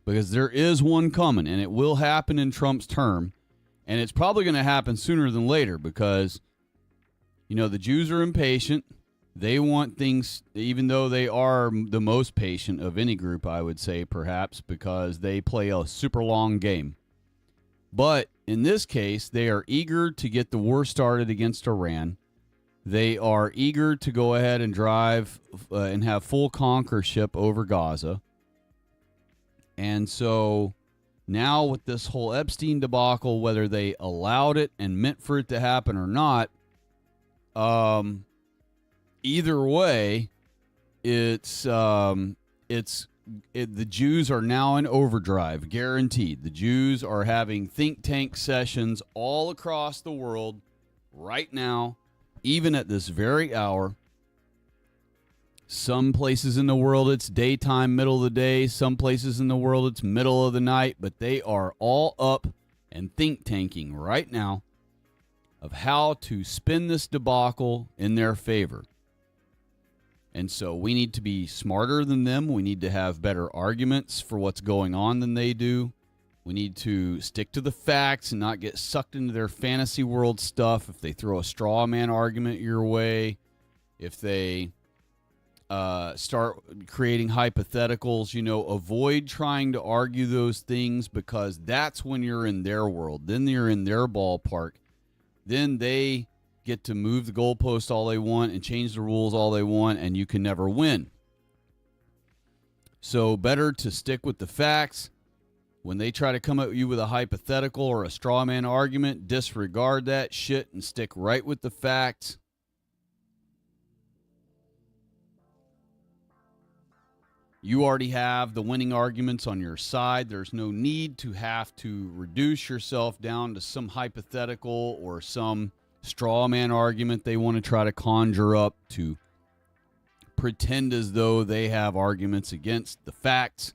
Because there is one coming, and it will happen in Trump's term, and it's probably going to happen sooner than later because, the Jews are impatient. They want things, even though they are the most patient of any group, I would say, perhaps, because they play a super long game. But in this case, they are eager to get the war started against Iran. They are eager to go ahead and drive and have full conquerorship over Gaza. And so now with this whole Epstein debacle, whether they allowed it and meant for it to happen or not, either way, the Jews are now in overdrive, guaranteed. The Jews are having think tank sessions all across the world right now, even at this very hour. Some places in the world it's daytime, middle of the day. Some places in the world it's middle of the night. But they are all up and think tanking right now of how to spin this debacle in their favor. And so we need to be smarter than them. We need to have better arguments for what's going on than they do. We need to stick to the facts and not get sucked into their fantasy world stuff. If they throw a straw man argument your way, if they start creating hypotheticals, avoid trying to argue those things, because that's when you're in their world. Then you're in their ballpark. Then they get to move the goalpost all they want and change the rules all they want, and you can never win. So better to stick with the facts. When they try to come at you with a hypothetical or a straw man argument, disregard that shit and stick right with the facts. You already have the winning arguments on your side. There's no need to have to reduce yourself down to some hypothetical or some straw man argument they want to try to conjure up to pretend as though they have arguments against the facts.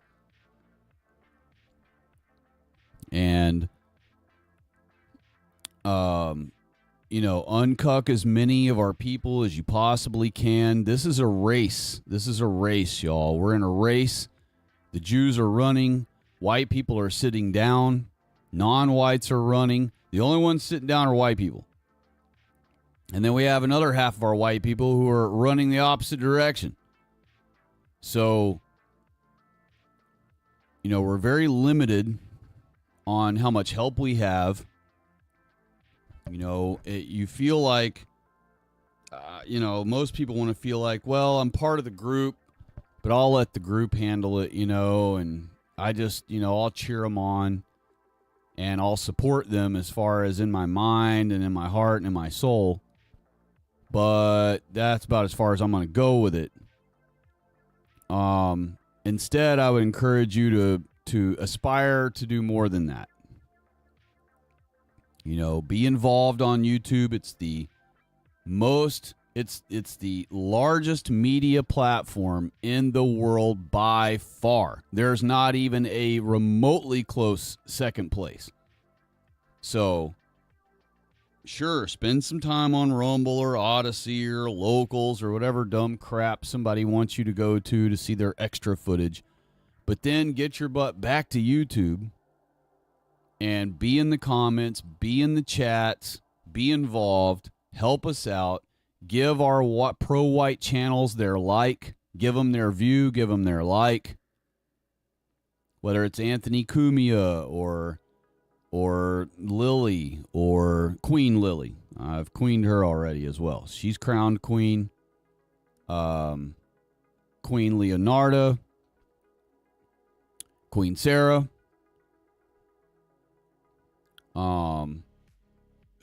And, uncuck as many of our people as you possibly can. This is a race. This is a race, y'all. We're in a race. The Jews are running. White people are sitting down. Non-whites are running. The only ones sitting down are white people. And then we have another half of our white people who are running the opposite direction. So, we're very limited on how much help we have. You feel like, most people want to feel like, well, I'm part of the group, but I'll let the group handle it, and I just, I'll cheer them on and I'll support them as far as in my mind and in my heart and in my soul. But that's about as far as I'm going to go with it. Instead, I would encourage you to aspire to do more than that. Be involved on YouTube. It's the largest media platform in the world by far. There's not even a remotely close second place. So, sure, spend some time on Rumble or Odyssey or Locals or whatever dumb crap somebody wants you to go to see their extra footage. But then get your butt back to YouTube and be in the comments, be in the chats, be involved, help us out, give our pro-white channels their like, give them their view, give them their like. Whether it's Anthony Cumia or Lily or Queen Lily. I've queened her already as well. She's crowned queen. Queen Leonarda. Queen Sarah.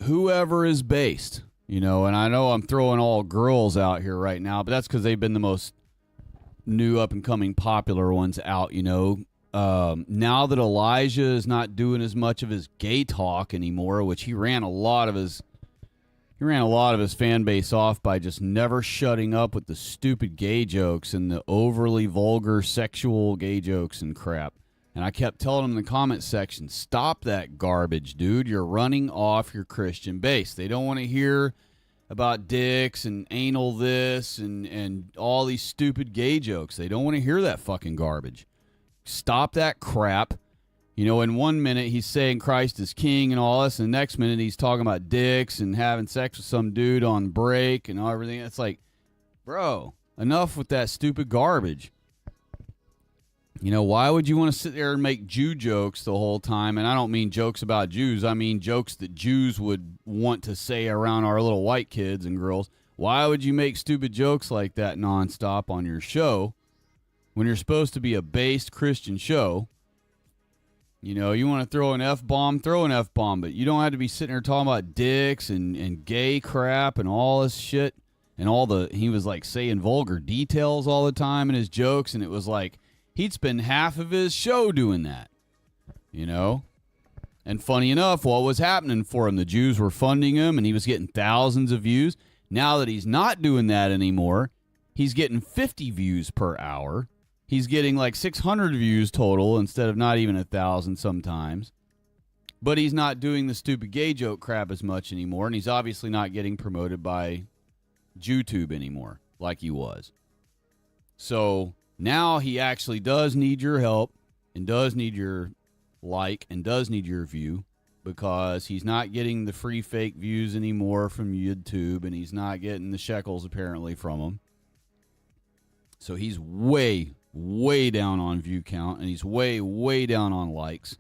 Whoever is based, you know, and I know I'm throwing all girls out here right now, but that's because they've been the most new up and coming popular ones out, you know. Now that Elijah is not doing as much of his gay talk anymore, which he ran a lot of his fan base off by just never shutting up with the stupid gay jokes and the overly vulgar sexual gay jokes and crap. And I kept telling him in the comment section, stop that garbage, dude. You're running off your Christian base. They don't want to hear about dicks and anal this and all these stupid gay jokes. They don't want to hear that fucking garbage. Stop that crap. You know, in 1 minute he's saying Christ is king and all this, and the next minute he's talking about dicks and having sex with some dude on break and everything. It's like, bro, enough with that stupid garbage. You know, why would you want to sit there and make Jew jokes the whole time? And I don't mean jokes about Jews. I mean jokes that Jews would want to say around our little white kids and girls. Why would you make stupid jokes like that nonstop on your show when you're supposed to be a based Christian show? You know, you want to throw an F-bomb, throw an F-bomb, but you don't have to be sitting there talking about dicks and gay crap and all this shit. And he was like saying vulgar details all the time in his jokes, and it was like, he'd spend half of his show doing that, you know? And funny enough, what was happening for him? The Jews were funding him, and he was getting thousands of views. Now that he's not doing that anymore, he's getting 50 views per hour. He's getting like 600 views total instead of not even 1,000 sometimes. But he's not doing the stupid gay joke crap as much anymore, and he's obviously not getting promoted by JewTube anymore like he was. So now he actually does need your help and does need your like and does need your view, because he's not getting the free fake views anymore from YouTube, and he's not getting the shekels apparently from them. So he's way, way down on view count, and he's way, way down on likes.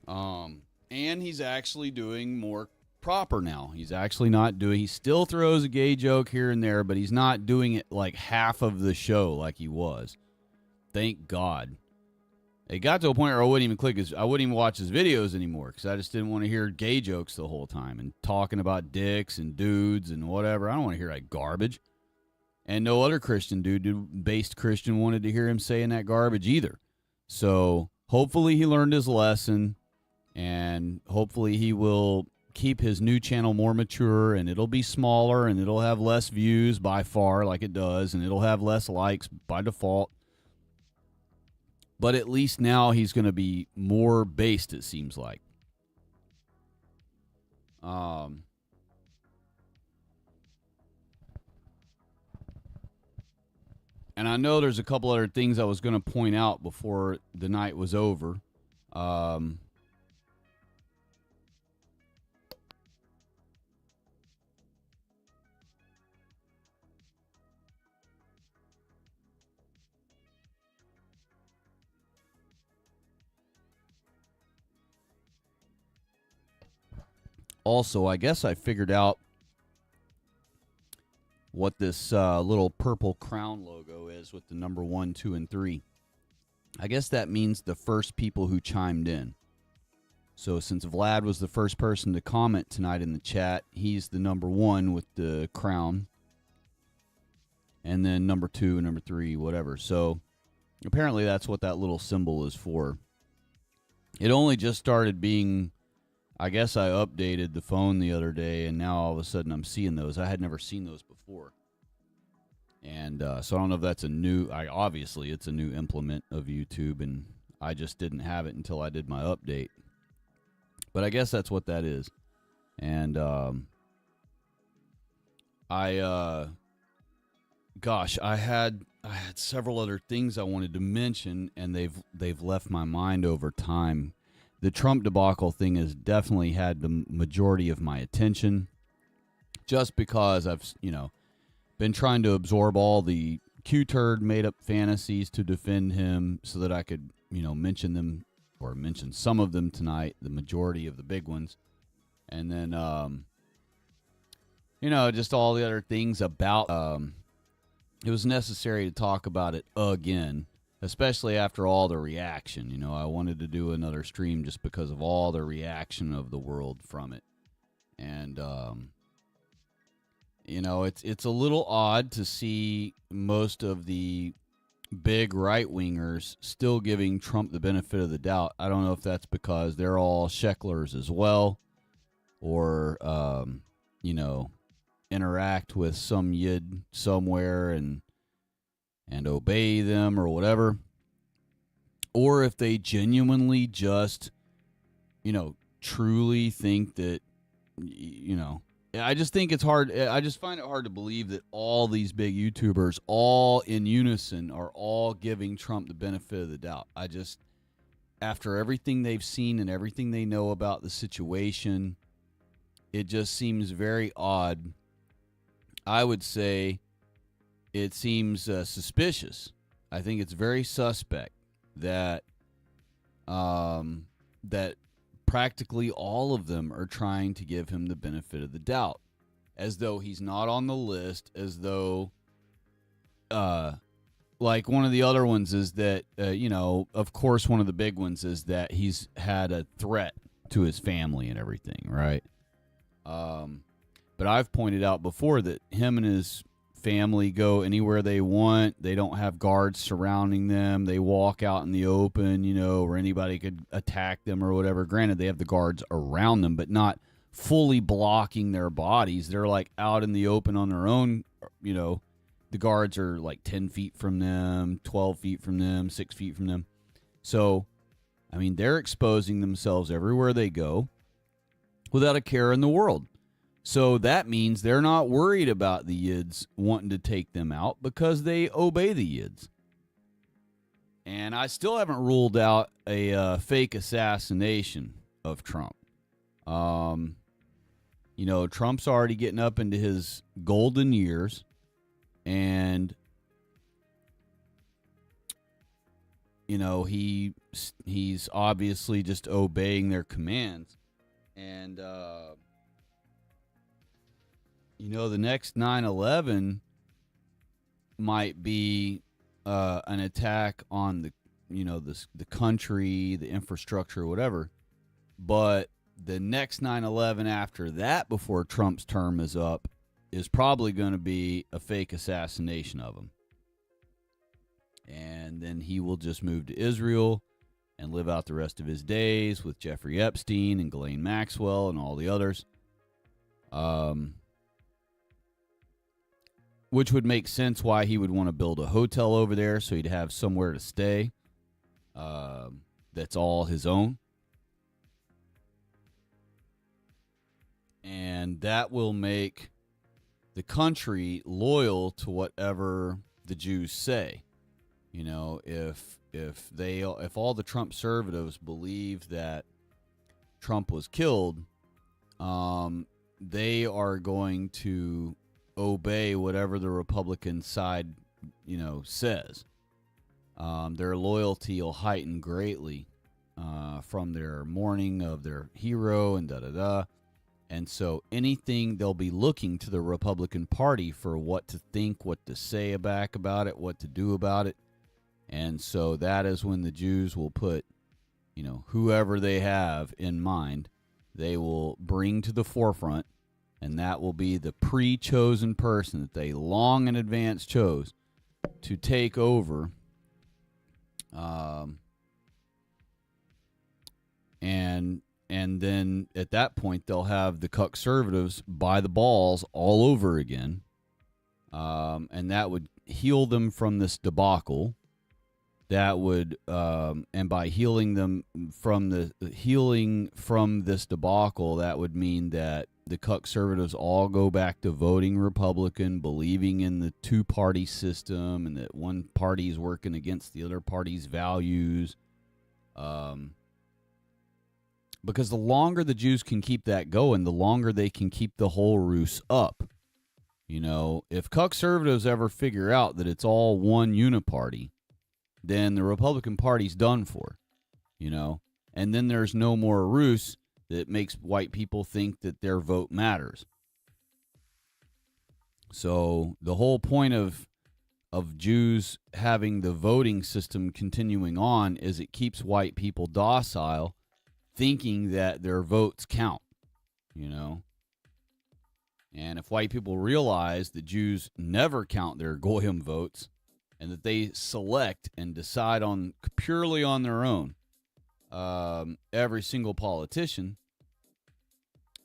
And he's actually doing more proper now. He's actually not doing, he still throws a gay joke here and there, but he's not doing it like half of the show like he was. Thank God. It got to a point where I wouldn't even watch his videos anymore, because I just didn't want to hear gay jokes the whole time and talking about dicks and dudes and whatever. I don't want to hear that garbage. And no other Christian based Christian wanted to hear him saying that garbage either. So hopefully he learned his lesson, and hopefully he will keep his new channel more mature, and it'll be smaller, and it'll have less views by far like it does, and it'll have less likes by default. But at least now he's going to be more based, it seems like. And I know there's a couple other things I was going to point out before the night was over. Also, I guess I figured out what this little purple crown logo is with the number 1, 2, and 3. I guess that means the first people who chimed in. So since Vlad was the first person to comment tonight in the chat, he's the number 1 with the crown. And then number 2 and number 3, whatever. So apparently that's what that little symbol is for. It only just started being, I guess I updated the phone the other day, and now all of a sudden I'm seeing those. I had never seen those before. And so I don't know if that's a new, obviously it's a new implement of YouTube, and I just didn't have it until I did my update. But I guess that's what that is. And I had several other things I wanted to mention, and they've left my mind over time. the Trump debacle thing has definitely had the majority of my attention, just because I've, been trying to absorb all the Q-turd made-up fantasies to defend him so that I could, mention them, or mention some of them tonight, the majority of the big ones. And then, just all the other things about, it was necessary to talk about it again, especially after all the reaction. I wanted to do another stream just because of all the reaction of the world from it. And, it's a little odd to see most of the big right-wingers still giving Trump the benefit of the doubt. I don't know if that's because they're all shecklers as well, or, interact with some yid somewhere and obey them or whatever, or if they genuinely just, truly think that, I just think it's hard. I just find it hard to believe that all these big YouTubers, all in unison, are all giving Trump the benefit of the doubt. After everything they've seen and everything they know about the situation, it just seems very odd. I would say it seems suspicious. I think it's very suspect that that practically all of them are trying to give him the benefit of the doubt, as though he's not on the list, as though, like one of the other ones is that, of course, one of the big ones is that he's had a threat to his family and everything, right? But I've pointed out before that him and his family go anywhere they want. They don't have guards surrounding them. They walk out in the open, where anybody could attack them or whatever. Granted, they have the guards around them, but not fully blocking their bodies. They're like out in the open on their own. The guards are like 10 feet from them, 12 feet from them, 6 feet from them. So, they're exposing themselves everywhere they go without a care in the world. So that means they're not worried about the Yids wanting to take them out because they obey the Yids. And I still haven't ruled out a fake assassination of Trump. Trump's already getting up into his golden years, and he's obviously just obeying their commands. And the next 9/11 might be an attack on the country, the infrastructure, whatever. But the next 9/11 after that, before Trump's term is up, is probably going to be a fake assassination of him. And then he will just move to Israel and live out the rest of his days with Jeffrey Epstein and Ghislaine Maxwell and all the others. Which would make sense why he would want to build a hotel over there, so he'd have somewhere to stay that's all his own. And that will make the country loyal to whatever the Jews say. If all the Trump conservatives believe that Trump was killed, they are going to obey whatever the Republican side, says. Their loyalty will heighten greatly from their mourning of their hero and da-da-da. And so they'll be looking to the Republican Party for what to think, what to say about it, what to do about it. And so that is when the Jews will put, whoever they have in mind, they will bring to the forefront. And that will be the pre-chosen person that they long in advance chose to take over. And then at that point, they'll have the conservatives by the balls all over again. And that would heal them from this debacle. That would, and by healing them from this debacle, that would mean that the conservatives all go back to voting Republican, believing in the two-party system, and that one party is working against the other party's values. Because the longer the Jews can keep that going, the longer they can keep the whole ruse up. You know, if conservatives ever figure out that it's all one uniparty, then the Republican Party's done for, you know, and then there's no more ruse that makes white people think that their vote matters. So the whole point of Jews having the voting system continuing on is it keeps white people docile, thinking that their votes count, you know. And if white people realize that Jews never count their goyim votes and that they select and decide on purely on their own every single politician,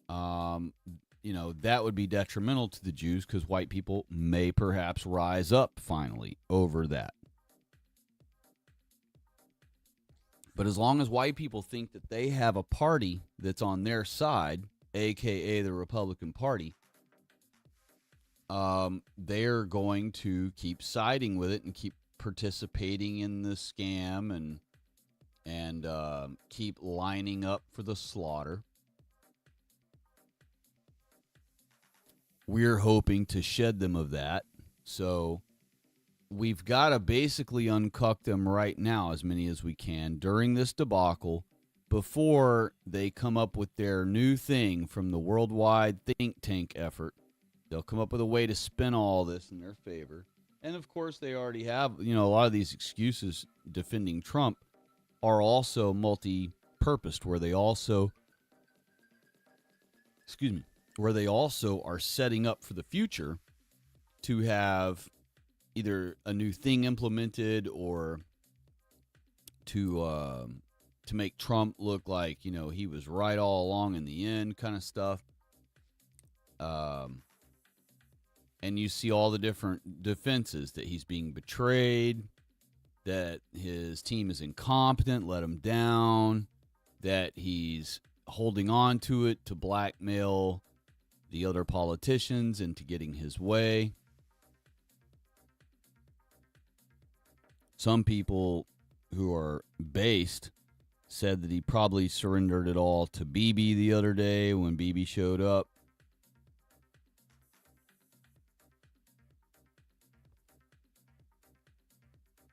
you know, that would be detrimental to the Jews because white people may perhaps rise up finally over that. But as long as white people think that they have a party that's on their side, a.k.a. the Republican Party, they're going to keep siding with it and keep participating in the scam and keep lining up for the slaughter. We're hoping to shed them of that. So we've got to basically uncuck them right now, as many as we can, during this debacle, before they come up with their new thing from the worldwide think tank effort. They'll come up with a way to spin all this in their favor. And, of course, they already have, you know, a lot of these excuses defending Trump are also multi-purposed, where they also, where they also are setting up for the future to have either a new thing implemented or to make Trump look like, you know, he was right all along in the end kind of stuff. And you see all the different defenses that he's being betrayed, that his team is incompetent, let him down, that he's holding on to it to blackmail the other politicians into getting his way. Some people who are based said that he probably surrendered it all to Bibi the other day when Bibi showed up.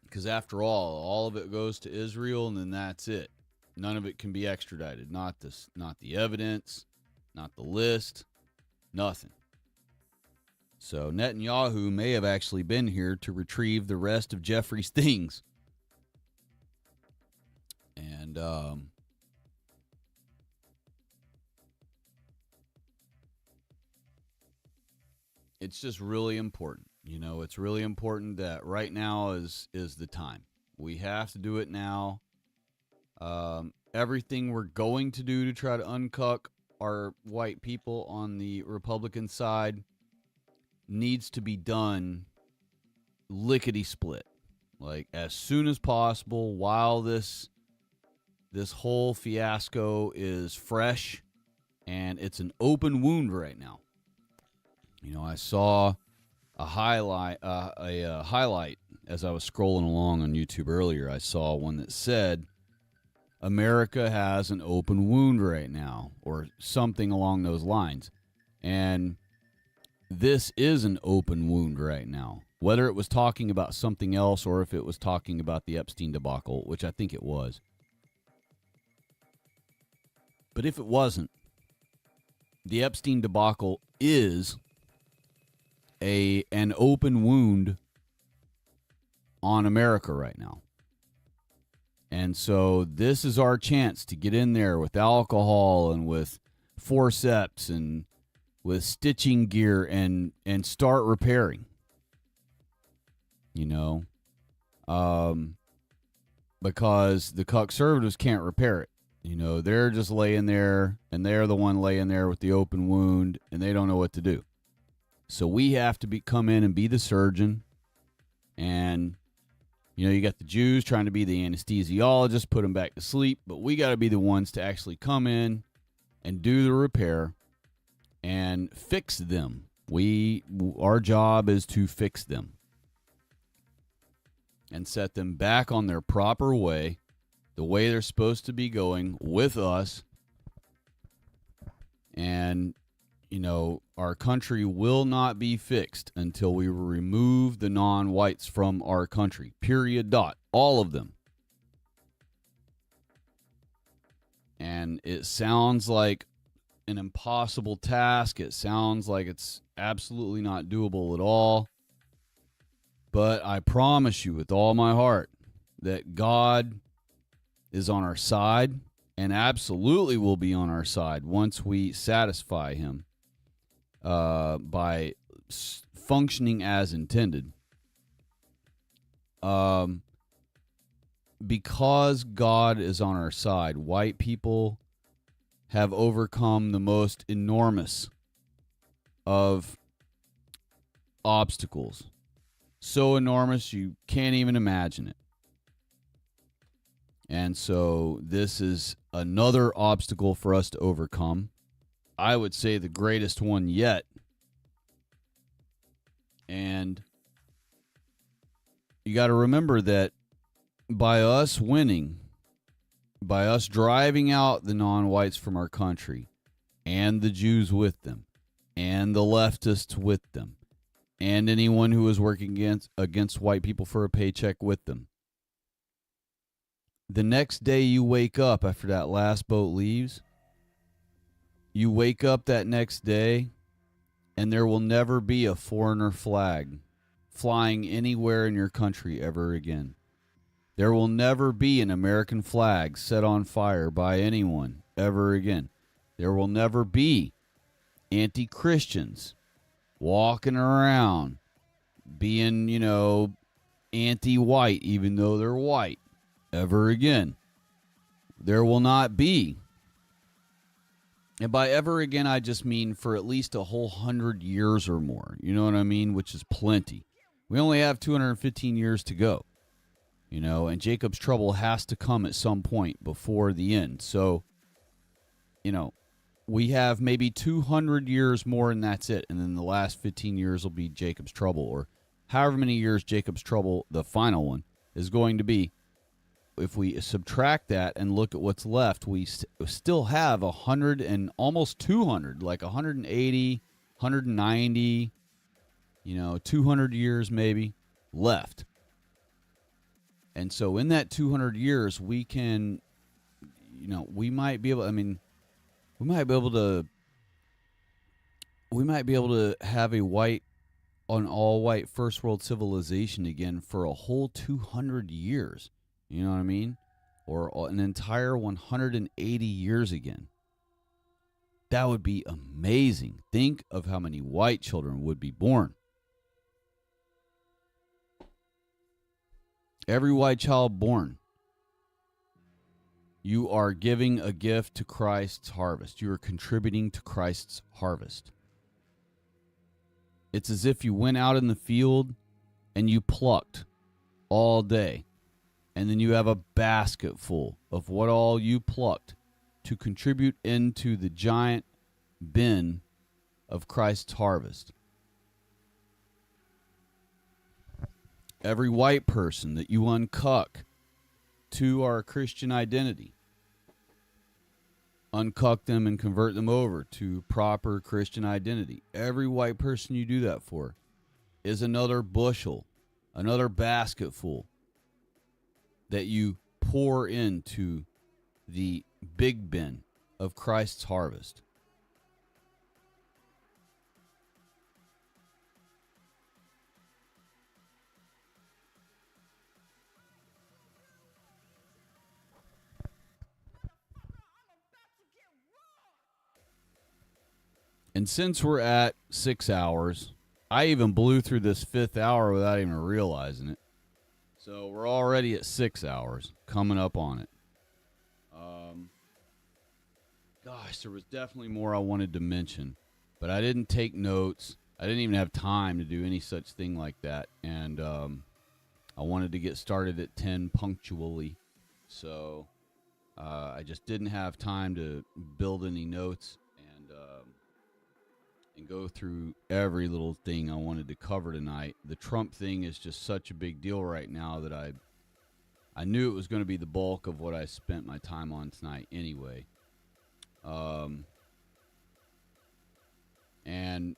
Because after all of it goes to Israel, and then that's it. None of it can be extradited. Not the evidence, not the list, nothing. So Netanyahu may have actually been here to retrieve the rest of Jeffrey's things. And it's just really important. You know, it's really important that right now is the time. We have to do it now. Everything we're going to do to try to uncuck our white people on the Republican side needs to be done lickety-split. Like, as soon as possible, while this whole fiasco is fresh and it's an open wound right now. You know, I saw a highlight as I was scrolling along on YouTube earlier. I saw one that said America has an open wound right now, or something along those lines. And this is an open wound right now. Whether it was talking about something else or if it was talking about the Epstein debacle, which I think it was. But if it wasn't, the Epstein debacle is an open wound on America right now. And so this is our chance to get in there with alcohol and with forceps and with stitching gear and start repairing. You know, because the conservatives can't repair it. You know, they're just laying there, and they're the one laying there with the open wound, and they don't know what to do. So we have to come in and be the surgeon. And, you know, you got the Jews trying to be the anesthesiologist, put them back to sleep. But we got to be the ones to actually come in and do the repair and fix them. Our job is to fix them and set them back on their proper way, the way they're supposed to be going with us And, our country will not be fixed until we remove the non-whites from our country. Period. Dot. All of them. And it sounds like an impossible task. It sounds like it's absolutely not doable at all. But I promise you with all my heart that God is on our side and absolutely will be on our side once we satisfy him by functioning as intended. Because God is on our side, white people have overcome the most enormous of obstacles. So enormous you can't even imagine it. And so this is another obstacle for us to overcome. I would say the greatest one yet. And you got to remember that by us winning, by us driving out the non-whites from our country, and the Jews with them, and the leftists with them, and anyone who is working against white people for a paycheck with them, the next day you wake up after that last boat leaves, you wake up that next day, and there will never be a foreigner flag flying anywhere in your country ever again. There will never be an American flag set on fire by anyone ever again. There will never be anti-Christians walking around being, anti-white even though they're white ever again. There will not be. And by ever again, I just mean for at least a whole 100 years or more. You know what I mean? Which is plenty. We only have 215 years to go. And Jacob's trouble has to come at some point before the end. So, we have maybe 200 years more and that's it. And then the last 15 years will be Jacob's trouble, or however many years Jacob's trouble, the final one, is going to be. If we subtract that and look at what's left, we still have 100 and almost 200, like 180, 190, 200 years maybe left. And so in that 200 years, we can, we might be able to have a white on all white first world civilization again for a whole 200 years. You know what I mean? Or an entire 180 years again. That would be amazing. Think of how many white children would be born. Every white child born, you are giving a gift to Christ's harvest. You are contributing to Christ's harvest. It's as if you went out in the field and you plucked all day. And then you have a basket full of what all you plucked to contribute into the giant bin of Christ's harvest. Every white person that you uncuck to our Christian identity, uncuck them and convert them over to proper Christian identity. Every white person you do that for is another bushel, another basket full that you pour into the big bin of Christ's harvest. And since we're at 6 hours, I even blew through this 5th hour without even realizing it. So we're already at 6 hours, coming up on it. Gosh, there was definitely more I wanted to mention, but I didn't take notes. I didn't even have time to do any such thing like that. And I wanted to get started at 10 punctually. So I just didn't have time to build any notes and go through every little thing I wanted to cover tonight. The Trump thing is just such a big deal right now that I knew it was going to be the bulk of what I spent my time on tonight anyway. And,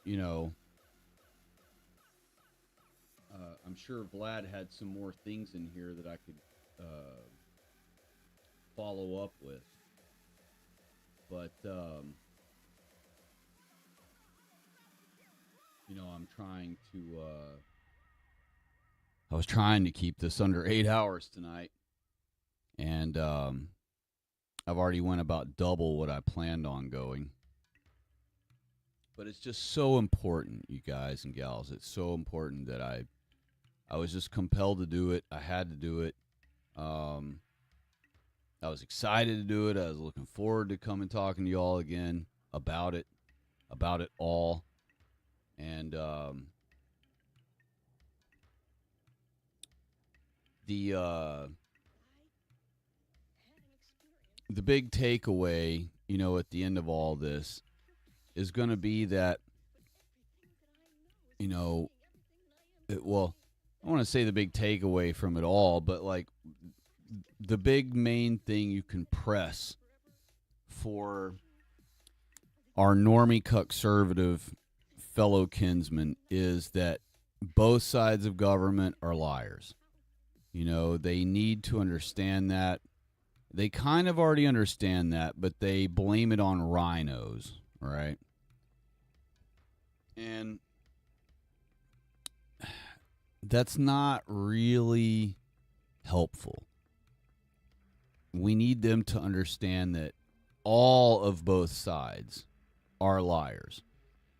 I'm sure Vlad had some more things in here that I could follow up with. But, I'm trying to, I was trying to keep this under 8 hours tonight. And I've already went about double what I planned on going. But it's just so important, you guys and gals. It's so important that I was just compelled to do it. I had to do it. I was excited to do it. I was looking forward to coming talking to you all again about it all. And the big takeaway, at the end of all this is going to be that, I want to say the big takeaway from it all, but like the big main thing you can press for our normie conservative fellow kinsmen is that both sides of government are liars. They need to understand that. They kind of already understand that, but they blame it on rhinos, right? And that's not really helpful. We need them to understand that all of both sides are liars.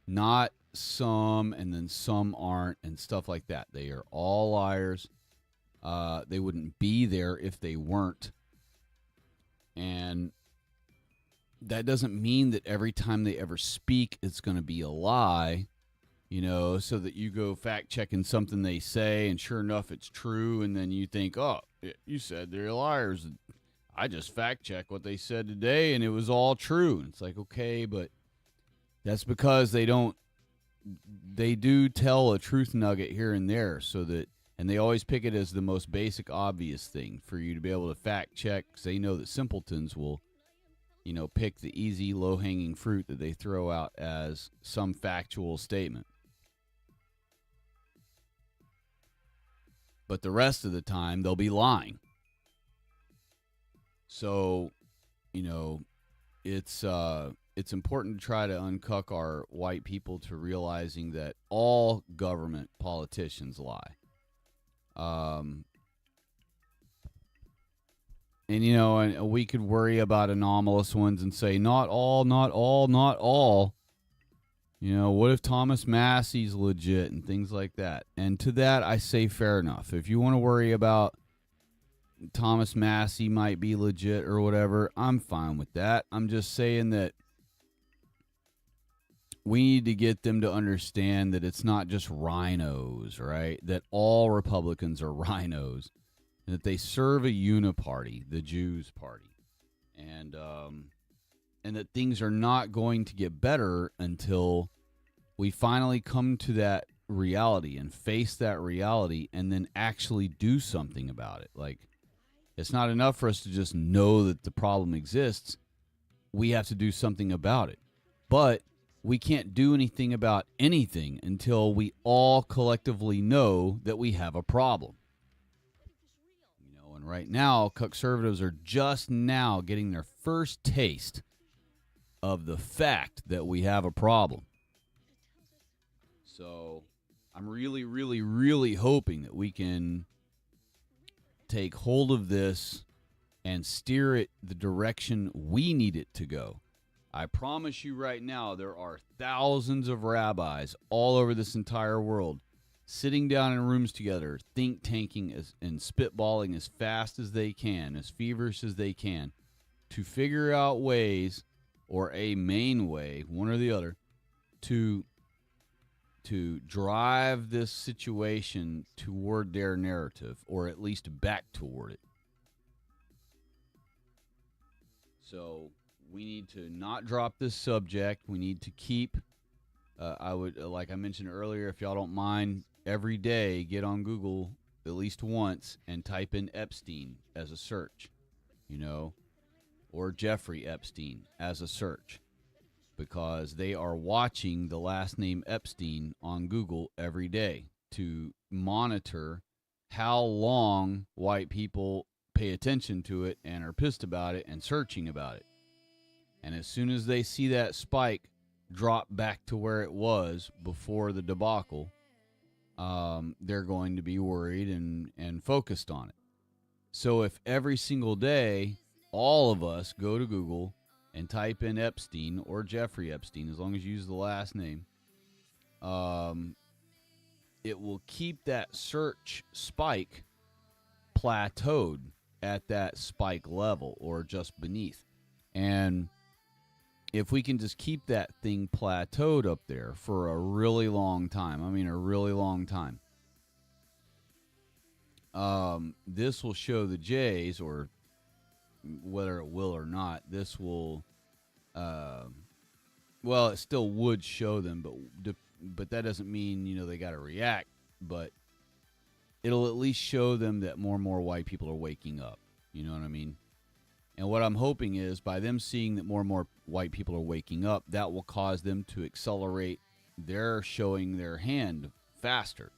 Not some and then some aren't and stuff like that. They are all liars. They wouldn't be there if they weren't. And that doesn't mean that every time they ever speak, it's going to be a lie, so that you go fact checking something they say and sure enough, it's true. And then you think, oh, you said they're liars. I just fact checked what they said today and it was all true. And it's like, okay, but that's because they do tell a truth nugget here and there and they always pick it as the most basic, obvious thing for you to be able to fact check because they know that simpletons will, pick the easy, low-hanging fruit that they throw out as some factual statement. But the rest of the time, they'll be lying. So, it's important to try to uncuck our white people to realizing that all government politicians lie. And we could worry about anomalous ones and say, not all. What if Thomas Massey's legit and things like that? And to that, I say fair enough. If you want to worry about Thomas Massey might be legit or whatever, I'm fine with that. I'm just saying that we need to get them to understand that it's not just rhinos, right? That all Republicans are rhinos. And that they serve a uniparty, the Jews party. And that things are not going to get better until we finally come to that reality and face that reality and then actually do something about it. Like, it's not enough for us to just know that the problem exists. We have to do something about it. But we can't do anything about anything until we all collectively know that we have a problem. And right now, conservatives are just now getting their first taste of the fact that we have a problem. So I'm really, really, really hoping that we can take hold of this and steer it the direction we need it to go. I promise you right now, there are thousands of rabbis all over this entire world sitting down in rooms together, think tanking and spitballing as fast as they can, as feverish as they can, to figure out ways, or a main way, one or the other, to drive this situation toward their narrative, or at least back toward it. So we need to not drop this subject. We need to keep, I would, like I mentioned earlier, if y'all don't mind, every day get on Google at least once and type in Epstein as a search, or Jeffrey Epstein as a search. because they are watching the last name Epstein on Google every day to monitor how long white people pay attention to it and are pissed about it and searching about it. And as soon as they see that spike drop back to where it was before the debacle, they're going to be worried and focused on it. So if every single day all of us go to Google and type in Epstein or Jeffrey Epstein, as long as you use the last name, it will keep that search spike plateaued at that spike level or just beneath. And if we can just keep that thing plateaued up there for a really long time, I mean a really long time, this will show the Jays, or whether it will or not, this will, well, it still would show them, but that doesn't mean, you know, they got to react, but it'll at least show them that more and more white people are waking up. You know what I mean? And what I'm hoping is by them seeing that more and more white people are waking up, that will cause them to accelerate their showing their hand faster.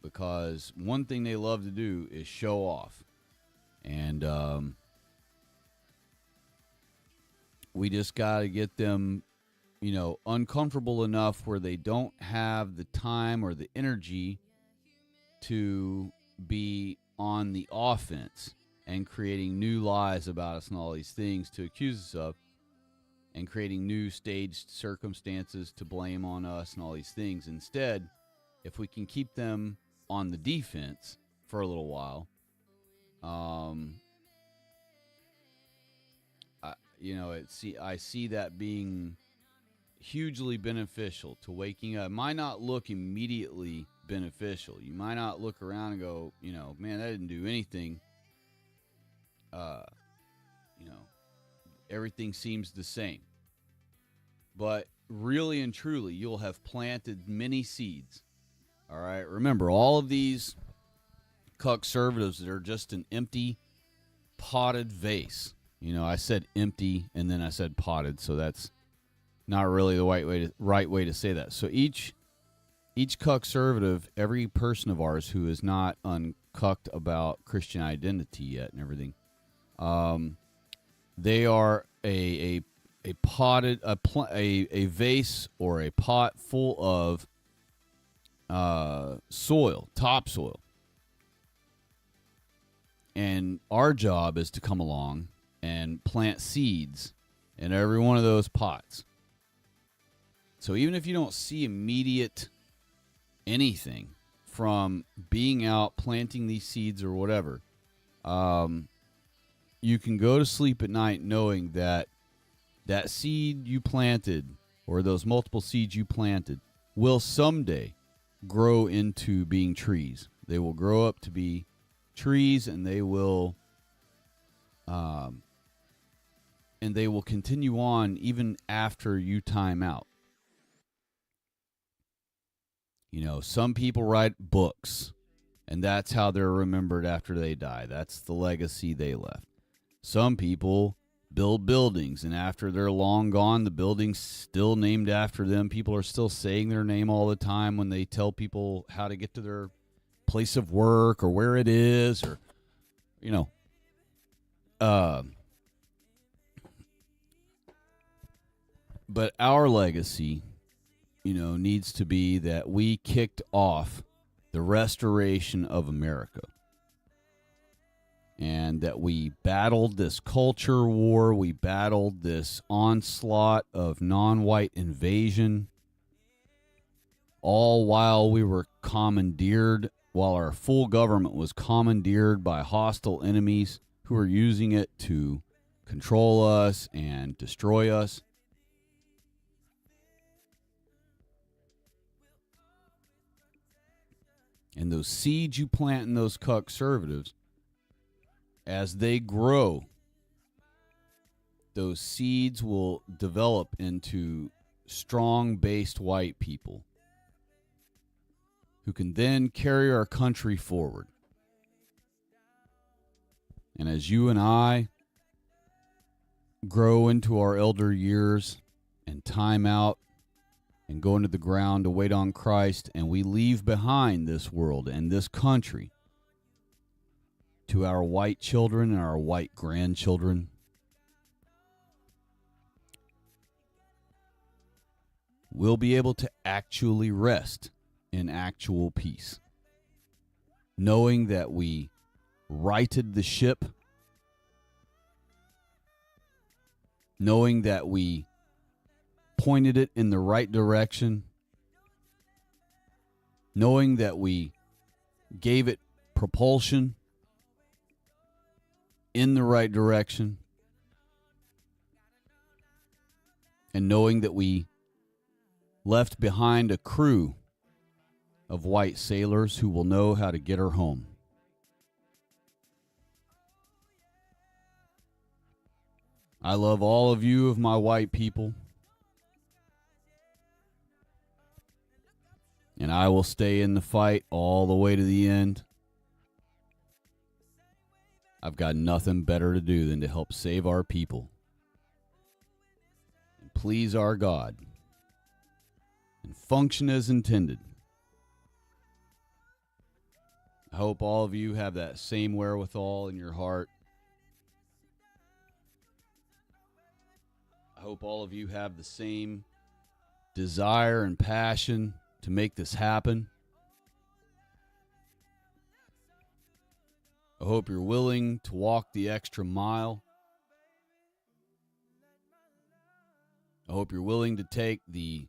Because one thing they love to do is show off. And we just got to get them, you know, uncomfortable enough where they don't have the time or the energy to be on the offense and creating new lies about us and all these things to accuse us of, and creating new staged circumstances to blame on us and all these things. Instead, if we can keep them on the defense for a little while, I see that being hugely beneficial to waking up. It might not look immediately beneficial. You might not look around and go, you know, man, that didn't do anything. Everything seems the same. But really and truly, you'll have planted many seeds. All right. Remember, all of these conservatives that are just an empty, potted vase. You know, I said empty and then I said potted, so that's not really the right way to say that. So each conservative, every person of ours who is not uncucked about Christian identity yet and everything, they are a potted a vase or a pot full of soil, topsoil. And our job is to come along and plant seeds in every one of those pots. So even if you don't see immediate anything from being out planting these seeds or whatever, you can go to sleep at night knowing that that seed you planted, or those multiple seeds you planted, will someday grow into being trees. They will grow up to be trees, and they will continue on even after you time out. You know, some people write books, and that's how they're remembered after they die. That's the legacy they left. Some people build buildings, and after they're long gone, the building's still named after them. People are still saying their name all the time when they tell people how to get to their place of work or where it is, or, you know. But our legacy, you know, needs to be that we kicked off the restoration of America. And that we battled this culture war, we battled this onslaught of non-white invasion, all while we were commandeered, while our full government was commandeered by hostile enemies who were using it to control us and destroy us. And those seeds you plant in those conservatives, as they grow, those seeds will develop into strong-based white people who can then carry our country forward. And as you and I grow into our elder years and time out and go into the ground to wait on Christ, and we leave behind this world and this country to our white children and our white grandchildren, we'll be able to actually rest in actual peace, knowing that we righted the ship, knowing that we pointed it in the right direction, knowing that we gave it propulsion in the right direction, and knowing that we left behind a crew of white sailors who will know how to get her home. I love all of you of my white people, and I will stay in the fight all the way to the end. I've got nothing better to do than to help save our people and please our God and function as intended. I hope all of you have that same wherewithal in your heart. I hope all of you have the same desire and passion to make this happen. I hope you're willing to walk the extra mile. I hope you're willing to take the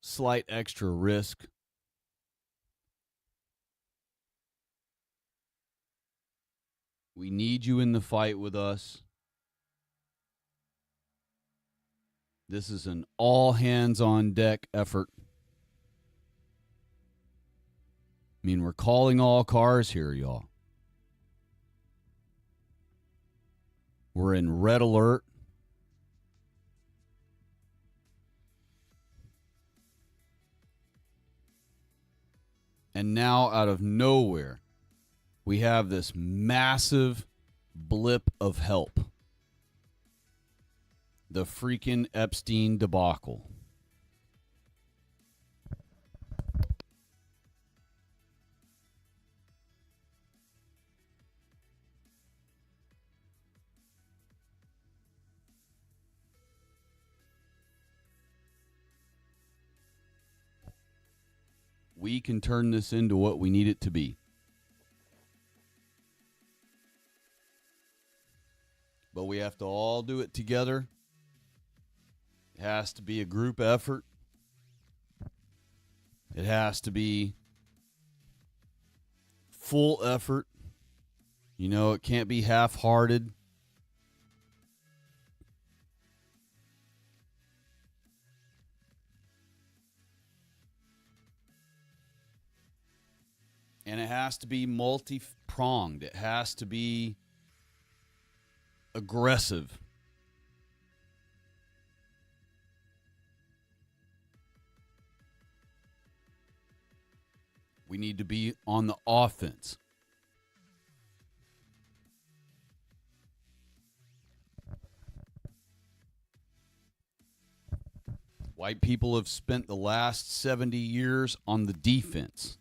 slight extra risk. We need you in the fight with us. This is an all-hands-on-deck effort. I mean, we're calling all cars here, y'all. We're in red alert. And now, out of nowhere, we have this massive blip of help. The freaking Epstein debacle. We can turn this into what we need it to be. But we have to all do it together. It has to be a group effort. It has to be full effort. You know, it can't be half-hearted. And it has to be multi-pronged. It has to be aggressive. We need to be on the offense. White people have spent the last 70 years on the defense.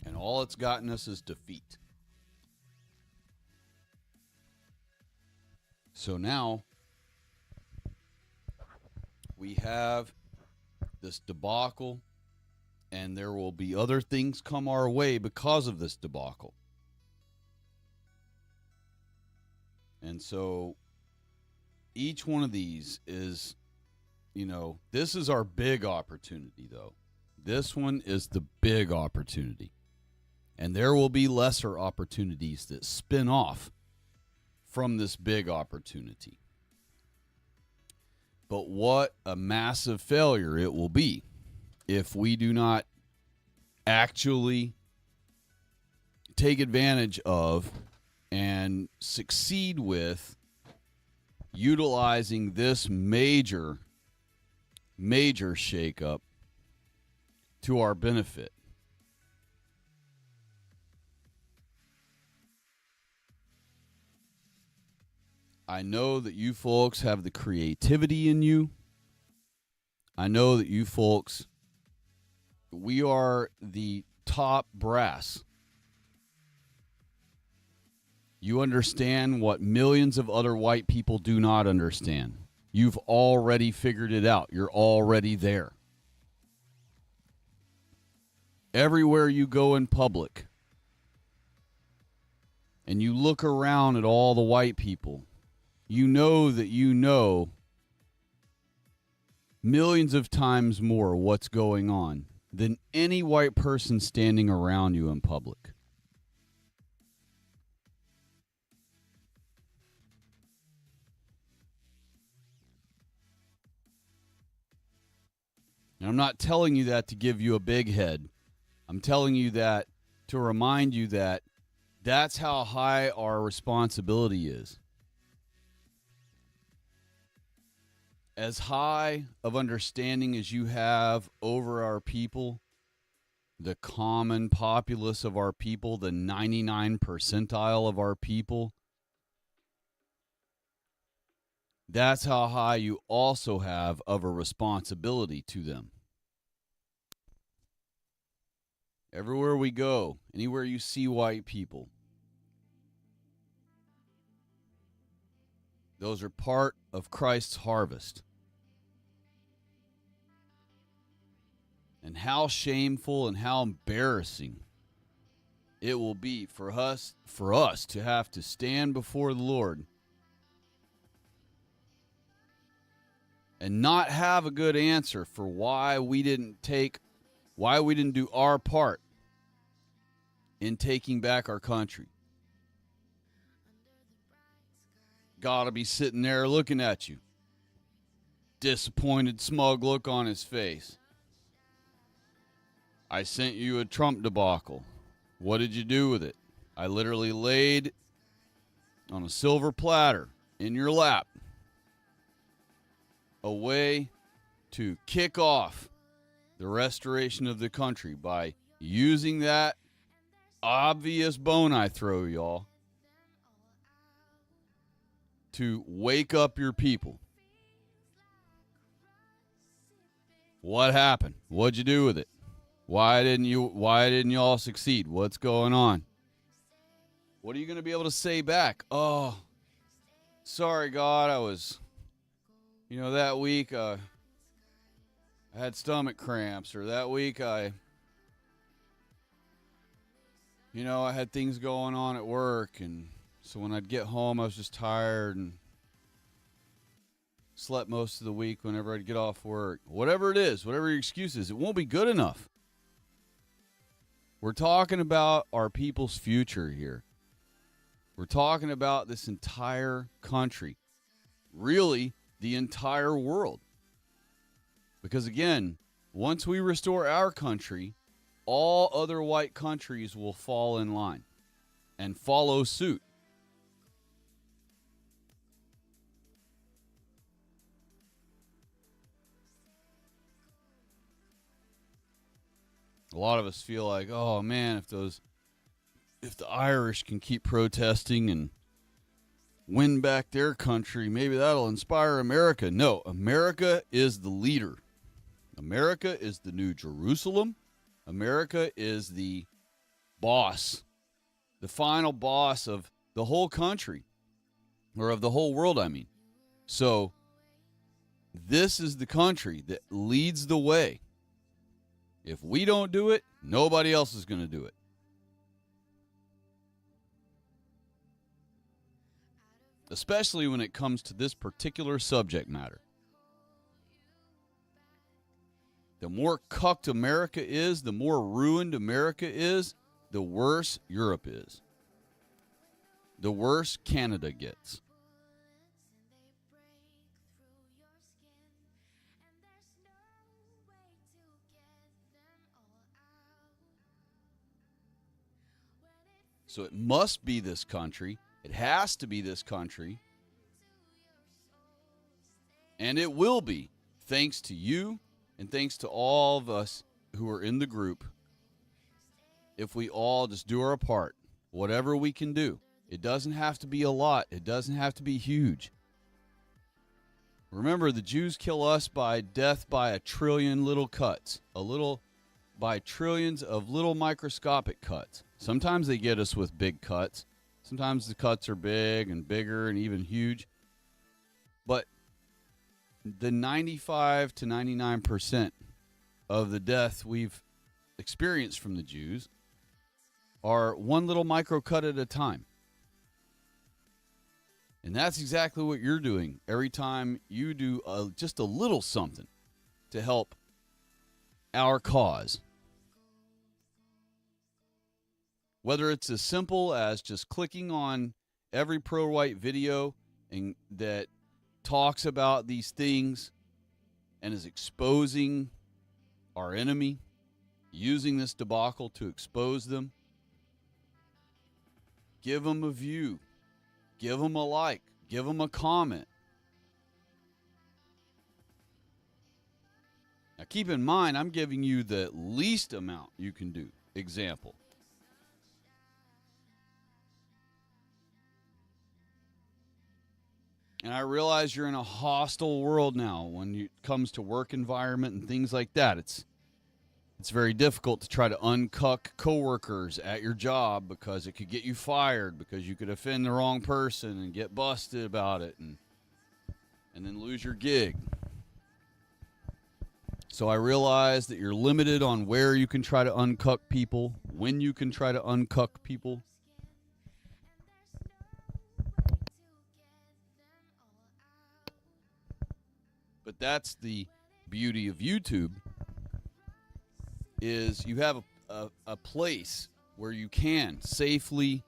And all it's gotten us is defeat. So now we have this debacle, and there will be other things come our way because of this debacle. And so each one of these is, you know, this is our big opportunity, though. This one is the big opportunity. And there will be lesser opportunities that spin off from this big opportunity. But what a massive failure it will be if we do not actually take advantage of and succeed with utilizing this major shakeup to our benefit. I know that you folks have the creativity in you. I know that you folks, we are the top brass. You understand what millions of other white people do not understand. You've already figured it out. You're already there. Everywhere you go in public and you look around at all the white people, you know that you know millions of times more what's going on than any white person standing around you in public. And I'm not telling you that to give you a big head. I'm telling you that to remind you that that's how high our responsibility is. As high of understanding as you have over our people, the common populace of our people, the 99 percentile of our people, that's how high you also have of a responsibility to them. Everywhere we go, anywhere you see white people, those are part of Christ's harvest. And how shameful and how embarrassing it will be for us to have to stand before the Lord and not have a good answer for why we didn't do our part in taking back our country. God will be sitting there looking at you. Disappointed, smug look on his face. I sent you a Trump debacle. What did you do with it? I literally laid on a silver platter in your lap a way to kick off the restoration of the country by using that obvious bone I throw y'all to wake up your people. What happened? What'd you do with it? Why didn't y'all succeed? What's going on? What are you going to be able to say back? Oh, sorry, God, I was, that week I had stomach cramps, or that week I had things going on at work, and so when I'd get home, I was just tired and slept most of the week whenever I'd get off work. Whatever it is, whatever your excuse is, it won't be good enough. We're talking about our people's future here. We're talking about this entire country. Really, the entire world. Because again, once we restore our country, all other white countries will fall in line and follow suit. A lot of us feel like, oh man, if the Irish can keep protesting and win back their country, maybe that'll inspire America. No, America is the leader. America is the New Jerusalem. America is the boss, the final boss of the whole country, or of the whole world, I mean. So this is the country that leads the way. If we don't do it, nobody else is going to do it. Especially when it comes to this particular subject matter. The more cucked America is, the more ruined America is, the worse Europe is. The worse Canada gets. So it must be this country. It has to be this country. And it will be, thanks to you and thanks to all of us who are in the group, if we all just do our part, whatever we can do. It doesn't have to be a lot. It doesn't have to be huge. Remember, the Jews kill us by death by a trillion little cuts, by trillions of little microscopic cuts. Sometimes they get us with big cuts. Sometimes the cuts are big and bigger and even huge. But the 95 to 99% of the death we've experienced from the Jews are one little micro cut at a time. And that's exactly what you're doing every time you do just a little something to help our cause. Whether it's as simple as just clicking on every pro-white video and that talks about these things and is exposing our enemy, using this debacle to expose them. Give them a view. Give them a like. Give them a comment. Now keep in mind, I'm giving you the least amount you can do. Example. And I realize you're in a hostile world now when it comes to work environment and things like that. It's very difficult to try to uncuck coworkers at your job because it could get you fired, because you could offend the wrong person and get busted about it and then lose your gig. So I realize that you're limited on where you can try to uncuck people, when you can try to uncuck people. But that's the beauty of YouTube, is you have a place where you can safely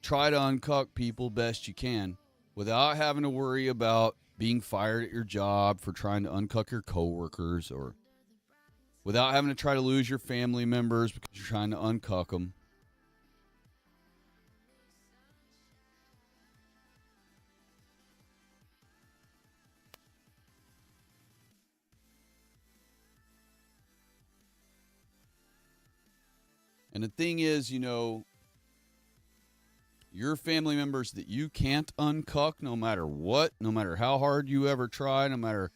try to uncuck people best you can without having to worry about being fired at your job for trying to uncuck your coworkers, or without having to try to lose your family members because you're trying to uncuck them. And the thing is, your family members that you can't uncuck, no matter what, no matter how hard you ever try, no matter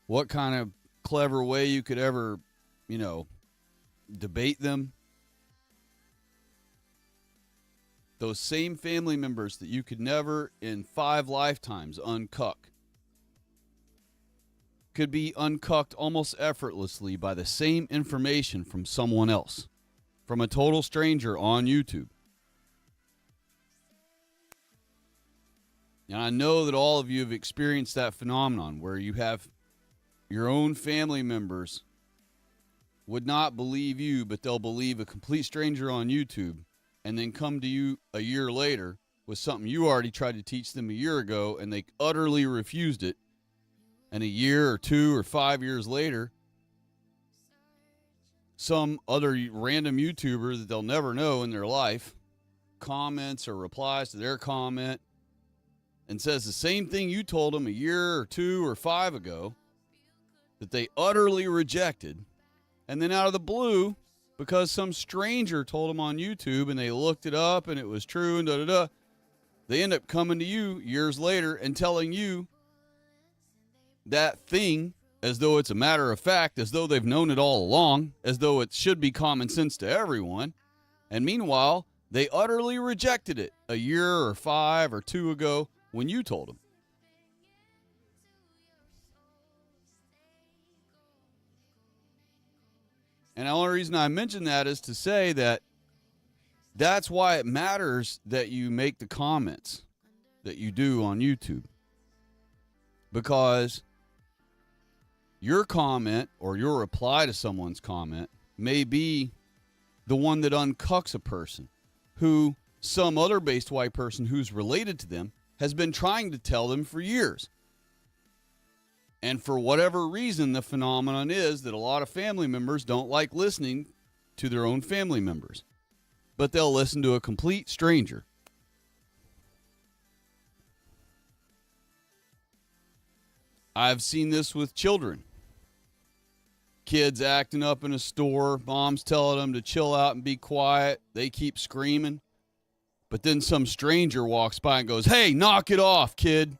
what kind of clever way you could ever, debate them. Those same family members that you could never in 5 lifetimes uncuck could be uncucked almost effortlessly by the same information from someone else. From a total stranger on YouTube. And I know that all of you have experienced that phenomenon where you have your own family members would not believe you, but they'll believe a complete stranger on YouTube and then come to you a year later with something you already tried to teach them a year ago and they utterly refused it. And a year or 2 or 5 years later, some other random YouTuber that they'll never know in their life comments or replies to their comment and says the same thing you told them a year or 2 or 5 ago that they utterly rejected. And then out of the blue, because some stranger told them on YouTube and they looked it up and it was true and da-da-da, they end up coming to you years later and telling you that thing as though it's a matter of fact, as though they've known it all along, as though it should be common sense to everyone. And meanwhile, they utterly rejected it a year or 5 or 2 ago when you told them. And the only reason I mention that is to say that that's why it matters that you make the comments that you do on YouTube. Because your comment or your reply to someone's comment may be the one that uncucks a person who some other based white person who's related to them has been trying to tell them for years. And for whatever reason, the phenomenon is that a lot of family members don't like listening to their own family members, but they'll listen to a complete stranger. I've seen this with children. Kids acting up in a store. Mom's telling them to chill out and be quiet. They keep screaming. But then some stranger walks by and goes, "Hey, knock it off, kid."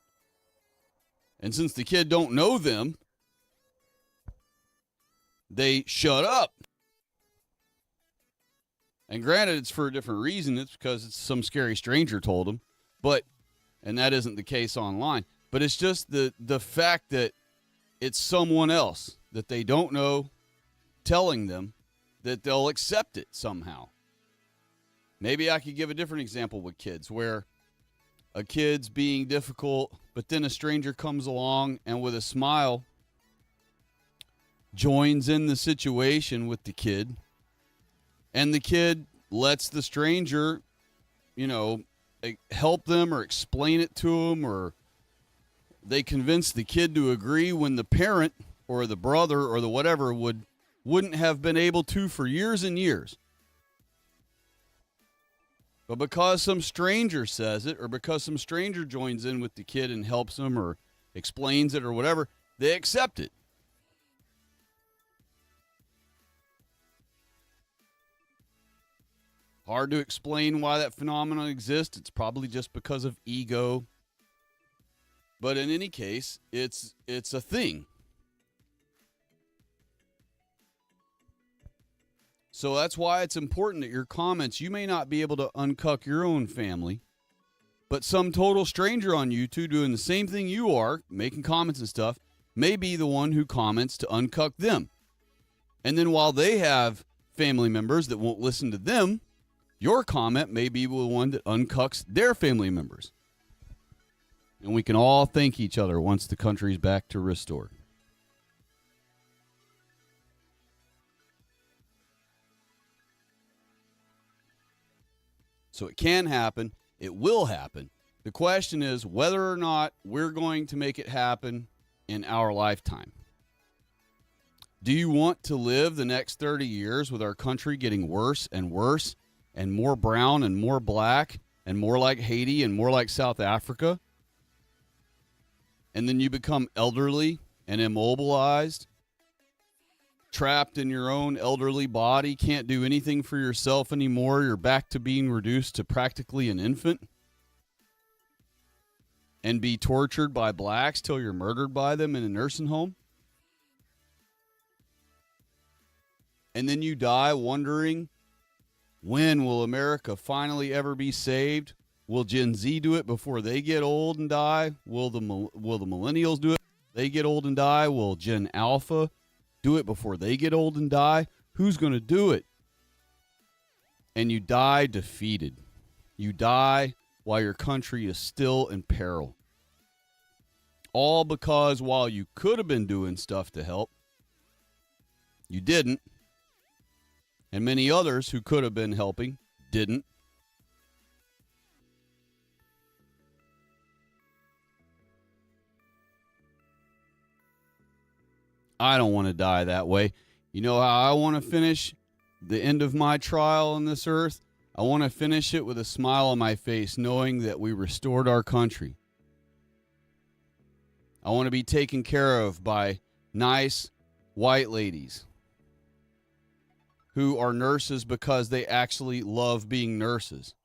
And since the kid don't know them, they shut up. And granted, it's for a different reason. It's because it's some scary stranger told them. And that isn't the case online. But it's just the fact that it's someone else that they don't know telling them that they'll accept it somehow. Maybe I could give a different example with kids where a kid's being difficult, but then a stranger comes along and with a smile joins in the situation with the kid, and the kid lets the stranger, help them or explain it to them, or they convince the kid to agree when the parent or the brother or the whatever wouldn't have been able to for years and years. But because some stranger says it, or because some stranger joins in with the kid and helps them or explains it or whatever, they accept it. Hard to explain why that phenomenon exists. It's probably just because of ego. But in any case, it's a thing. So that's why it's important that your comments, you may not be able to uncuck your own family, but some total stranger on YouTube doing the same thing you are, making comments and stuff, may be the one who comments to uncuck them. And then while they have family members that won't listen to them, your comment may be the one that uncucks their family members. And we can all thank each other once the country's back to restored. So it can happen. It will happen. The question is whether or not we're going to make it happen in our lifetime. Do you want to live the next 30 years with our country getting worse and worse and more brown and more black and more like Haiti and more like South Africa? And then you become elderly and immobilized, trapped in your own elderly body, can't do anything for yourself anymore. You're back to being reduced to practically an infant, and be tortured by blacks till you're murdered by them in a nursing home. And then you die wondering, when will America finally ever be saved? Will Gen Z do it before they get old and die? Will the millennials do it before they get old and die? Will Gen Alpha do it before they get old and die? Who's going to do it? And you die defeated. You die while your country is still in peril. All because while you could have been doing stuff to help, you didn't. And many others who could have been helping didn't. I don't want to die that way. You know how I want to finish the end of my trial on this earth? I want to finish it with a smile on my face, knowing that we restored our country. I want to be taken care of by nice white ladies who are nurses because they actually love being nurses.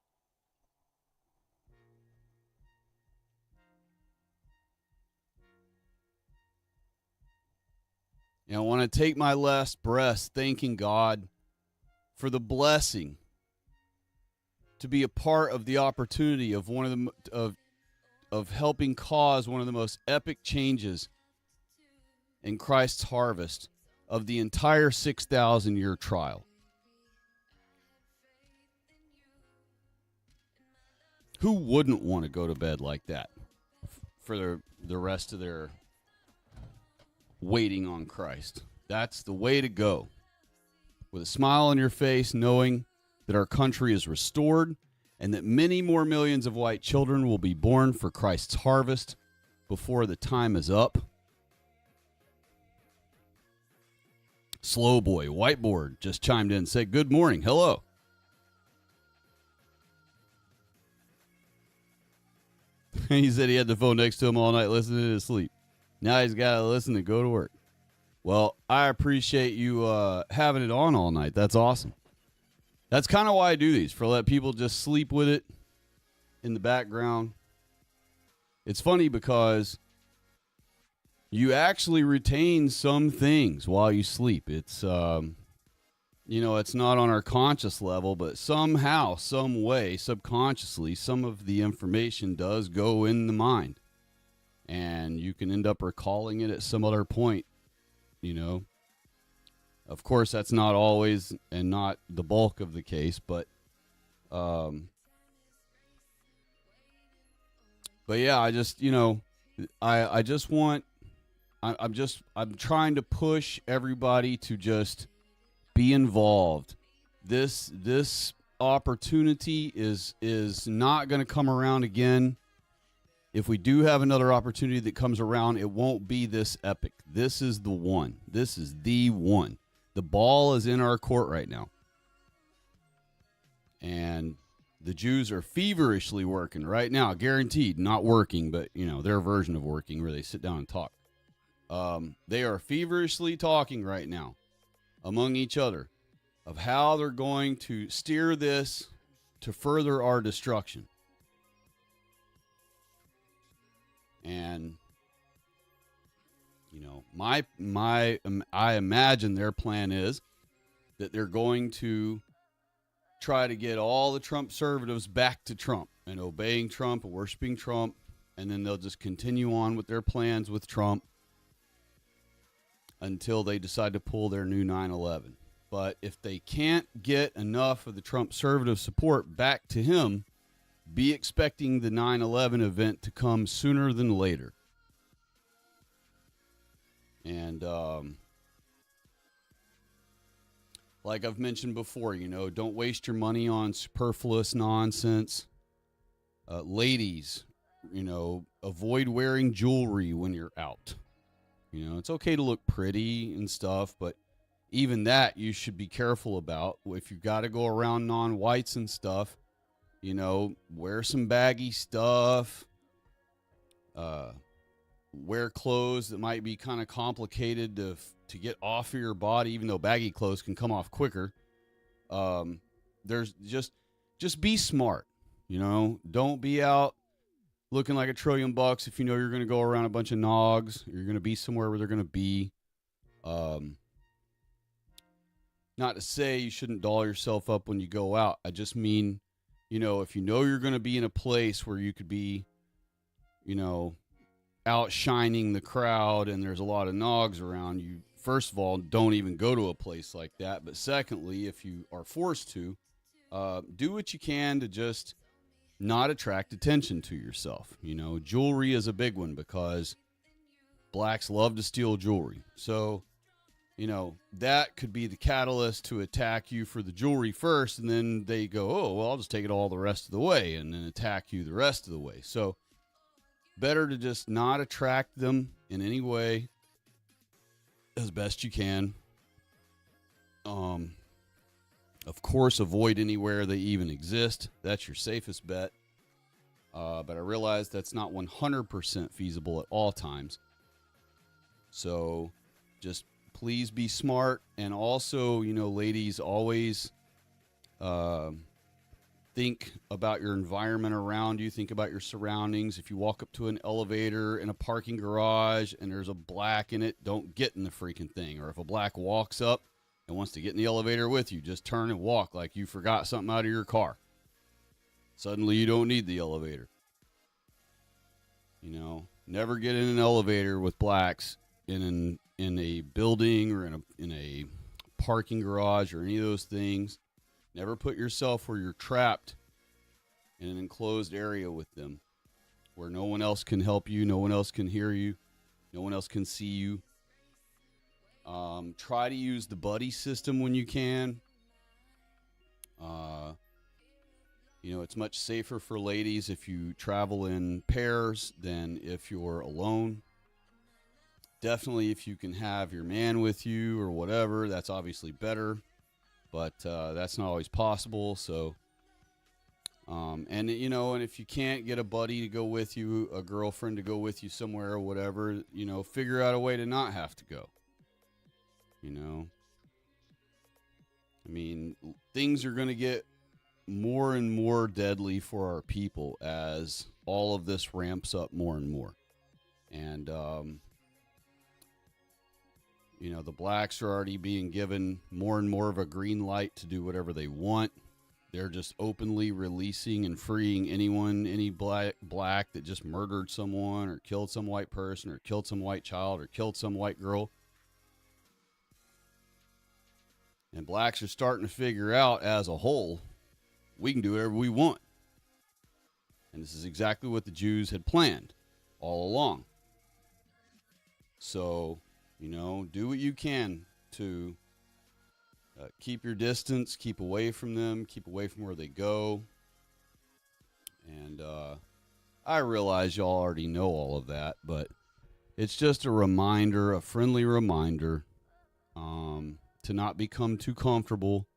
And I want to take my last breath thanking God for the blessing to be a part of the opportunity of one of the of helping cause one of the most epic changes in Christ's harvest of the entire 6,000-year trial. Who wouldn't want to go to bed like that for the rest of their waiting on Christ? That's the way to go. With a smile on your face, knowing that our country is restored and that many more millions of white children will be born for Christ's harvest before the time is up. Slow Boy, Whiteboard, just chimed in and said, good morning, hello. He said he had the phone next to him all night listening to his sleep. Now he's got to listen to go to work. Well, I appreciate you having it on all night. That's awesome. That's kind of why I do these, for let people just sleep with it in the background. It's funny because you actually retain some things while you sleep. It's it's not on our conscious level, but somehow, some way, subconsciously, some of the information does go in the mind. And you can end up recalling it at some other point, Of course, that's not always and not the bulk of the case, but yeah, I just, I just want, I'm trying to push everybody to just be involved. This opportunity is not going to come around again. If we do have another opportunity that comes around, it won't be this epic. This is the one. This is the one. The ball is in our court right now. And the Jews are feverishly working right now, guaranteed, not working, but, their version of working where they sit down and talk. They are feverishly talking right now among each other of how they're going to steer this to further our destruction. And, I imagine their plan is that they're going to try to get all the Trump conservatives back to Trump and obeying Trump and worshiping Trump. And then they'll just continue on with their plans with Trump until they decide to pull their new 9/11. But if they can't get enough of the Trump conservative support back to him, be expecting the 9/11 event to come sooner than later. And like I've mentioned before, don't waste your money on superfluous nonsense. Ladies, avoid wearing jewelry when you're out. It's okay to look pretty and stuff, but even that you should be careful about. If you've got to go around non-whites and stuff, wear some baggy stuff. Wear clothes that might be kind of complicated to get off of your body, even though baggy clothes can come off quicker. There's just be smart. Don't be out looking like $1 trillion if you're going to go around a bunch of nogs. You're going to be somewhere where they're going to be. Not to say you shouldn't doll yourself up when you go out. I just mean, if you're going to be in a place where you could be, outshining the crowd and there's a lot of nogs around you, first of all, don't even go to a place like that. But secondly, if you are forced to, do what you can to just not attract attention to yourself. Jewelry is a big one because blacks love to steal jewelry. So, that could be the catalyst to attack you for the jewelry first. And then they go, oh, well, I'll just take it all the rest of the way and then attack you the rest of the way. So better to just not attract them in any way as best you can. Of course, avoid anywhere they even exist. That's your safest bet. But I realize that's not 100% feasible at all times. So just please be smart. And also, ladies, always think about your environment around you. Think about your surroundings. If you walk up to an elevator in a parking garage and there's a black in it, don't get in the freaking thing. Or if a black walks up and wants to get in the elevator with you, just turn and walk like you forgot something out of your car. Suddenly you don't need the elevator. Never get in an elevator with blacks in a building or in a parking garage or any of those things. Never put yourself where you're trapped in an enclosed area with them, where no one else can help you, no one else can hear you, no one else can see you. Try to use the buddy system when you can. It's much safer for ladies if you travel in pairs than if you're alone. Definitely if you can have your man with you or whatever, that's obviously better. But that's not always possible. So, and if you can't get a buddy to go with you, a girlfriend to go with you somewhere or whatever, figure out a way to not have to go. You know, I mean, things are going to get more and more deadly for our people as all of this ramps up more and more. And, you know, the blacks are already being given more and more of a green light to do whatever they want. They're just openly releasing and freeing any black that just murdered someone or killed some white person or killed some white child or killed some white girl. And blacks are starting to figure out as a whole, we can do whatever we want. And this is exactly what the Jews had planned all along. So, you know, do what you can to keep your distance, keep away from them, keep away from where they go. And I realize y'all already know all of that, but it's just a reminder, a friendly reminder, to not become too comfortable.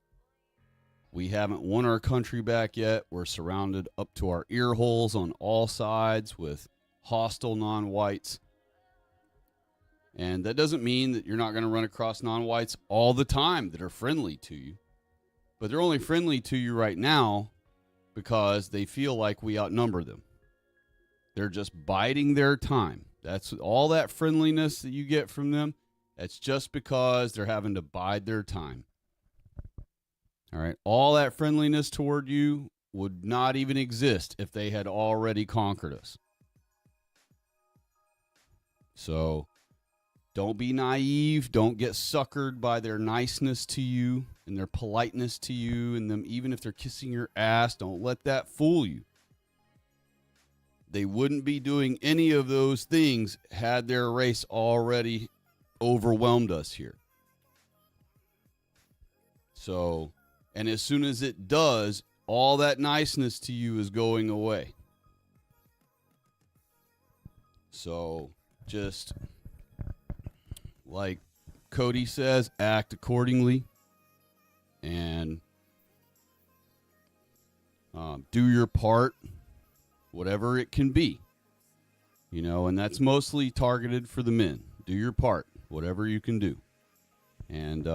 We haven't won our country back yet. We're surrounded up to our ear holes on all sides with hostile non-whites. And that doesn't mean that you're not going to run across non-whites all the time that are friendly to you. But they're only friendly to you right now because they feel like we outnumber them. They're just biding their time. That's all that friendliness that you get from them. That's just because they're having to bide their time. All right. All that friendliness toward you would not even exist if they had already conquered us. So don't be naive. Don't get suckered by their niceness to you and their politeness to you, and them, even if they're kissing your ass, don't let that fool you. They wouldn't be doing any of those things had their race already overwhelmed us here. So, and as soon as it does, all that niceness to you is going away. So, just like Cody says, act accordingly and do your part, whatever it can be. You know, and that's mostly targeted for the men. Do your part, whatever you can do. And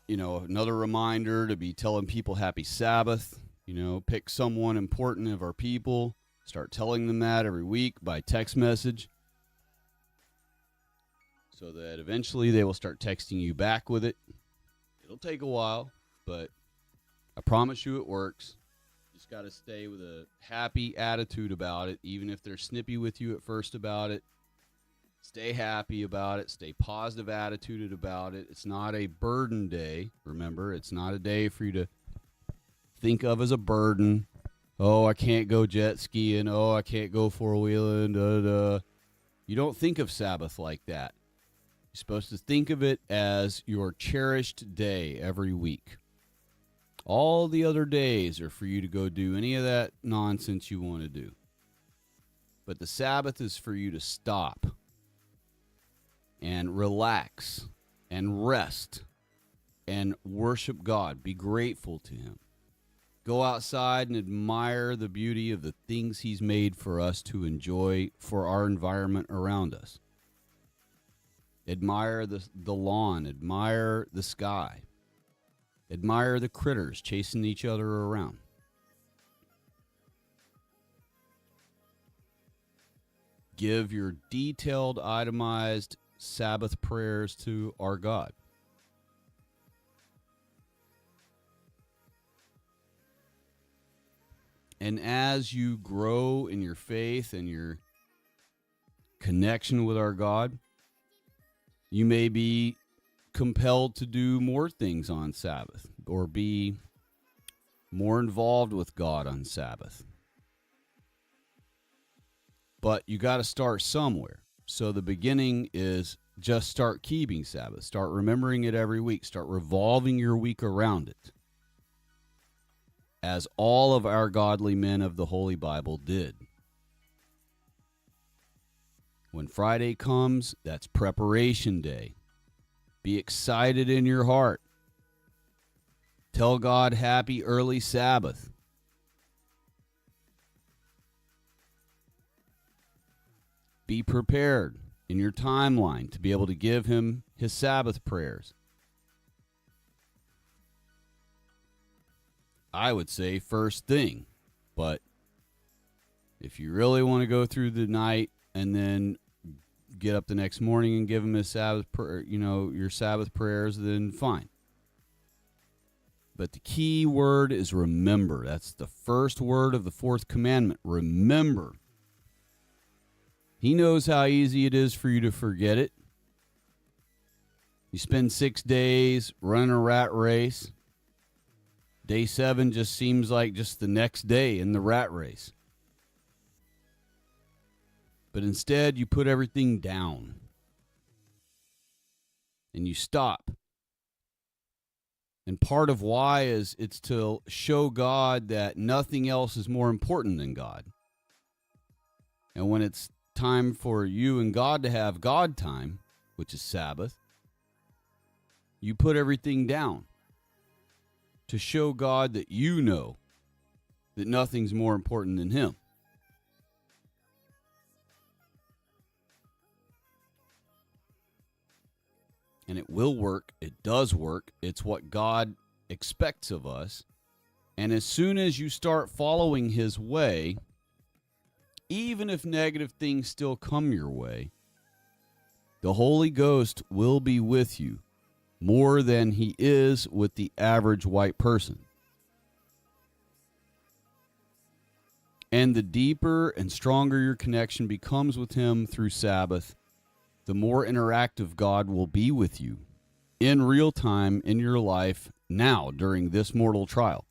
you know, another reminder to be telling people happy Sabbath. You know, pick someone important of our people. Start telling them that every week by text message, so that eventually they will start texting you back with it. It'll take a while, but I promise you it works. Just got to stay with a happy attitude about it, even if they're snippy with you at first about it. Stay happy about it. Stay positive attituded about it. It's not a burden day. Remember, it's not a day for you to think of as a burden. Oh, I can't go jet skiing. Oh, I can't go four-wheeling. You don't think of Sabbath like that. You're supposed to think of it as your cherished day every week. All the other days are for you to go do any of that nonsense you want to do. But the Sabbath is for you to stop and relax and rest and worship God. Be grateful to Him. Go outside and admire the beauty of the things He's made for us to enjoy for our environment around us. Admire the lawn. Admire the sky. Admire the critters chasing each other around. Give your detailed, itemized Sabbath prayers to our God. And as you grow in your faith and your connection with our God, you may be compelled to do more things on Sabbath or be more involved with God on Sabbath. But you got to start somewhere. So the beginning is just start keeping Sabbath. Start remembering it every week. Start revolving your week around it, as all of our godly men of the Holy Bible did. When Friday comes, that's preparation day. Be excited in your heart. Tell God happy early Sabbath. Be prepared in your timeline to be able to give him his Sabbath prayers. I would say first thing, but if you really want to go through the night and then get up the next morning and give him his Sabbath, your Sabbath prayers, then fine. But the key word is remember. That's the first word of the fourth commandment. Remember. He knows how easy it is for you to forget it. You spend 6 days running a rat race. Day 7 just seems like just the next day in the rat race. But instead, you put everything down. And you stop. And part of why is it's to show God that nothing else is more important than God. And when it's time for you and God to have God time, which is Sabbath, you put everything down to show God that you know that nothing's more important than him. And it will work. It does work. It's what God expects of us. And as soon as you start following his way, even if negative things still come your way, the Holy Ghost will be with you more than he is with the average white person. And the deeper and stronger your connection becomes with him through Sabbath, the more interactive God will be with you in real time in your life now during this mortal trial.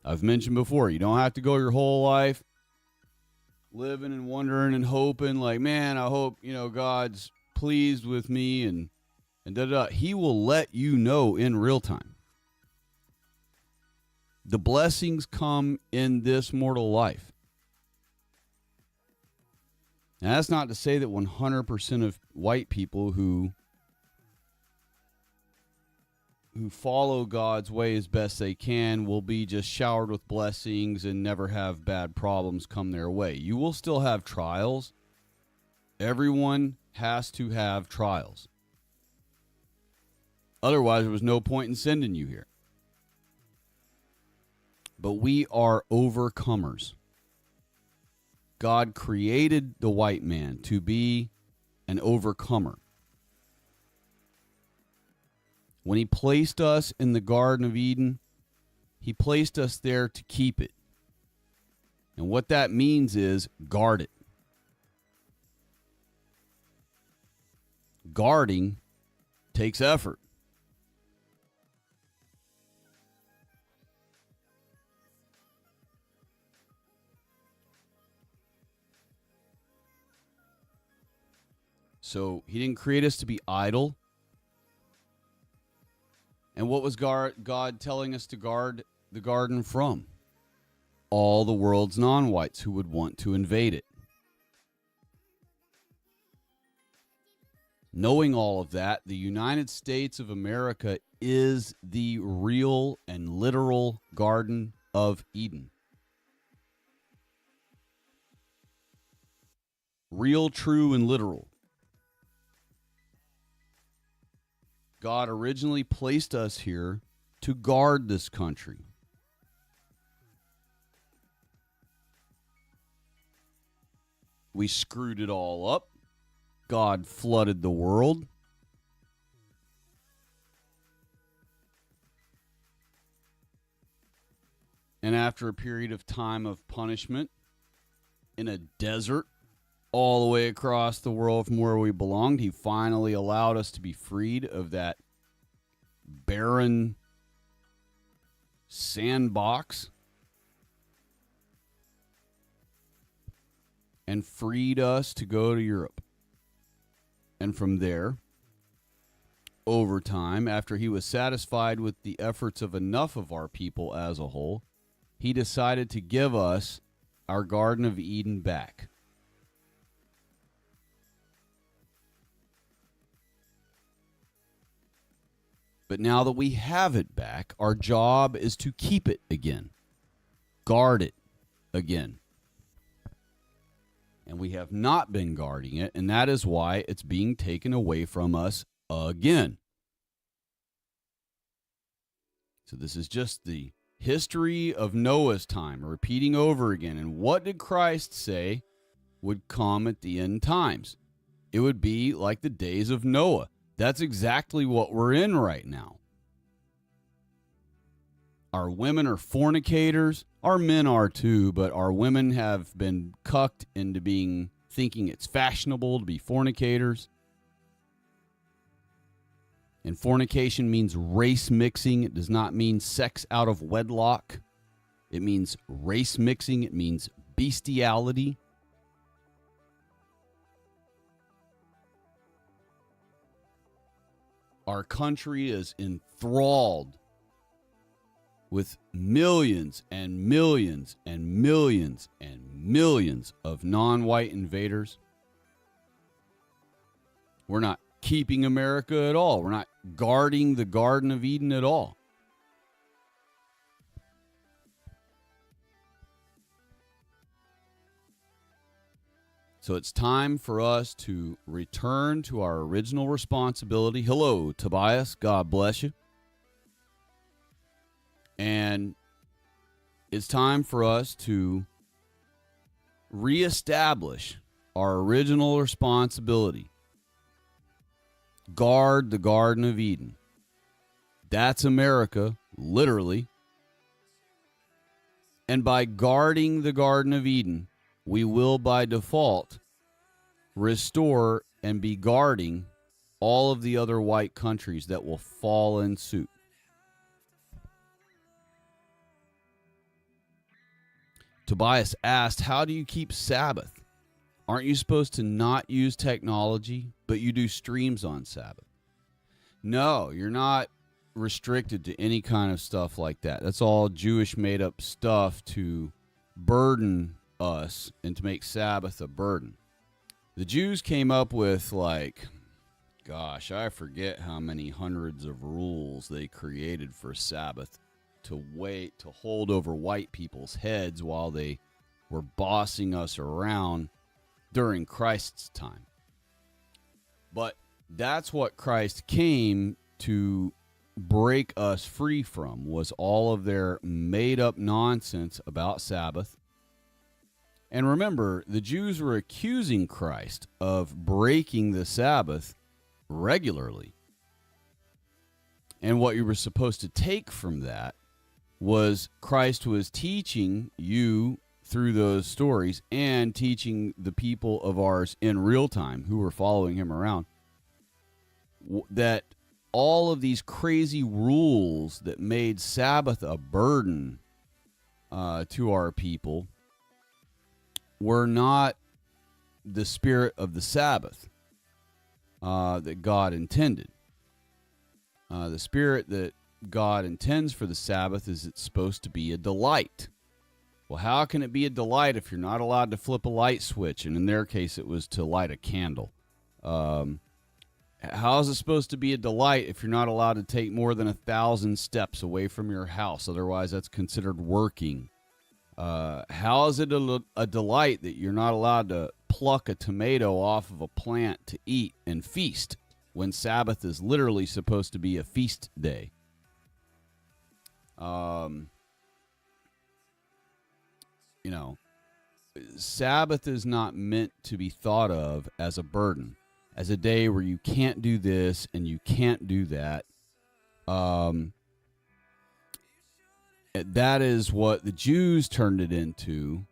I've mentioned before, you don't have to go your whole life living and wondering and hoping like, man, I hope, God's pleased with me and da-da. He will let you know in real time. The blessings come in this mortal life. Now, that's not to say that 100% of white people who follow God's way as best they can will be just showered with blessings and never have bad problems come their way. You will still have trials. Everyone has to have trials. Otherwise, there was no point in sending you here. But we are overcomers. God created the white man to be an overcomer. When he placed us in the Garden of Eden, he placed us there to keep it. And what that means is guard it. Guarding takes effort. So he didn't create us to be idle. And what was God telling us to guard the garden from? All the world's non-whites who would want to invade it. Knowing all of that, the United States of America is the real and literal Garden of Eden. Real, true, and literal. God originally placed us here to guard this country. We screwed it all up. God flooded the world. And after a period of time of punishment in a desert, all the way across the world from where we belonged, he finally allowed us to be freed of that barren sandbox and freed us to go to Europe. And from there, over time, after he was satisfied with the efforts of enough of our people as a whole, he decided to give us our Garden of Eden back. But now that we have it back, our job is to keep it again. Guard it again. And we have not been guarding it, and that is why it's being taken away from us again. So this is just the history of Noah's time, repeating over again. And what did Christ say would come at the end times? It would be like the days of Noah. That's exactly what we're in right now. Our women are fornicators. Our men are too, but our women have been cucked into thinking it's fashionable to be fornicators. And fornication means race mixing. It does not mean sex out of wedlock. It means race mixing. It means bestiality. Our country is enthralled with millions and millions and millions and millions of non-white invaders. We're not keeping America at all. We're not guarding the Garden of Eden at all. So it's time for us to return to our original responsibility. Hello, Tobias. God bless you. And it's time for us to reestablish our original responsibility. Guard the Garden of Eden. That's America, literally. And by guarding the Garden of Eden, we will by default restore and be guarding all of the other white countries that will fall in suit. Tobias asked, how do you keep Sabbath? Aren't you supposed to not use technology, but you do streams on Sabbath? No, you're not restricted to any kind of stuff like that. That's all Jewish made up stuff to burden us and to make Sabbath a burden. The Jews came up with I forget how many hundreds of rules they created for Sabbath to hold over white people's heads while they were bossing us around during Christ's time. But that's what Christ came to break us free from, was all of their made up nonsense about Sabbath. And remember, the Jews were accusing Christ of breaking the Sabbath regularly. And what you were supposed to take from that was Christ was teaching you through those stories and teaching the people of ours in real time who were following him around that all of these crazy rules that made Sabbath a burden to our people were not the spirit of the Sabbath that God intended. The spirit that God intends for the Sabbath is it's supposed to be a delight. Well, how can it be a delight if you're not allowed to flip a light switch? And in their case, it was to light a candle. How is it supposed to be a delight if you're not allowed to take more than 1,000 steps away from your house? Otherwise, that's considered working. How is it a delight that you're not allowed to pluck a tomato off of a plant to eat and feast when Sabbath is literally supposed to be a feast day? Sabbath is not meant to be thought of as a burden, as a day where you can't do this and you can't do that. That is what the Jews turned it into,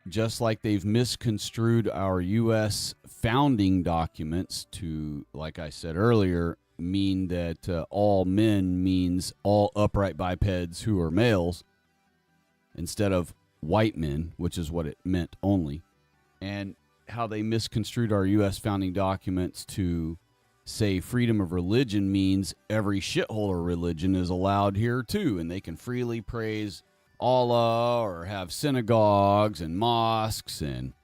just like they've misconstrued our U.S. founding documents to, like I said earlier, mean that all men means all upright bipeds who are males instead of white men, which is what it meant only. And how they misconstrued our U.S. founding documents to say freedom of religion means every shitholer religion is allowed here too, and they can freely praise Allah or have synagogues and mosques and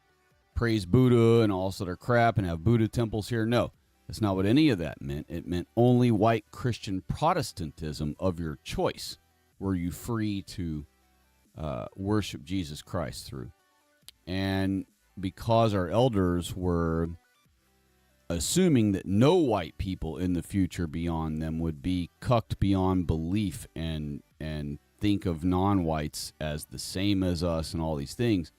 praise Buddha and all sort of crap and have Buddha temples here. No, that's not what any of that meant. It meant only white Christian Protestantism of your choice were you free to worship Jesus Christ through. And because our elders were assuming that no white people in the future beyond them would be cucked beyond belief and think of non-whites as the same as us and all these things,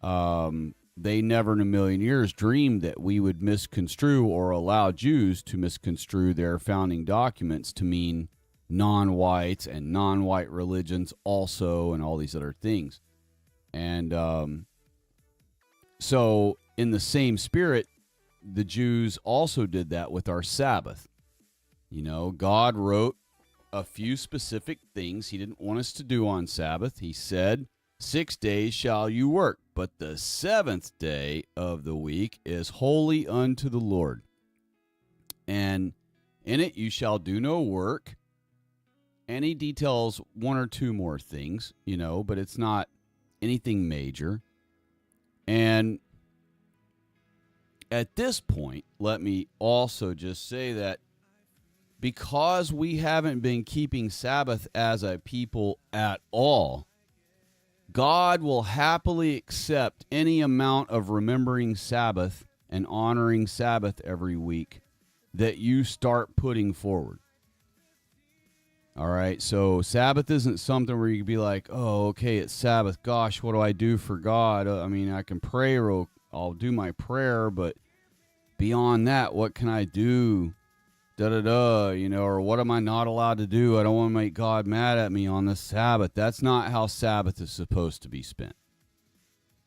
they never in a million years dreamed that we would misconstrue or allow Jews to misconstrue their founding documents to mean non-whites and non-white religions also and all these other things. And so in the same spirit, the Jews also did that with our Sabbath. You know, God wrote a few specific things he didn't want us to do on Sabbath. He said, 6 days shall you work, but the seventh day of the week is holy unto the Lord. And in it you shall do no work. And he details one or two more things, you know, but it's not anything major. And at this point, let me also just say that because we haven't been keeping Sabbath as a people at all, God will happily accept any amount of remembering Sabbath and honoring Sabbath every week that you start putting forward. All right, so Sabbath isn't something where you can be like, oh, okay, it's Sabbath. Gosh, what do I do for God? I mean, I can pray or I'll do my prayer, but beyond that, what can I do? You know, or what am I not allowed to do? I don't want to make God mad at me on the Sabbath. That's not how Sabbath is supposed to be spent.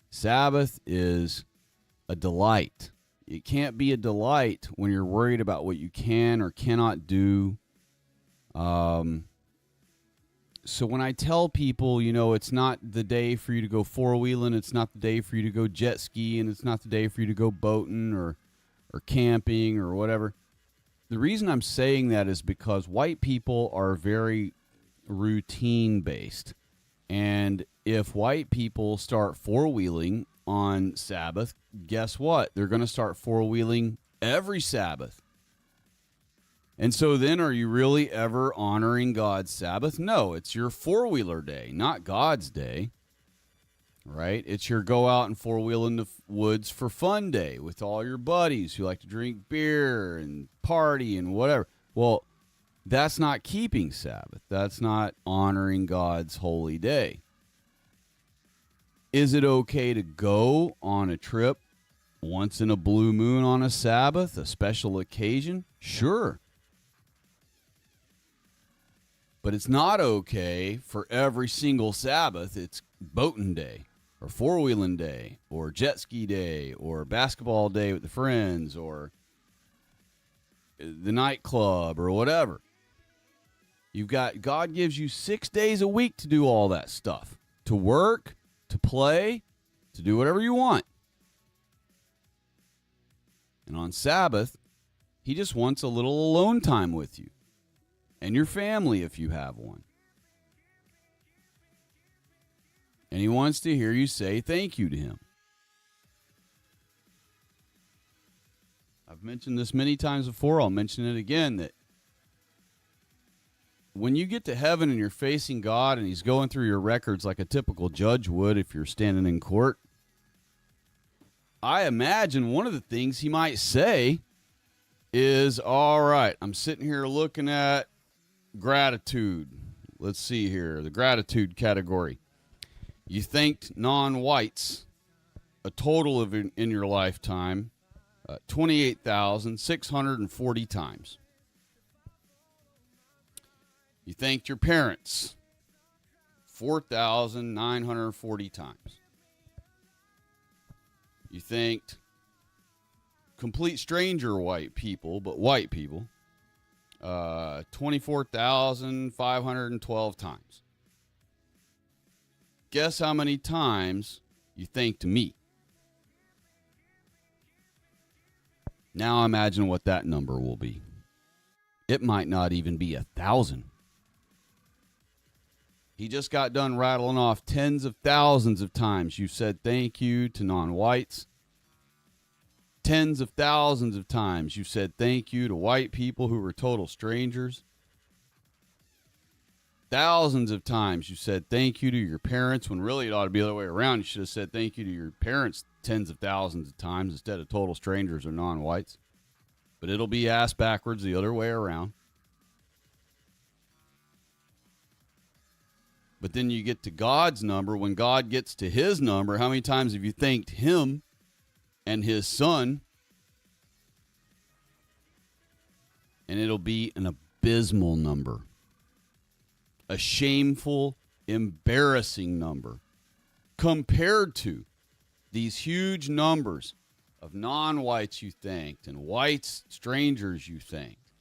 Sabbath is a delight. It can't be a delight when you're worried about what you can or cannot do. So when I tell people, you know, it's not the day for you to go four-wheeling, it's not the day for you to go jet skiing, it's not the day for you to go boating or camping or whatever. The reason I'm saying that is because white people are very routine-based. And if white people start four-wheeling on Sabbath, guess what? They're going to start four-wheeling every Sabbath. And so then are you really ever honoring God's Sabbath? No, it's your four-wheeler day, not God's day. Right? It's your go out and four-wheel in the woods for fun day with all your buddies who like to drink beer and party and whatever. Well, that's not keeping Sabbath. That's not honoring God's holy day. Is it okay to go on a trip once in a blue moon on a Sabbath, a special occasion? Sure. But it's not okay for every single Sabbath. It's boating day, or four-wheeling day, or jet ski day, or basketball day with the friends, or the nightclub, or whatever. God gives you 6 days a week to do all that stuff. To work, to play, to do whatever you want. And on Sabbath, he just wants a little alone time with you. And your family if you have one. And he wants to hear you say thank you to him. I've mentioned this many times before. I'll mention it again, that when you get to heaven and you're facing God and he's going through your records like a typical judge would if you're standing in court, I imagine one of the things he might say is, all right, I'm sitting here looking at gratitude. Let's see here, the gratitude category. You thanked non-whites a total of in your lifetime 28,640 times. You thanked your parents 4,940 times. You thanked complete stranger white people, but white people, 24,512 times. Guess how many times you thanked me? Now imagine what that number will be. It might not even be 1,000. He just got done rattling off tens of thousands of times you said thank you to non-whites. Tens of thousands of times you said thank you to white people who were total strangers. Thousands of times you said thank you to your parents when really it ought to be the other way around. You should have said thank you to your parents tens of thousands of times instead of total strangers or non-whites. But it'll be asked backwards the other way around. But then you get to God's number. When God gets to his number, how many times have you thanked him and his son? And it'll be an abysmal number. A shameful, embarrassing number compared to these huge numbers of non-whites you thanked and whites, strangers you thanked.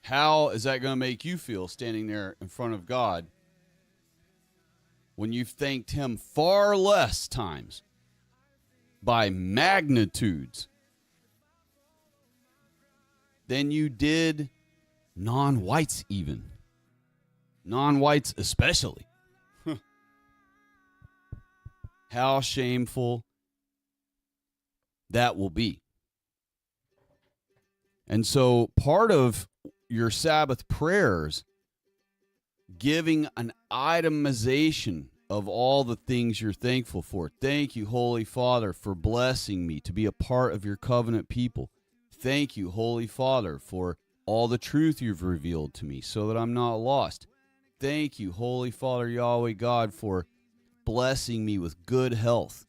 How is that going to make you feel standing there in front of God when you've thanked him far less times by magnitudes than you did non-whites even? Non-whites especially. How shameful that will be. And so part of your Sabbath prayers, giving an itemization of all the things you're thankful for. Thank you, Holy Father, for blessing me to be a part of your covenant people. Thank you, Holy Father, for all the truth you've revealed to me so that I'm not lost. Thank you, Holy Father, Yahweh God, for blessing me with good health.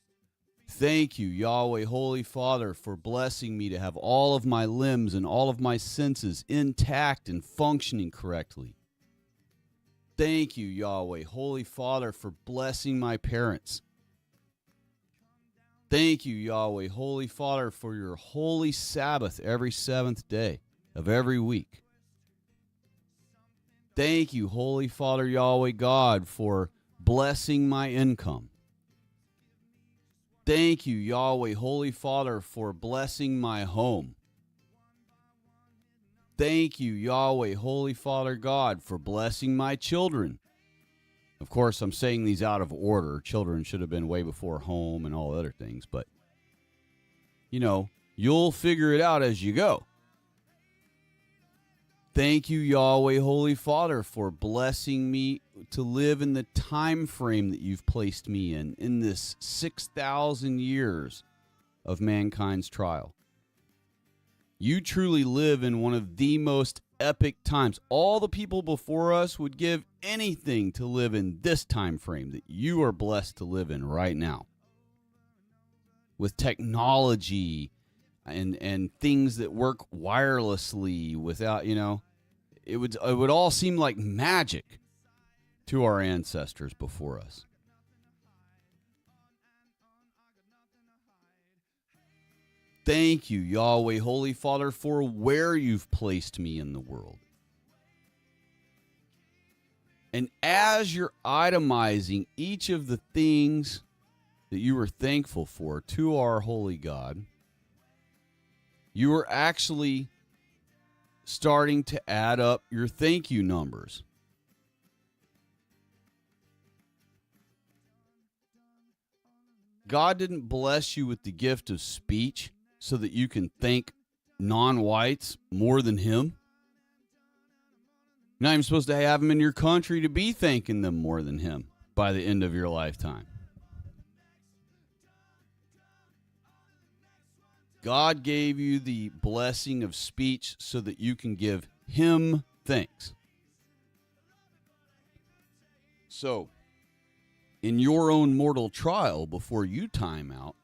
Thank you, Yahweh, Holy Father, for blessing me to have all of my limbs and all of my senses intact and functioning correctly. Thank you, Yahweh, Holy Father, for blessing my parents. Thank you, Yahweh, Holy Father, for your holy Sabbath every seventh day of every week. Thank you, Holy Father, Yahweh God, for blessing my income. Thank you, Yahweh, Holy Father, for blessing my home. Thank you, Yahweh, Holy Father God, for blessing my children. Of course, I'm saying these out of order. Children should have been way before home and all other things, but, you know, you'll figure it out as you go. Thank you, Yahweh, Holy Father, for blessing me to live in the time frame that you've placed me in this 6,000 years of mankind's trial. You truly live in one of the most epic times. All the people before us would give anything to live in this time frame that you are blessed to live in right now. With technology and things that work wirelessly without, you know, it would all seem like magic to our ancestors before us. Thank you, Yahweh, Holy Father, for where you've placed me in the world. And as you're itemizing each of the things that you are thankful for to our holy God, you are actually starting to add up your thank you numbers. God didn't bless you with the gift of speech so that you can thank non-whites more than him. You're not even supposed to have them in your country to be thanking them more than him by the end of your lifetime. God gave you the blessing of speech so that you can give him thanks. So, in your own mortal trial before you time out,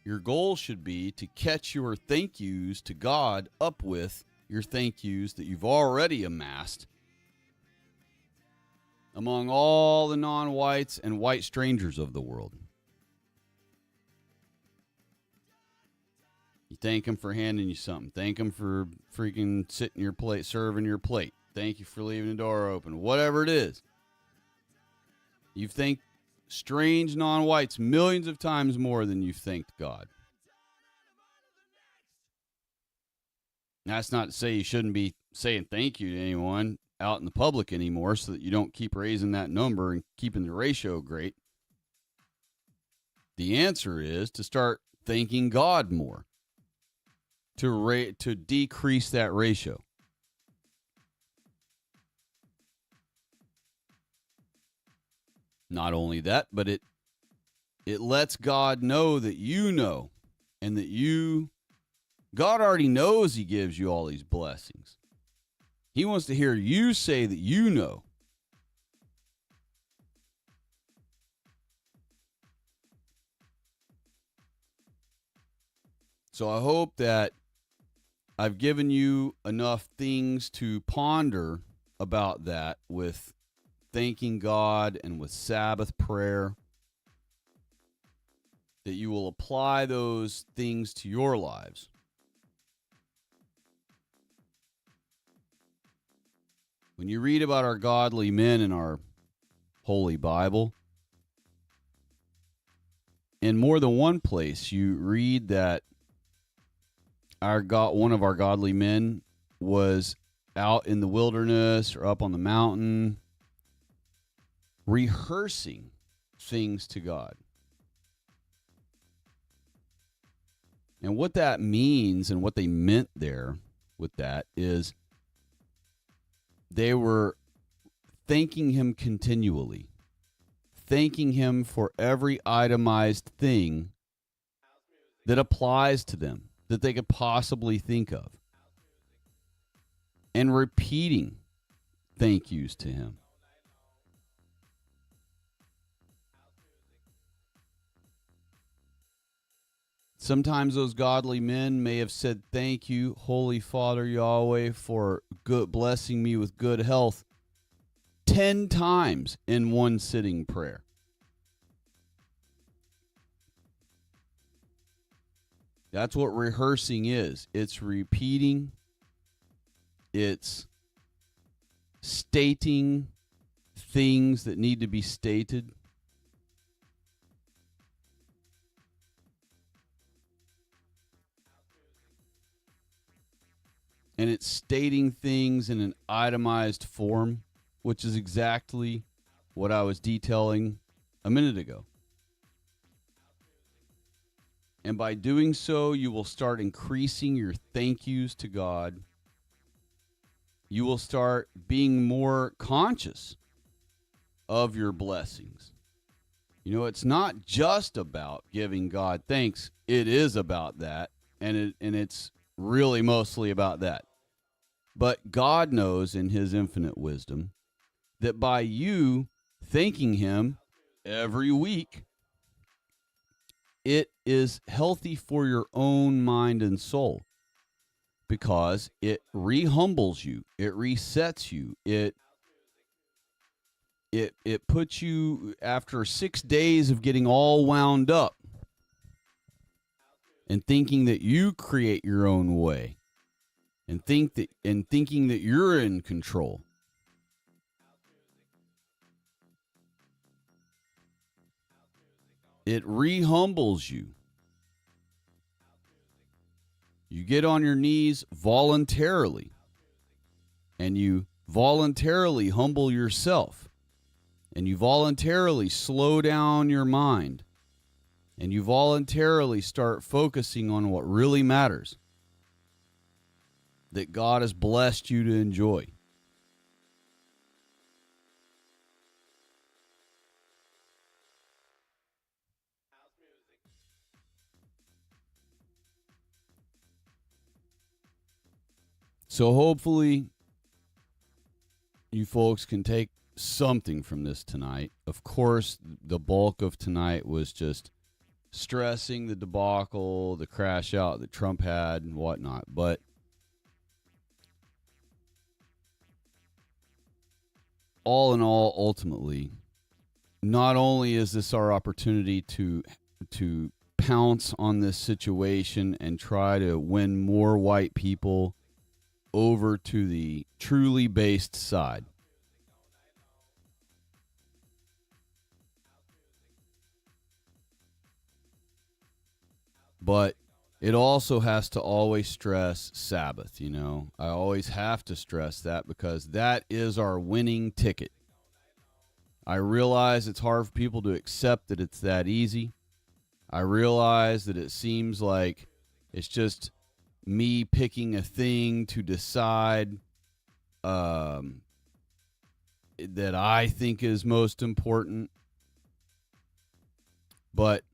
your goal should be to catch your thank yous to God up with your thank yous that you've already amassed among all the non-whites and white strangers of the world. You thank them for handing you something. Thank them for freaking sitting your plate, serving your plate. Thank you for leaving the door open. Whatever it is. You've thanked strange non-whites millions of times more than you've thanked God. That's not to say you shouldn't be saying thank you to anyone out in the public anymore so that you don't keep raising that number and keeping the ratio great. The answer is to start thanking God more, to decrease that ratio. Not only that, but it lets God know that you know, and that God already knows he gives you all these blessings. He wants to hear you say that you know. So I hope that I've given you enough things to ponder about that with thanking God and with Sabbath prayer, that you will apply those things to your lives. When you read about our godly men in our Holy Bible, in more than one place you read that one of our godly men was out in the wilderness or up on the mountain rehearsing things to God. And what that means and what they meant there with that is they were thanking him continually, thanking him for every itemized thing that applies to them, that they could possibly think of, and repeating thank yous to him. Sometimes those godly men may have said, "Thank you, Holy Father Yahweh, for blessing me with good health," 10 times in one sitting prayer. That's what rehearsing is. It's repeating. It's stating things that need to be stated. And it's stating things in an itemized form, which is exactly what I was detailing a minute ago. And by doing so, you will start increasing your thank yous to God. You will start being more conscious of your blessings. You know, it's not just about giving God thanks. It is about that, and it's really mostly about that. But God knows in his infinite wisdom that by you thanking him every week, it is healthy for your own mind and soul, because it re-humbles you, it resets you, it puts you, after 6 days of getting all wound up and thinking that you create your own way, and thinking that you're in control. It re-humbles you. You get on your knees voluntarily, and you voluntarily humble yourself, and you voluntarily slow down your mind, and you voluntarily start focusing on what really matters, that God has blessed you to enjoy. So hopefully you folks can take something from this tonight. Of course, the bulk of tonight was just stressing the debacle, the crash out that Trump had and whatnot. But all in all, ultimately, not only is this our opportunity to pounce on this situation and try to win more white people over to the truly based side, but it also has to always stress Sabbath. You know, I always have to stress that, because that is our winning ticket. I realize it's hard for people to accept that it's that easy. I realize that it seems like it's just me picking a thing to decide that I think is most important. But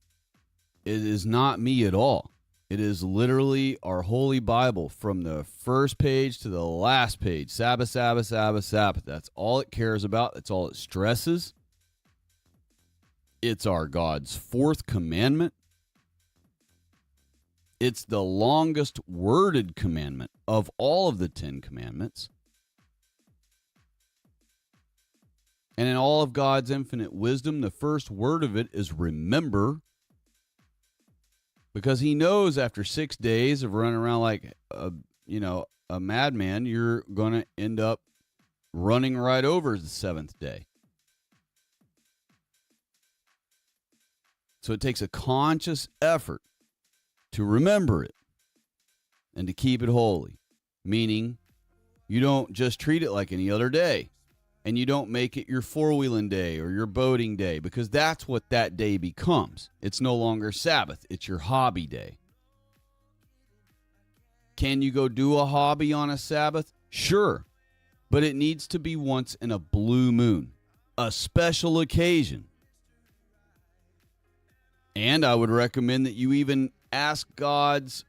it is not me at all. It is literally our Holy Bible from the first page to the last page. Sabbath, Sabbath, Sabbath, Sabbath. That's all it cares about. That's all it stresses. It's our God's fourth commandment. It's the longest worded commandment of all of the 10 commandments. And in all of God's infinite wisdom, the first word of it is remember. Because he knows after 6 days of running around like a madman, you're going to end up running right over the seventh day. So it takes a conscious effort to remember it and to keep it holy, meaning you don't just treat it like any other day, and you don't make it your four-wheeling day or your boating day, because that's what that day becomes. It's no longer Sabbath. It's your hobby day. Can you go do a hobby on a Sabbath? Sure, but it needs to be once in a blue moon, a special occasion. And I would recommend that you even ask God's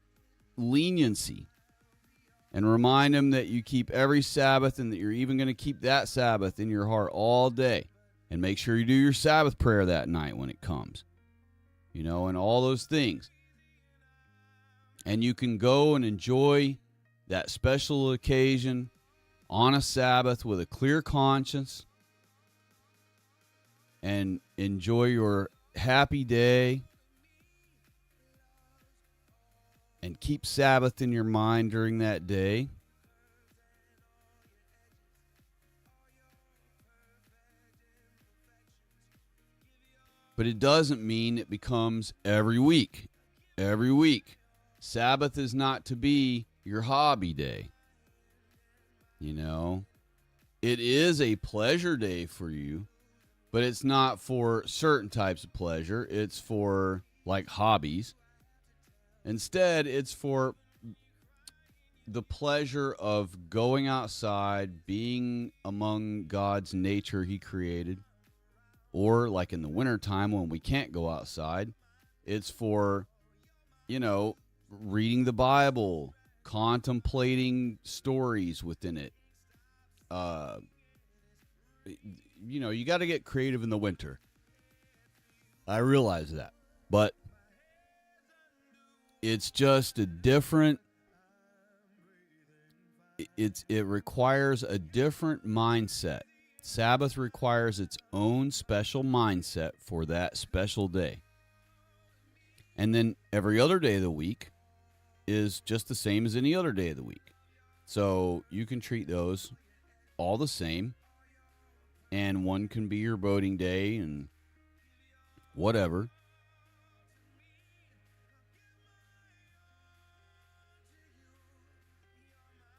leniency and remind him that you keep every Sabbath and that you're even going to keep that Sabbath in your heart all day. And make sure you do your Sabbath prayer that night when it comes. And all those things. And you can go and enjoy that special occasion on a Sabbath with a clear conscience and enjoy your happy day and keep Sabbath in your mind during that day. But it doesn't mean it becomes every week. Every week. Sabbath is not to be your hobby day. It is a pleasure day for you, but it's not for certain types of pleasure. It's for like hobbies. Instead, it's for the pleasure of going outside, being among God's nature he created, or like in the wintertime when we can't go outside, it's for, reading the Bible, contemplating stories within it. You got to get creative in the winter. I realize that. But it's just a different, it requires a different mindset. Sabbath requires its own special mindset for that special day. And then every other day of the week is just the same as any other day of the week. So you can treat those all the same. And one can be your boating day and whatever.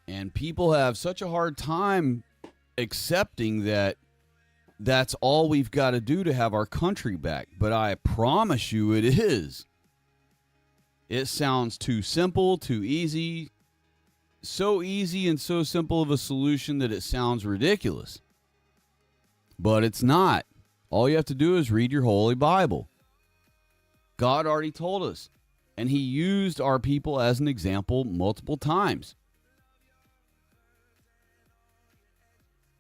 And people have such a hard time accepting that that's all we've got to do to have our country back. But I promise you it is. It sounds too simple, too easy. So easy and so simple of a solution that it sounds ridiculous. But it's not. All you have to do is read your Holy Bible. God already told us. And he used our people as an example multiple times.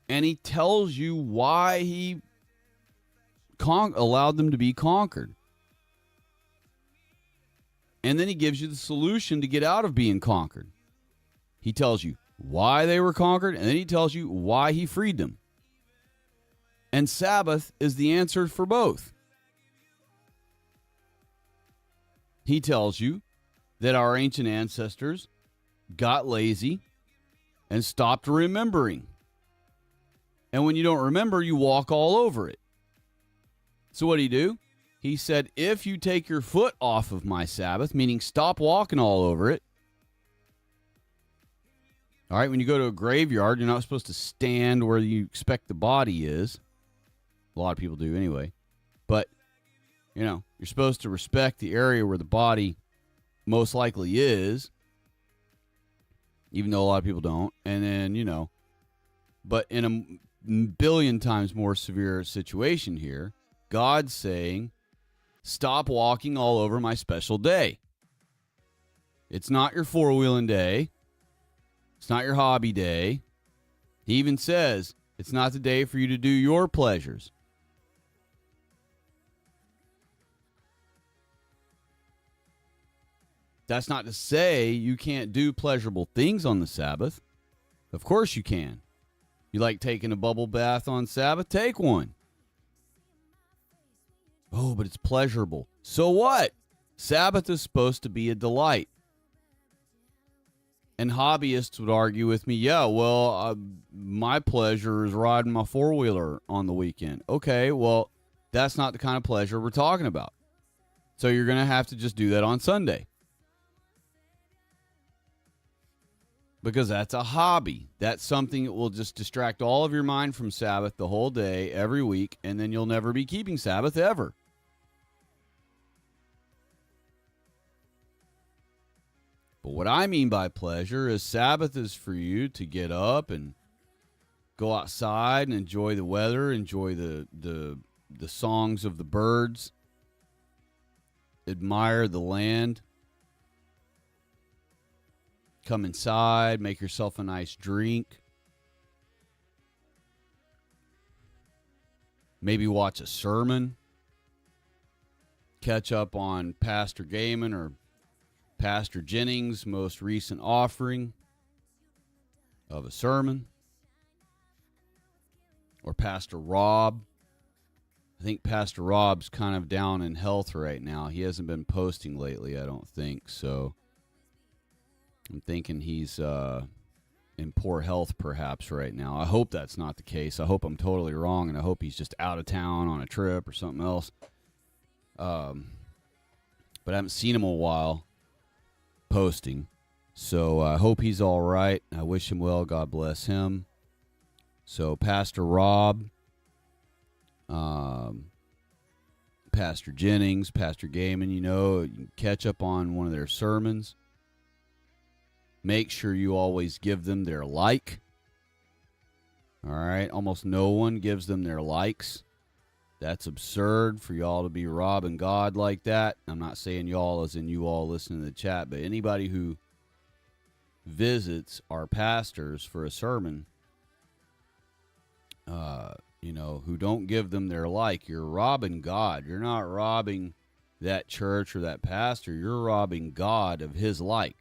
And he tells you why he allowed them to be conquered. And then he gives you the solution to get out of being conquered. He tells you why they were conquered, and then he tells you why he freed them. And Sabbath is the answer for both. He tells you that our ancient ancestors got lazy and stopped remembering. And when you don't remember, you walk all over it. So what did he do? He said, if you take your foot off of my Sabbath, meaning stop walking all over it. All right, when you go to a graveyard, you're not supposed to stand where you expect the body is. A lot of people do anyway. But, you're supposed to respect the area where the body most likely is. Even though a lot of people don't. And then, but in a billion times more severe situation here, God's saying, stop walking all over my special day. It's not your four-wheeling day. It's not your hobby day. He even says it's not the day for you to do your pleasures. That's not to say you can't do pleasurable things on the Sabbath. Of course you can. You like taking a bubble bath on Sabbath? Take one. Oh, but it's pleasurable. So what? Sabbath is supposed to be a delight. And hobbyists would argue with me, yeah, well, my pleasure is riding my four-wheeler on the weekend. Okay, well, that's not the kind of pleasure we're talking about. So you're going to have to just do that on Sunday. Because that's a hobby. That's something that will just distract all of your mind from Sabbath the whole day, every week, and then you'll never be keeping Sabbath ever. But what I mean by pleasure is Sabbath is for you to get up and go outside and enjoy the weather, enjoy the songs of the birds, admire the land, come inside, make yourself a nice drink, maybe watch a sermon, catch up on Pastor Gaiman or Pastor Jennings' most recent offering of a sermon, or Pastor Rob. I think Pastor Rob's kind of down in health right now. He hasn't been posting lately, I don't think. So I'm thinking he's in poor health perhaps right now. I hope that's not the case. I hope I'm totally wrong, and I hope he's just out of town on a trip or something else. But I haven't seen him in a while posting. So I hope he's all right. I wish him well. God bless him. So Pastor Rob, Pastor Jennings, Pastor Gaiman, you can catch up on one of their sermons. Make sure you always give them their like. All right. Almost no one gives them their likes. That's absurd for y'all to be robbing God like that. I'm not saying y'all as in you all listening to the chat, but anybody who visits our pastors for a sermon, who don't give them their like, you're robbing God. You're not robbing that church or that pastor. You're robbing God of his like,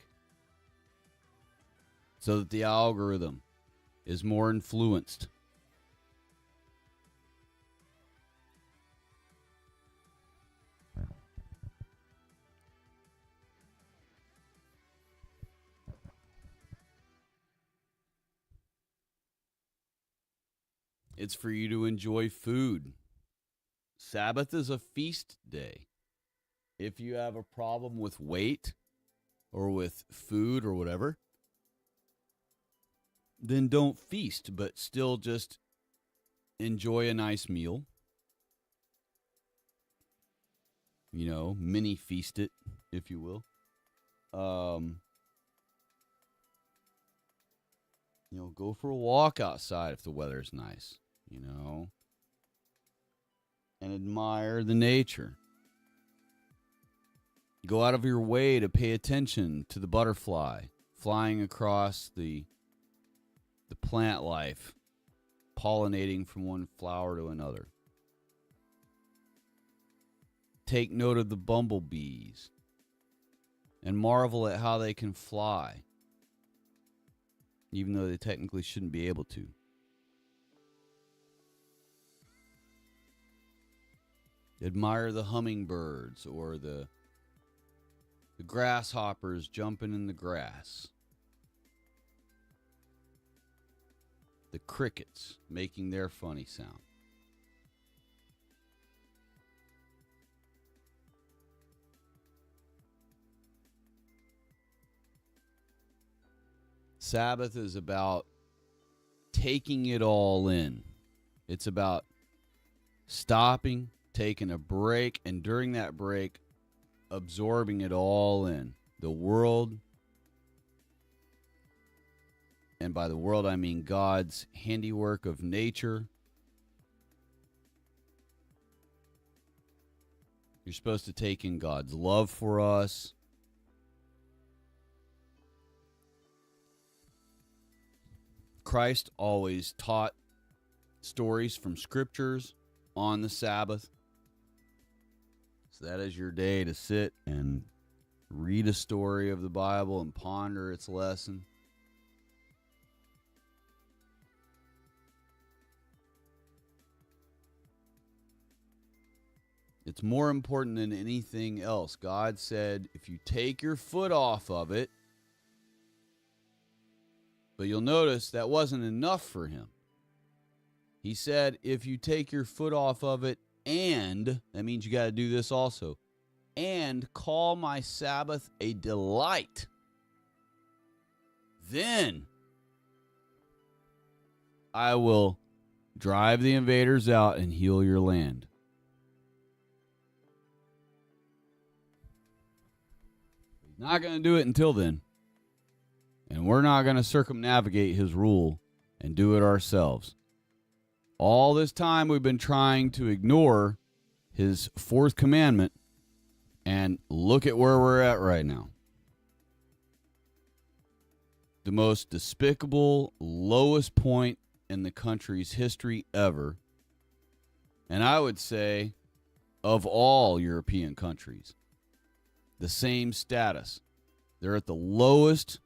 so that the algorithm is more influenced. It's for you to enjoy food. Sabbath is a feast day. If you have a problem with weight or with food or whatever, then don't feast, but still just enjoy a nice meal. Mini feast it, if you will. Go for a walk outside if the weather's nice, and admire the nature. Go out of your way to pay attention to the butterfly flying across the plant life, pollinating from one flower to another. Take note of the bumblebees and marvel at how they can fly, even though they technically shouldn't be able to. Admire the hummingbirds or the grasshoppers jumping in the grass. The crickets making their funny sound. Sabbath is about taking it all in. It's about stopping, taking a break, and during that break, absorbing it all in. The world, and by the world I mean God's handiwork of nature, You're supposed to take in God's love for us. Christ always taught stories from scriptures on the Sabbath. So that is your day to sit and read a story of the Bible and ponder its lesson. It's more important than anything else. God said, if you take your foot off of it, but you'll notice that wasn't enough for him. He said, if you take your foot off of it, and, that means you got to do this also, and call my Sabbath a delight, then I will drive the invaders out and heal your land. He's not going to do it until then. And we're not going to circumnavigate his rule and do it ourselves. All this time we've been trying to ignore his fourth commandment, and look at where we're at right now. The most despicable, lowest point in the country's history ever. And I would say of all European countries. The same status. They're at the lowest,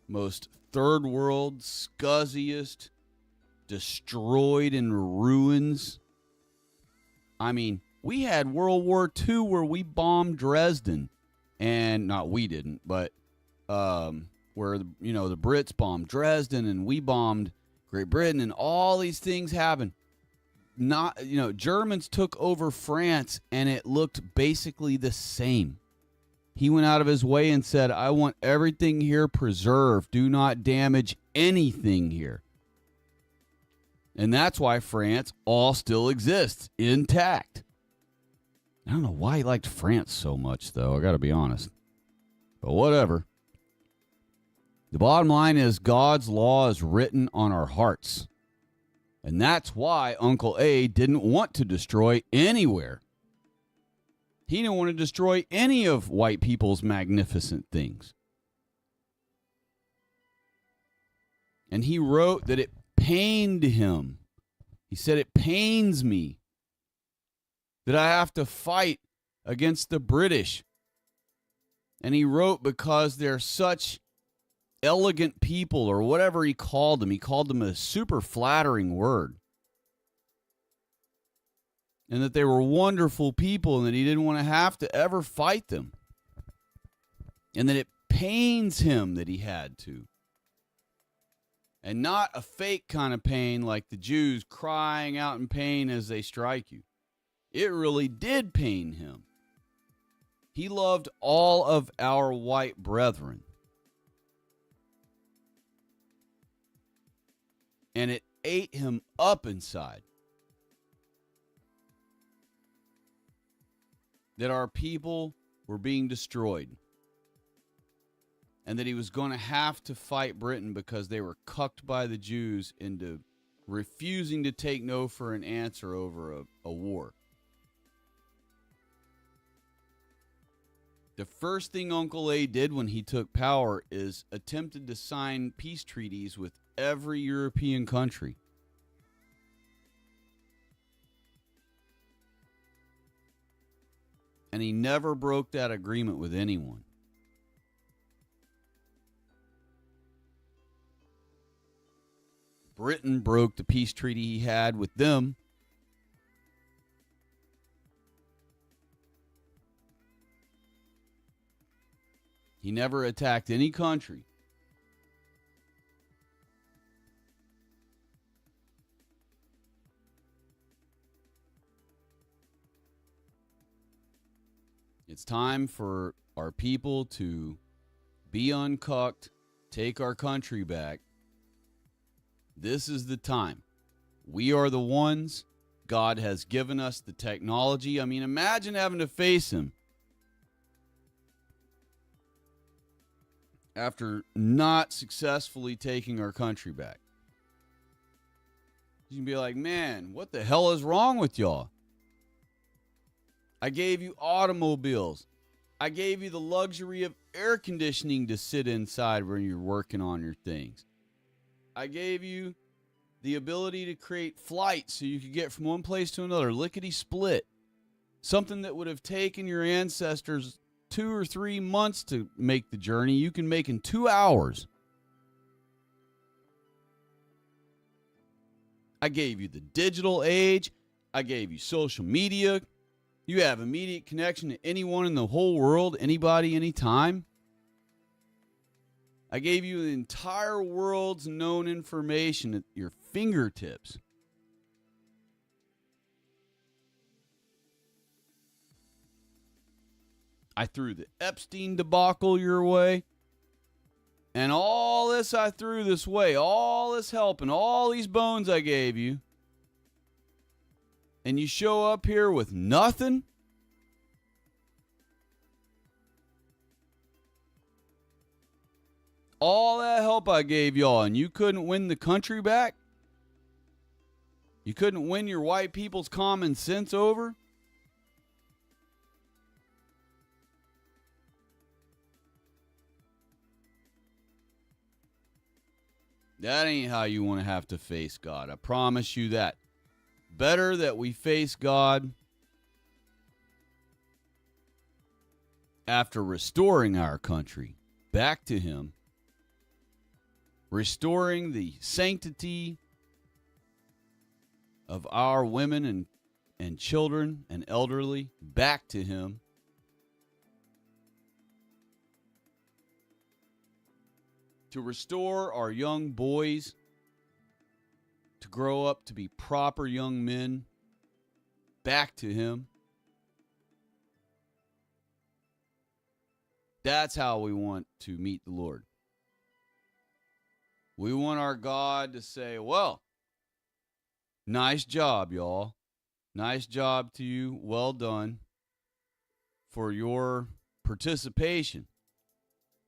most third world, scuzziest, destroyed in ruins. I mean, we had World War II where we bombed Dresden. And not we didn't, but where, you know, the Brits bombed Dresden and we bombed Great Britain, and all these things happened. Not, you know, Germans took over France and it looked basically the same. He went out of his way and said, I want everything here preserved. Do not damage anything here. And that's why France all still exists intact. I don't know why he liked France so much, though. I got to be honest. But whatever. The bottom line is God's law is written on our hearts. And that's why Uncle A didn't want to destroy anywhere. He didn't want to destroy any of white people's magnificent things. And he wrote that it pained him. He said, it pains me that I have to fight against the British. And he wrote because they're such elegant people, or whatever he called them. He called them a super flattering word. And that they were wonderful people and that he didn't want to have to ever fight them. And that it pains him that he had to. And not a fake kind of pain like the Jews crying out in pain as they strike you. It really did pain him. He loved all of our white brethren. And it ate him up inside. That our people were being destroyed. And that he was going to have to fight Britain because they were cucked by the Jews into refusing to take no for an answer over a war. The first thing Uncle A did when he took power is attempted to sign peace treaties with every European country. And he never broke that agreement with anyone. Britain broke the peace treaty he had with them. He never attacked any country. It's time for our people to be uncucked, take our country back. This is the time. We are the ones. God has given us the technology. I mean, imagine having to face him after not successfully taking our country back. You can be like, man, what the hell is wrong with y'all? I gave you automobiles. I gave you the luxury of air conditioning to sit inside when you're working on your things. I gave you the ability to create flights so you could get from one place to another, lickety split. Something that would have taken your ancestors 2 or 3 months to make the journey, you can make in 2 hours. I gave you the digital age. I gave you social media. You have immediate connection to anyone in the whole world, anybody, anytime. I gave you the entire world's known information at your fingertips. I threw the Epstein debacle your way. And all this I threw this way, all this help and all these bones I gave you. And you show up here with nothing? All that help I gave y'all and you couldn't win the country back? You couldn't win your white people's common sense over? That ain't how you want to have to face God. I promise you that. Better that we face God after restoring our country back to Him, restoring the sanctity of our women and children and elderly back to Him. To restore our young boys to grow up to be proper young men back to Him. That's how we want to meet the Lord. We want our God to say, well, nice job, y'all. Nice job to you. Well done for your participation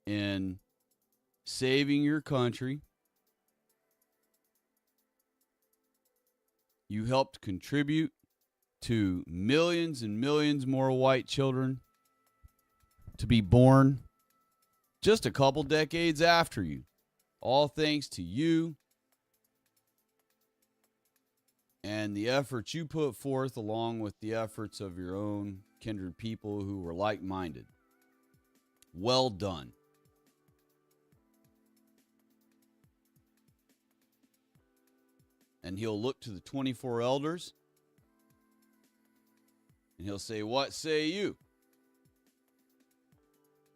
in saving your country. You helped contribute to millions and millions more white children to be born just a couple decades after you. All thanks to you and the efforts you put forth along with the efforts of your own kindred people who were like-minded. Well done. And He'll look to the 24 elders and He'll say, what say you?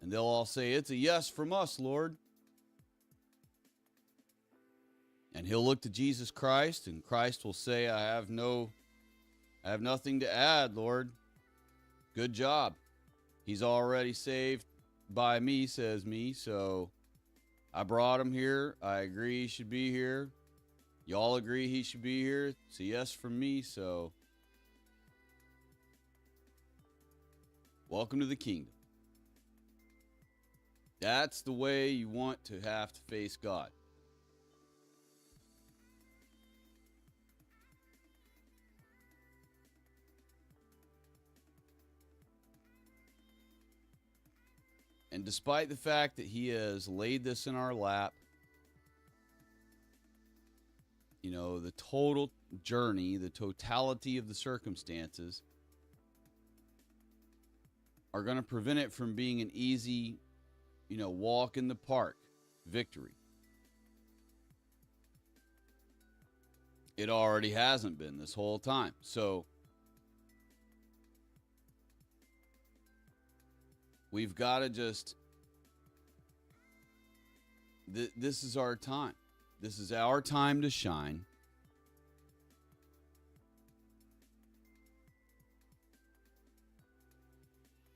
And they'll all say, it's a yes from us, Lord. And He'll look to Jesus Christ, and Christ will say, I have nothing to add, Lord. Good job. He's already saved by me, says me, so I brought him here. I agree he should be here. Y'all agree he should be here. It's a yes from me, so welcome to the kingdom. That's the way you want to have to face God. And despite the fact that He has laid this in our lap, you know, the total journey, the totality of the circumstances are going to prevent it from being an easy, you know, walk in the park victory. It already hasn't been this whole time. So we've got to just, this is our time. This is our time to shine.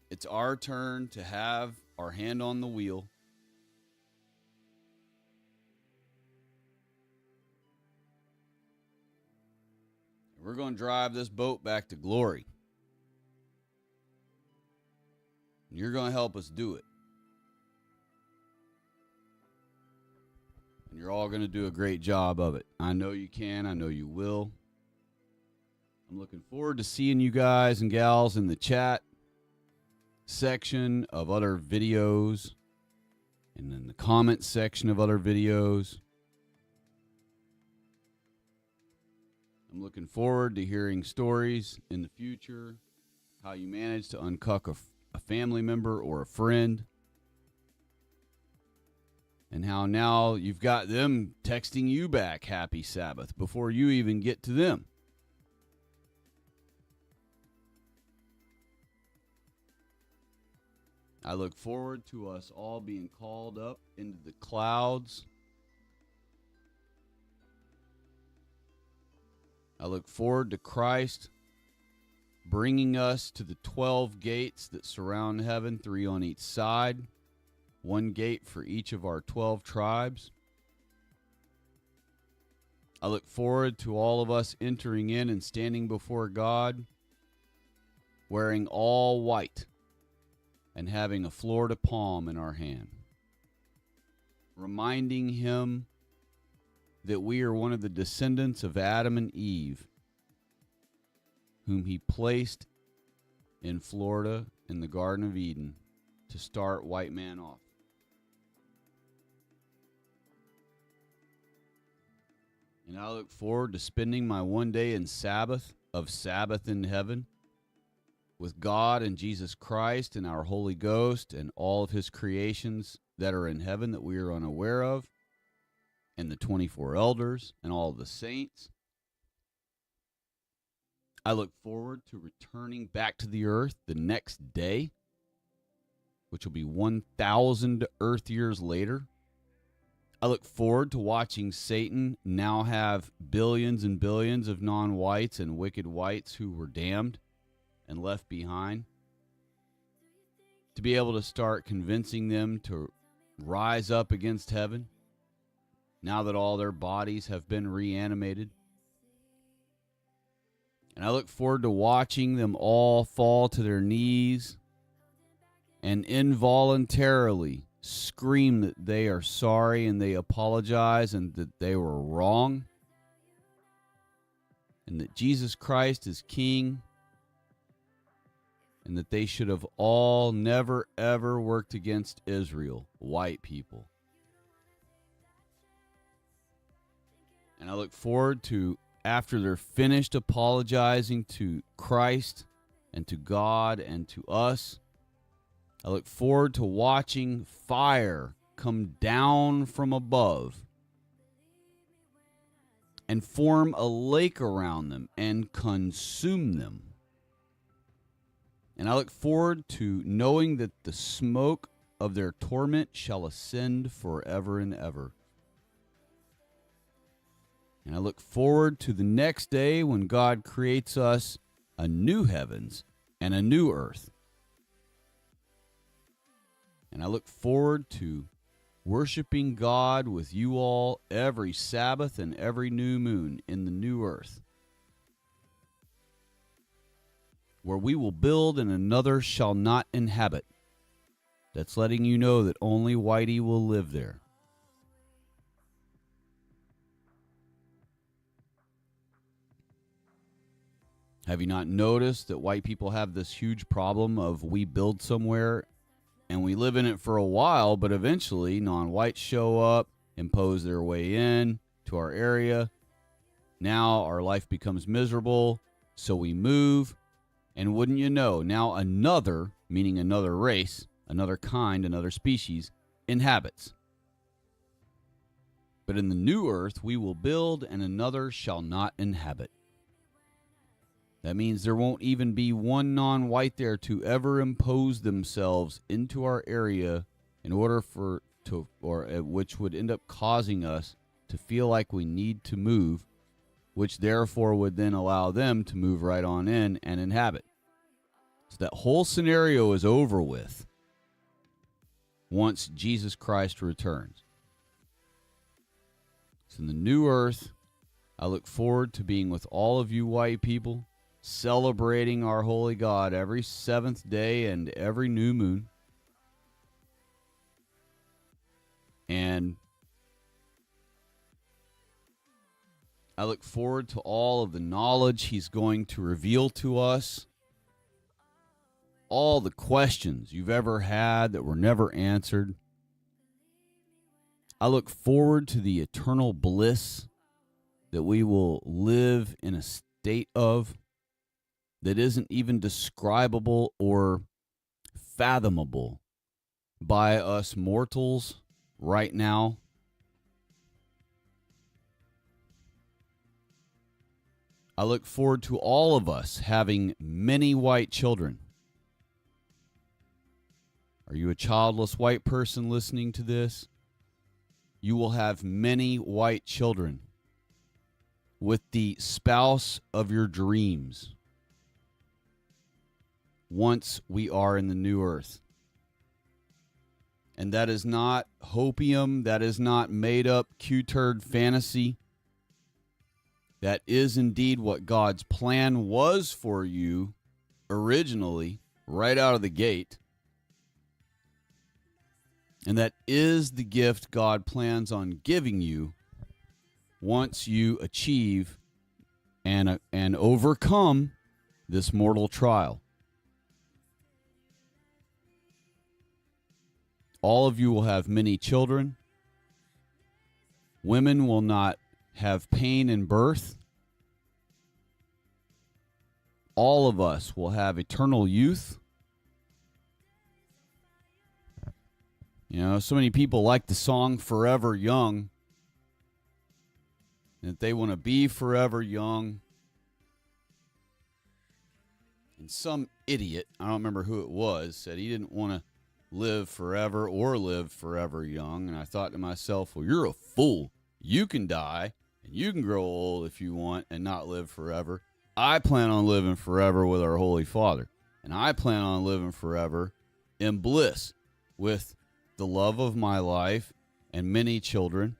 It's our turn to have our hand on the wheel. We're going to drive this boat back to glory. And you're going to help us do it. And you're all going to do a great job of it. I know you can. I know you will. I'm looking forward to seeing you guys and gals in the chat section of other videos and in the comment section of other videos. I'm looking forward to hearing stories in the future, how you managed to uncuck a family member or a friend, and how now you've got them texting you back happy Sabbath before you even get to them. I look forward to us all being called up into the clouds. I look forward to Christ bringing us to the 12 gates that surround heaven, 3 on each side, 1 gate for each of our 12 tribes. I look forward to all of us entering in and standing before God, wearing all white and having a Florida palm in our hand, reminding him that we are one of the descendants of Adam and Eve, whom he placed in Florida in the Garden of Eden to start white man off. And I look forward to spending my one day in Sabbath in heaven with God and Jesus Christ and our Holy Ghost and all of his creations that are in heaven that we are unaware of, and the 24 elders and all the saints. I look forward to returning back to the earth the next day, which will be 1,000 earth years later. I look forward to watching Satan now have billions and billions of non-whites and wicked whites who were damned and left behind, to be able to start convincing them to rise up against heaven now that all their bodies have been reanimated. And I look forward to watching them all fall to their knees and involuntarily scream that they are sorry and they apologize and that they were wrong, and that Jesus Christ is King, and that they should have all never ever worked against Israel, white people. And I look forward to, after they're finished apologizing to Christ and to God and to us, I look forward to watching fire come down from above and form a lake around them and consume them. And I look forward to knowing that the smoke of their torment shall ascend forever and ever. And I look forward to the next day when God creates us a new heavens and a new earth. And I look forward to worshiping God with you all every Sabbath and every new moon in the new earth, where we will build and another shall not inhabit. That's letting you know that only Whitey will live there. Have you not noticed that white people have this huge problem of we build somewhere and we live in it for a while, but eventually non-whites show up, impose their way in to our area. Now our life becomes miserable, so we move. And wouldn't you know, now another, meaning another race, another kind, another species, inhabits. But in the new earth we will build and another shall not inhabit. That means there won't even be one non-white there to ever impose themselves into our area in order which would end up causing us to feel like we need to move, which therefore would then allow them to move right on in and inhabit. So that whole scenario is over with once Jesus Christ returns. So in the new earth, I look forward to being with all of you white people, celebrating our holy God every seventh day and every new moon. And I look forward to all of the knowledge He's going to reveal to us. All the questions you've ever had that were never answered. I look forward to the eternal bliss that we will live in a state of that isn't even describable or fathomable by us mortals right now. I look forward to all of us having many white children. Are you a childless white person listening to this? You will have many white children with the spouse of your dreams once we are in the new earth. And that is not hopium. That is not made up Q-turd fantasy. That is indeed what God's plan was for you originally, right out of the gate. And that is the gift God plans on giving you once you achieve and overcome this mortal trial. All of you will have many children. Women will not have pain in birth. All of us will have eternal youth. You know, so many people like the song Forever Young, that they want to be forever young. And some idiot, I don't remember who it was, said he didn't want to live forever or live forever young. And I thought to myself, well, you're a fool. You can die and you can grow old if you want and not live forever. I plan on living forever with our Holy Father. And I plan on living forever in bliss with the love of my life and many children.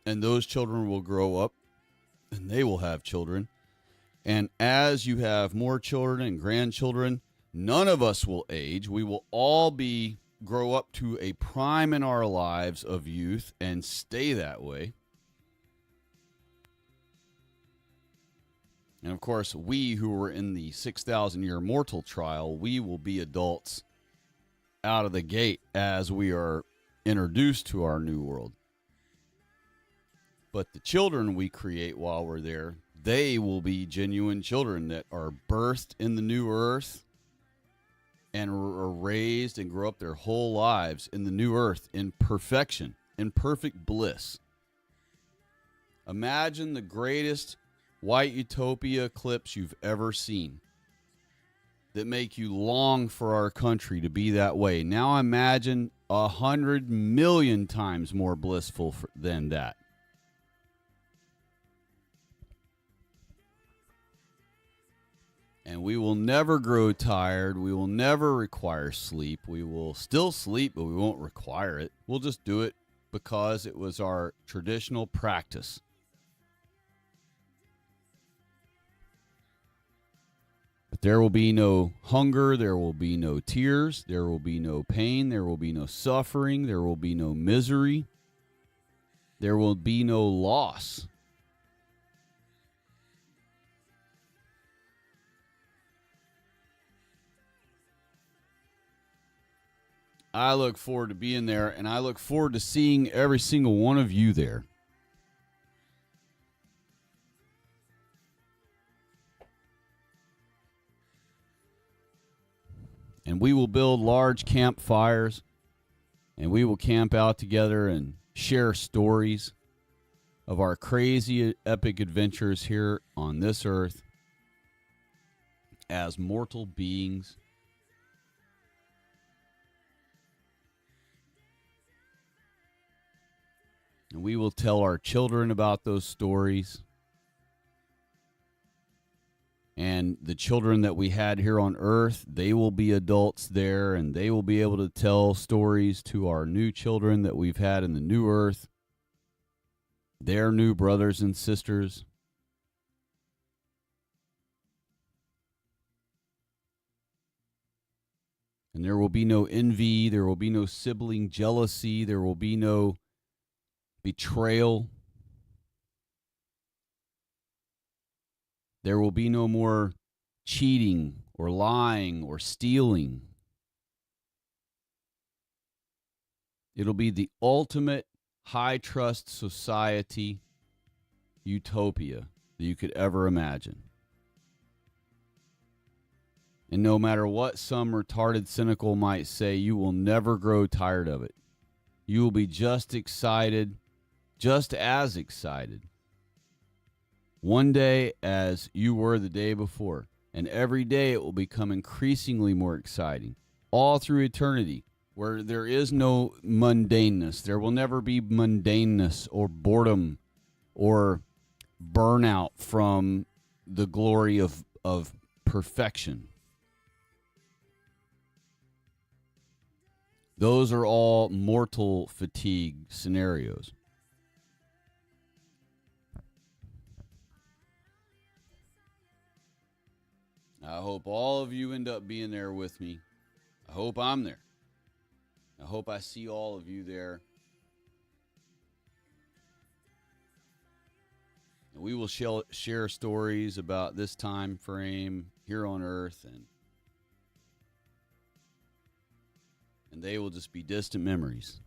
And those children will grow up and they will have children. And as you have more children and grandchildren, none of us will age. We will all grow up to a prime in our lives of youth and stay that way. And of course, we who were in the 6,000-year mortal trial, we will be adults out of the gate as we are introduced to our new world. But the children we create while we're there, they will be genuine children that are birthed in the new earth and are raised and grow up their whole lives in the new earth in perfection, in perfect bliss. Imagine the greatest white utopia clips you've ever seen that make you long for our country to be that way. Now imagine 100 million times more blissful than that. And we will never grow tired. We will never require sleep. We will still sleep, but we won't require it. We'll just do it because it was our traditional practice. But there will be no hunger. There will be no tears. There will be no pain. There will be no suffering. There will be no misery. There will be no loss. I look forward to being there, and I look forward to seeing every single one of you there. And we will build large campfires, and we will camp out together and share stories of our crazy, epic adventures here on this earth as mortal beings. And we will tell our children about those stories. And the children that we had here on earth, they will be adults there, and they will be able to tell stories to our new children that we've had in the new earth, their new brothers and sisters. And there will be no envy, there will be no sibling jealousy, there will be no betrayal. There will be no more cheating or lying or stealing. It'll be the ultimate high trust society utopia that you could ever imagine. And no matter what some retarded cynical might say, you will never grow tired of it. You will be just excited, just as excited, one day as you were the day before. And every day it will become increasingly more exciting, all through eternity, where there is no mundaneness. There will never be mundaneness or boredom or burnout from the glory of perfection. Those are all mortal fatigue scenarios. I hope all of you end up being there with me. I hope I'm there. I hope I see all of you there. And we will share stories about this time frame here on Earth, and they will just be distant memories.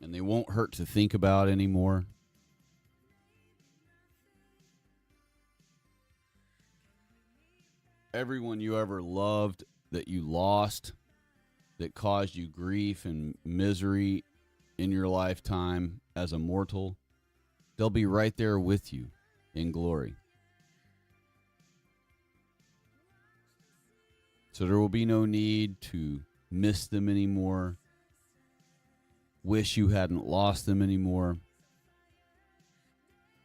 And they won't hurt to think about anymore. Everyone you ever loved that you lost, that caused you grief and misery in your lifetime as a mortal, they'll be right there with you in glory. So there will be no need to miss them anymore, wish you hadn't lost them anymore.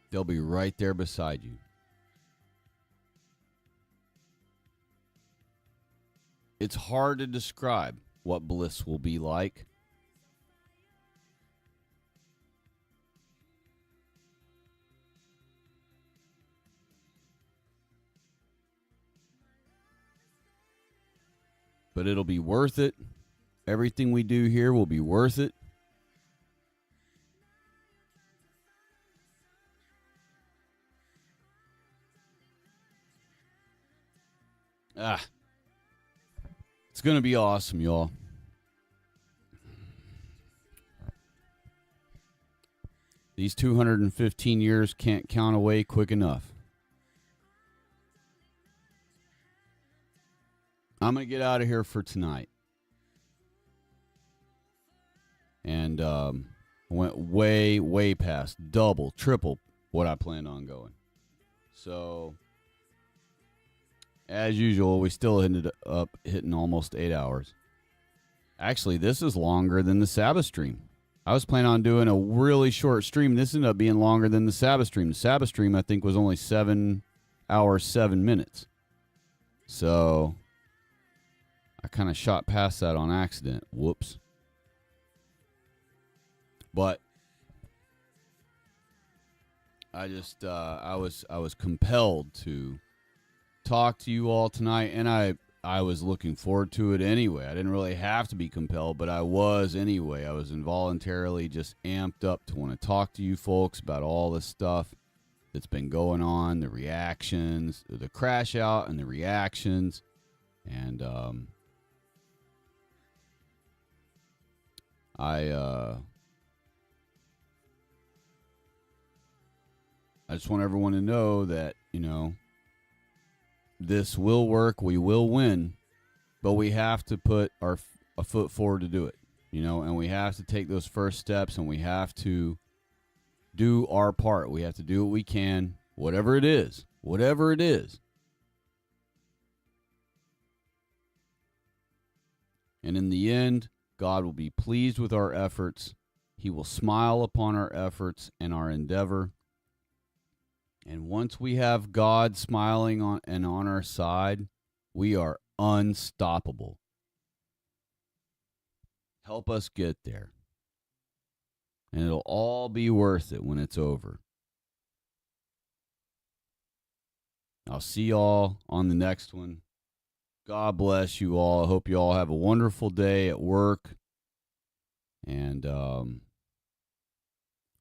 They'll be right there beside you. It's hard to describe what bliss will be like. But it'll be worth it. Everything we do here will be worth it. It's going to be awesome, y'all. These 215 years can't count away quick enough. I'm going to get out of here for tonight. And went way, way past, double, triple what I planned on going. So, as usual, we still ended up hitting almost 8 hours. Actually, this is longer than the Sabbath stream. I was planning on doing a really short stream. This ended up being longer than the Sabbath stream. The Sabbath stream, I think, was only 7 hours, 7 minutes. So, I kind of shot past that on accident. Whoops. But I just, I was compelled to talk to you all tonight, and I was looking forward to it anyway. I didn't really have to be compelled, but I was anyway. I was involuntarily just amped up to want to talk to you folks about all this stuff that's been going on, the reactions, the crash out and the reactions. And I just want everyone to know that, you know, this will work. We will win, but we have to put a foot forward to do it, you know, and we have to take those first steps, and we have to do our part. We have to do what we can, whatever it is, whatever it is. And in the end, God will be pleased with our efforts. He will smile upon our efforts and our endeavor. And once we have God smiling on our side, we are unstoppable. Help us get there. And it'll all be worth it when it's over. I'll see y'all on the next one. God bless you all. I hope you all have a wonderful day at work. And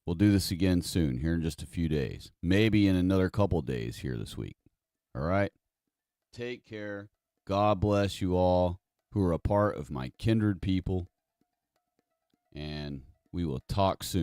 we'll We'll do this again soon, here in just a few days. Maybe in another couple days here this week. All right? Take care. God bless you all who are a part of my kindred people. And we will talk soon.